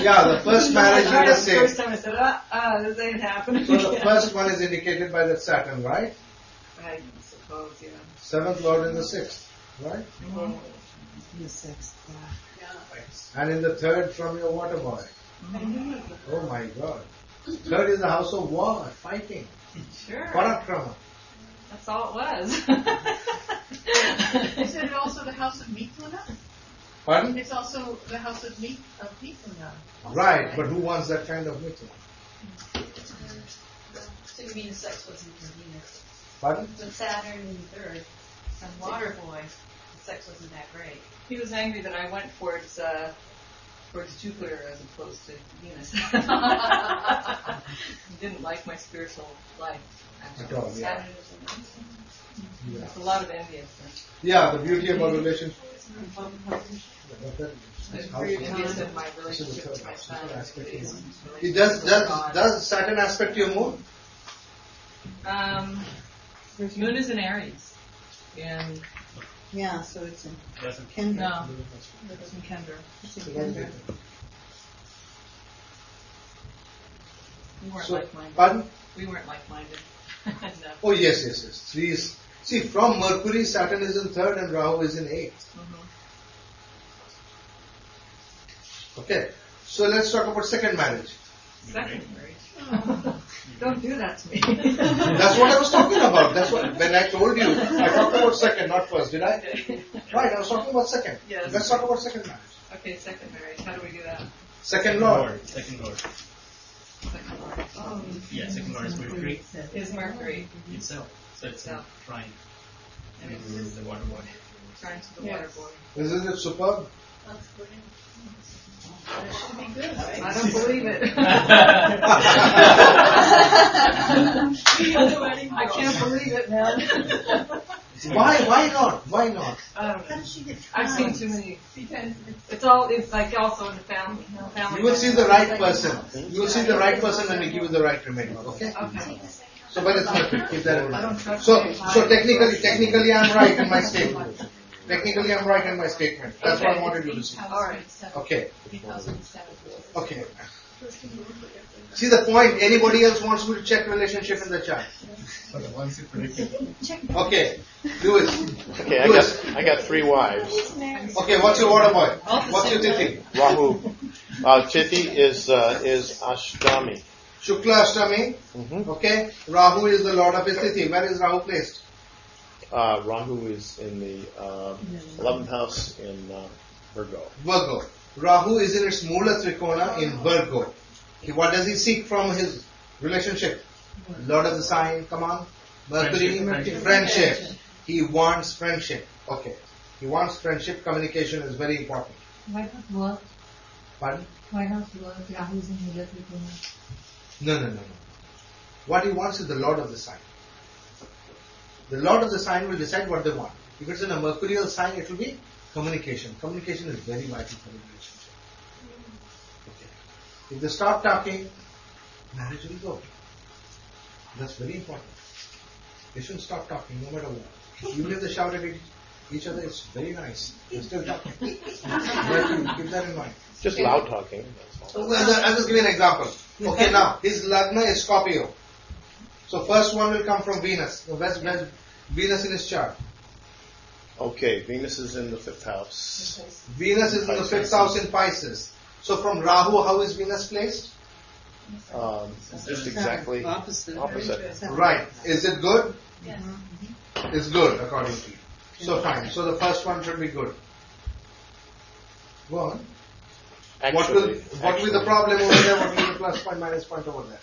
A: Yeah, the first marriage is the same.
M: First time I said, this ain't happening.
A: So the first one is indicated by the Saturn, right?
M: I suppose, yeah.
A: Seventh lord in the sixth, right?
B: The 6th, yeah.
A: And in the third from your water boy. Oh my God. Third is the house of war, fighting.
M: Sure.
A: Parakrama.
M: That's all it was.
D: Isn't it also the house of Mithuna?
A: Pardon?
D: It's also the house of Mithuna.
A: Right, but who wants that kind of Mithuna?
H: So you mean sex wasn't convenient?
A: Pardon?
H: With Saturn in the 3rd, and water boy, the sex wasn't that great.
M: He was angry that I went towards Jupiter as opposed to Venus. He didn't like my spiritual life.
A: At all, yeah.
M: There's a lot of enviousness.
A: Yeah, the beauty of our relationship.
M: There's very envious of my relationship with my son.
A: It does Saturn aspect your moon?
M: Moon is in Aries. And
B: Yeah, so it's in
I: Doesn't
B: Kendra.
M: no, it's in Kendra.
B: It's in Kendra.
M: We weren't
A: So,
M: like-minded.
A: pardon?
M: We weren't like-minded. No.
A: Oh yes. See, from Mercury, Saturn is in third and Rahu is in eighth. Okay, so let's talk about second marriage.
M: Second marriage. Don't do that to me.
A: That's what I was talking about. That's what, when I told you, I talked about second, not first, did I? Right, I was talking about second.
M: Yes.
A: Let's talk about second marriage.
M: Okay, second marriage. How do we do that?
A: Second lord.
I: Second lord.
M: Second lord. Oh.
I: Yeah, second lord is Mercury
M: Is Mercury
I: itself. So it's
M: Itself.
I: trine. And
M: And
I: it's the water boy.
M: trying to the water boy.
A: Isn't it superb?
D: That's brilliant. That should be good, right?
M: I don't believe it. I can't believe it, man.
A: Why not? Why not?
M: I don't
B: How
M: know.
B: did she get
M: I've seen
B: trines?
M: too many.
D: Because
M: It's like also in the family.
A: You will see the right person. You will see the right person when we give you the right remedy. Okay?
M: Okay.
A: So, but it's Mercury. Keep that in
M: I don't
A: mind.
M: trust
A: So
M: you.
A: technically, I'm right in my statement. Technically, I'm right in my statement. That's what I wanted you to see.
M: All right.
A: Okay. Okay. See the point? Anybody else wants me to check relationship in the chart?
I: So the ones you predicted.
A: Okay. Do it.
E: Okay,
A: Do it.
E: I got 3 wives.
A: Okay, what's your water boy? What's your Tithi?
E: Rahu. Tithi is Ashtami.
A: Shukla Ashtami. Okay. Rahu is the lord of his Tithi. Where is Rahu placed?
E: Rahu is in the 11th house in Virgo.
A: Virgo. Rahu is in its Mula Trikona in Virgo. What does he seek from his relationship? Lord of the sign, come on. Mercury, friendship. He wants friendship. Okay. He wants friendship. Communication is very important.
K: Why not work?
A: Pardon?
K: Why not work? Rahu's in Mula Trikona.
A: No. What he wants is the Lord of the sign. The Lord of the sign will decide what they want. If it's in a mercurial sign, it will be communication. Communication is very vital for a relationship. Okay. If they stop talking, marriage will go. That's very important. They shouldn't stop talking no matter what. Even if they shout at each other, it's very nice. They're still talking. Keep that in mind.
E: Just loud talking. That's all.
A: I'll just give you an example. Okay, now, his Lagna is Scorpio. So first one will come from Venus. Where's Venus in his chart?
E: Okay, Venus is in the 5th house.
A: Venus is in the 5th house in Pisces. So from Rahu, how is Venus placed?
E: Just exactly
B: Opposite.
A: Right. Is it good?
G: Yes.
A: It's good, according to you. So fine. So the first one should be good. Go on. What will be the problem over there? What will be the plus point, minus point over there?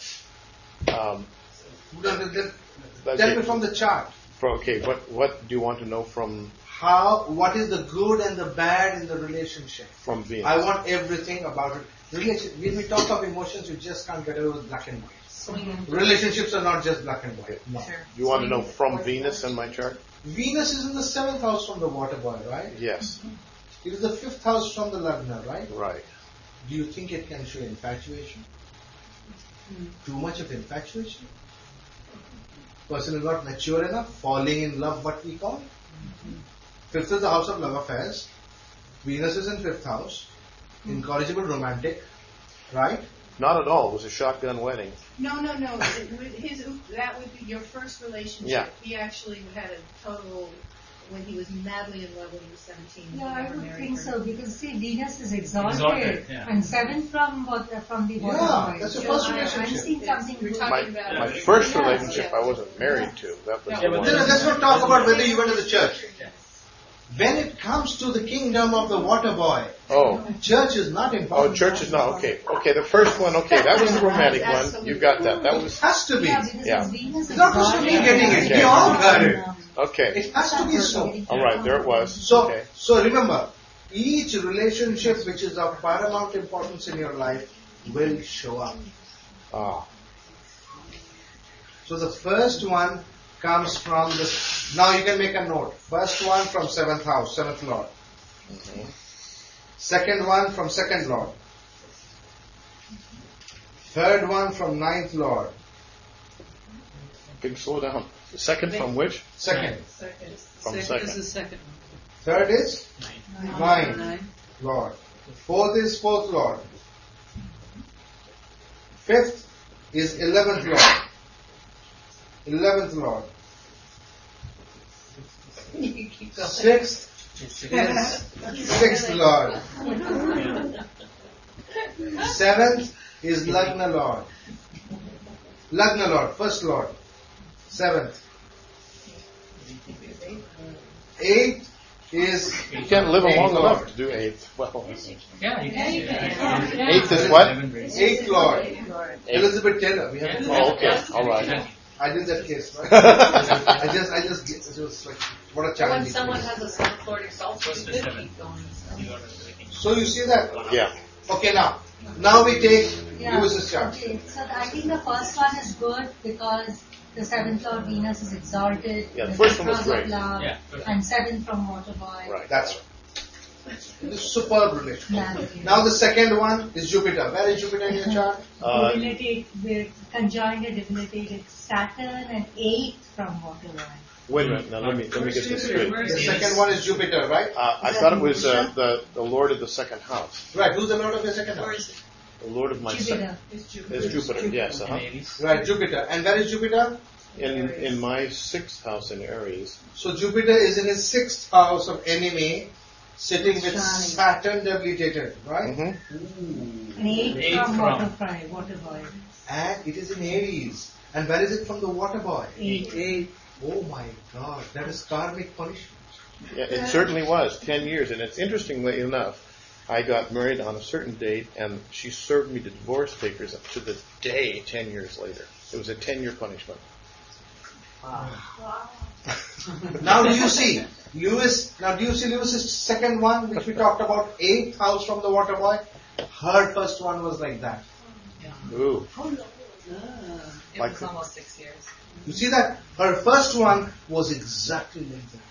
A: Tell me from the chart.
E: Okay, what do you want to know from?
A: What is the good and the bad in the relationship?
E: From Venus.
A: I want everything about it. When we talk of emotions, you just can't get away with black and white. Relationships are not just black and white. No.
E: You want to know from Venus in my chart?
A: Venus is in the 7th house from the water boy, right?
E: Yes.
A: It is the 5th house from the Lagna, right?
E: Right.
A: Do you think it can show infatuation? Too much of infatuation? Person is not mature enough, falling in love, what we call? 5th is the house of love affairs. Venus is in 5th house. Incorrigible romantic, right?
E: Not at all. It was a shotgun wedding.
D: No. That would be your first relationship.
E: Yeah.
D: He actually had a total, when he was madly in love when he was 17.
K: Yeah,
D: he
K: I
D: never
K: would
D: married
K: think
D: her.
K: so because see, Venus is exalted,
I: Yeah.
K: and 7 from the water boy.
A: That's your first
K: I'm
A: relationship.
K: seeing something good.
E: My first relationship I wasn't married to. That was the one.
A: Let's not talk about whether you went to the church. When it comes to the kingdom of the water boy, church is not important.
E: Oh, church is not, okay. Okay, the first one, okay, that was the romantic one. You got that. That was.
A: It has to be.
E: Yeah.
A: It's not just me getting it. We all got it.
E: Okay.
A: It has to be so.
E: All right, there it was.
A: So,
E: Okay.
A: so remember, each relationship which is of paramount importance in your life will show up.
E: Ah.
A: So the first one comes from the. Now you can make a note. First one from 7th house, 7th lord. Second one from 2nd lord. Third one from 9th lord.
E: Can you slow down? The second from which?
A: Second.
E: From
B: Is
E: second.
B: the second
A: Third is
B: one.
A: 9th lord. Fourth is 4th lord. Fifth is 11th lord. 11th lord. Sixth is 6th lord. Seventh is Lagna lord. Lagna lord, first lord. Seventh. Eighth is.
E: You can't live long enough to do 8th. Well,
I: Yeah, you can.
E: 8th is what?
A: 8th lord. Elizabeth Taylor. We have.
E: Oh, okay. All right.
A: I did that case, right? I just it was like, what a challenge.
H: When someone has a South Lord exalted, you could keep going.
A: So you see that?
E: Yeah.
A: Okay, now we take Lewis's chart.
K: Okay, so I think the first one is good because the 7th Lord Venus is exalted.
E: Yeah, the first one was
K: because of
E: great.
K: love,
I: Yeah.
K: and 7th from water boy.
E: Right.
A: That's right. It's a superb relationship.
K: Navigate.
A: Now the second one is Jupiter. Where is Jupiter in your chart?
K: With conjoined and debilitated Saturn and 8th from water boy.
E: Wait a minute. Now let me get this straight.
A: The second one is Jupiter, right?
E: I thought it was the Lord of the second house.
A: Right. Who's the lord of your second house?
E: The Lord of my second.
K: Jupiter.
E: Is Jupiter? Yes.
A: Right, Jupiter. And where is Jupiter?
E: In my 6th house in Aries.
A: So Jupiter is in his 6th house of enemy, sitting with Saturn debilitated, right?
E: Mm-hmm.
K: And 8th from water boy.
A: And it is in Aries. And where is it from the water boy?
K: 8.
A: Oh my God, that is karmic punishment.
E: Yeah, it certainly was 10 years, and it's interestingly enough, I got married on a certain date, and she served me the divorce papers up to the day 10 years later. It was a 10-year punishment.
H: Wow.
A: Now do you see Lewis's second one, which we talked about, 8th house from the water boy? Her first one was like that.
E: Ooh.
M: It was almost 6 years.
A: You see that? Her first one was exactly like that.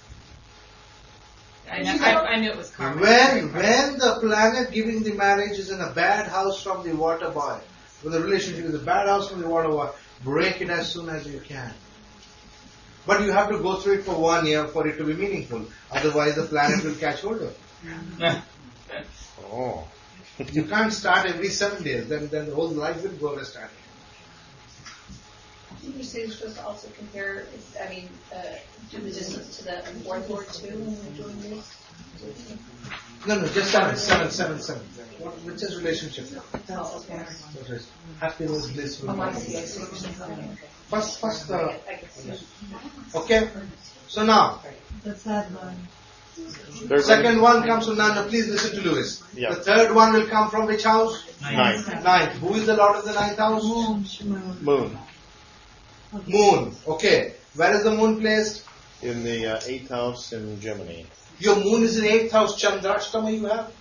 M: I knew it was karma.
A: When the planet giving the marriage is in a bad house from the water boy, when the relationship is a bad house from the water boy, break it as soon as you can. But you have to go through it for 1 year for it to be meaningful. Otherwise the planet will catch hold of you.
E: Oh.
A: You can't start every 7 days, then the whole life will go away starting.
H: Didn't you say you're supposed to also compare, do the distance to the fourth lord too when we're doing this?
A: No, just seven. Which is relationship?
H: Oh, okay.
A: What is happiness, bliss.
H: Oh, I see.
A: First, okay. So now,
K: The third one.
A: the second one comes from Nana. Please listen to Lewis.
E: Yeah.
A: The third one will come from which house?
E: Ninth.
A: Ninth. Who is the lord of the ninth house?
E: Moon.
A: Moon. Okay. Where is the moon placed?
E: In the 8th house in Gemini.
A: Your moon is in 8th house. Chandrashtama you have?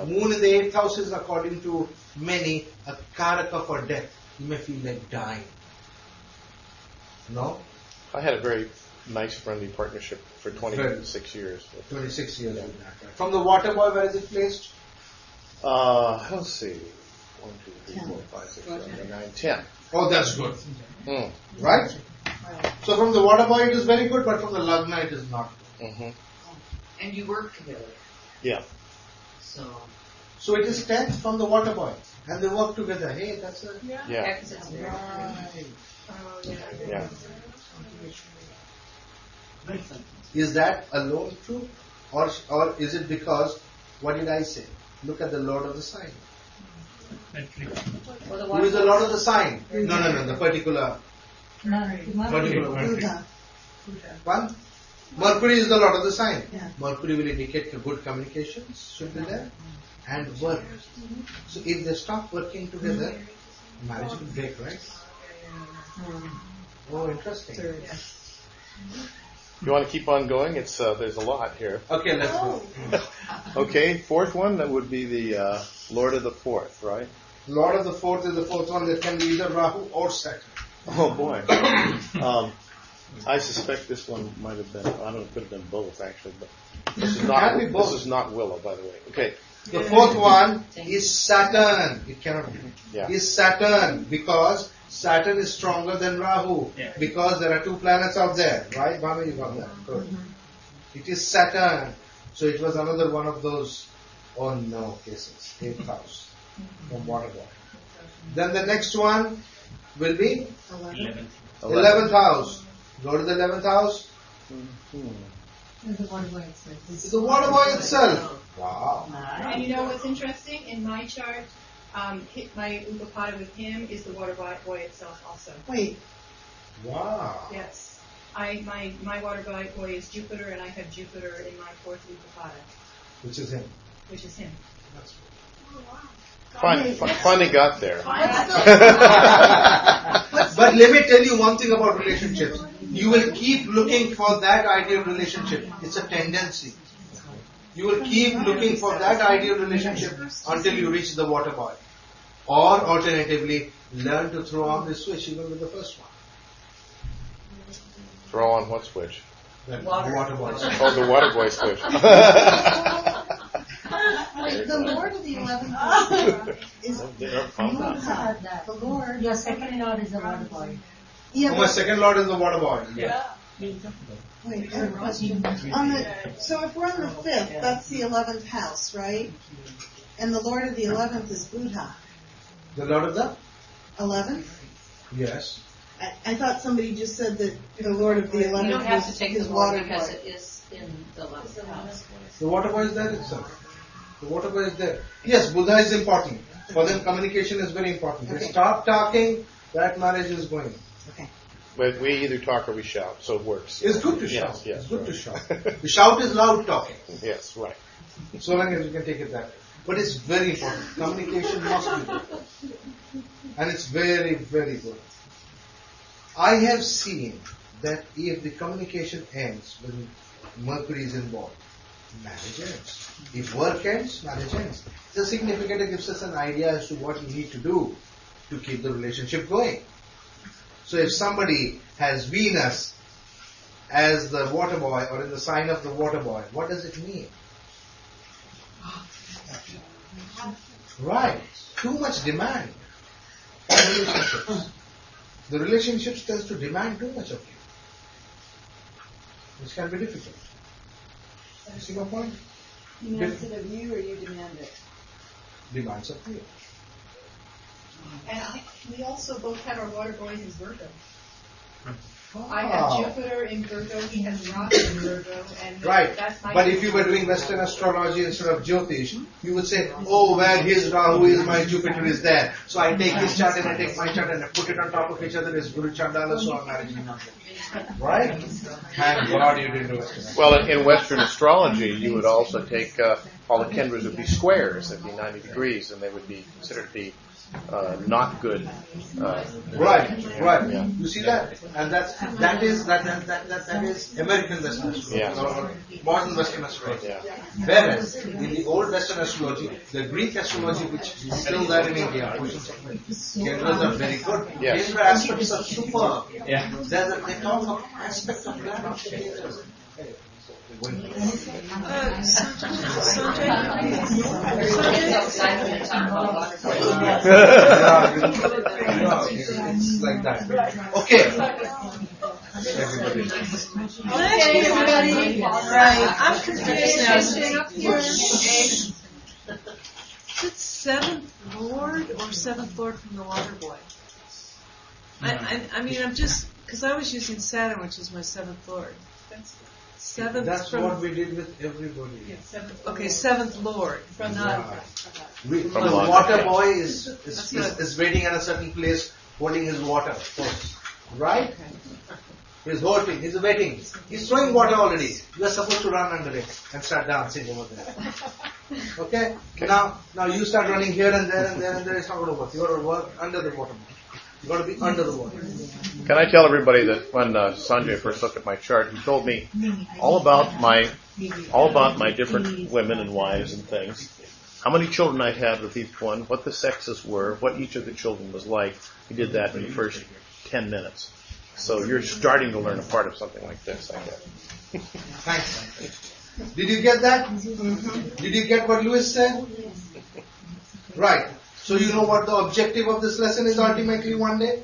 A: Moon in the 8th house is, according to many, a karaka for death. You may feel like dying. No?
E: I had a very nice friendly partnership for 26 years.
A: 26 years with that. Right? From the water boy, where is it placed?
E: Let's see. 1, 2, 3, 4, 5, 6, 7, 8, 9, 10.
A: Oh, that's good.
E: Mm.
A: Right? So from the water boy it is very good, but from the lagna it is not good.
E: Mm-hmm.
C: And you work together.
E: Yeah.
A: So it is 10th from the water boy. And they work together. Hey, that's a...
E: Yeah.
A: Right.
E: Yeah.
A: Is that alone true? Or is it because, what did I say? Look at the lord of the sign. Who is the lord of the sign? No, the particular one. Mercury is the lord of the sign. Mercury will indicate the good communications should be there and work. So if they stop working together, marriage will break, right? Oh, interesting.
E: You want to keep on going? It's there's a lot here.
A: Okay, let's go.
E: Okay, fourth one, that would be the Lord of the Fourth, right?
A: Lord of the Fourth is the fourth one that can be either Rahu or Saturn.
E: Oh boy. I suspect this one might have been, I don't know, it could have been both actually, but this is not Willow, by the way. Okay.
A: The fourth one is Saturn. It cannot be.
E: Yeah.
A: Is Saturn, because Saturn is stronger than Rahu.
I: Yeah.
A: Because there are two planets out there. Right, Bhanu, you got that? Good. It is Saturn. So it was another one of those, oh no, cases. 8th house from water boy. Then the next one will be 11th house. Go to the 11th house.
K: The water boy itself.
A: It's the water boy itself. Wow.
D: And you know what's interesting? In my chart, my Upapada with him is the water boy itself also.
J: Wait.
A: Wow.
D: Yes. My water boy is Jupiter, and I have Jupiter in my 4th Upapada.
A: Which is him.
D: Which is him.
A: That's
E: Finally got there.
A: But let me tell you one thing about relationships. You will keep looking for that ideal relationship. It's a tendency. You will keep looking for that ideal relationship until you reach the water boy. Or alternatively, learn to throw on the switch even with the first one.
E: Throw on what switch?
A: The water boy.
E: Oh, the water boy switch.
J: The Lord of the 11th house is
K: The Lord. Your second Lord is the water boy.
J: Yeah,
A: My second lord is the water boy.
J: Wait, I have a question. So if we're on the 5th, that's the 11th house, right? And the Lord of the 11th is Buddha.
A: The lord of the?
J: 11th?
A: Yes.
J: I thought somebody just said that the Lord of the 11th
H: You don't have
J: was
H: to take
J: his
H: the Lord
J: water
H: because
J: boy.
H: it is in the 11th house.
A: The water boy is there itself. The water boy is there. Yes, Buddha is important. For them, communication is very important. They stop talking, that marriage is going.
E: But we either talk or we shout, so it works.
A: It's good to shout.
E: Yes,
A: It's good
E: right.
A: to shout. The shout is loud talking.
E: Yes, right.
A: So long as you can take it that way. But it's very important. Communication must be good. And it's very, very good. I have seen that if the communication ends when Mercury is involved, marriage ends. If work ends, marriage ends. The significator gives us an idea as to what we need to do to keep the relationship going. So if somebody has Venus as the water boy or in the sign of the water boy, what does it mean? Right. Too much demand in relationships. The relationships tends to demand too much of you, which can be difficult. You see my point?
B: Demands it of you or you demand it?
A: Demands of you.
D: And we also both have our water boy in Virgo. I have Jupiter in Virgo, he has Rahu in Virgo, and
A: Right.
D: that's my...
A: But if you were doing Western astrology instead of Jyotish, you would say, oh, where his Rahu is, my Jupiter is there. So I take his chart and I take my chart and I put it on top of each other as Guru Chandala, so I'm managing nothing. Right? Thank God you didn't do Western astrology.
E: Well, in Western astrology, you would also take all the kendras would be squares. They'd be 90 degrees, and they would be considered to be not good.
A: Right.
E: Yeah.
A: You see that? And that is American Western astrology,
E: Yeah.
A: or modern Western astrology.
E: Yeah.
A: Whereas in the old Western astrology, the Greek astrology, which is still there in India, kendras are very good.
E: Yes.
A: Kendra aspects are superb.
I: Yeah.
A: They talk of aspect of planets. It's like that. Okay.
B: Everybody. Right. I'm confused now. Is it seventh Lord or seventh Lord from the water boy? I mean, I'm just, because I was using Saturn, which is my seventh Lord. Seventh.
A: That's
B: from,
A: what we did with everybody.
B: Okay, seventh Lord. From not.
A: The water boy is waiting at a certain place, holding his water first. Right? He's holding, he's waiting. He's throwing water already. You are supposed to run under it and start dancing over there. Okay? Now you start running here and there and there and there. It's not going to work. You got to work under the water. You got to be under the water.
E: Can I tell everybody that when Sanjay first looked at my chart, he told me all about my different women and wives and things, how many children I'd had with each one, what the sexes were, what each of the children was like. He did that in the first 10 minutes. So you're starting to learn a part of something like this, I guess.
A: Thanks. Did you get that? Mm-hmm. Did you get what Louis said? Right. So you know what the objective of this lesson is ultimately one day?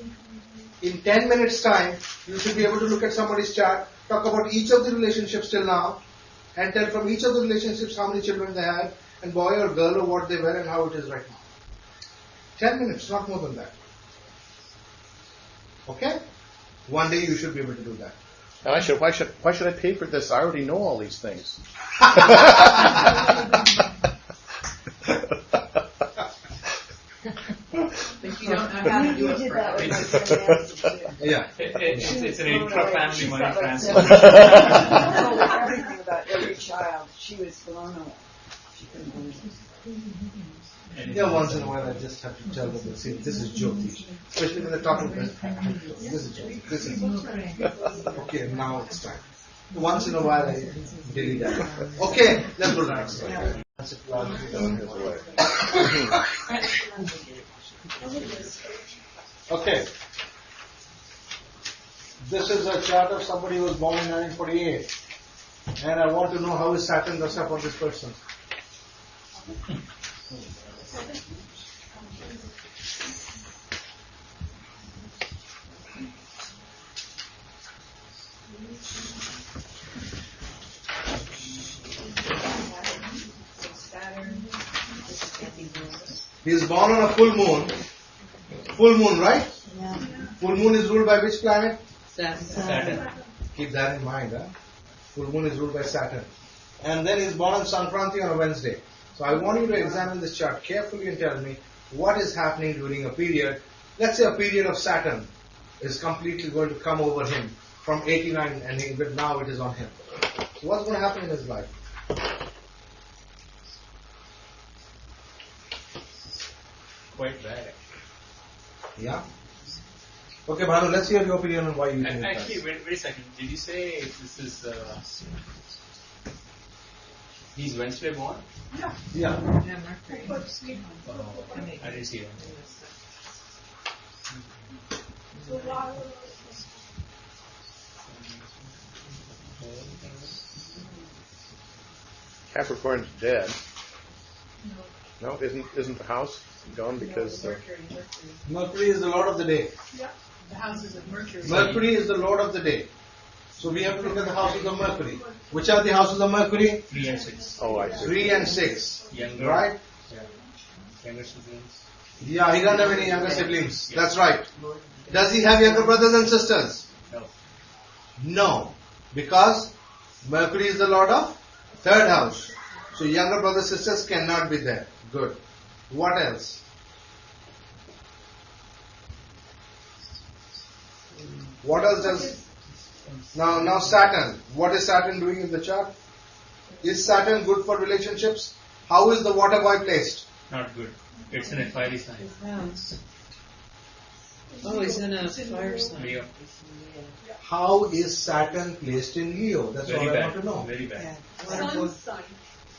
A: In 10 minutes time, you should be able to look at somebody's chart, talk about each of the relationships till now, and tell from each of the relationships how many children they had, and boy or girl or what they were and how it is right now. 10 minutes, not more than that. Okay? One day you should be able to do that.
E: And why should I pay for this? I already know all these things.
D: But you don't know how to do it for
A: Yeah.
I: It's an intra-family money transfer.
N: Everything about every child. She was blown away. She couldn't believe it.
A: Yeah, once in a while I just have to tell them, see, this is Jyotish. Especially when they're talking about this is Jyotish. This is Jyotish. Okay, now it's time. Once in a while I delete that. Okay, let's go to the next slide. Okay. This is a chart of somebody who was born in 1948. And I want to know how is Saturn Dosha for this person. He is born on a full moon. Full moon, right?
J: Yeah.
A: Full moon is ruled by which planet?
B: Saturn.
A: Keep that in mind. Full moon is ruled by Saturn. And then he is born on Sankranti on a Wednesday. So I want you to examine this chart carefully and tell me what is happening during a period. Let's say a period of Saturn is completely going to come over him from 89 and but now it is on him. So what's going to happen in his life?
I: Quite bad.
A: Yeah? Okay, Bhanu, let's hear your opinion on why you think that.
I: Actually, wait a second. Did you say this is... he's Wednesday born?
A: Yeah.
B: Yeah, Mercury.
I: I didn't see that.
E: Capricorn's dead. No, isn't the house gone because...
A: Mercury is the lord of the day.
D: Yeah. The houses of Mercury.
A: Mercury is the lord of the day. So we have to look at the houses of Mercury. Which are the houses of Mercury?
I: 3 and 6.
E: Oh, I see.
A: 3 and 6.
I: Younger.
A: Right?
I: Yeah. Younger siblings.
A: Yeah, he doesn't have any younger siblings. That's right. Does he have younger brothers and sisters?
I: No.
A: No. Because Mercury is the lord of third house. So younger brothers and sisters cannot be there. Good. What else? What else does... Now Saturn. What is Saturn doing in the chart? Is Saturn good for relationships? How is the water boy placed?
I: Not good. It's in a fiery sign.
B: Oh, he's in a fire sign.
I: Leo.
A: How is Saturn placed in Leo? That's
I: Very
A: all I
I: bad.
A: want to know.
I: Very bad.
B: Yeah.
F: Sun's sign.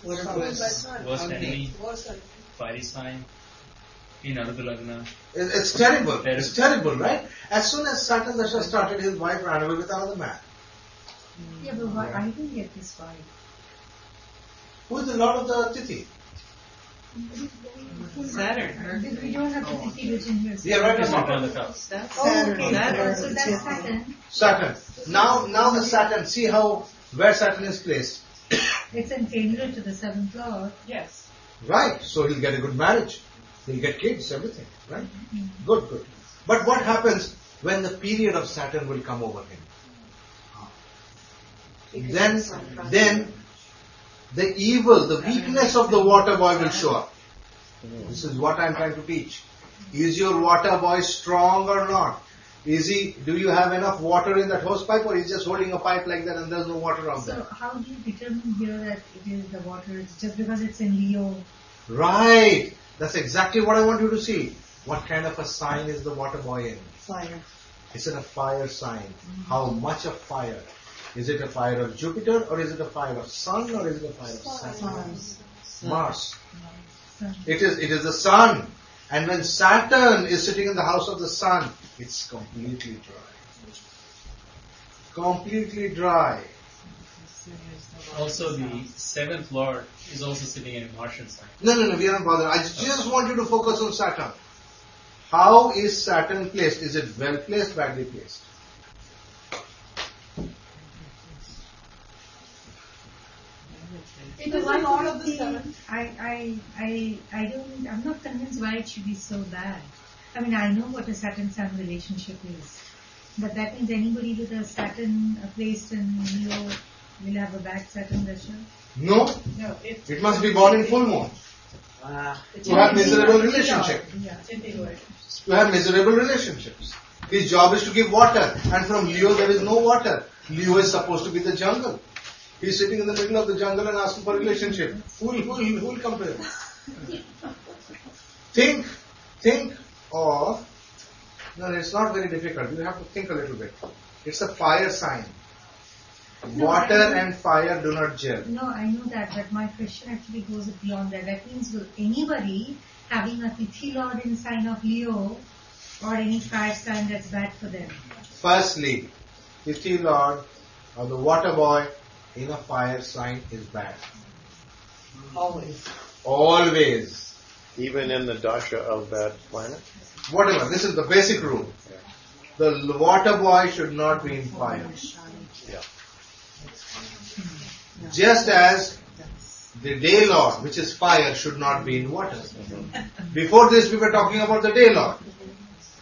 B: What
F: Sun by sun.
I: Worst
B: Okay.
I: enemy,
F: Worst sign.
I: fiery sign, in Lagna.
A: It's terrible. It's terrible, right? As soon as Saturn Dasha started, his wife ran away with another man.
K: Yeah, but why, I don't get this vibe.
A: Who is the lord of the Tithi?
B: Saturn.
K: We don't have the Tithi written here.
A: Yeah, right.
I: It's not
A: now.
I: on the top.
B: That's
K: Saturn.
B: Saturn. Saturn.
K: So that's Saturn.
A: Saturn. Now the Saturn. See where Saturn is placed.
K: It's in Kendra to the seventh lord.
B: Yes.
A: Right. So he'll get a good marriage. He'll get kids, everything. Right? Good. But what happens when the period of Saturn will come over him? Then the evil, the weakness of the water boy will show up. This is what I'm trying to teach. Is your water boy strong or not? Do you have enough water in that hose pipe, or is just holding a pipe like that and there's no water out there?
K: So how do you determine here that it is the water? It's just because it's in Leo.
A: Right. That's exactly what I want you to see. What kind of a sign is the water boy in?
J: Fire.
A: Is it a fire sign? How much of fire? Is it a fire of Jupiter, or is it a fire of Sun, or is it a fire of Saturn? Mars. It is the Sun. And when Saturn is sitting in the house of the Sun, it's completely dry. Completely dry.
I: Also, the seventh lord is also sitting in a Martian sign.
A: No, we are not bothered. I just want you to focus on Saturn. How is Saturn placed? Is it well placed, badly placed?
F: It is the lord of the seventh.
K: I'm not convinced why it should be so bad. I mean, I know what a Saturn-Sun relationship is. But that means anybody with a Saturn placed in Leo will have a bad Saturn Dasha?
A: No. It must be born in full moon. To have miserable relationship. To have miserable relationships. His job is to give water. And from Leo there is no water. Leo is supposed to be the jungle. He's sitting in the middle of the jungle and asking for a relationship. Who will come to him? Think of... No, it's not very difficult. You have to think a little bit. It's a fire sign. Water and fire do not gel.
K: No, I know that, but my question actually goes beyond that. That means will anybody having a Tithi Lord in sign of Leo or any fire sign that's bad for them?
A: Firstly, Tithi Lord or the water boy in a fire sign is bad. Always.
E: Even in the dasha of that planet?
A: Whatever. This is the basic rule. The water boy should not be in fire.
E: Yeah.
A: Just as the day lord, which is fire, should not be in water. Before this we were talking about the day lord.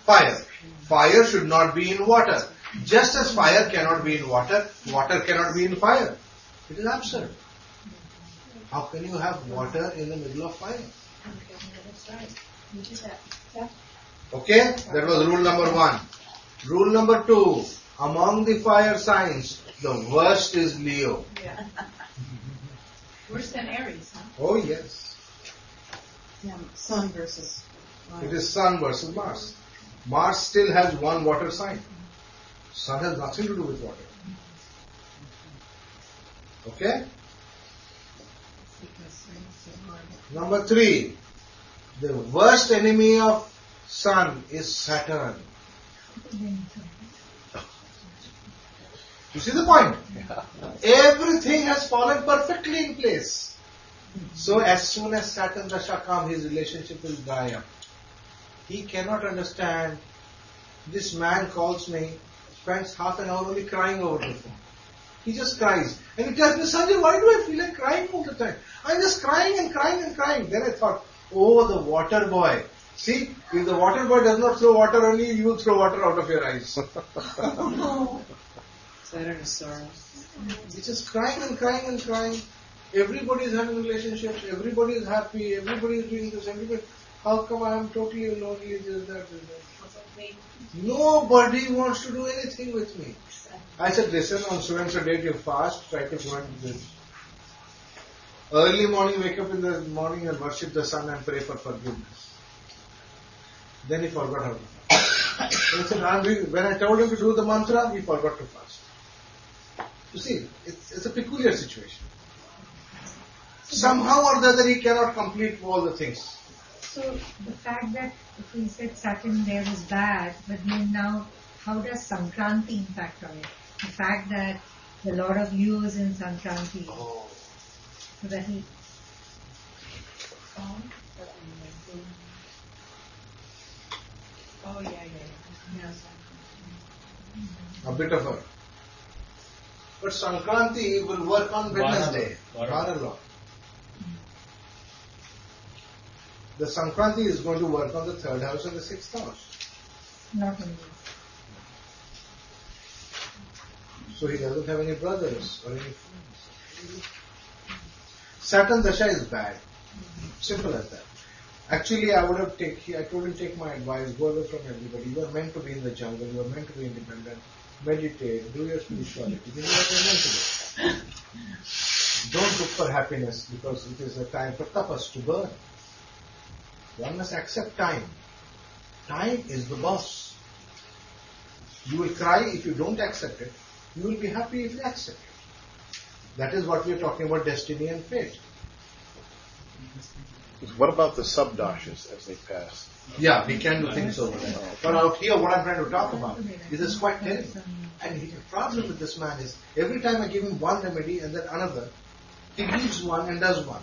A: Fire. Fire should not be in water. Just as fire cannot be in water, water cannot be in fire. It is absurd. How can you have water in the middle of fire?
H: That's right. You do that. Yeah.
A: Okay, that was rule number 1. Rule number 2, among the fire signs, the worst is Leo.
F: Yeah.
D: Worse than Aries, huh?
A: Oh yes.
J: Yeah, Sun versus Mars.
A: It is Sun versus Mars. Mars still has one water sign. Sun has nothing to do with water. Okay? Number 3, the worst enemy of Sun is Saturn. You see the point? Everything has fallen perfectly in place. So as soon as Saturn Dasha comes, his relationship will dry up. He cannot understand. This man calls me, spends half an hour only crying over the phone. He just cries. And he tells me, Sanjay, why do I feel like crying all the time? I'm just crying and crying and crying. Then I thought, oh, the water boy See, if the water boy does not throw water on you, you will throw water out of your eyes.
B: Saturn is sorrow.
A: It's just crying and crying and crying. Everybody is having relationships, everybody is happy, everybody is doing this, everybody. How come I am totally lonely, this, that. Nobody wants to do anything with me. I said, listen, on so and so date you fast, try to prevent this. Early morning, wake up in the morning and worship the sun and pray for forgiveness. Then he forgot how to fast. When I told him to do the mantra, he forgot to fast. You see, it's a peculiar situation. Somehow or the other he cannot complete all the things.
K: So the fact that if we said Saturn there was bad, but then now how does Sankranti impact on it? The fact that the Lord of Leos in Sankranti.
A: Oh.
K: So that he...
B: Oh, yeah.
A: A bit of a. But Sankranti will work on Wednesday.
I: Vaar.
A: The Sankranti is going to work on the 3rd house and the 6th house.
K: Not only.
A: So he doesn't have any brothers or any friends. Saturn Dasha is bad. Simple as that. Actually, I told him, take my advice, go away from everybody. You are meant to be in the jungle, you are meant to be independent. Meditate, do your spirituality. This is what you are meant to do. Don't look for happiness because it is a time for tapas, to burn. One must accept time. Time is the boss. You will cry if you don't accept it. You will be happy if you accept it. That is what we are talking about, destiny and fate.
E: What about the subdashas as they pass?
A: Yeah, we can do things over there. But out here, what I'm trying to talk about is quite terrible. And the problem with this man is, every time I give him one remedy and then another, he leaves one and does one.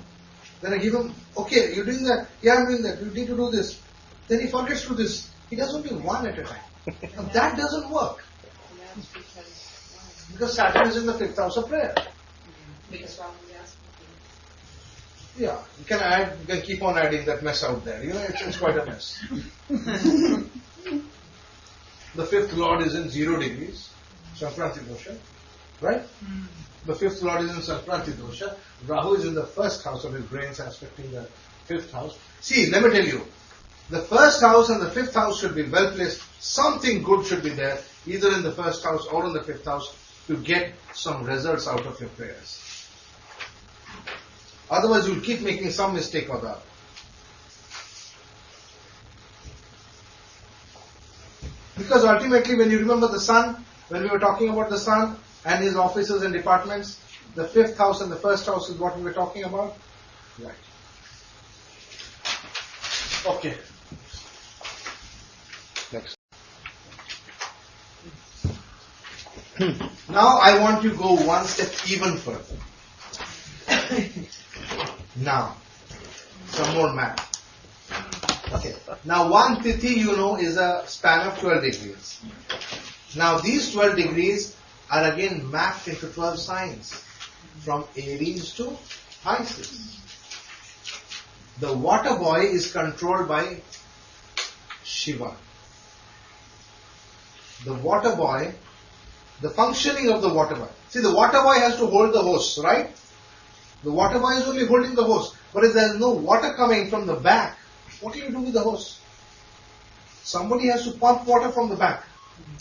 A: Then I give him, okay, you're doing that. Yeah, I'm doing that. You need to do this. Then he forgets to do this. He does only one at a time. Now that doesn't work. Because Saturn is in the 5th house of prayer.
H: Because Rahu is.
A: Yeah, you can keep on adding that mess out there. You know, it's quite a mess. The 5th Lord is in 0 degrees, Sankranti Dosha, right? The 5th Lord is in Sankranti Dosha. Rahu is in the 1st house of his brains, aspecting the 5th house. See, let me tell you, the 1st house and the 5th house should be well placed. Something good should be there, either in the 1st house or in the 5th house, to get some results out of your prayers. Otherwise, you'll keep making some mistake or the other. Because ultimately, when you remember the sun, when we were talking about the sun and his offices and departments, the 5th house and the 1st house is what we were talking about. Right. Okay.
E: Next.
A: Now I want you to go one step even further. Now, some more math. Okay. Now one Tithi, you know, is a span of 12 degrees. Now these 12 degrees are again mapped into 12 signs, from Aries to Pisces. The water boy is controlled by Shiva. The water boy, the functioning of the water boy. See, the water boy has to hold the hose, right? The water boy is only holding the hose. But if there is no water coming from the back, what do you do with the hose? Somebody has to pump water from the back.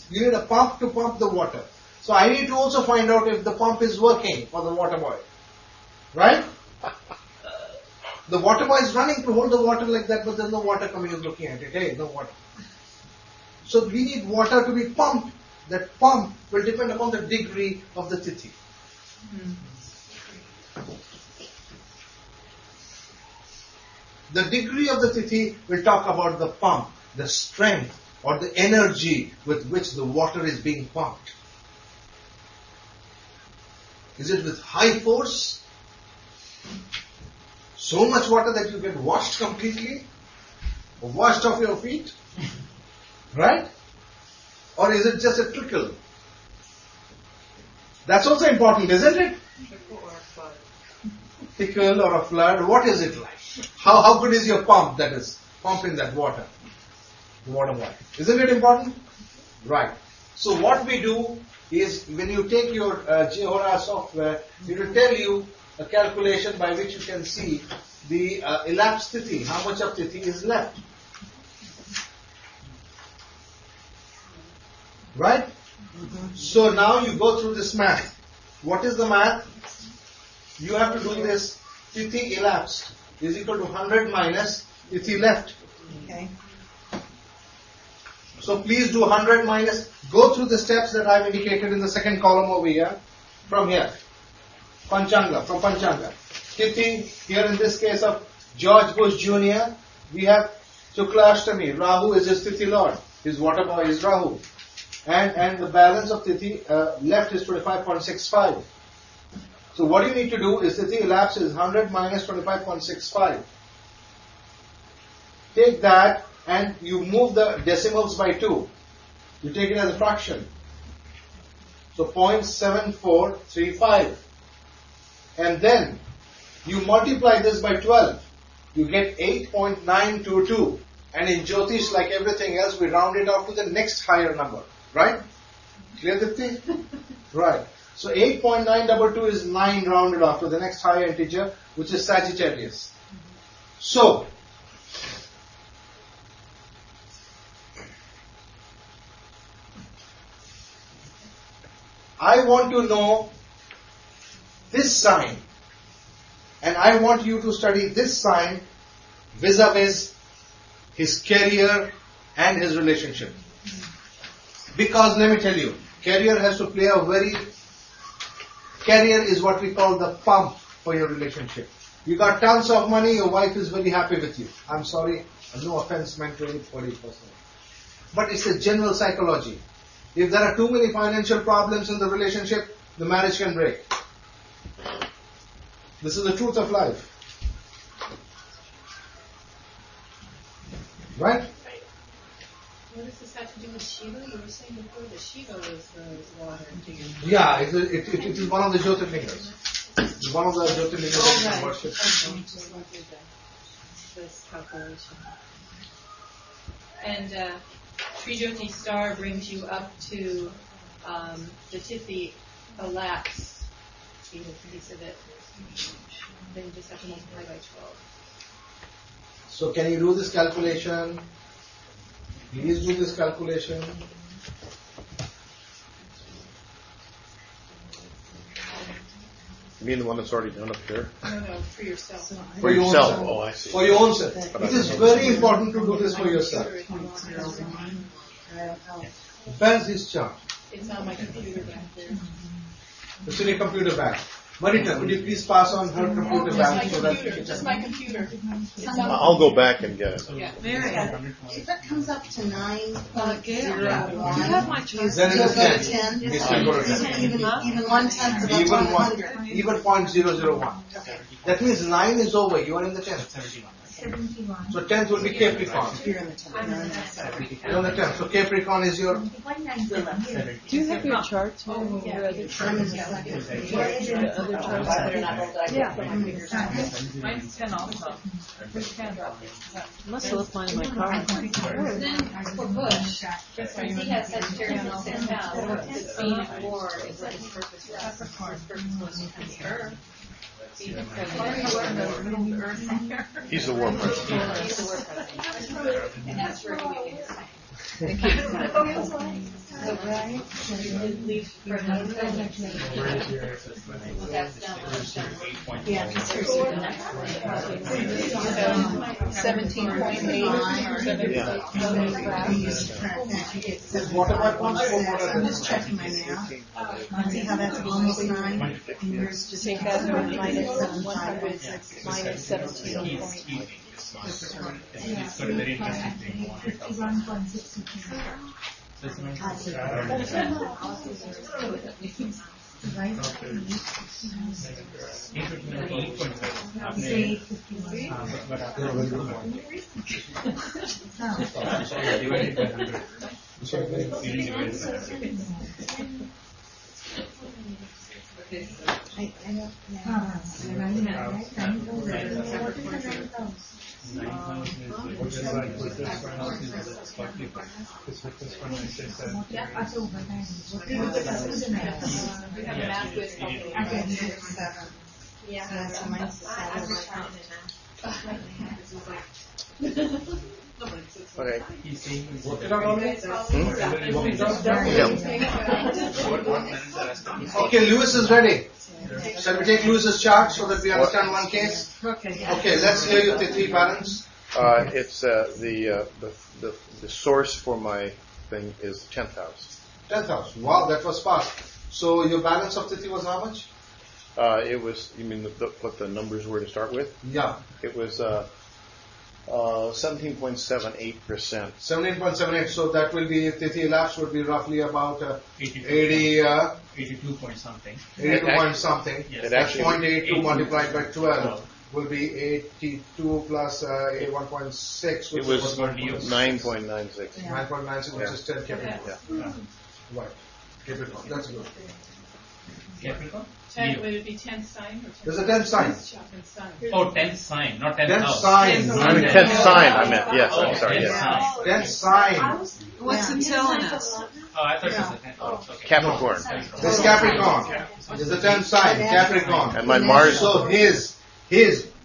A: You need a pump to pump the water. So I need to also find out if the pump is working for the water boy. Right? The water boy is running to hold the water like that, but there's no water coming and looking at it. Hey, no water. So we need water to be pumped. That pump will depend upon the degree of the Tithi. The degree of the Tithi will talk about the pump, the strength or the energy with which the water is being pumped. Is it with high force? So much water that you get washed completely? Or washed off your feet? Right? Or is it just a trickle? That's also important, isn't it? Trickle or a flood. What is it like? How good is your pump, that is? pumping that water, the water boy. Isn't it important? Right. So what we do is when you take your Jehora software, it will tell you a calculation by which you can see the elapsed Tithi, how much of Tithi is left. Right? So now you go through this math. What is the math? You have to do this. Tithi elapsed is equal to 100 minus Tithi left.
J: Okay.
A: So please do 100 minus, go through the steps that I've indicated in the second column over here, from here. Panchanga, from Panchanga. Tithi, here in this case of George Bush Jr., we have Shukla Ashtami. Rahu is his Tithi Lord. His water boy is Rahu. And the balance of Tithi left is 25.65. So what you need to do is Tithi elapse is 100 minus 25.65. Take that and you move the decimals by 2. You take it as a fraction. So 0.7435. And then you multiply this by 12. You get 8.922. And in Jyotish, like everything else, we round it off to the next higher number. Right? Clear, Dipti? Right. So 8.922 is 9 rounded off to the next higher integer, which is Sagittarius. So, I want to know this sign, and I want you to study this sign vis-a-vis his career and his relationship. Because let me tell you, career has to play career is what we call the pump for your relationship. You got tons of money, your wife is very happy with you. I'm sorry, no offense meant to anybody personally. But it's a general psychology. If there are too many financial problems in the relationship, the marriage can break. This is the truth of life. Right?
D: What does this have to do with Shiva? You were saying before that Shiva was the water.
A: Yeah, it is one of the Jyotirlingas. It's one of the Jyotirlingas that we worship.
D: This calculation. And Trijyoti star brings you up to the Tithi elapse piece of it. Then you just have to multiply by 12.
A: So can you do this calculation? Please do this calculation.
E: You mean the one that's already done up there?
D: No, for yourself.
E: For yourself. Oh, I see.
A: For your own self. It is very important to do this for yourself. Where's his chart?
D: It's on my computer back there.
A: It's in your computer bag. Marita, would you please pass on her computer bag so that
D: Just my computer.
E: I'll go back and get it.
D: Yeah.
J: If it comes up to 9.01,
B: you have my chart.
A: Then it is
J: 10.
A: 10. It's still going to 10.
J: Even 1/10 of that's
A: Even
J: 100.
A: even 0.001. That means 9 is over. You are in the 10th.
K: 71.
A: So 10th will be Capricorn.
J: You're in the 10th.
A: You're in the 10th. So Capricorn is your...
B: Do you have your charts?
D: Oh, yeah.
J: I'm in the second.
B: The other charts?
J: Yeah.
M: Mine's 10 also. Where's 10?
B: Must have left mine in my car.
D: Then for Bush, since he has Sagittarius in the 6th house, the being at war is what his purpose was. His purpose was to come to Earth.
E: He's the war president.
D: He's the war president. And that's where he would get his name. So, leave for another that's down.
J: Yeah,
D: 17.8.
J: I'm just checking my math. See how that's almost 9? And yours just
B: Take that minus 100 minus 17.
I: It's got a very interesting thing.
K: 51.62.
I: 9th house is
L: Which is like with this one.
I: Scorpio.
L: Because with this one, I just said.
E: Okay.
I: He's saying
A: Okay, Lewis is ready. Shall we take Lewis's chart so that we understand one case? Okay, let's hear your Tithi balance.
E: It's the source for my thing is 10th house.
A: 10th house. Wow, that was fast. So your balance of Tithi was how much?
E: It was, you mean what the numbers were to start with?
A: Yeah.
E: It was 17.78%.
A: 17.78. So that will be, if Tithi elapsed, would be roughly about 82
I: point something.
A: 82 point something.
I: Yes.
A: That's 0.82 multiplied by 12 will be 82 plus 1.6.
E: It was 9.96.
A: 9.96, which is 10 Capricorn.
E: Yeah.
A: Right. Capricorn. That's good.
I: Capricorn?
F: Would it be 10th sign?
A: There's a 10th sign.
I: Oh, 10th sign, not 10th
A: 10th
I: house.
A: sign.
E: I mean 10th sign, I meant. Yes, I'm sorry.
A: 10th
E: Yes.
A: sign. 10th sign.
B: What's it telling us?
I: Oh, I thought it was a 10th house. Okay.
E: Capricorn.
A: This Capricorn. This is the 10th sign. Capricorn.
E: And my Mars.
A: So his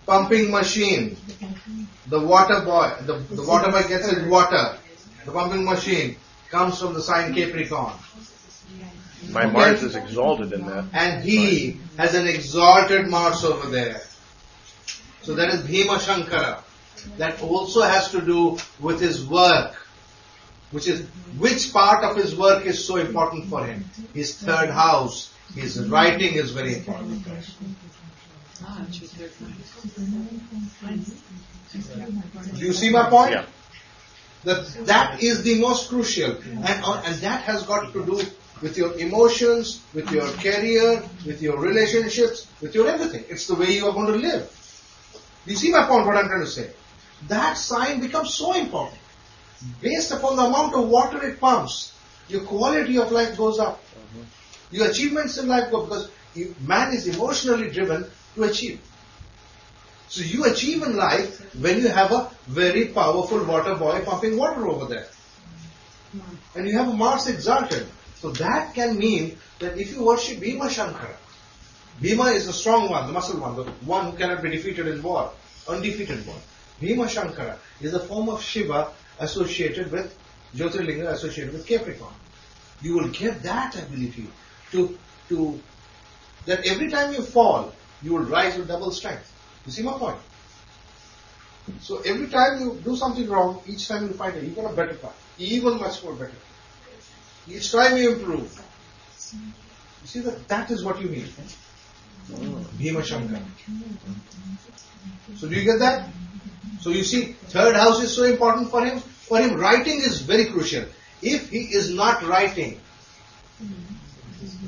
A: pumping machine, the water boy, the water boy gets his water. The pumping machine comes from the sign Capricorn.
E: My Mars is exalted in that.
A: And he has an exalted Mars over there. So that is Bhima Shankara. That also has to do with his work. Which part of his work is so important for him? His third house. His writing is very important. Do you see my point?
E: Yeah.
A: That is the most crucial. And that has got to do with your emotions, with your career, with your relationships, with your everything. It's the way you are going to live. Do you see my point, what I'm trying to say? That sign becomes so important. Based upon the amount of water it pumps, your quality of life goes up. Your achievements in life go up because man is emotionally driven to achieve. So you achieve in life when you have a very powerful water boy pumping water over there. And you have a Mars exalted. So that can mean that if you worship Bhima Shankara, Bhima is the strong one, the muscle one, the one who cannot be defeated in war, undefeated one. Bhima Shankara is a form of Shiva associated with Jyotirlinga, associated with Capricorn. You will get that ability to that every time you fall, you will rise with double strength. You see my point? So every time you do something wrong, each time you find even a better path, even much more better. Each time you improve. You see that is what you need. Bhima Shankara. So do you get that? So you see, third house is so important for him. For him, writing is very crucial. If he is not writing,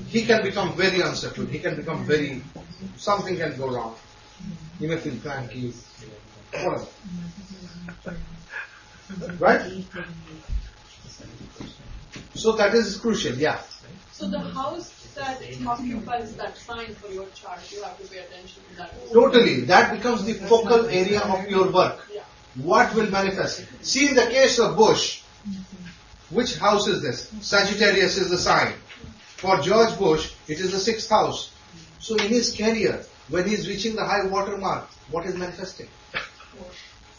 A: he can become very unsettled. He can become something can go wrong. He may feel cranky, whatever. Right? So that is crucial, yeah.
F: So the house that occupies that sign for your chart, you have to pay attention to that.
A: Totally. That becomes the focal area of your work.
F: Yeah.
A: What will manifest? See, in the case of Bush, which house is this? Sagittarius is the sign. For George Bush, it is the 6th house. So in his career, when he is reaching the high water mark, what is manifesting?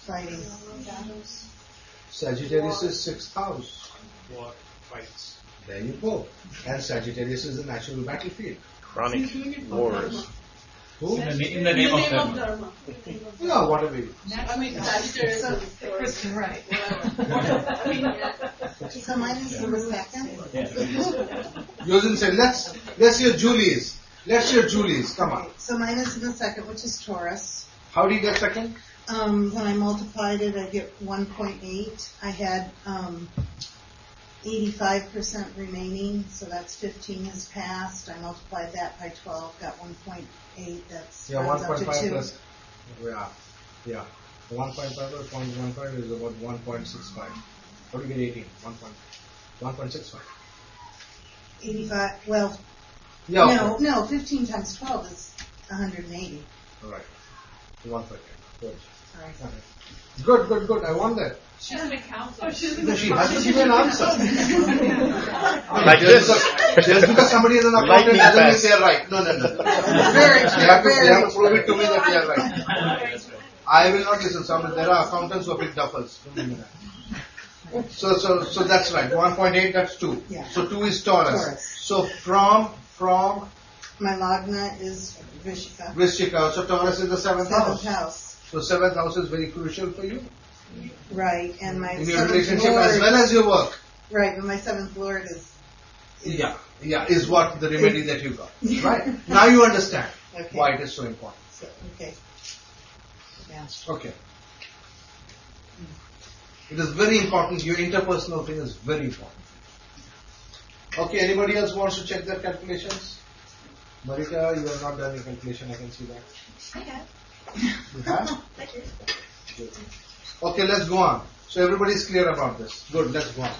J: Fighting.
A: Sagittarius is 6th house.
L: War, fights.
A: There you go. And Sagittarius is the natural battlefield.
E: Chronic wars.
A: Who?
I: In the name of Dharma.
F: Dharma.
A: No, whatever it is.
F: I mean, Sagittarius is
B: Kristen, right.
J: So mine is in the second.
A: Yosin said, let's hear Julie's. Let's hear Julie's. Come on.
J: So mine is in the second, which is Taurus.
A: How do you get second?
J: When I multiplied it, I get 1.8. I had 85% remaining, so that's 15 has passed. I multiplied that by 12, got 1.8. That's rounds up to 2.
A: Plus. Yeah. 1.5 plus 0.15 is about 1.65. How do you get 18? 1.65.
J: 85. Well,
A: Yeah.
J: no. 15 times 12 is 180.
A: All right. 1.5. Good.
J: Sorry.
A: Okay. Good. I want that.
G: She's an accountant.
A: No, she has to give me an answer.
E: Like this.
A: Just because somebody is an accountant doesn't mean they are right. No.
J: Very
A: They have to prove it to me that they are right. I will not listen. There are accountants who are big duffers. Don't give me that. So that's right. 1.8, that's 2.
J: Yeah.
A: So 2 is Taurus.
J: Taurus.
A: So from
J: My Lagna is Vrishika.
A: Vrishika, so Taurus is the 7th house.
J: 7th house.
A: So 7th house is very crucial for you.
J: Right, and my
A: In your
J: 7th
A: relationship
J: Lord,
A: as well as your work.
J: Right, but my 7th Lord is
A: Is what the remedy that you got. Right? Now you understand why it is so important.
J: So, okay. Yeah.
A: Okay. It is very important. Your interpersonal thing is very important. Okay, anybody else wants to check their calculations? Marika, you have not done your calculation, I can see that.
D: I have.
A: You have?
D: I did.
A: Good. Okay, let's go on. So everybody is clear about this. Good, let's go on.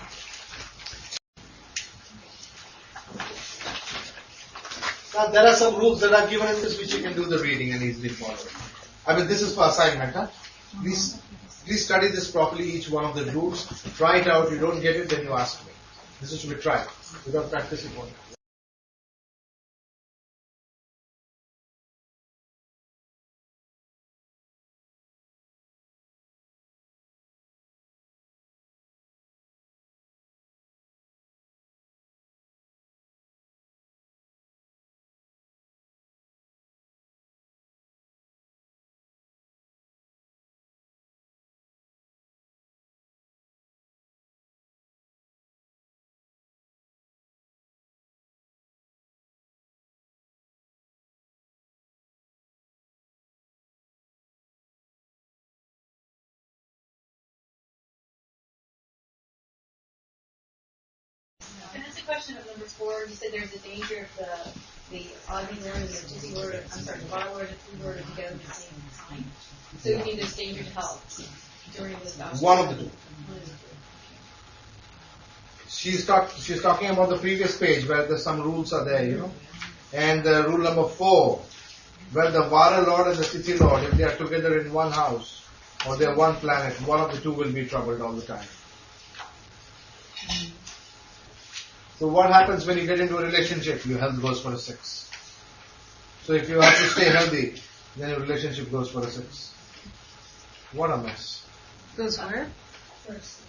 A: Now there are some rules that are given in this which you can do the reading and easily follow. I mean, this is for assignment, huh? Please study this properly, each one of the rules. Try it out. You don't get it, then you ask me. This is to be tried. Without practice, it won't.
G: And it's a question of number 4. You said there's a danger if the Agni Lord and the Tithi Lord, the Vaar Lord and Tithi Lord are together at the same time. So you mean there's danger to health during this bout?
A: One of the two. She's talking about the previous page where some rules are there, you know. And rule number 4, where the Vara Lord and the Tithi Lord, if they are together in one house or they are one planet, one of the two will be troubled all the time. So what happens when you get into a relationship? Your health goes for a 6. So if you have to stay healthy, then your relationship goes for a 6. What a mess.
B: Goes where?
A: For a 6.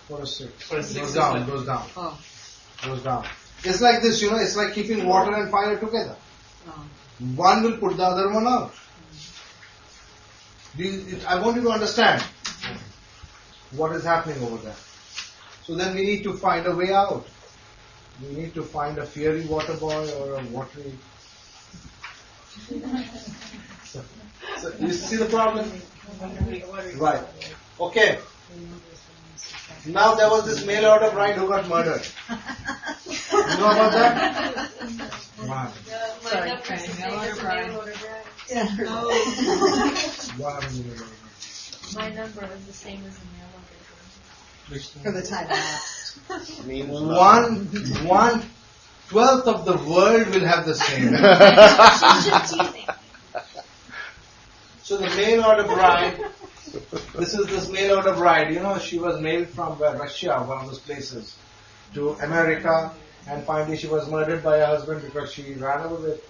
I: For a 6
A: Goes
I: is
A: down,
I: like-
A: goes down.
B: Oh.
A: Goes down. It's like this, you know, it's like keeping water and fire together.
B: Oh.
A: One will put the other one out. I want you to understand what is happening over there. So then we need to find a way out. We need to find a fiery water boy or a watery. So you see the problem? Right. Okay. Now there was this mail order bride who got murdered. You know about that? Wow.
G: My number is the same as the mail order bride.
J: Yeah.
A: What happened to the
G: My number was the same as the mail order bride.
J: For the time out.
A: 1/12 of the world will have the same.
G: She's just teasing.
A: So the mail order bride, this is this mail order bride, you know, she was mailed from Russia, one of those places, to America, and finally she was murdered by her husband because she ran away with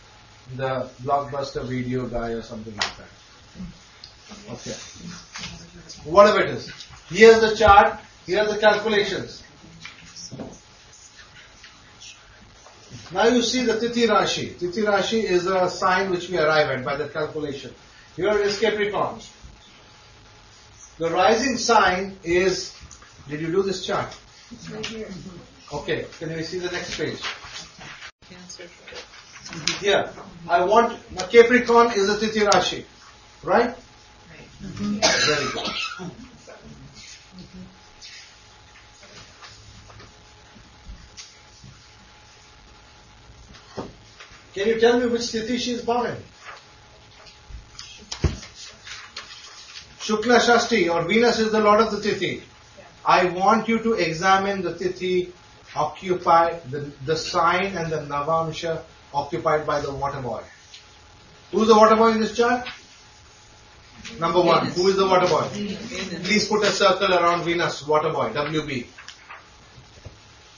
A: the blockbuster video guy or something like that. Okay. Whatever it is. Here's the chart, here are the calculations. Now you see the Tithi Rashi. Tithi Rashi is a sign which we arrive at by the calculation. Here is Capricorn. The rising sign is, did you do this chart?
G: It's right here.
A: Okay, can we see the next page? Here, I want, now Capricorn is a Tithi Rashi, right? Very good. Can you tell me which Tithi she is born in? Shukla Shashti, or Venus is the lord of the Tithi. I want you to examine the Tithi occupied, the sign and the Navamsha occupied by the water boy. Who's the water boy in this chart? Number one. Who is the water boy? Please put a circle around Venus, water boy, WB.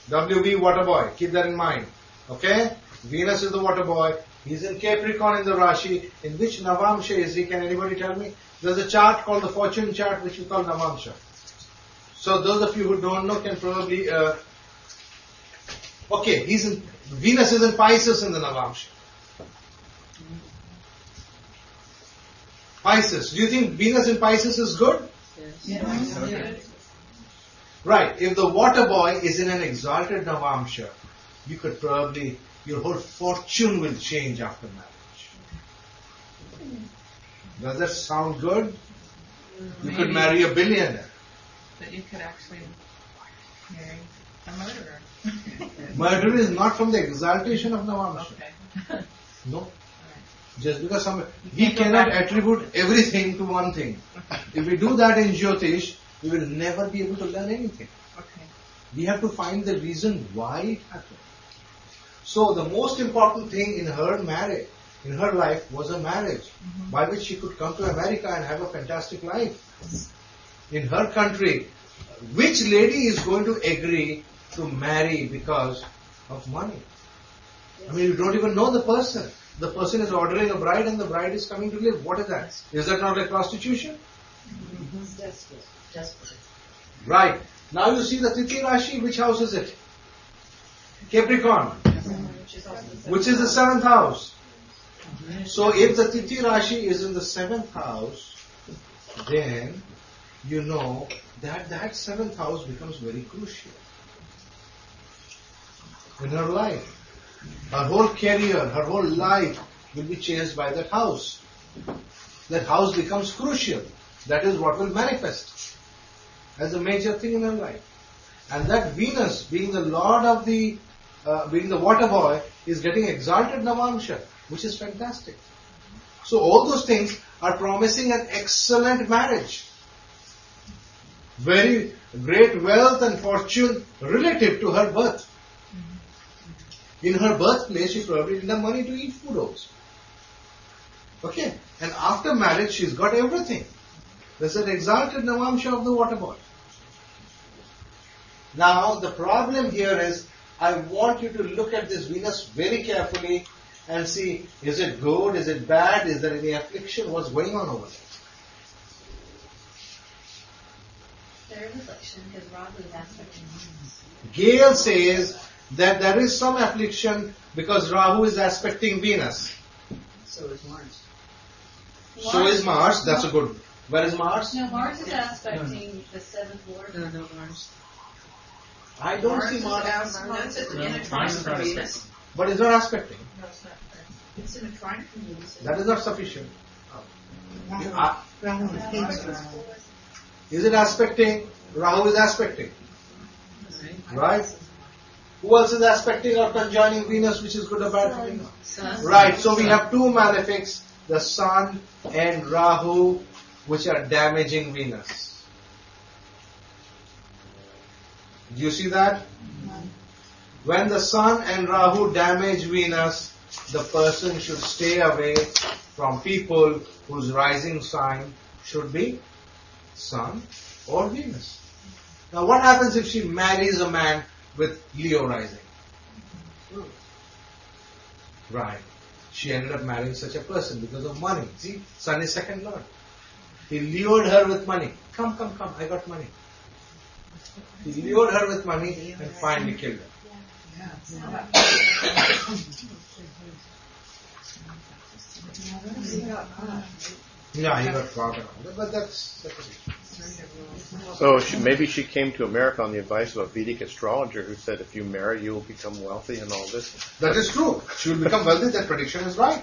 A: WB, water boy. Keep that in mind. Okay? Venus is the water boy. He's in Capricorn in the Rashi. In which Navamsha is he? Can anybody tell me? There's a chart called the fortune chart which we call Navamsha. So those of you who don't know can probably... okay, Venus is in Pisces in the Navamsha. Pisces. Do you think Venus in Pisces is good?
B: Yes.
A: Okay. Right. If the water boy is in an exalted Navamsha, you could probably, your whole fortune will change after marriage. Does that sound good? You could marry a billionaire.
M: That you could actually marry a murderer.
A: Murder is not from the exaltation of Navamsha.
M: Okay.
A: No. Just because we cannot attribute everything to one thing. If we do that in Jyotish, we will never be able to learn anything.
M: Okay.
A: We have to find the reason why it happened. So the most important thing in her marriage, in her life, was a marriage by which she could come to America and have a fantastic life. In her country, which lady is going to agree to marry because of money? I mean, you don't even know the person. The person is ordering a bride and the bride is coming to live. What is that? Is that not like prostitution?
H: Desperate.
A: Right. Now you see the Tithi Rashi, which house is it? Capricorn. Which is the 7th house. So if the Tithi Rashi is in the 7th house, then you know that 7th house becomes very crucial in her life. Her whole career, her whole life will be changed by that house. That house becomes crucial. That is what will manifest as a major thing in her life. And that Venus, being the lord of being the water boy, is getting exalted Navamsha, which is fantastic. So all those things are promising an excellent marriage. Very great wealth and fortune relative to her birth. In her birthplace, she probably didn't have money to eat food also. Okay? And after marriage, she's got everything. There's an exalted Navamsha of the water boy. Now, the problem here is, I want you to look at this Venus very carefully and see, is it good, is it bad, is there any affliction, what's going on over there?
G: There is affliction because Rahu is aspecting Venus.
A: Gale says that there is some affliction because Rahu is aspecting Venus.
H: So is Mars.
A: So is Mars. That's a good. Where is Mars?
G: No, Mars is aspecting the 7th Lord.
B: No, Mars.
A: I don't see Mars.
H: Mars is in a trine for Venus.
A: But it's not aspecting.
M: No, it's not there.
H: It's in a trine for Venus.
A: That is not sufficient.
J: Rahu is Ketu.
A: Is it aspecting? Rahu is aspecting. Right? Who else is aspecting or conjoining Venus, which is good or bad for Venus? Right. So we have two malefics, the Sun and Rahu, which are damaging Venus. Do you see that? When the Sun and Rahu damage Venus, the person should stay away from people whose rising sign should be Sun or Venus. Now what happens if she marries a man with Leo rising? Right. She ended up marrying such a person because of money. See, Sun is second lord. He lured her with money. Come, I got money. He lured her with money and finally killed her. Yeah, he got caught around. But that's
E: So maybe she came to America on the advice of a Vedic astrologer who said, if you marry, you will become wealthy and all this.
A: That is true. She will become wealthy. That prediction is right.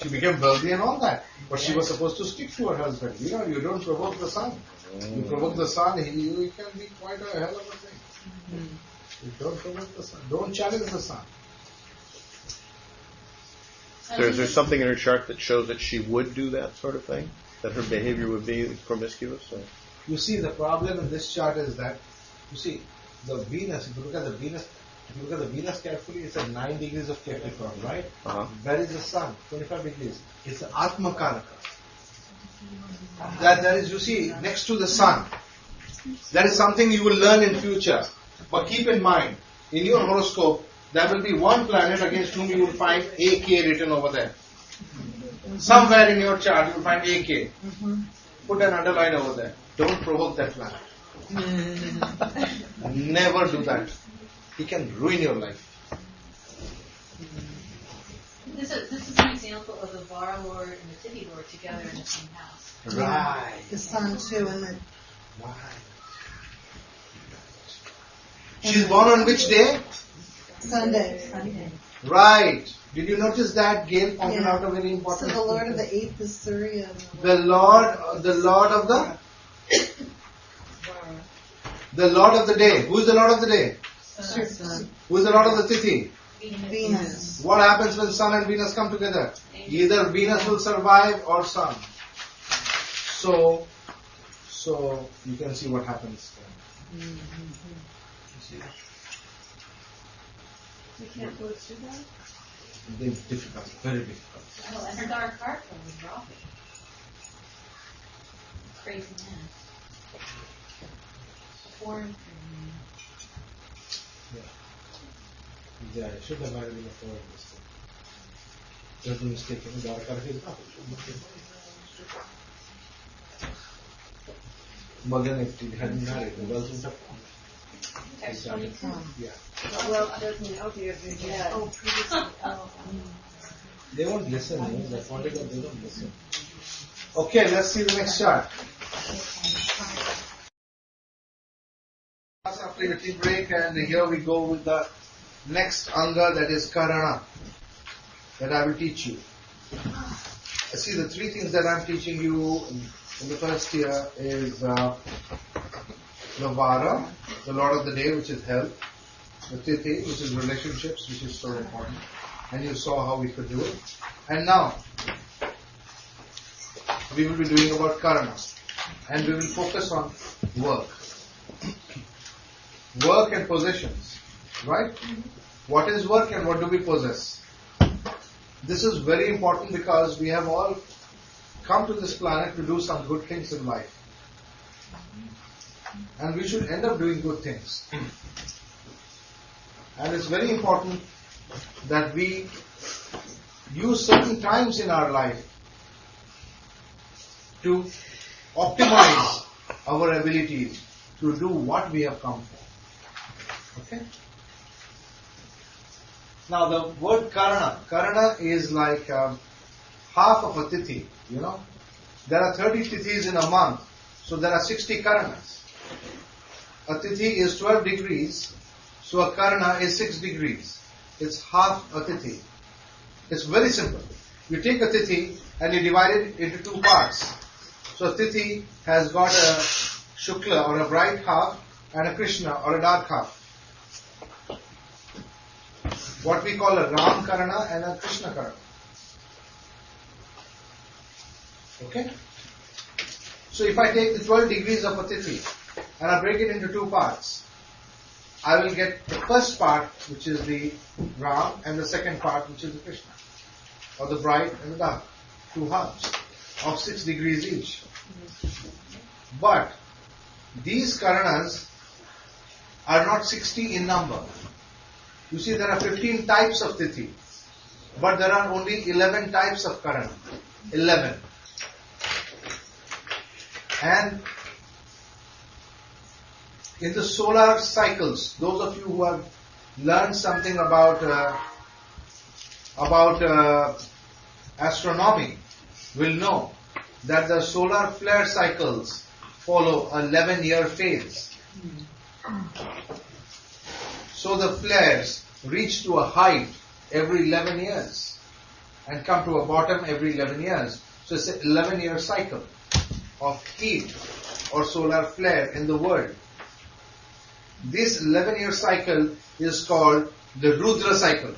A: She became wealthy and all that. But she was supposed to stick to her husband. You know, you don't provoke the sun. You provoke the sun, he can be quite a hell of a thing. You don't provoke the sun. Don't challenge the sun.
E: So is there something in her chart that shows that she would do that sort of thing? That her behavior would be promiscuous? Or?
A: You see, the problem in this chart is that, you see, the Venus, if you look at the Venus carefully, it's at 9 degrees of Capricorn, right? Where is the Sun? 25 degrees. It's the Atma Karaka. That is, you see, next to the sun. That is something you will learn in future. But keep in mind, in your horoscope, there will be one planet against whom you will find AK written over there. Somewhere in your chart you will find AK. Put an underline over there. Don't provoke that planet. Never do that. He can ruin your life.
G: This is an example of the Vaar Lord and the Tithi Lord together in the same house.
A: Right.
J: The sun too, and the
A: Right. She's born on which day?
J: Sunday.
A: Right. Did you notice that Gail pointed out a very
J: So
A: important
J: the Lord of the 8th is Surya.
A: The Lord of the day. Who is the Lord of the day?
J: Sun.
A: Who is the Lord of the Tithi?
J: Venus.
A: What happens when Sun and Venus come together? Either Venus will survive or Sun. So you can see what happens then.
F: You can't go through that?
A: It's difficult, very difficult.
G: Oh, and her dark heart was Rahu. Crazy man. Foreign.
A: Yeah, I should have married him before this thing. There's no mistake in the dark heart is not. But then if he hadn't married, he wasn't a yeah.
N: Well, doesn't help you if you had.
G: Oh, previously.
A: They won't listen, that's what they don't listen. Okay, let's see the next chart. After a tea break, and here we go with the next anga, that is Karana, that I will teach you. See, the three things that I'm teaching you in the first year is the Vara, the Lord of the Day, which is health, the Tithi, which is relationships, which is so important, and you saw how we could do it. And now, we will be doing about Karana, and we will focus on work. Work and possessions, right? What is work and what do we possess? This is very important because we have all come to this planet to do some good things in life. And we should end up doing good things. And it's very important that we use certain times in our life to optimize our abilities to do what we have come for. Okay? Now the word Karana is like half of a Tithi, you know. There are 30 Tithis in a month, so there are 60 Karanas. A Tithi is 12 degrees, so a Karana is 6 degrees. It's half a Tithi. It's very simple. You take a Tithi and you divide it into two parts. So a Tithi has got a Shukla or a bright half and a Krishna or a dark half. What we call a Ram Karana and a Krishna Karana. Okay? So if I take the 12 degrees of a Tithi and I break it into two parts, I will get the first part, which is the Ram, and the second part, which is the Krishna, or the bright and the dark, two halves of 6 degrees each. But these Karanas are not 60 in number. You see, there are 15 types of Tithi, but there are only 11 types of Karana. 11. And in the solar cycles, those of you who have learned something about astronomy will know that the solar flare cycles follow a 11-year phase. So the flares reach to a height every 11 years and come to a bottom every 11 years. So it's an 11-year cycle of heat or solar flare in the world. This 11-year cycle is called the Rudra cycle.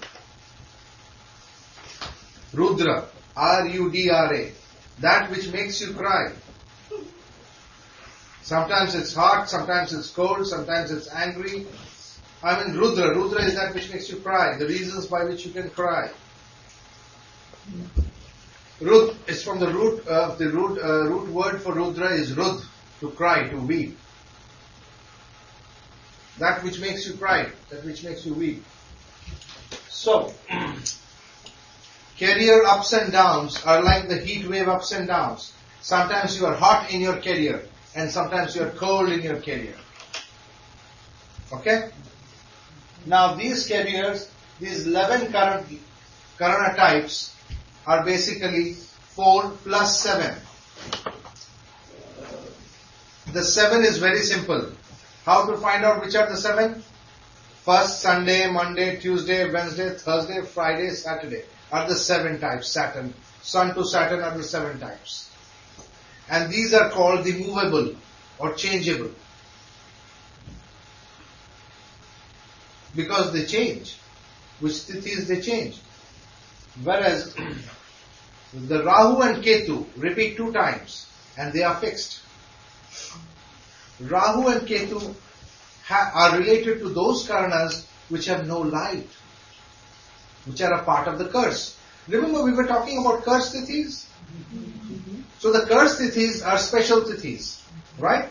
A: Rudra, R-U-D-R-A, that which makes you cry. Sometimes it's hot, sometimes it's cold, sometimes it's angry. I mean Rudra. Rudra is that which makes you cry, the reasons by which you can cry. Rud is from the root root word for Rudra is Rud, to cry, to weep. That which makes you cry, that which makes you weep. So, career ups and downs are like the heat wave ups and downs. Sometimes you are hot in your career and sometimes you are cold in your career. Okay? Now these careers, these 11 Karana types are basically 4 plus 7. The 7 is very simple. How to find out which are the 7? First, Sunday, Monday, Tuesday, Wednesday, Thursday, Friday, Saturday are the 7 types. Saturn, Sun to Saturn are the 7 types. And these are called the movable or changeable. Because they change. Which tithis they change. Whereas the Rahu and Ketu repeat 2 times and they are fixed. Rahu and Ketu are related to those Karanas which have no light, which are a part of the curse. Remember we were talking about curse tithis? So the curse tithis are special tithis, right?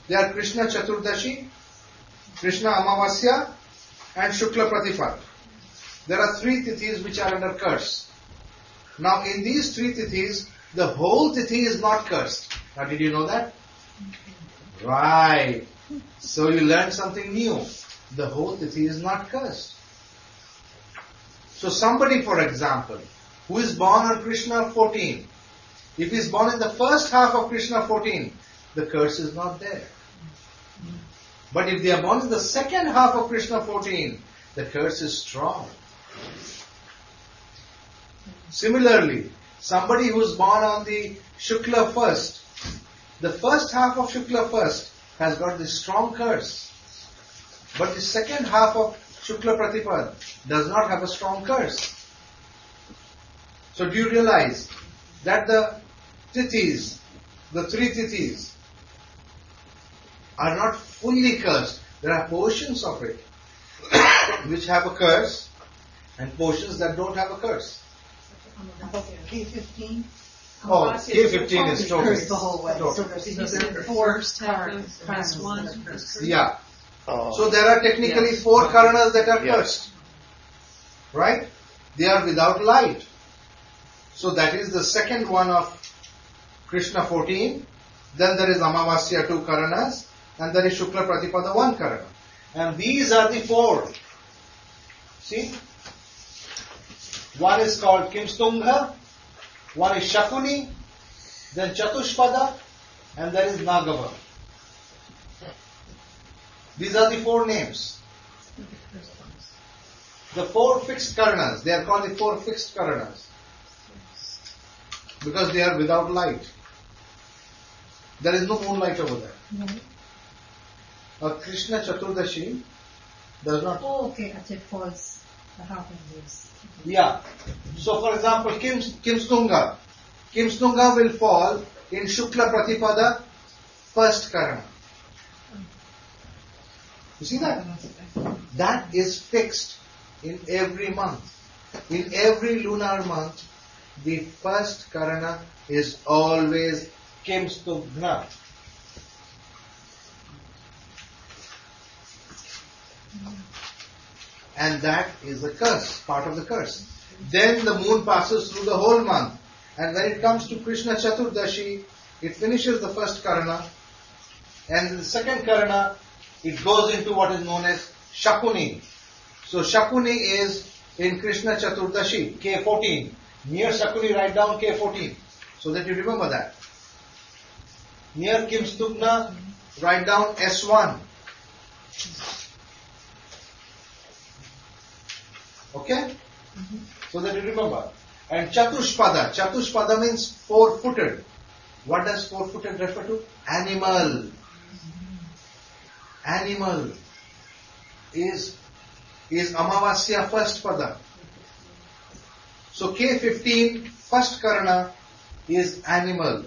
A: They are Krishna Chaturdashi, Krishna Amavasya and Shukla Pratipad. There are 3 tithis which are under curse. Now in these 3 tithis, the whole tithi is not cursed. Now did you know that? Right. So you learned something new. The whole tithi is not cursed. So somebody, for example, who is born on Krishna 14, if he is born in the first half of Krishna 14, the curse is not there. But if they are born in the second half of Krishna 14, the curse is strong. Similarly, somebody who is born on the Shukla first, the first half of Shukla first has got this strong curse. But the second half of Shukla Pratipad does not have a strong curse. So do you realize that the tithis, the 3 tithis, are not fully cursed. There are portions of it which have a curse and portions that don't have a curse.
J: K15?
A: Oh, K15 is totally
J: cursed the whole way. So there's 4
B: First one.
A: Yeah. So there are technically 4 Karanas that are cursed. Right? They are without light. So that is the second one of Krishna 14. Then there is Amavasya 2 Karanas. And there is Shukla Pratipada 1 Karana. And these are the 4. See? One is called Kimstungha. One is Shakuni. Then Chatushpada. And there is Nagava. These are the 4 names. The 4 fixed Karanas. They are called the 4 fixed Karanas. Because they are without light. There is no moonlight over there. Krishna Chaturdashi does not.
K: Oh, okay. It falls. The half in this.
A: Yeah. So, for example, Kimstunga. Kimstunga will fall in Shukla Pratipada, first Karana. You see that? That is fixed in every month. In every lunar month, the first Karana is always Kimstungna. And that is the curse, part of the curse. Then the moon passes through the whole month. And when it comes to Krishna Chaturdashi, it finishes the first Karana. And the second Karana, it goes into what is known as Shakuni. So Shakuni is in Krishna Chaturdashi, K14. Near Shakuni, write down K14, so that you remember that. Near Kimstugna, write down S1. Okay? So that you remember. And Chatushpada. Chatushpada means 4-footed. What does 4-footed refer to? Animal. Animal is Amavasya first pada. So K15 first Karana is animal,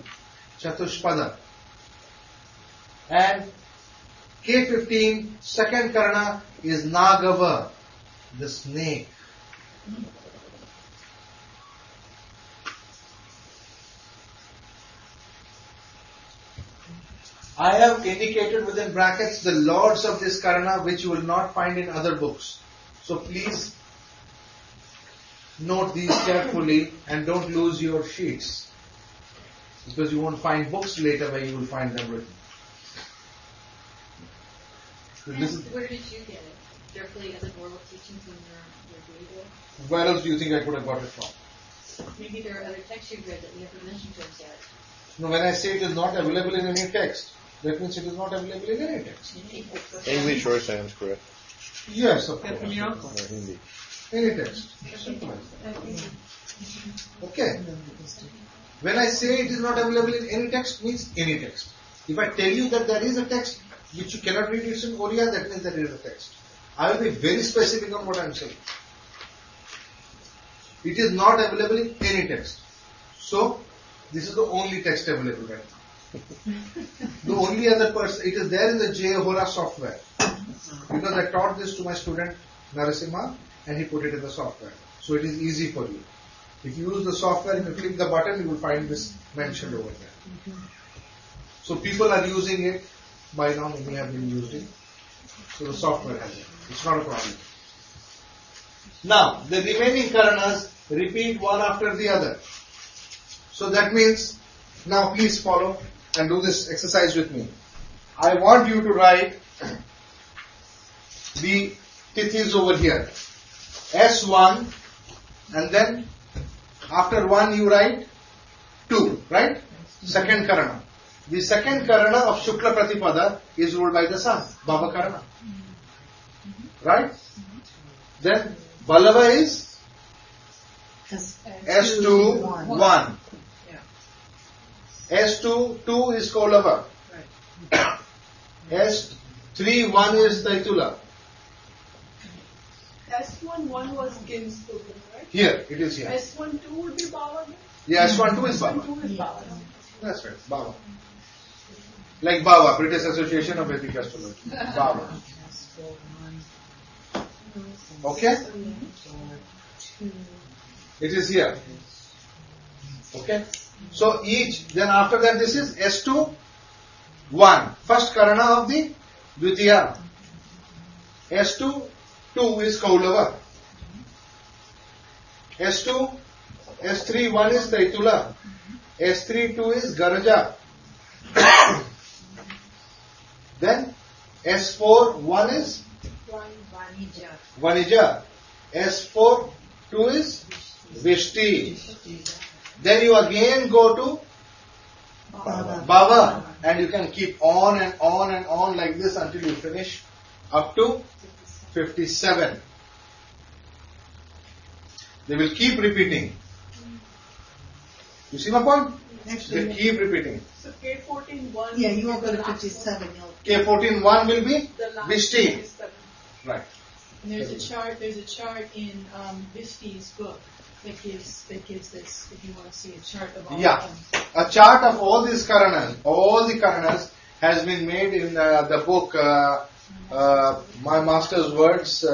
A: Chatushpada. And K15 second Karana is Nagava, the snake. I have indicated within brackets the lords of this Karana which you will not find in other books. So please note these carefully and don't lose your sheets, because you won't find books later where you will find them written. So
G: And where did you get it? Directly as an oral teachings in your Vedic?
A: Where else do you think I could have got it from?
G: Maybe there are other texts you've read that we haven't mentioned to us yet.
A: No, when I say it is not available in any text, that means it is not available in any text.
E: English or Sanskrit.
A: Yes, of
M: That's
A: course.
M: from your uncle.
E: Or Hindi.
A: Any text. Simple as that. Okay. When I say it is not available in any text, means any text. If I tell you that there is a text which you cannot read it in Oriya, that means there is a text. I will be very specific on what I am saying. It is not available in any text. So, this is the only text available right now. The only other person, it is there in the Jehora software. Because I taught this to my student Narasimha and he put it in the software. So it is easy for you. If you use the software and you click the button, you will find this mentioned over there. So people are using it. By now many have been using. So the software has it. It's not a problem. Now, the remaining Karanas repeat one after the other. So that means, now please follow and do this exercise with me. I want you to write the Tithis over here. S1 and then after 1 you write 2, right? Second Karana. The second Karana of Shukla Pratipada is ruled by the sun, Baba Karana. Right? Then Balava is S2, 1. S2, 2 is Kaulava. S3, 1 is Taitula.
F: S1 was Ginsburg, right?
A: Here, it is here.
F: S1 2 would be Baba.
A: Yeah, S1, 2 is Baba.
F: S1 2 is Baba.
A: That's right, Baba. Like Baba, British Association of Vedic Astrology. Baba. Okay? It is here. Okay? So each, then after that this is S2, 1. First Karana of the Dvitiya. S2, 2 is Kaulava. S2, S3, 1 is Taitula. S3, 2 is Garaja. Then S4, 1 is Vanija. S4, 2 is Vishti. Then you again go to Baba and you can keep on and on and on like this until you finish up to 57. They will keep repeating. You see my point? They keep repeating.
F: So K14 1.
J: Yeah, you won't go to 57.
A: K14 1 will be
F: The last
A: Vishti.
F: 57.
A: Right.
D: And there's a chart in Vishti's book that gives this, if you want to see a chart of all
A: Yeah.
D: of them.
A: A chart of all these Karanas, all the Karanas has been made in the book My Master's Words,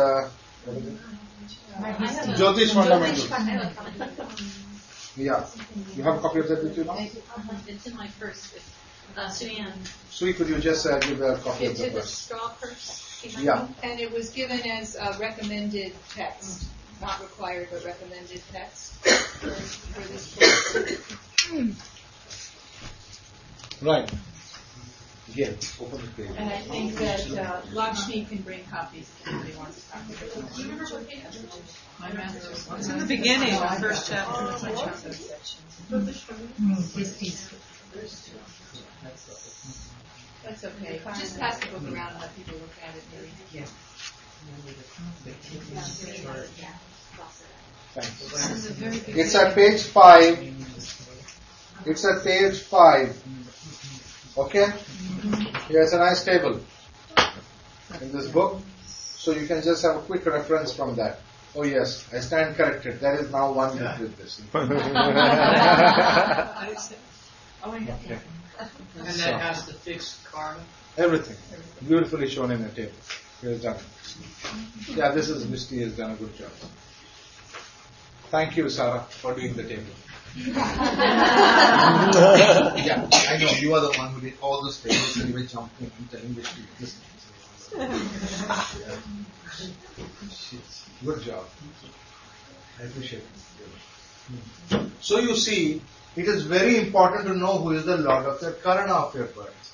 A: Jyotish Fundamentals. Yeah. You have a copy of that with you now?
G: It's in my purse. Suyan.
A: Sui, could you just give a copy of
G: It's
A: the
G: in the
A: verse?
G: straw purse.
A: Yeah.
D: And it was given as a recommended text, not required, but recommended text for this book.
A: Right. Again, open the page.
D: And I think that Lakshmi can bring copies if anybody wants a copy.
G: Do you remember what page?
D: My master's.
M: It's in the beginning, the first chapter.
D: That's okay. Just pass the book around and let people look at it. Maybe.
A: Thanks. It's at page 5. It's at page 5. Okay? Here's a nice table in this book. So you can just have a quick reference from that. Oh yes, I stand corrected. There is now one with this.
L: And that has the fixed karma?
A: Everything. Beautifully shown in a table. Here's done. Yeah, this is Misty has done a good job. Thank you, Sarah, for doing the table. Yeah, I know. You are the one who did all those things and you were jumping and telling this to you. Listen. Good job. I appreciate it. So you see, it is very important to know who is the Lord of your Karana of your birth.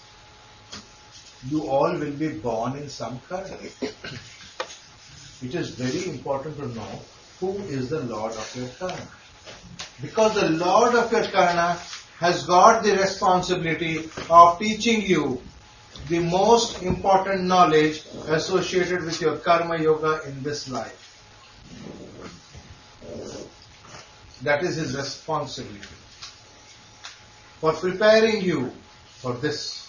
A: You all will be born in some Karana. It is very important to know who is the Lord of your Karana. Because the Lord of your Karana has got the responsibility of teaching you the most important knowledge associated with your Karma Yoga in this life. That is his responsibility. For preparing you for this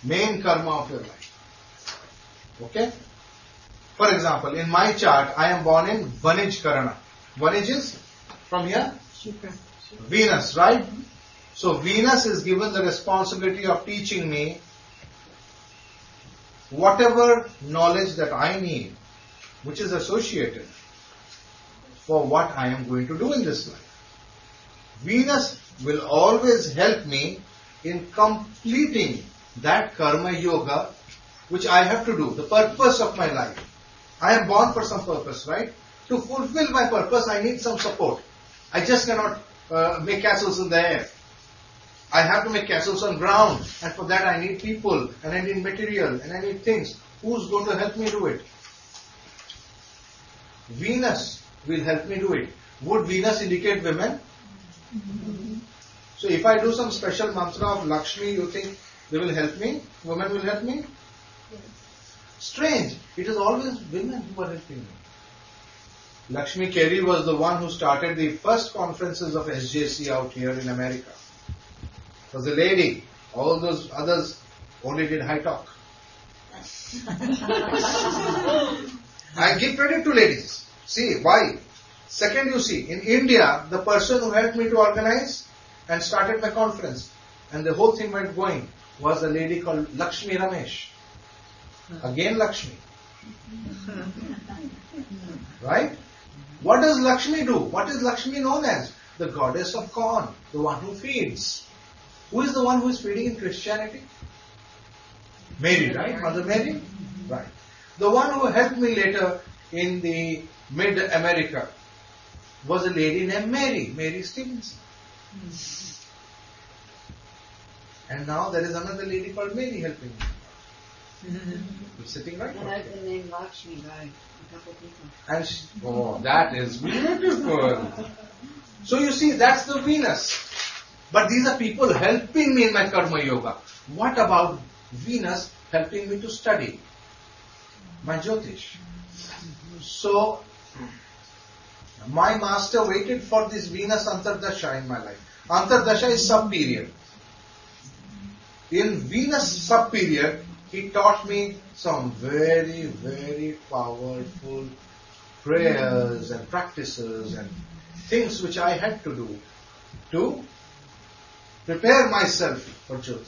A: main karma of your life. Okay? For example, in my chart, I am born in Vanij Karana. Vanij is from here? Venus, right? So Venus is given the responsibility of teaching me whatever knowledge that I need, which is associated for what I am going to do in this life. Venus will always help me in completing that karma yoga which I have to do, the purpose of my life. I am born for some purpose, right? To fulfill my purpose, I need some support. I just cannot make castles in the air. I have to make castles on ground, and for that I need people, and I need material, and I need things. Who's going to help me do it? Venus will help me do it. Would Venus indicate women? So if I do some special mantra of Lakshmi, you think they will help me? Women will help me? Strange. It is always women who are helping me. Lakshmi Kerry was the one who started the first conferences of SJC out here in America. It was a lady. All those others only did high talk. I give credit to ladies. See, why? Second, you see, in India, the person who helped me to organize and started my conference, and the whole thing went going, was a lady called Lakshmi Ramesh. Again Lakshmi. Right? What does Lakshmi do? What is Lakshmi known as? The goddess of corn, the one who feeds. Who is the one who is feeding in Christianity? Mary, right? Mother Mary? Right. The one who helped me later in the mid-America was a lady named Mary Stevenson. And now there is another lady called Mary helping me. Who's sitting right
N: And I've been named Lakshmi by a couple people.
A: And that is beautiful. So you see, that's the Venus. But these are people helping me in my karma yoga. What about Venus helping me to study my Jyotish? So my master waited for this Venus Antardasha in my life. Antardasha is sub-period. In Venus sub-period, he taught me some very, very powerful prayers and practices and things which I had to do to prepare myself for Jyotish.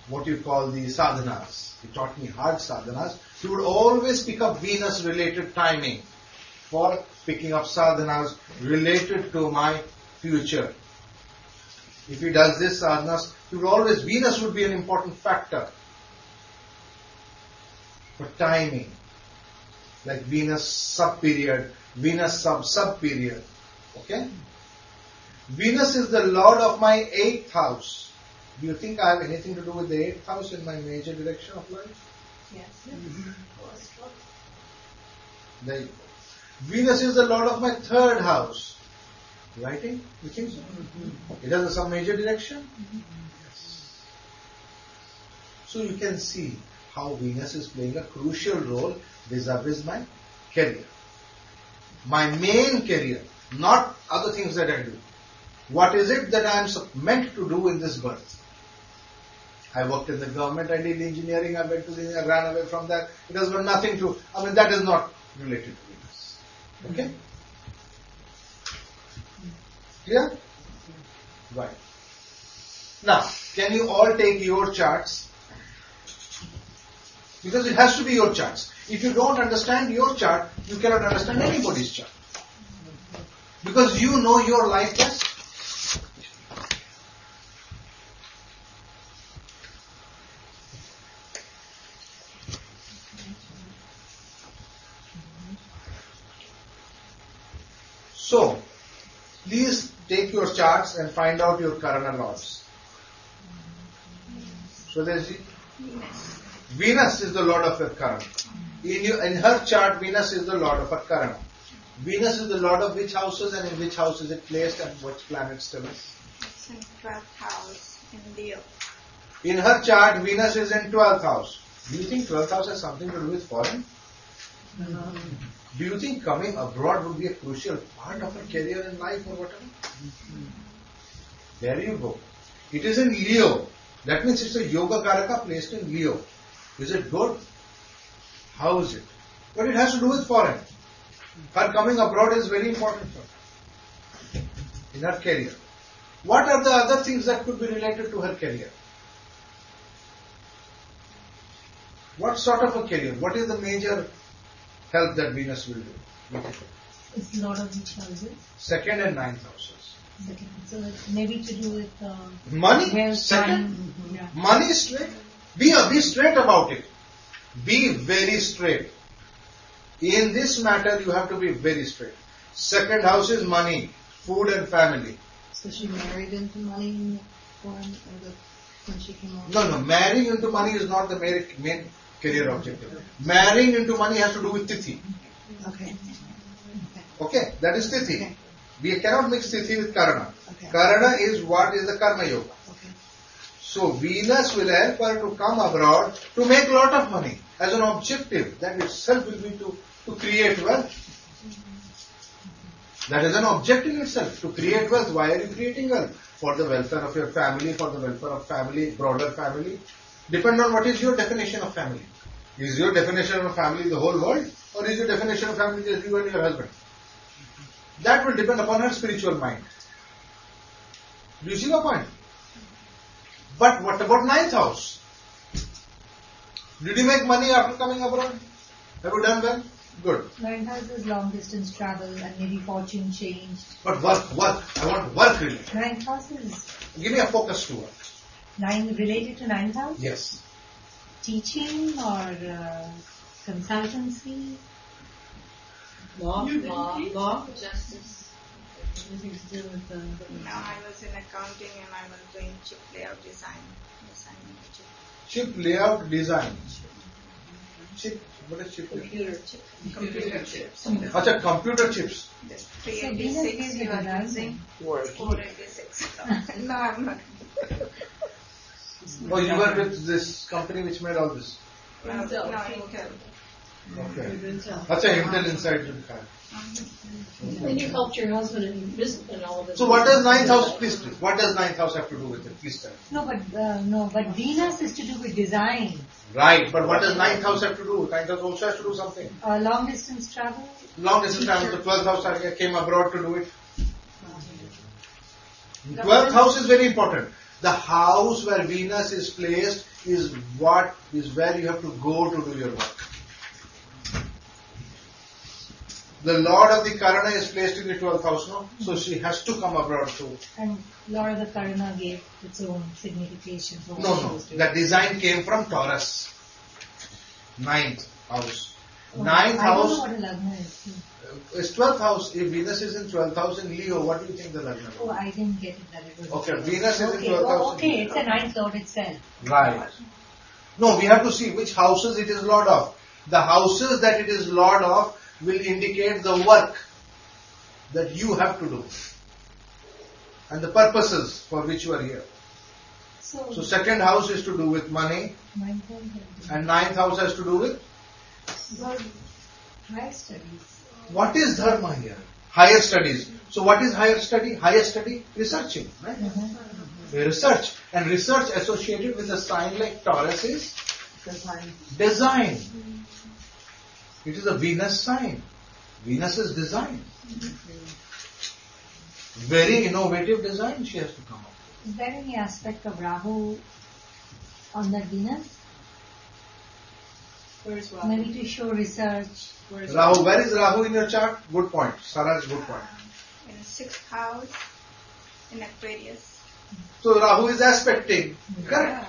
A: What you call the sadhanas. He taught me hard sadhanas. He would always pick up Venus related timing for picking up sadhanas related to my future. If he does this sadhanas, he would always, Venus would be an important factor for timing. Like Venus sub-period, Venus sub-period. Okay? Venus is the Lord of my 8th house. Do you think I have anything to do with the 8th house in my major direction of life?
D: Yes.
A: There you go. Venus is the Lord of my 3rd house. Writing? You think so? It has some major direction? Yes. So you can see how Venus is playing a crucial role vis-a-vis my career. My main career, not other things that I do. What is it that I am meant to do in this birth? I worked in the government, I did engineering, I went to the, I ran away from that. It has got nothing to, that is not related to Venus. Okay? Clear? Right. Now, can you all take your charts? Because it has to be your charts. If you don't understand your chart, you cannot understand anybody's chart. Because you know your life best. So, please take your charts and find out your Karana lords. So Venus is the lord of your Karana. In her chart, Venus is the lord of her Karana. Venus is the lord of which houses and in which house is it placed and which planet still is?
O: It's in 12th house in Leo.
A: In her chart, Venus is in 12th house. Do you think 12th house has something to do with foreign? Do you think coming abroad would be a crucial part of a career in life or whatever? There you go. It is in Leo. That means it's a yoga karaka placed in Leo. Is it good? How is it? But it has to do with foreign. Her coming abroad is very important for her in her career. What are the other things that could be related to her career? What sort of a career? What is the major health that Venus will do?
K: It's a lot of which houses?
A: Second and ninth houses.
K: Second. So it's maybe to do with
A: money.
K: Health,
A: Second,
K: time. Yeah.
A: money straight. Be straight about it. Be very straight. In this matter, you have to be very straight. Second house is money, food and family.
J: So she married into money in the form when she came over?
A: No. Marrying into money is not the main career objective. Marrying into money has to do with Tithi. Okay, that is Tithi. Okay. We cannot mix Tithi with Karana. Okay. Karana is what is the Karma Yoga. Okay. So Venus will help her to come abroad to make a lot of money as an objective. That itself will be to create wealth. That is an objective in itself, to create wealth. Why are you creating wealth? For the welfare of your family, for the welfare of family, broader family. Depend on what is your definition of family. Is your definition of family the whole world? Or is your definition of family just you and your husband? That will depend upon her spiritual mind. Do you see the point? But what about ninth house? Did you make money after coming abroad? Have you done well? Good.
K: Ninth house is long distance travel and maybe fortune change.
A: But work. I want work related.
K: Ninth house is...
A: Give me a focus to work.
K: Related to ninth house?
A: Yes.
K: Teaching or consultancy?
B: Law, justice.
O: No, I was in accounting and I was doing chip layout design.
A: Chip layout design. Chip. What is chip?
O: Computer chips.
A: Achha, computer chips.
O: 386 you are using. 486. No, I'm not.
A: Oh, you were with this company which made all this?
O: No, Intel.
A: Okay. Achha, Intel inside the car.
H: And you helped your husband in all of this.
A: So what does ninth house, please, what does ninth house have to do with it? Please tell me.
K: No, but Venus is to do with design.
A: Right, but what does ninth house have to do? Ninth house also has to do something.
K: Long distance travel?
A: Long distance travel. The 12th house I came abroad to do it. 12th house is very important. The house where Venus is placed is where you have to go to do your work. The Lord of the Karana is placed in the 12th house, no? So she has to come abroad too.
K: And Lord of the Karana gave its own signification.
A: No. The design came from Taurus. 9th house. 9th house.
K: I don't know what a Lagna is.
A: It's 12th house. If Venus is in 12th house in Leo, what do you think the Lagna is?
K: Oh, I didn't get it that it was.
A: Okay, Venus is in 12th house.
K: Okay, it's a 9th Lord itself.
A: Right. No, we have to see which houses it is Lord of. The houses that it is Lord of will indicate the work that you have to do and the purposes for which you are here. So second house is to do with money and ninth house has to do with
K: higher studies.
A: What is dharma here? Higher studies. So what is higher study? Higher study? Researching. Right? Research. And research associated with a sign like Taurus is design. It is a Venus sign. Venus is design. Very innovative design she has to come up with.
K: Is there any aspect of Rahu on that Venus?
B: Where's Rahu?
K: Maybe to show research.
A: Rahu, where is Rahu in your chart? Good point. Sarah's good point.
O: in the 6th house in Aquarius.
A: So Rahu is aspecting. Correct?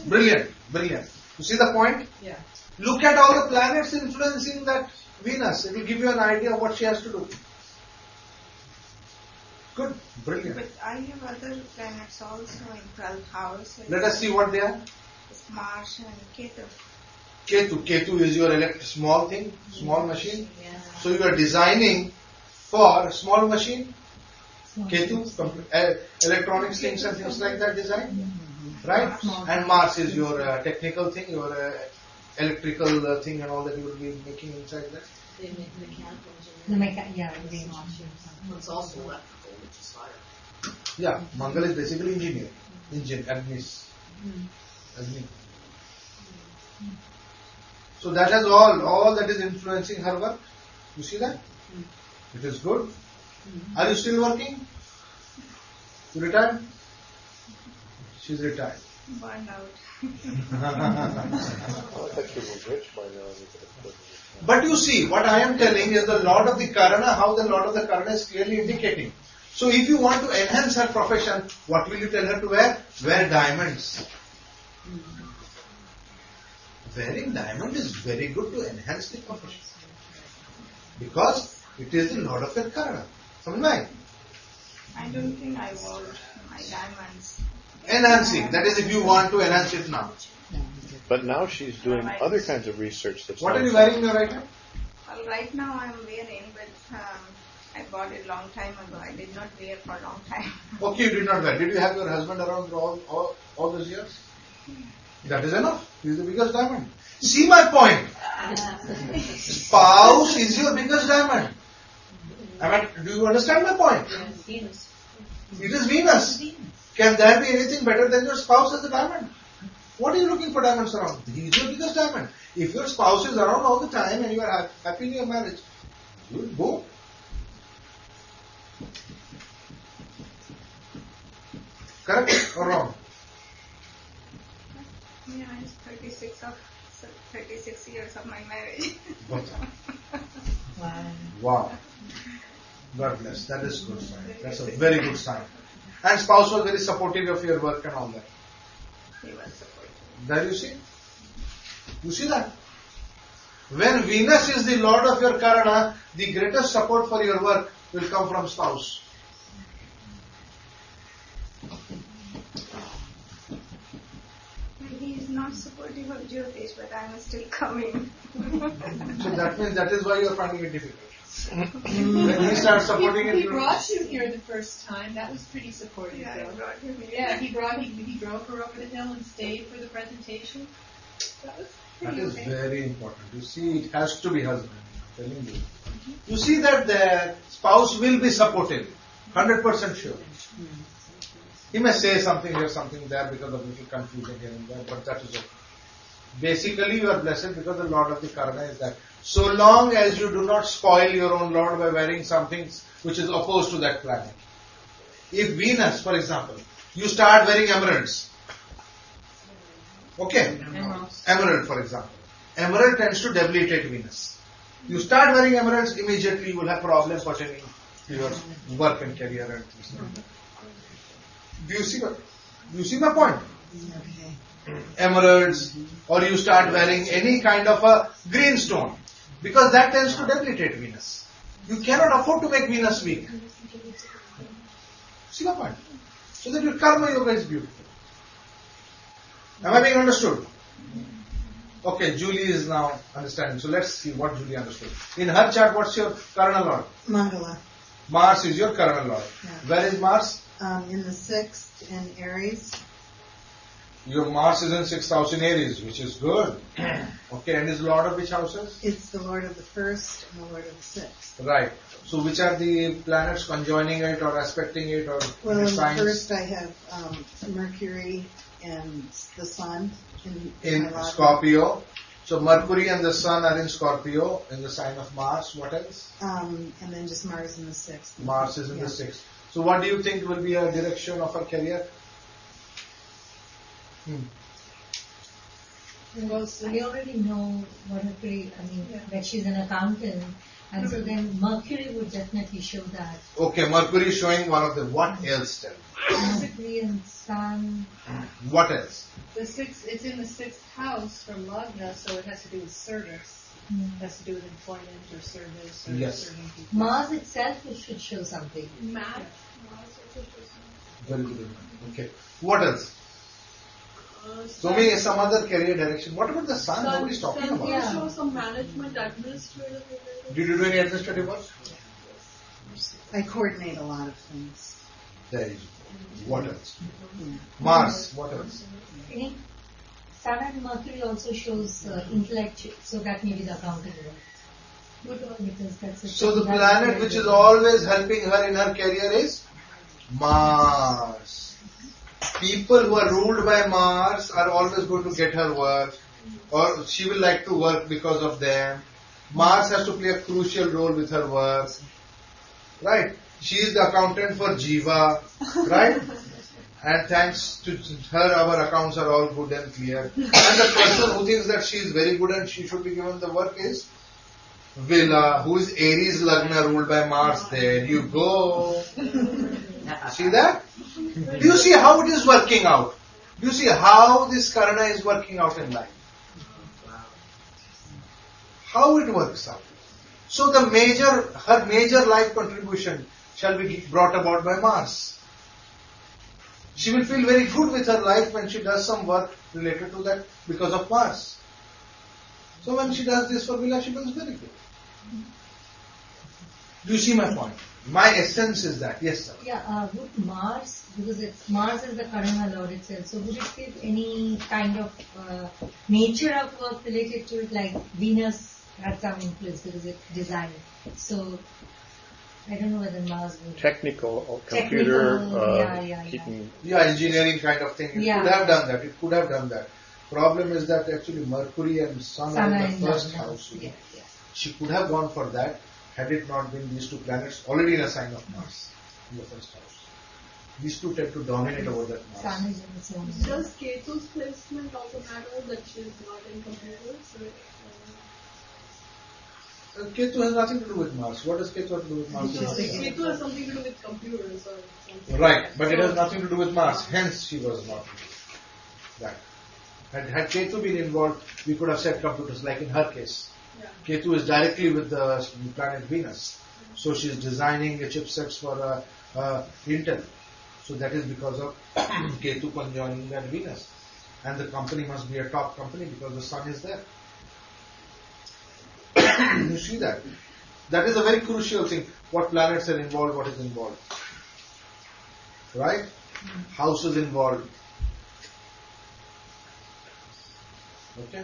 A: Brilliant, brilliant. You see the point?
B: Yeah.
A: Look at all the planets influencing that Venus. It will give you an idea of what she has to do. Good, brilliant.
O: But I have other planets also in 12th house.
A: Let us see what they are.
O: It's Mars and Ketu.
A: Ketu is your small thing, small machine. So you are designing for a small machine. Ketu, electronics things and things like that design. Right? And Mars is your technical thing, your electrical thing and all that you will be making inside that.
H: It's also electrical, which is fire.
A: Yeah, Mangal is basically engine, Agni. So that has all that is influencing her work. You see that? It is good. Are you still working? You retired? She's retired.
O: Burned out.
A: But you see, what I am telling is the Lord of the Karana, how the Lord of the Karana is clearly indicating. So if you want to enhance her profession, what will you tell her to wear? Wear diamonds. Wearing diamond is very good to enhance the profession. Because it is the Lord of the Karana. Samjh?
O: I don't think I wore my diamonds.
A: Enhancing. That is if you want to enhance it now.
E: But now she's doing other kinds of research. That's
A: What are you wearing right now?
O: Well, right now I'm wearing, but I bought it long time ago. I did not wear for a long time.
A: Okay, you did not wear. Did you have your husband around all those years? That is enough. He is the biggest diamond. See my point. Spouse is your biggest diamond. Do you understand my point?
H: Venus.
A: It is Venus. Can there be anything better than your spouse as a diamond? What are you looking for diamonds around? He is your biggest diamond. If your spouse is around all the time and you are happy in your marriage, you will go. Correct or wrong?
O: Yeah, it's 36 years of my marriage.
A: Wow. God bless. That is good sign. That's a very good sign. And spouse was very supportive of your work and all that.
O: He was supportive.
A: There you see. You see that? When Venus is the Lord of your Karana, the greatest support for your work will come from spouse.
O: He is not supportive of Jyotish, but I am still coming.
A: So that means that is why you are finding it difficult. When he starts supporting it,
D: he brought you here the first time. That was pretty supportive.
O: Yeah,
D: though.
O: I brought him here.
D: Yeah, he drove her over the hill and stayed for the presentation. That was
A: that
D: pretty
A: is
D: okay.
A: very important. You see, it has to be husband. I'm telling you. You see that the spouse will be supportive. 100% sure. He may say something here, something there because of little confusion here and there, but that is okay. Basically, you are blessed because the Lord of the Karana is that. So long as you do not spoil your own Lord by wearing something which is opposed to that planet. If Venus, for example, you start wearing emeralds. Okay? Emerald, for example. Emerald tends to debilitate Venus. You start wearing emeralds, immediately you will have problems pertaining to your work and career and things like that. Do you see my point? Emeralds, or you start wearing any kind of a green stone, because that tends to debilitate Venus. You cannot afford to make Venus weak. See my point? So that your karma yoga is beautiful. Am I being understood? Okay, Julie is now understanding. So let's see what Julie understood. In her chart, what's your Karana Lord?
J: Mangala.
A: Mars is your Karana Lord.
J: Yeah.
A: Where is Mars?
J: In the 6th in Aries.
A: Your Mars is in 6th house in Aries, which is good. Okay, and is Lord of which houses?
J: It's the Lord of the 1st and the Lord of the 6th.
A: Right. So which are the planets conjoining it or aspecting it or
J: Well, in the
A: signs?
J: 1st I have Mercury and the Sun
A: In Scorpio. So Mercury and the Sun are in Scorpio in the sign of Mars. What else?
J: And then just Mars in the 6th.
A: Mars is in the 6th. So what do you think will be a direction of her career?
K: Well, so we already know what her that she's an accountant, And so then Mercury would definitely show that.
A: Okay, Mercury showing one of them. What else then?
K: Mercury and Sun.
A: What else?
B: It's in the 6th house from Lagna, so it has to do with service. It has to do with employment or service or serving people.
K: Mars itself should show something.
F: Math.
A: Very good. Okay. What else? So maybe some other career direction. What about the Sun? Nobody's talking about it.
F: Show some management, administrative.
A: Did you do any administrative work?
J: I coordinate a lot of things.
A: There you go. What else? Mars. What else?
K: Sun and Mercury also shows intellect, so that may be the accounting work. Because that's
A: So the planet which is always helping her in her career is Mars. People who are ruled by Mars are always going to get her work, or she will like to work because of them. Mars has to play a crucial role with her work. Right? She is the accountant for Jiva. Right? And thanks to her, our accounts are all good and clear. And the person who thinks that she is very good and she should be given the work is Villa, who is Aries Lagna ruled by Mars. There you go. See that? Do you see how it is working out? Do you see how this Karana is working out in life? How it works out. So her major life contribution shall be brought about by Mars. She will feel very good with her life when she does some work related to that because of Mars. So when she does this for Villa, she feels very good. Do you see my point? My essence is that. Yes, sir.
K: Yeah, would Mars, because Mars is the Karana Lord itself, so would it give any kind of nature of work related to it, like Venus had some influence because it's design. So I don't know whether Mars would.
E: Technical or computer.
A: Engineering kind of thing. It could have done that. It could have done that. Problem is that actually Mercury and Sun are in the first house. She could have gone for that had it not been these two planets already in a sign of Mars in the first house. These two tend to dominate over that Mars.
K: Sun is in its own.
F: Does Ketu's placement also matter that she is not in computers?
A: Ketu has nothing to do with Mars. What does Ketu have to do with Mars?
F: Ketu has something to do with computers or something.
A: Right, but it has nothing to do with Mars. Hence, she was not. Right. Had Ketu been involved, we could have said computers, like in her case. Ketu is directly with the planet Venus. So she is designing the chipsets for Intel. So that is because of Ketu conjoining that Venus. And the company must be a top company because the sun is there. You see that? That is a very crucial thing. What planets are involved, what is involved. Right? Houses involved. Okay?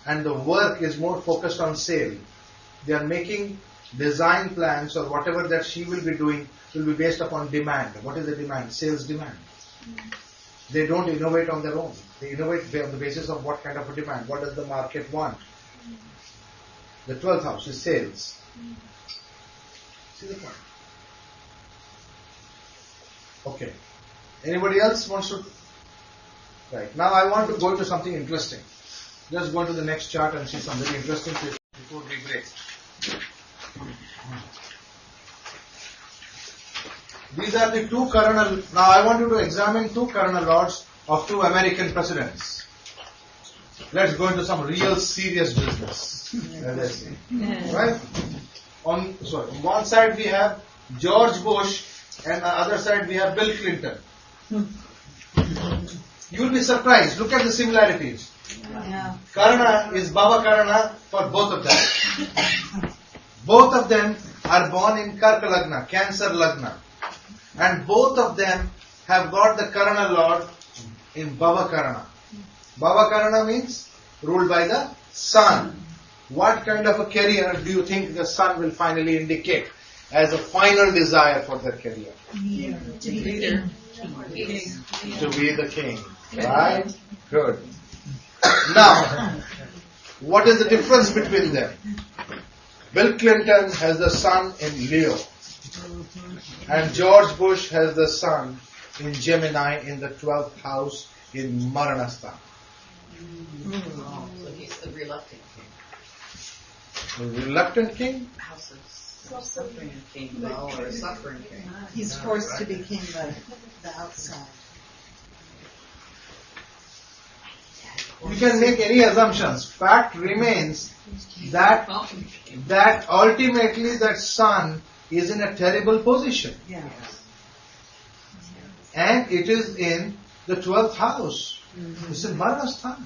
A: And the work is more focused on sale. They are making design plans or whatever that she will be doing will be based upon demand. What is the demand? Sales demand. They don't innovate on their own. They innovate on the basis of what kind of a demand. What does the market want? The 12th house is sales. See the point? Okay. Anybody else wants to? Right. Now I want to go to something interesting. Just go to the next chart and see some very interesting things before we break. These are the two Karana. Now I want you to examine two Karana lords of two American presidents. Let's go into some real serious business. Right? On one side we have George Bush and on the other side we have Bill Clinton. You will be surprised. Look at the similarities. Karana is Baba Karana for both of them. Both of them are born in Karka Lagna, Cancer Lagna. And both of them have got the Karana Lord in Baba Karana. Baba Karana means ruled by the sun. What kind of a career do you think the sun will finally indicate as a final desire for their career?
K: To be leader.
A: To be the king. Right? Good. Now, what is the difference between them? Bill Clinton has the sun in Leo. And George Bush has the sun in Gemini in the 12th house in Maranastha.
C: So he's the reluctant king.
A: reluctant king?
C: House of suffering king, well, or a suffering king.
J: He's forced to be king by the outside.
A: You can make any assumptions. Fact remains that ultimately that sun is in a terrible position.
J: Yeah.
A: And it is in the 12th house. It's in Varnasthana.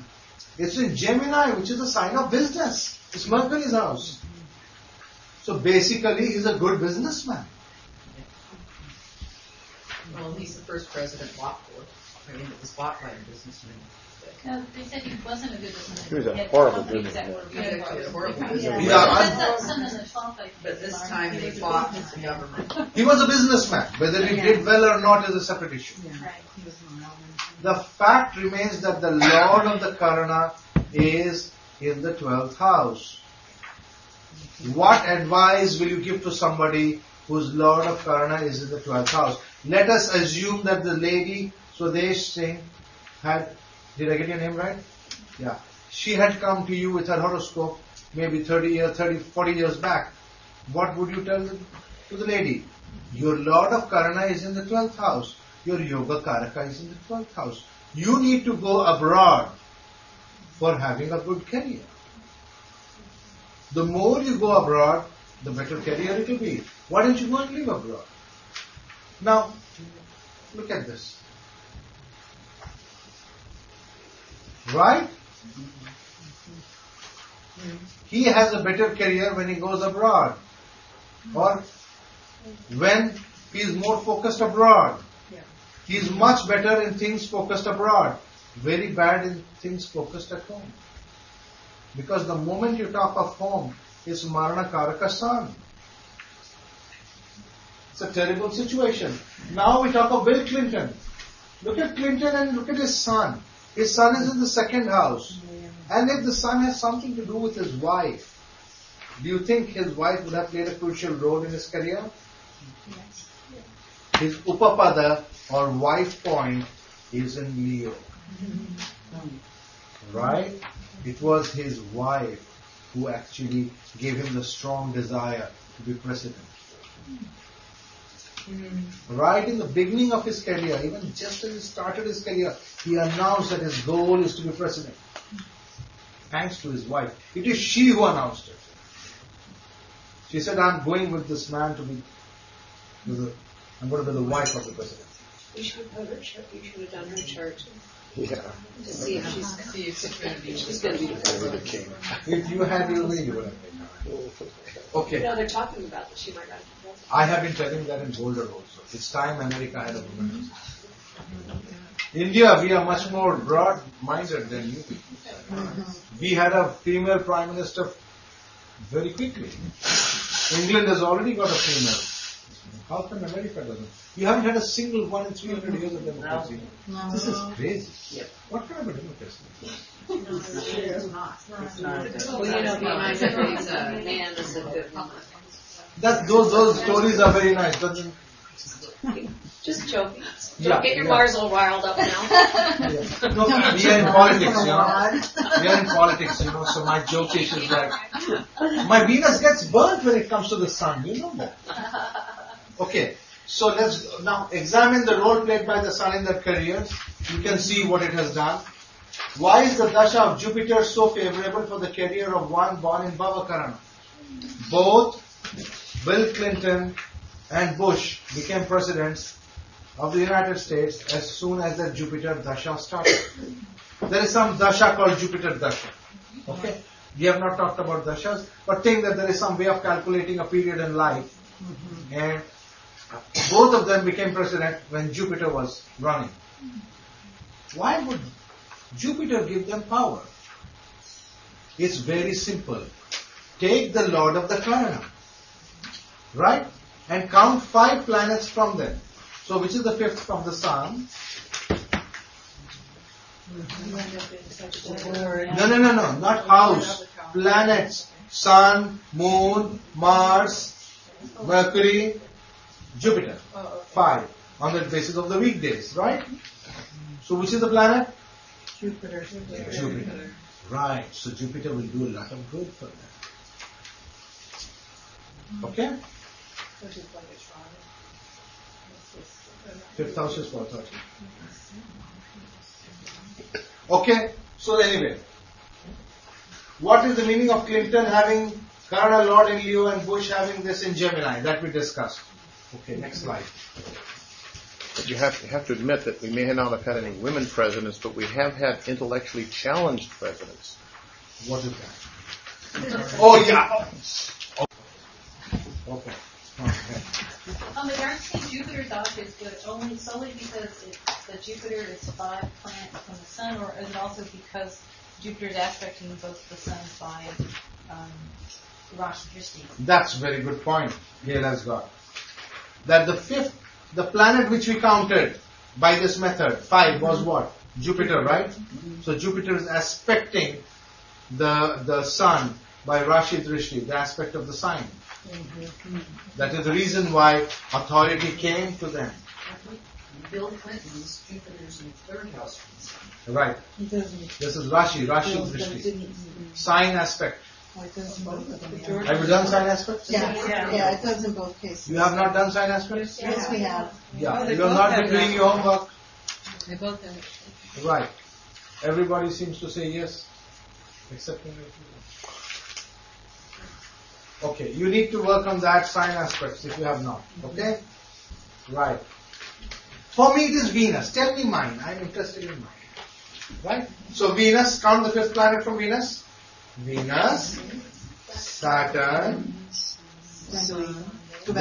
A: It's in Gemini, which is a sign of business. It's Mercury's house. So basically, he's a good businessman.
C: Well, he's the first president bought for. I mean, it was bought by a businessman.
G: No, they said he wasn't a good businessman.
E: He was a
G: He had
E: horrible
G: companies that
E: businessman.
G: were really
C: He was
G: horrible.
C: horrible.
A: Yeah,
G: Some in the 12th, I think.
C: But this time they fought the government.
A: He was a businessman. Whether he did well or not is a separate issue.
G: Right.
A: The fact remains that the Lord of the Karana is in the 12th house. What advice will you give to somebody whose Lord of Karana is in the 12th house? Let us assume that the lady Swadesh Singh had, did I get your name right? Yeah. She had come to you with her horoscope maybe 40 years back. What would you tell to the lady? Your Lord of Karana is in the 12th house. Your Yoga Karaka is in the 12th house. You need to go abroad for having a good career. The more you go abroad, the better career it will be. Why don't you go and live abroad? Now, look at this. Right? He has a better career when he goes abroad. Or when he is more focused abroad. He is much better in things focused abroad. Very bad in things focused at home. Because the moment you talk of home, it's Marana Karaka Sun. It's a terrible situation. Now we talk of Bill Clinton. Look at Clinton and look at his son. His son is in the 2nd house. And if the son has something to do with his wife, do you think his wife would have played a crucial role in his career?
G: Yes.
A: His Upapada or wife point is in Leo. Right? It was his wife who actually gave him the strong desire to be president. Right in the beginning of his career, even just as he started his career, he announced that his goal is to be president. Thanks to his wife. It is she who announced it. She said, I'm going with this man to be, I'm going to be the wife of the president.
H: You should have put her chart. You should have done her chart
E: Yeah.
H: to see if she's going to be the president.
A: If you had your way, you would have made her. Okay.
H: No, they're talking about that she might not be president.
A: I have been telling that in Boulder also. It's time America had a woman. India, we are much more broad-minded than you people. We had a female prime minister very quickly. England has already got a female. How come America doesn't? You haven't had a single one in 300 years of democracy.
J: No.
A: This is crazy.
C: Yep.
A: What kind of a democracy?
C: It's not.
H: Well, you know, behind every man is a good woman.
A: Those stories are very nice, doesn't?
H: Just joking.
A: Yeah,
H: Don't get your Mars all riled up now.
A: No, we are in politics, you know. We are in politics, you know. So my Jyotish is like, my Venus gets burnt when it comes to the sun. You know that. Okay, so let's now examine the role played by the sun in their careers. You can see what it has done. Why is the dasha of Jupiter so favorable for the career of one born in Bhavakarana? Both Bill Clinton and Bush became presidents of the United States as soon as the Jupiter dasha started. There is some dasha called Jupiter dasha. Okay? We have not talked about dashas, but think that there is some way of calculating a period in life. And both of them became president when Jupiter was running. Why would Jupiter give them power? It's very simple. Take the Lord of the Karana, right? And count 5 planets from them. So which is the 5th from the Sun? No, not house. Planets. Sun, Moon, Mars, Mercury, Jupiter. 5. On the basis of the weekdays, right? So which is the planet?
J: Jupiter.
A: Jupiter. Right. So Jupiter will do a lot of good for them. Okay?
B: Which is like a trial.
A: Fifth house is 430. Okay, so anyway, what is the meaning of Clinton having Karana Lord in Leo and Bush having this in Gemini? That we discussed. Okay, next slide.
E: You have to admit that we may not have had any women presidents, but we have had intellectually challenged presidents.
A: What is that? Oh yeah. Okay.
G: The dark sky Jupiter dodge is good only solely because the Jupiter is 5 planets from the Sun, or is it also because Jupiter is aspecting both the Sun by Rashi Drishti?
A: That's a very good point. Here has got that the planet which we counted by this method, 5 was what? Jupiter, right? So Jupiter is aspecting the Sun by Rashi Drishti, the aspect of the sign. That is the reason why authority came to them.
H: Bill Clinton's Jupiter's in the 3rd house from the Sun.
A: Right. This is Rashi Drishti. Sign aspect. Have you done sign aspects?
J: Yeah, it does in both cases.
A: You have not done sign aspects?
J: Yes, we have.
A: Yeah, you have not been doing your homework.
H: They both have it.
A: Right. Everybody seems to say yes, except me. Okay, you need to work on that sign aspects if you have not. Okay? Right. For me it is Venus. Tell me mine. I am interested in mine. Right? So Venus, count the 5th planet from Venus. Venus, Saturn, then.
J: Do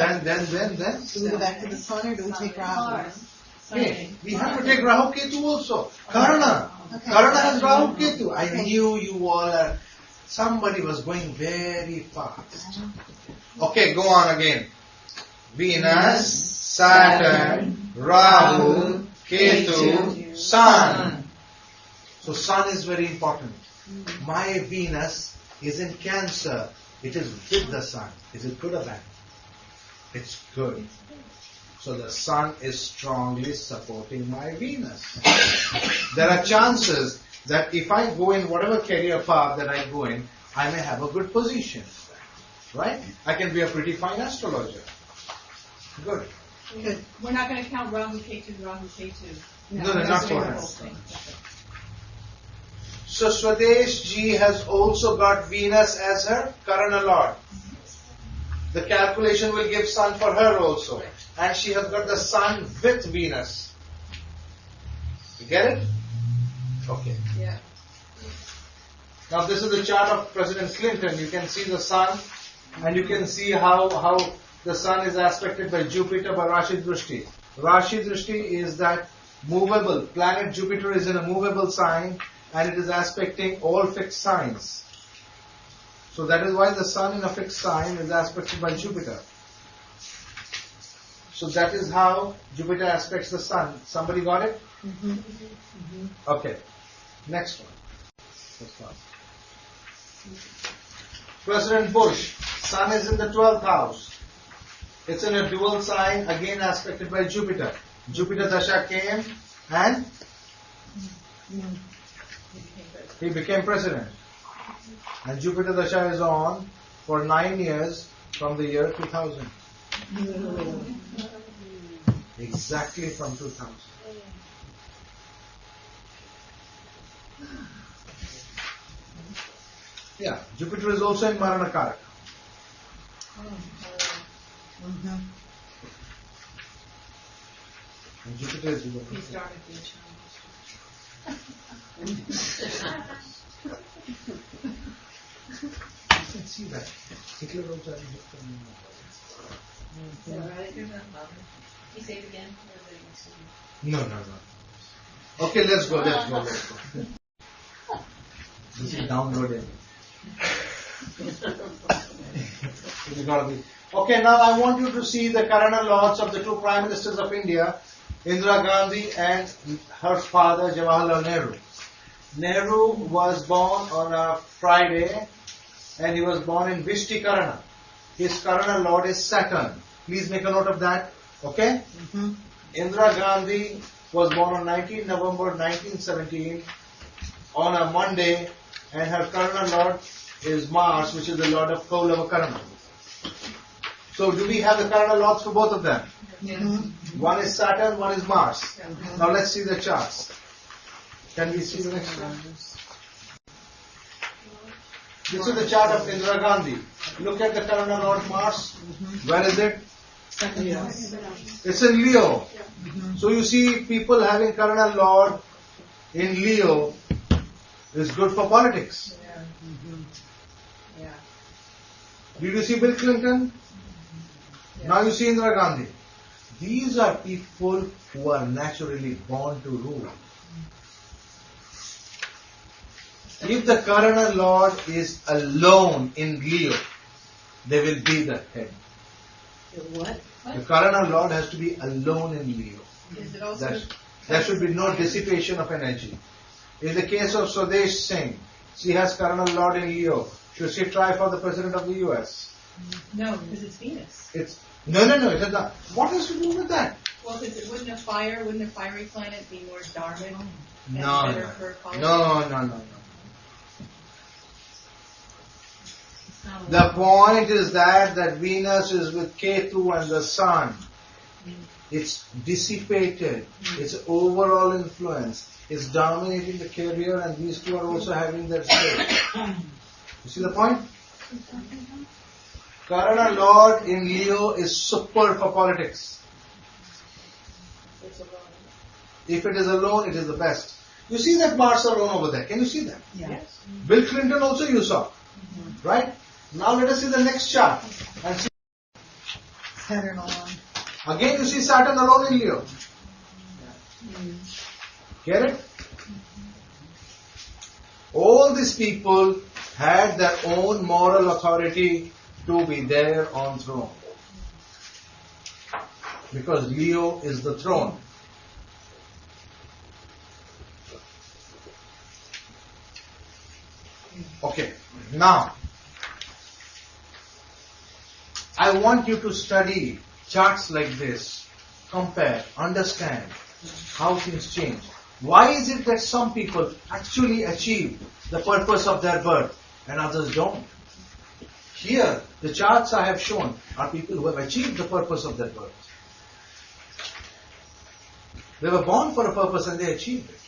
J: we go back to the Sun or do we take Rahu?
A: Okay, we have to take Rahu Ketu also. Karana.
J: Okay.
A: Karana has Rahu Ketu. I knew you all are. Somebody was going very fast. Okay, go on again. Venus, Saturn, Rahu, Ketu, Sun. So Sun is very important. My Venus is in Cancer. It is with the Sun. Is it good or bad? It's good. So the Sun is strongly supporting my Venus. There are chances that if I go in whatever career path that I go in, I may have a good position. Right? I can be a pretty fine astrologer. Good.
B: Good. We're not going to count Rahu Ketu.
A: No, not for that. So Swadesh Ji has also got Venus as her Karana Lord. The calculation will give Sun for her also. And she has got the Sun with Venus. You get it? Okay.
H: Yeah.
A: Now this is the chart of President Clinton. You can see the Sun and you can see how the Sun is aspected by Jupiter by Rashi Drishti. Rashi Drishti is that movable. Planet Jupiter is in a movable sign and it is aspecting all fixed signs. So that is why the Sun in a fixed sign is aspected by Jupiter. So that is how Jupiter aspects the Sun. Somebody got it? Okay. Next one. President Bush, Sun is in the 12th house. It's in a dual sign, again aspected by Jupiter. Jupiter Dasha came and he became president. And Jupiter Dasha is on for 9 years from the year 2000. Exactly from 2000. Yeah, Jupiter is also in Marana Karaka. And Jupiter is
B: He started being
A: You can see that. Hitler also had a different
G: Is that right? Can you say it again?
A: No. Okay, let's go. This is downloaded. Okay, now I want you to see the Karana lords of the two Prime Ministers of India, Indira Gandhi and her father Jawaharlal Nehru. Nehru was born on a Friday and he was born in Vishti Karana. His Karana lord is Saturn. Please make a note of that. Okay? Indira Gandhi was born on 19 November 1917 on a Monday and her Karana lord is Mars, which is the lord of Kaulava Karana. So do we have the Karana lords for both of them?
B: Yes.
A: One is Saturn, one is Mars. Now let's see the charts. Can we see the next one? This is the chart of Indira Gandhi. Look at the Karana Lord Mars. Where is it? It's in Leo. So you see people having Karana Lord in Leo is good for politics. Did you see Bill Clinton? Now you see Indira Gandhi. These are people who are naturally born to rule. If the Karana Lord is alone in Leo, they will be the head.
H: What?
A: The Karana Lord has to be alone in Leo.
B: Is it also
A: There should be no dissipation of energy. In the case of Swadesh Singh, she has Karana Lord in Leo. Should she try for the President of the US?
B: No, because it's Venus.
A: No, it is not. What has to do with that?
B: Well, because wouldn't a fiery planet be more dharmic? and
A: No.
B: better for politics?
A: The point is that Venus is with Ketu and the Sun. It's dissipated. It's overall influence. It's dominating the career, and these two are also having their say. You see the point? Karana Lord in Leo is super for politics. If it is alone, it is the best. You see that Mars alone over there. Can you see that?
B: Yes.
A: Bill Clinton also you saw. Right? Now let us see the next chart. And see.
J: Saturn alone.
A: Again you see Saturn alone in Leo. Get it? All these people had their own moral authority to be there on throne. Because Leo is the throne. Okay, now I want you to study charts like this, compare, understand how things change. Why is it that some people actually achieve the purpose of their birth and others don't? Here, the charts I have shown are people who have achieved the purpose of their birth. They were born for a purpose and they achieved it.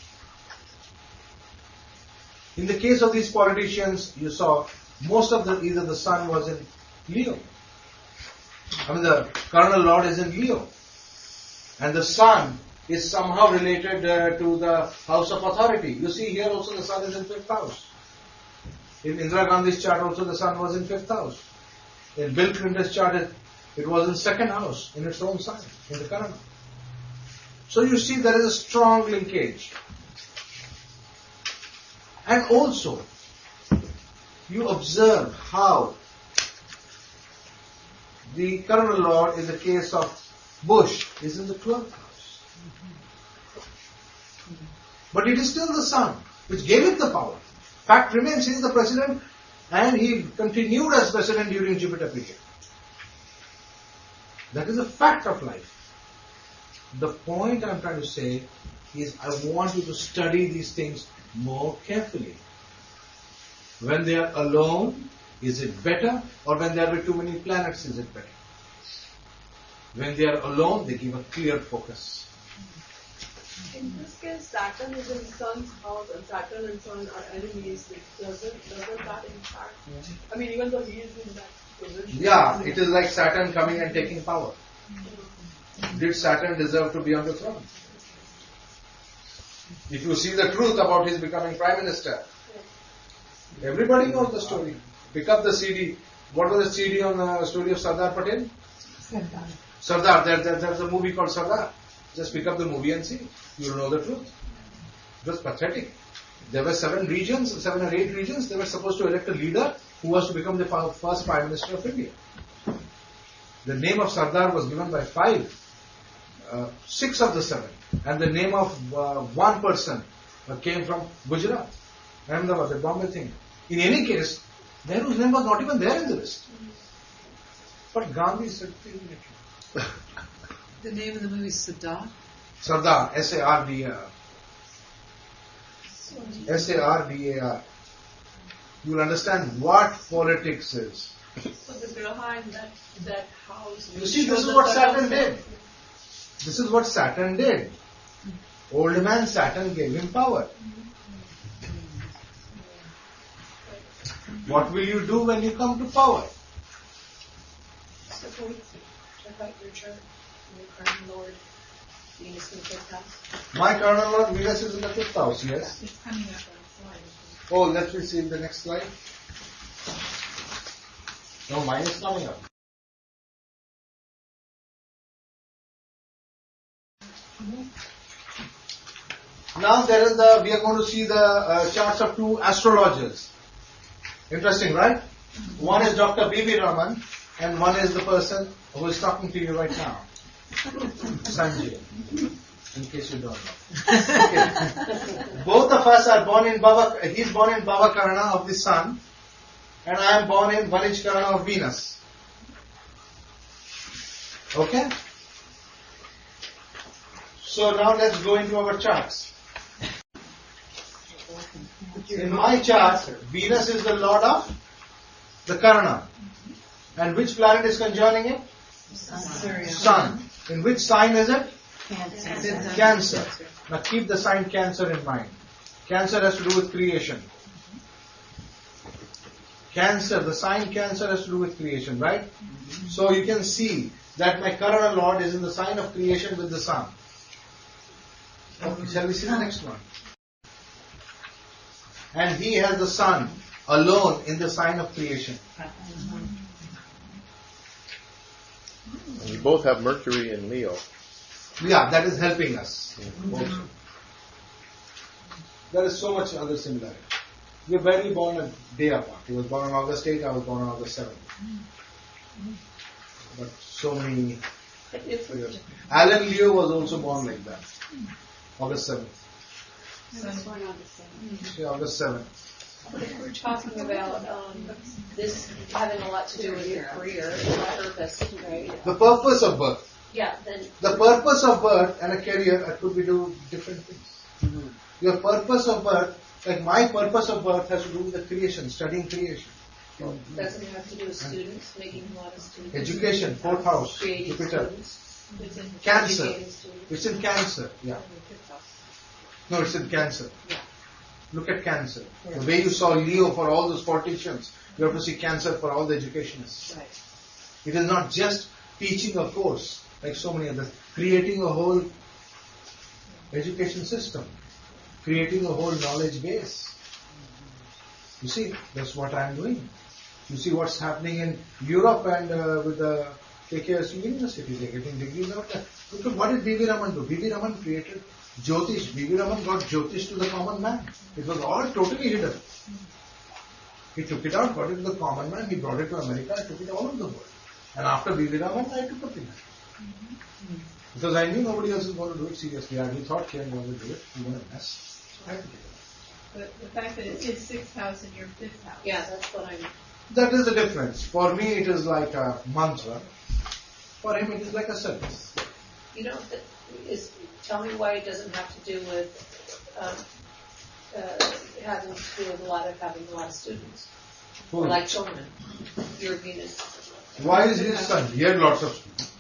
A: In the case of these politicians, you saw most of them, either the sun was in Leo. The Karana Lord is in Leo. And the sun is somehow related to the house of authority. You see here also the sun is in 5th house. In Indira Gandhi's chart also the sun was in 5th house. In Bill Clinton's chart it was in 2nd house in its own sign, in the Karan. So you see there is a strong linkage. And also, you observe how the Karana Lord in the case of Bush is in the 12th house. But it is still the sun which gave it the power. Fact remains, he is the president and he continued as president during Jupiter period. That is a fact of life. The point I am trying to say is I want you to study these things more carefully. When they are alone, is it better? Or when there are too many planets, is it better? When they are alone, they give a clear focus.
F: In this case, Saturn is in Sun's house and Saturn and Sun are enemies. Doesn't that impact? I mean, even though he is in that position.
A: Yeah, it is like Saturn coming and taking power. Did Saturn deserve to be on the throne? If you see the truth about his becoming Prime Minister, everybody knows the story. Pick up the CD. What was the CD on the story of Sardar Patel? Sardar. There's a movie called Sardar. Just pick up the movie and see. You'll know the truth. It was pathetic. There were 7 or 8 regions. They were supposed to elect a leader who was to become the first Prime Minister of India. The name of Sardar was given by 6 of the 7. And the name of one person came from Gujarat. Ahmedabad, the Bombay thing. In any case, Nehru's name was not even there in the list. But Gandhi said,
B: The name of the movie is Sardar?
A: Sardar, S-A-R-D-A-R. S-A-R-D-A-R. You will understand what politics is.
F: So the graha in that house.
A: You see, this is what Saturn did. This is what Saturn did. Old man Saturn gave him power. What will you do when you come to power?
H: So can we check out your chart? Your current Lord, Venus in the 5th house?
A: My current Lord Venus is in the 5th house, yes.
B: It's coming up on the slide.
A: Oh, let me see the next slide. No, mine is coming up. Now we are going to see the charts of two astrologers. Interesting, right? One is Dr. B.V. Raman and one is the person who is talking to you right now. Sanjay. In case you don't know. Okay. Both of us are born in Bhava, he's born in Bhava Karana of the Sun and I am born in Vanij Karana of Venus. Okay? So now let's go into our charts. In my chart, Venus is the lord of the Karana. And which planet is conjoining it? Sun. In which sign is it? Cancer. Now keep the sign Cancer in mind. Cancer has to do with creation. Cancer, the sign Cancer has to do with creation, right? So you can see that my Karana lord is in the sign of creation with the Sun. Okay, shall we see the next one? And he has the Sun alone in the sign of creation.
E: And you both have Mercury in Leo.
A: Yeah, that is helping us also. There is so much other similarity. We are barely born a day apart. He was born on August 8th, I was born on August 7th. But so many years. Alan Leo was also born like that. August 7th. Yeah, August 7th.
H: But if we're talking about this having a lot to do with your career and purpose, right?
A: The purpose of birth.
H: Yeah, then.
A: The purpose of birth and a career could be do different things. Mm-hmm. Your purpose of birth, like my purpose of birth, has to do with the creation, studying creation.
H: Doesn't it have to do with students, making a lot of students?
A: Education, 4th house, Jupiter. Cancer. It's in Cancer, yeah. No, it's in Cancer.
H: Yeah.
A: Look at Cancer. The way you saw Leo for all those politicians, you have to see Cancer for all the educationists.
H: Right.
A: It is not just teaching a course, like so many others. Creating a whole education system. Creating a whole knowledge base. You see, that's what I am doing. You see what's happening in Europe and with the KKSU University. They're getting degrees out there. Look at what did B.V. Raman do? B.V. Raman created Jyotish. B.V. Raman got Jyotish to the common man. It was all totally hidden. He took it out, got it to the common man, he brought it to America, and took it all over the world. And after B.V. Raman, I took up in it. Because I knew nobody else is going to do it seriously. I thought Kiran was going to do it. He wouldn't mess. So I had to take it up.
B: But the fact that it's his 6th house and your 5th house.
H: Yeah, that's what I'm.
A: That is the difference. For me, it is like a mantra. For him, it is like a service.
H: You know, tell me why it doesn't have to do with having to do with having a lot of students.
A: Who?
H: Or like children. Your Venus.
A: Why is his son? He had lots of students.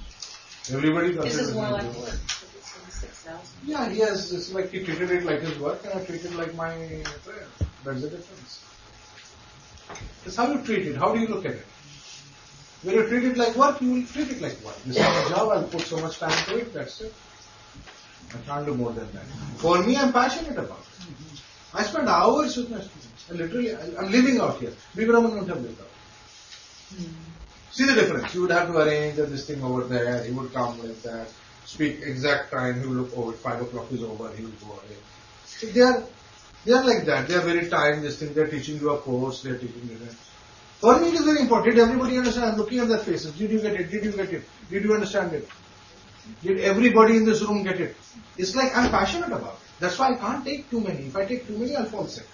A: Everybody does
H: This
A: it.
H: is more like work. It's in the 6th house.
A: Yeah, he has. It's like he treated it like his work, and I treated it like my prayer. That's the difference. It's how you treat it. How do you look at it? When you treat it like work, you will treat it like work. This is my job. I'll put so much time to it. That's it. I can't do more than that. For me, I'm passionate about it. I spend hours with my students. I'm living out here. B.V. Raman don't have lived out. See the difference. You would have to arrange this thing over there. He would come like that. Speak exact time. He will look over. 5 o'clock is over. He will go away. So they are like that. They are very timed. This thing. They are teaching you a course. They are teaching you that. For me, it is very important. Did everybody understand? I'm looking at their faces. Did you get it? Did you get it? Did you understand it? Did everybody in this room get it? It's like I'm passionate about it. That's why I can't take too many. If I take too many, I'll fall sick.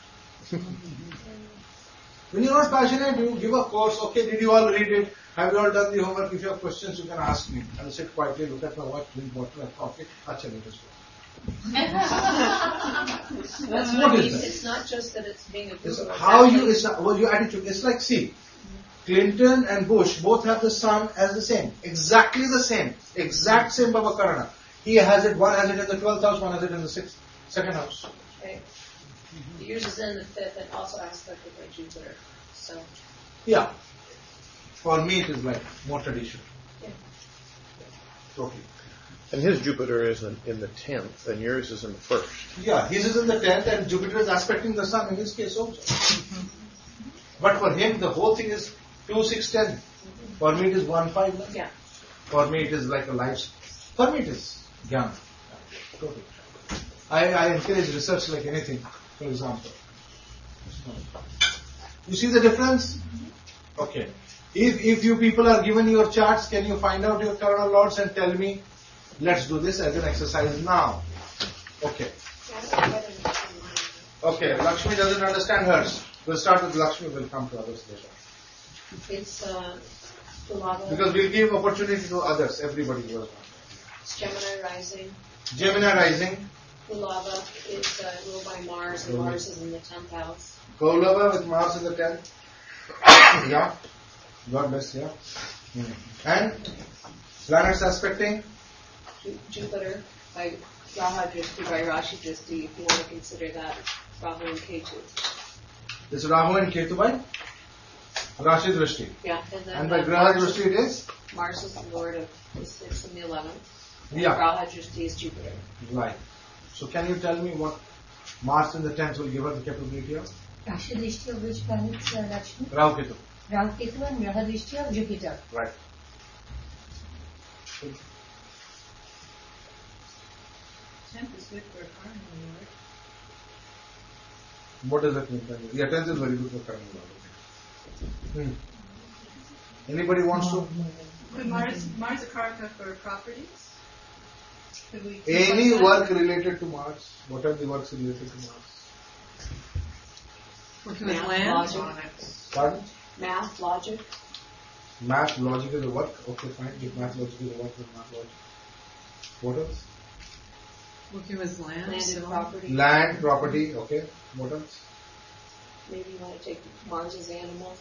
A: When you're not passionate, you give a course. Okay, did you all read it? Have you all done the homework? If you have questions, you can ask me. I'll sit quietly, look at my watch, drink water, and coffee. Achha, let us go.
H: That's what I mean. It's not just that it's being a guru.
A: It's how you, it's not, well, your attitude. It's like, see, Clinton and Bush both have the sun as the same. Exactly the same. Exact same Baba Karana. He has it, one has it in the 12th house, one has it in the second house.
H: Okay. Yours is in the 5th and also aspected by Jupiter. So.
A: Yeah. For me it is like more tradition.
H: Yeah.
A: Totally.
E: And his Jupiter is in the 10th, and yours is in the 1st.
A: Yeah, his is in the 10th, and Jupiter is aspecting the sun in his case also. But for him, the whole thing is 2, 6, 10. For me, it is 1, 5. 9.
H: Yeah.
A: For me, it is like a life. For me, it is jnana. Totally. I encourage research like anything, for example. You see the difference? Okay. If you people are given your charts, can you find out your Karana lords and tell me? Let's do this as an exercise now. Okay. Okay, Lakshmi doesn't understand hers. We'll start with Lakshmi, we'll come to others later.
H: It's Pulava.
A: Because we'll give opportunity to others, everybody who has one.
H: It's Gemini rising.
A: Gemini rising.
H: Pulava is ruled by Mars, and Mars is in the 10th house.
A: Kaulava with Mars in the 10th. Yeah. God bless, yeah. And planets aspecting?
H: Jupiter by Rahu Drishti, by Rashi Drishti, if you want to consider that, Rahu and Ketu.
A: This Rahu and Ketu by Rashi Drishti.
H: Yeah, and
A: by Graha Drishti it is?
H: Mars is the Lord of the 6th and the 11th.
A: Yeah.
H: Rahu Drishti is Jupiter.
A: Right. So can you tell me what Mars in the 10th will give us the capability of?
K: Rashi Drishti of which planets, Lakshmi?
A: Rahu Ketu.
K: Rahu Ketu and Graha Drishti of Jupiter.
A: Right.
B: Tenth is good for a Karana lord.
A: What does that mean? Yeah, 10th is very good for Karana lord. Anybody wants to?
B: Could Mars a Karaka for properties? Could we
A: Any work related to Mars? What are the works related to Mars?
B: Working with
H: Math,
B: land?
H: logic.
A: Pardon?
H: Math, logic.
A: Math, logic is a work. Okay, fine. If math, logic is a work, then math, logic. What else?
B: Working with land?
H: Land and property.
A: Land, property. Okay. What else?
H: Maybe you want to take Mars as animals.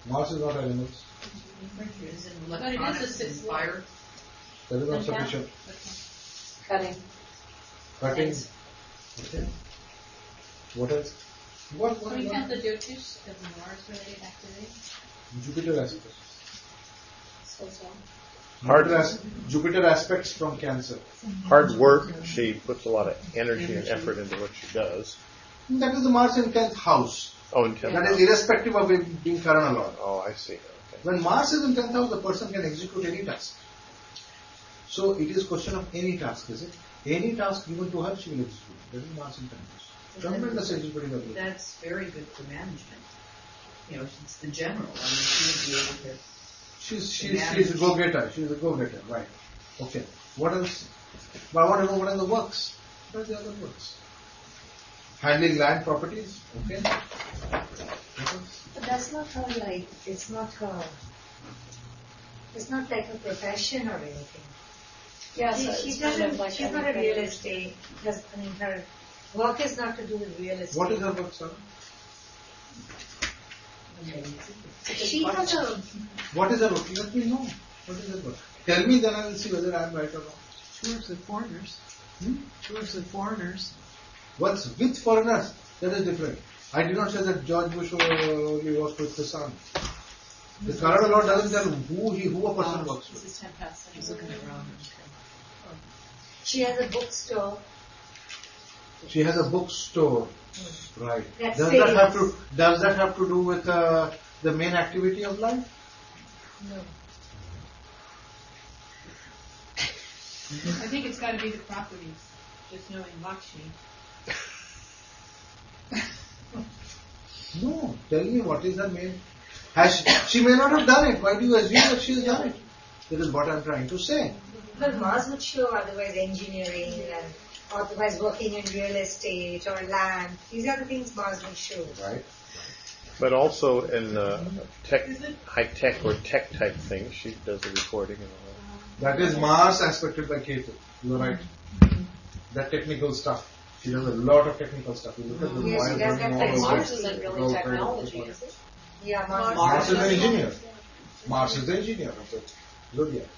A: Mars is not animals.
B: But it is a sixth fire.
A: That is not sufficient.
H: Cutting.
A: Cutting.
H: Yes.
A: Okay. What else? What?
B: So we count the Jyotish as a Mars-related activity?
A: Jupiter aspects.
H: So.
A: Jupiter aspects from Cancer.
E: Hard work, she puts a lot of energy and effort into what she does.
A: That is the Mars in 10th house.
E: Oh, in 10th
A: That
E: house.
A: is irrespective of it being Karana Lord.
E: Oh, I see. Okay.
A: When Mars is in 10th house, the person can execute any task. So it is question of any task, is it? Any task given to her, she will execute. That is Mars in 10th house. Tremendous executing ability.
C: That's very good for management. You know, it's the general. I mean, she would be able to.
A: She's a go-getter. She's a go-getter, right. Okay. What else? But I want to know what are the works. What are the other works? Handling land properties, okay.
K: But that's not her like, it's not like a profession or anything.
H: Yeah,
K: She's not a real estate, her work is not to do with real estate.
A: What is her work, sir?
K: She has a...
A: What is her work? Let me know. What is her work? Tell me, then I will see whether I am right or wrong.
B: She works with foreigners. She works with foreigners.
A: What's with foreigners? That is different. I did not say that George Bush only works with the sun. The Karana law doesn't tell who a person works with.
B: This is 10th house. He's looking at Rahu.
K: She has a bookstore.
A: She has a bookstore. Right.
K: That's
A: Does that have to do with the main activity of life?
K: No.
B: I think it's got to be the properties. Just knowing Lakshmi.
A: No. Tell me what is her main. She may not have done it. Why do you assume that she has done it? That is what I am trying to say.
K: But Mars would show otherwise engineering and otherwise working in real estate or land. These are the things Mars will show.
A: Right.
E: But also in high tech or tech type things, she does the recording and all
A: That is Mars aspected by Ketu. You are right. That technical stuff. She does a lot of technical stuff. You look at the
H: Yes, she does that.
A: model,
H: Mars isn't really technology, is it?
K: Yeah,
P: Mars is the engineer. Mars is the engineer of the zodiac.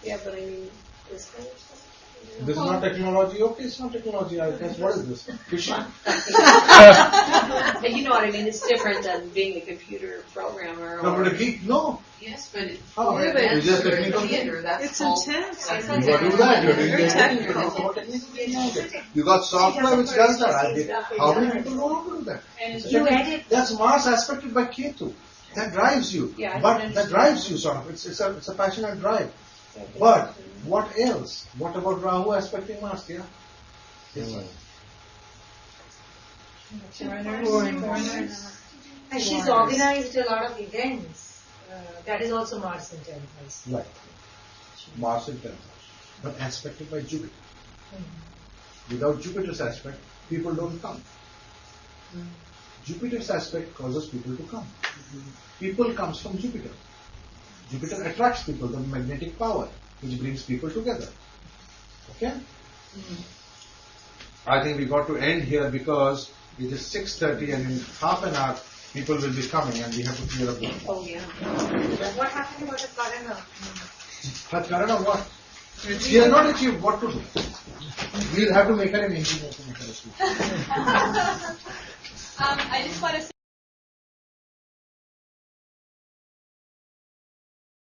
H: Yeah, but I mean, this kind of stuff.
P: This is not technology. Okay, it's not technology. I guess what is this? Fishing?
H: You know what I mean? It's different than being a computer programmer.
P: No, but a geek, no.
C: Yes, but it's
P: How? It's just technical.
C: theater. That's
B: It's
C: called,
B: intense.
C: That's
P: You got to do that. You're doing
B: Very
P: technical. You got software which does that. How many people know how to do that?
K: You edit.
P: That's Mars aspected by Ketu. That drives you.
H: Yeah, I
P: But
H: don't
P: that drives you sort of. It's a passionate drive. But what else? What about Rahu aspecting Mars? Yeah.
K: And she's organized a lot of events. That is also Mars in 10th house.
P: Right. Mars in 10th house. But aspected by Jupiter. Without Jupiter's aspect, people don't come. Jupiter's aspect causes people to come. People comes from Jupiter. Jupiter attracts people, the magnetic power, which brings people together. Okay? I think we got to end here because it is 6:30 and in half an hour people will be coming and we have to clear up the room.
H: Oh, yeah.
K: What happened about the Karana?
P: But Karan, what? She has not achieved what to do. We'll have to make her an engineer to make her a student.
G: I just want to say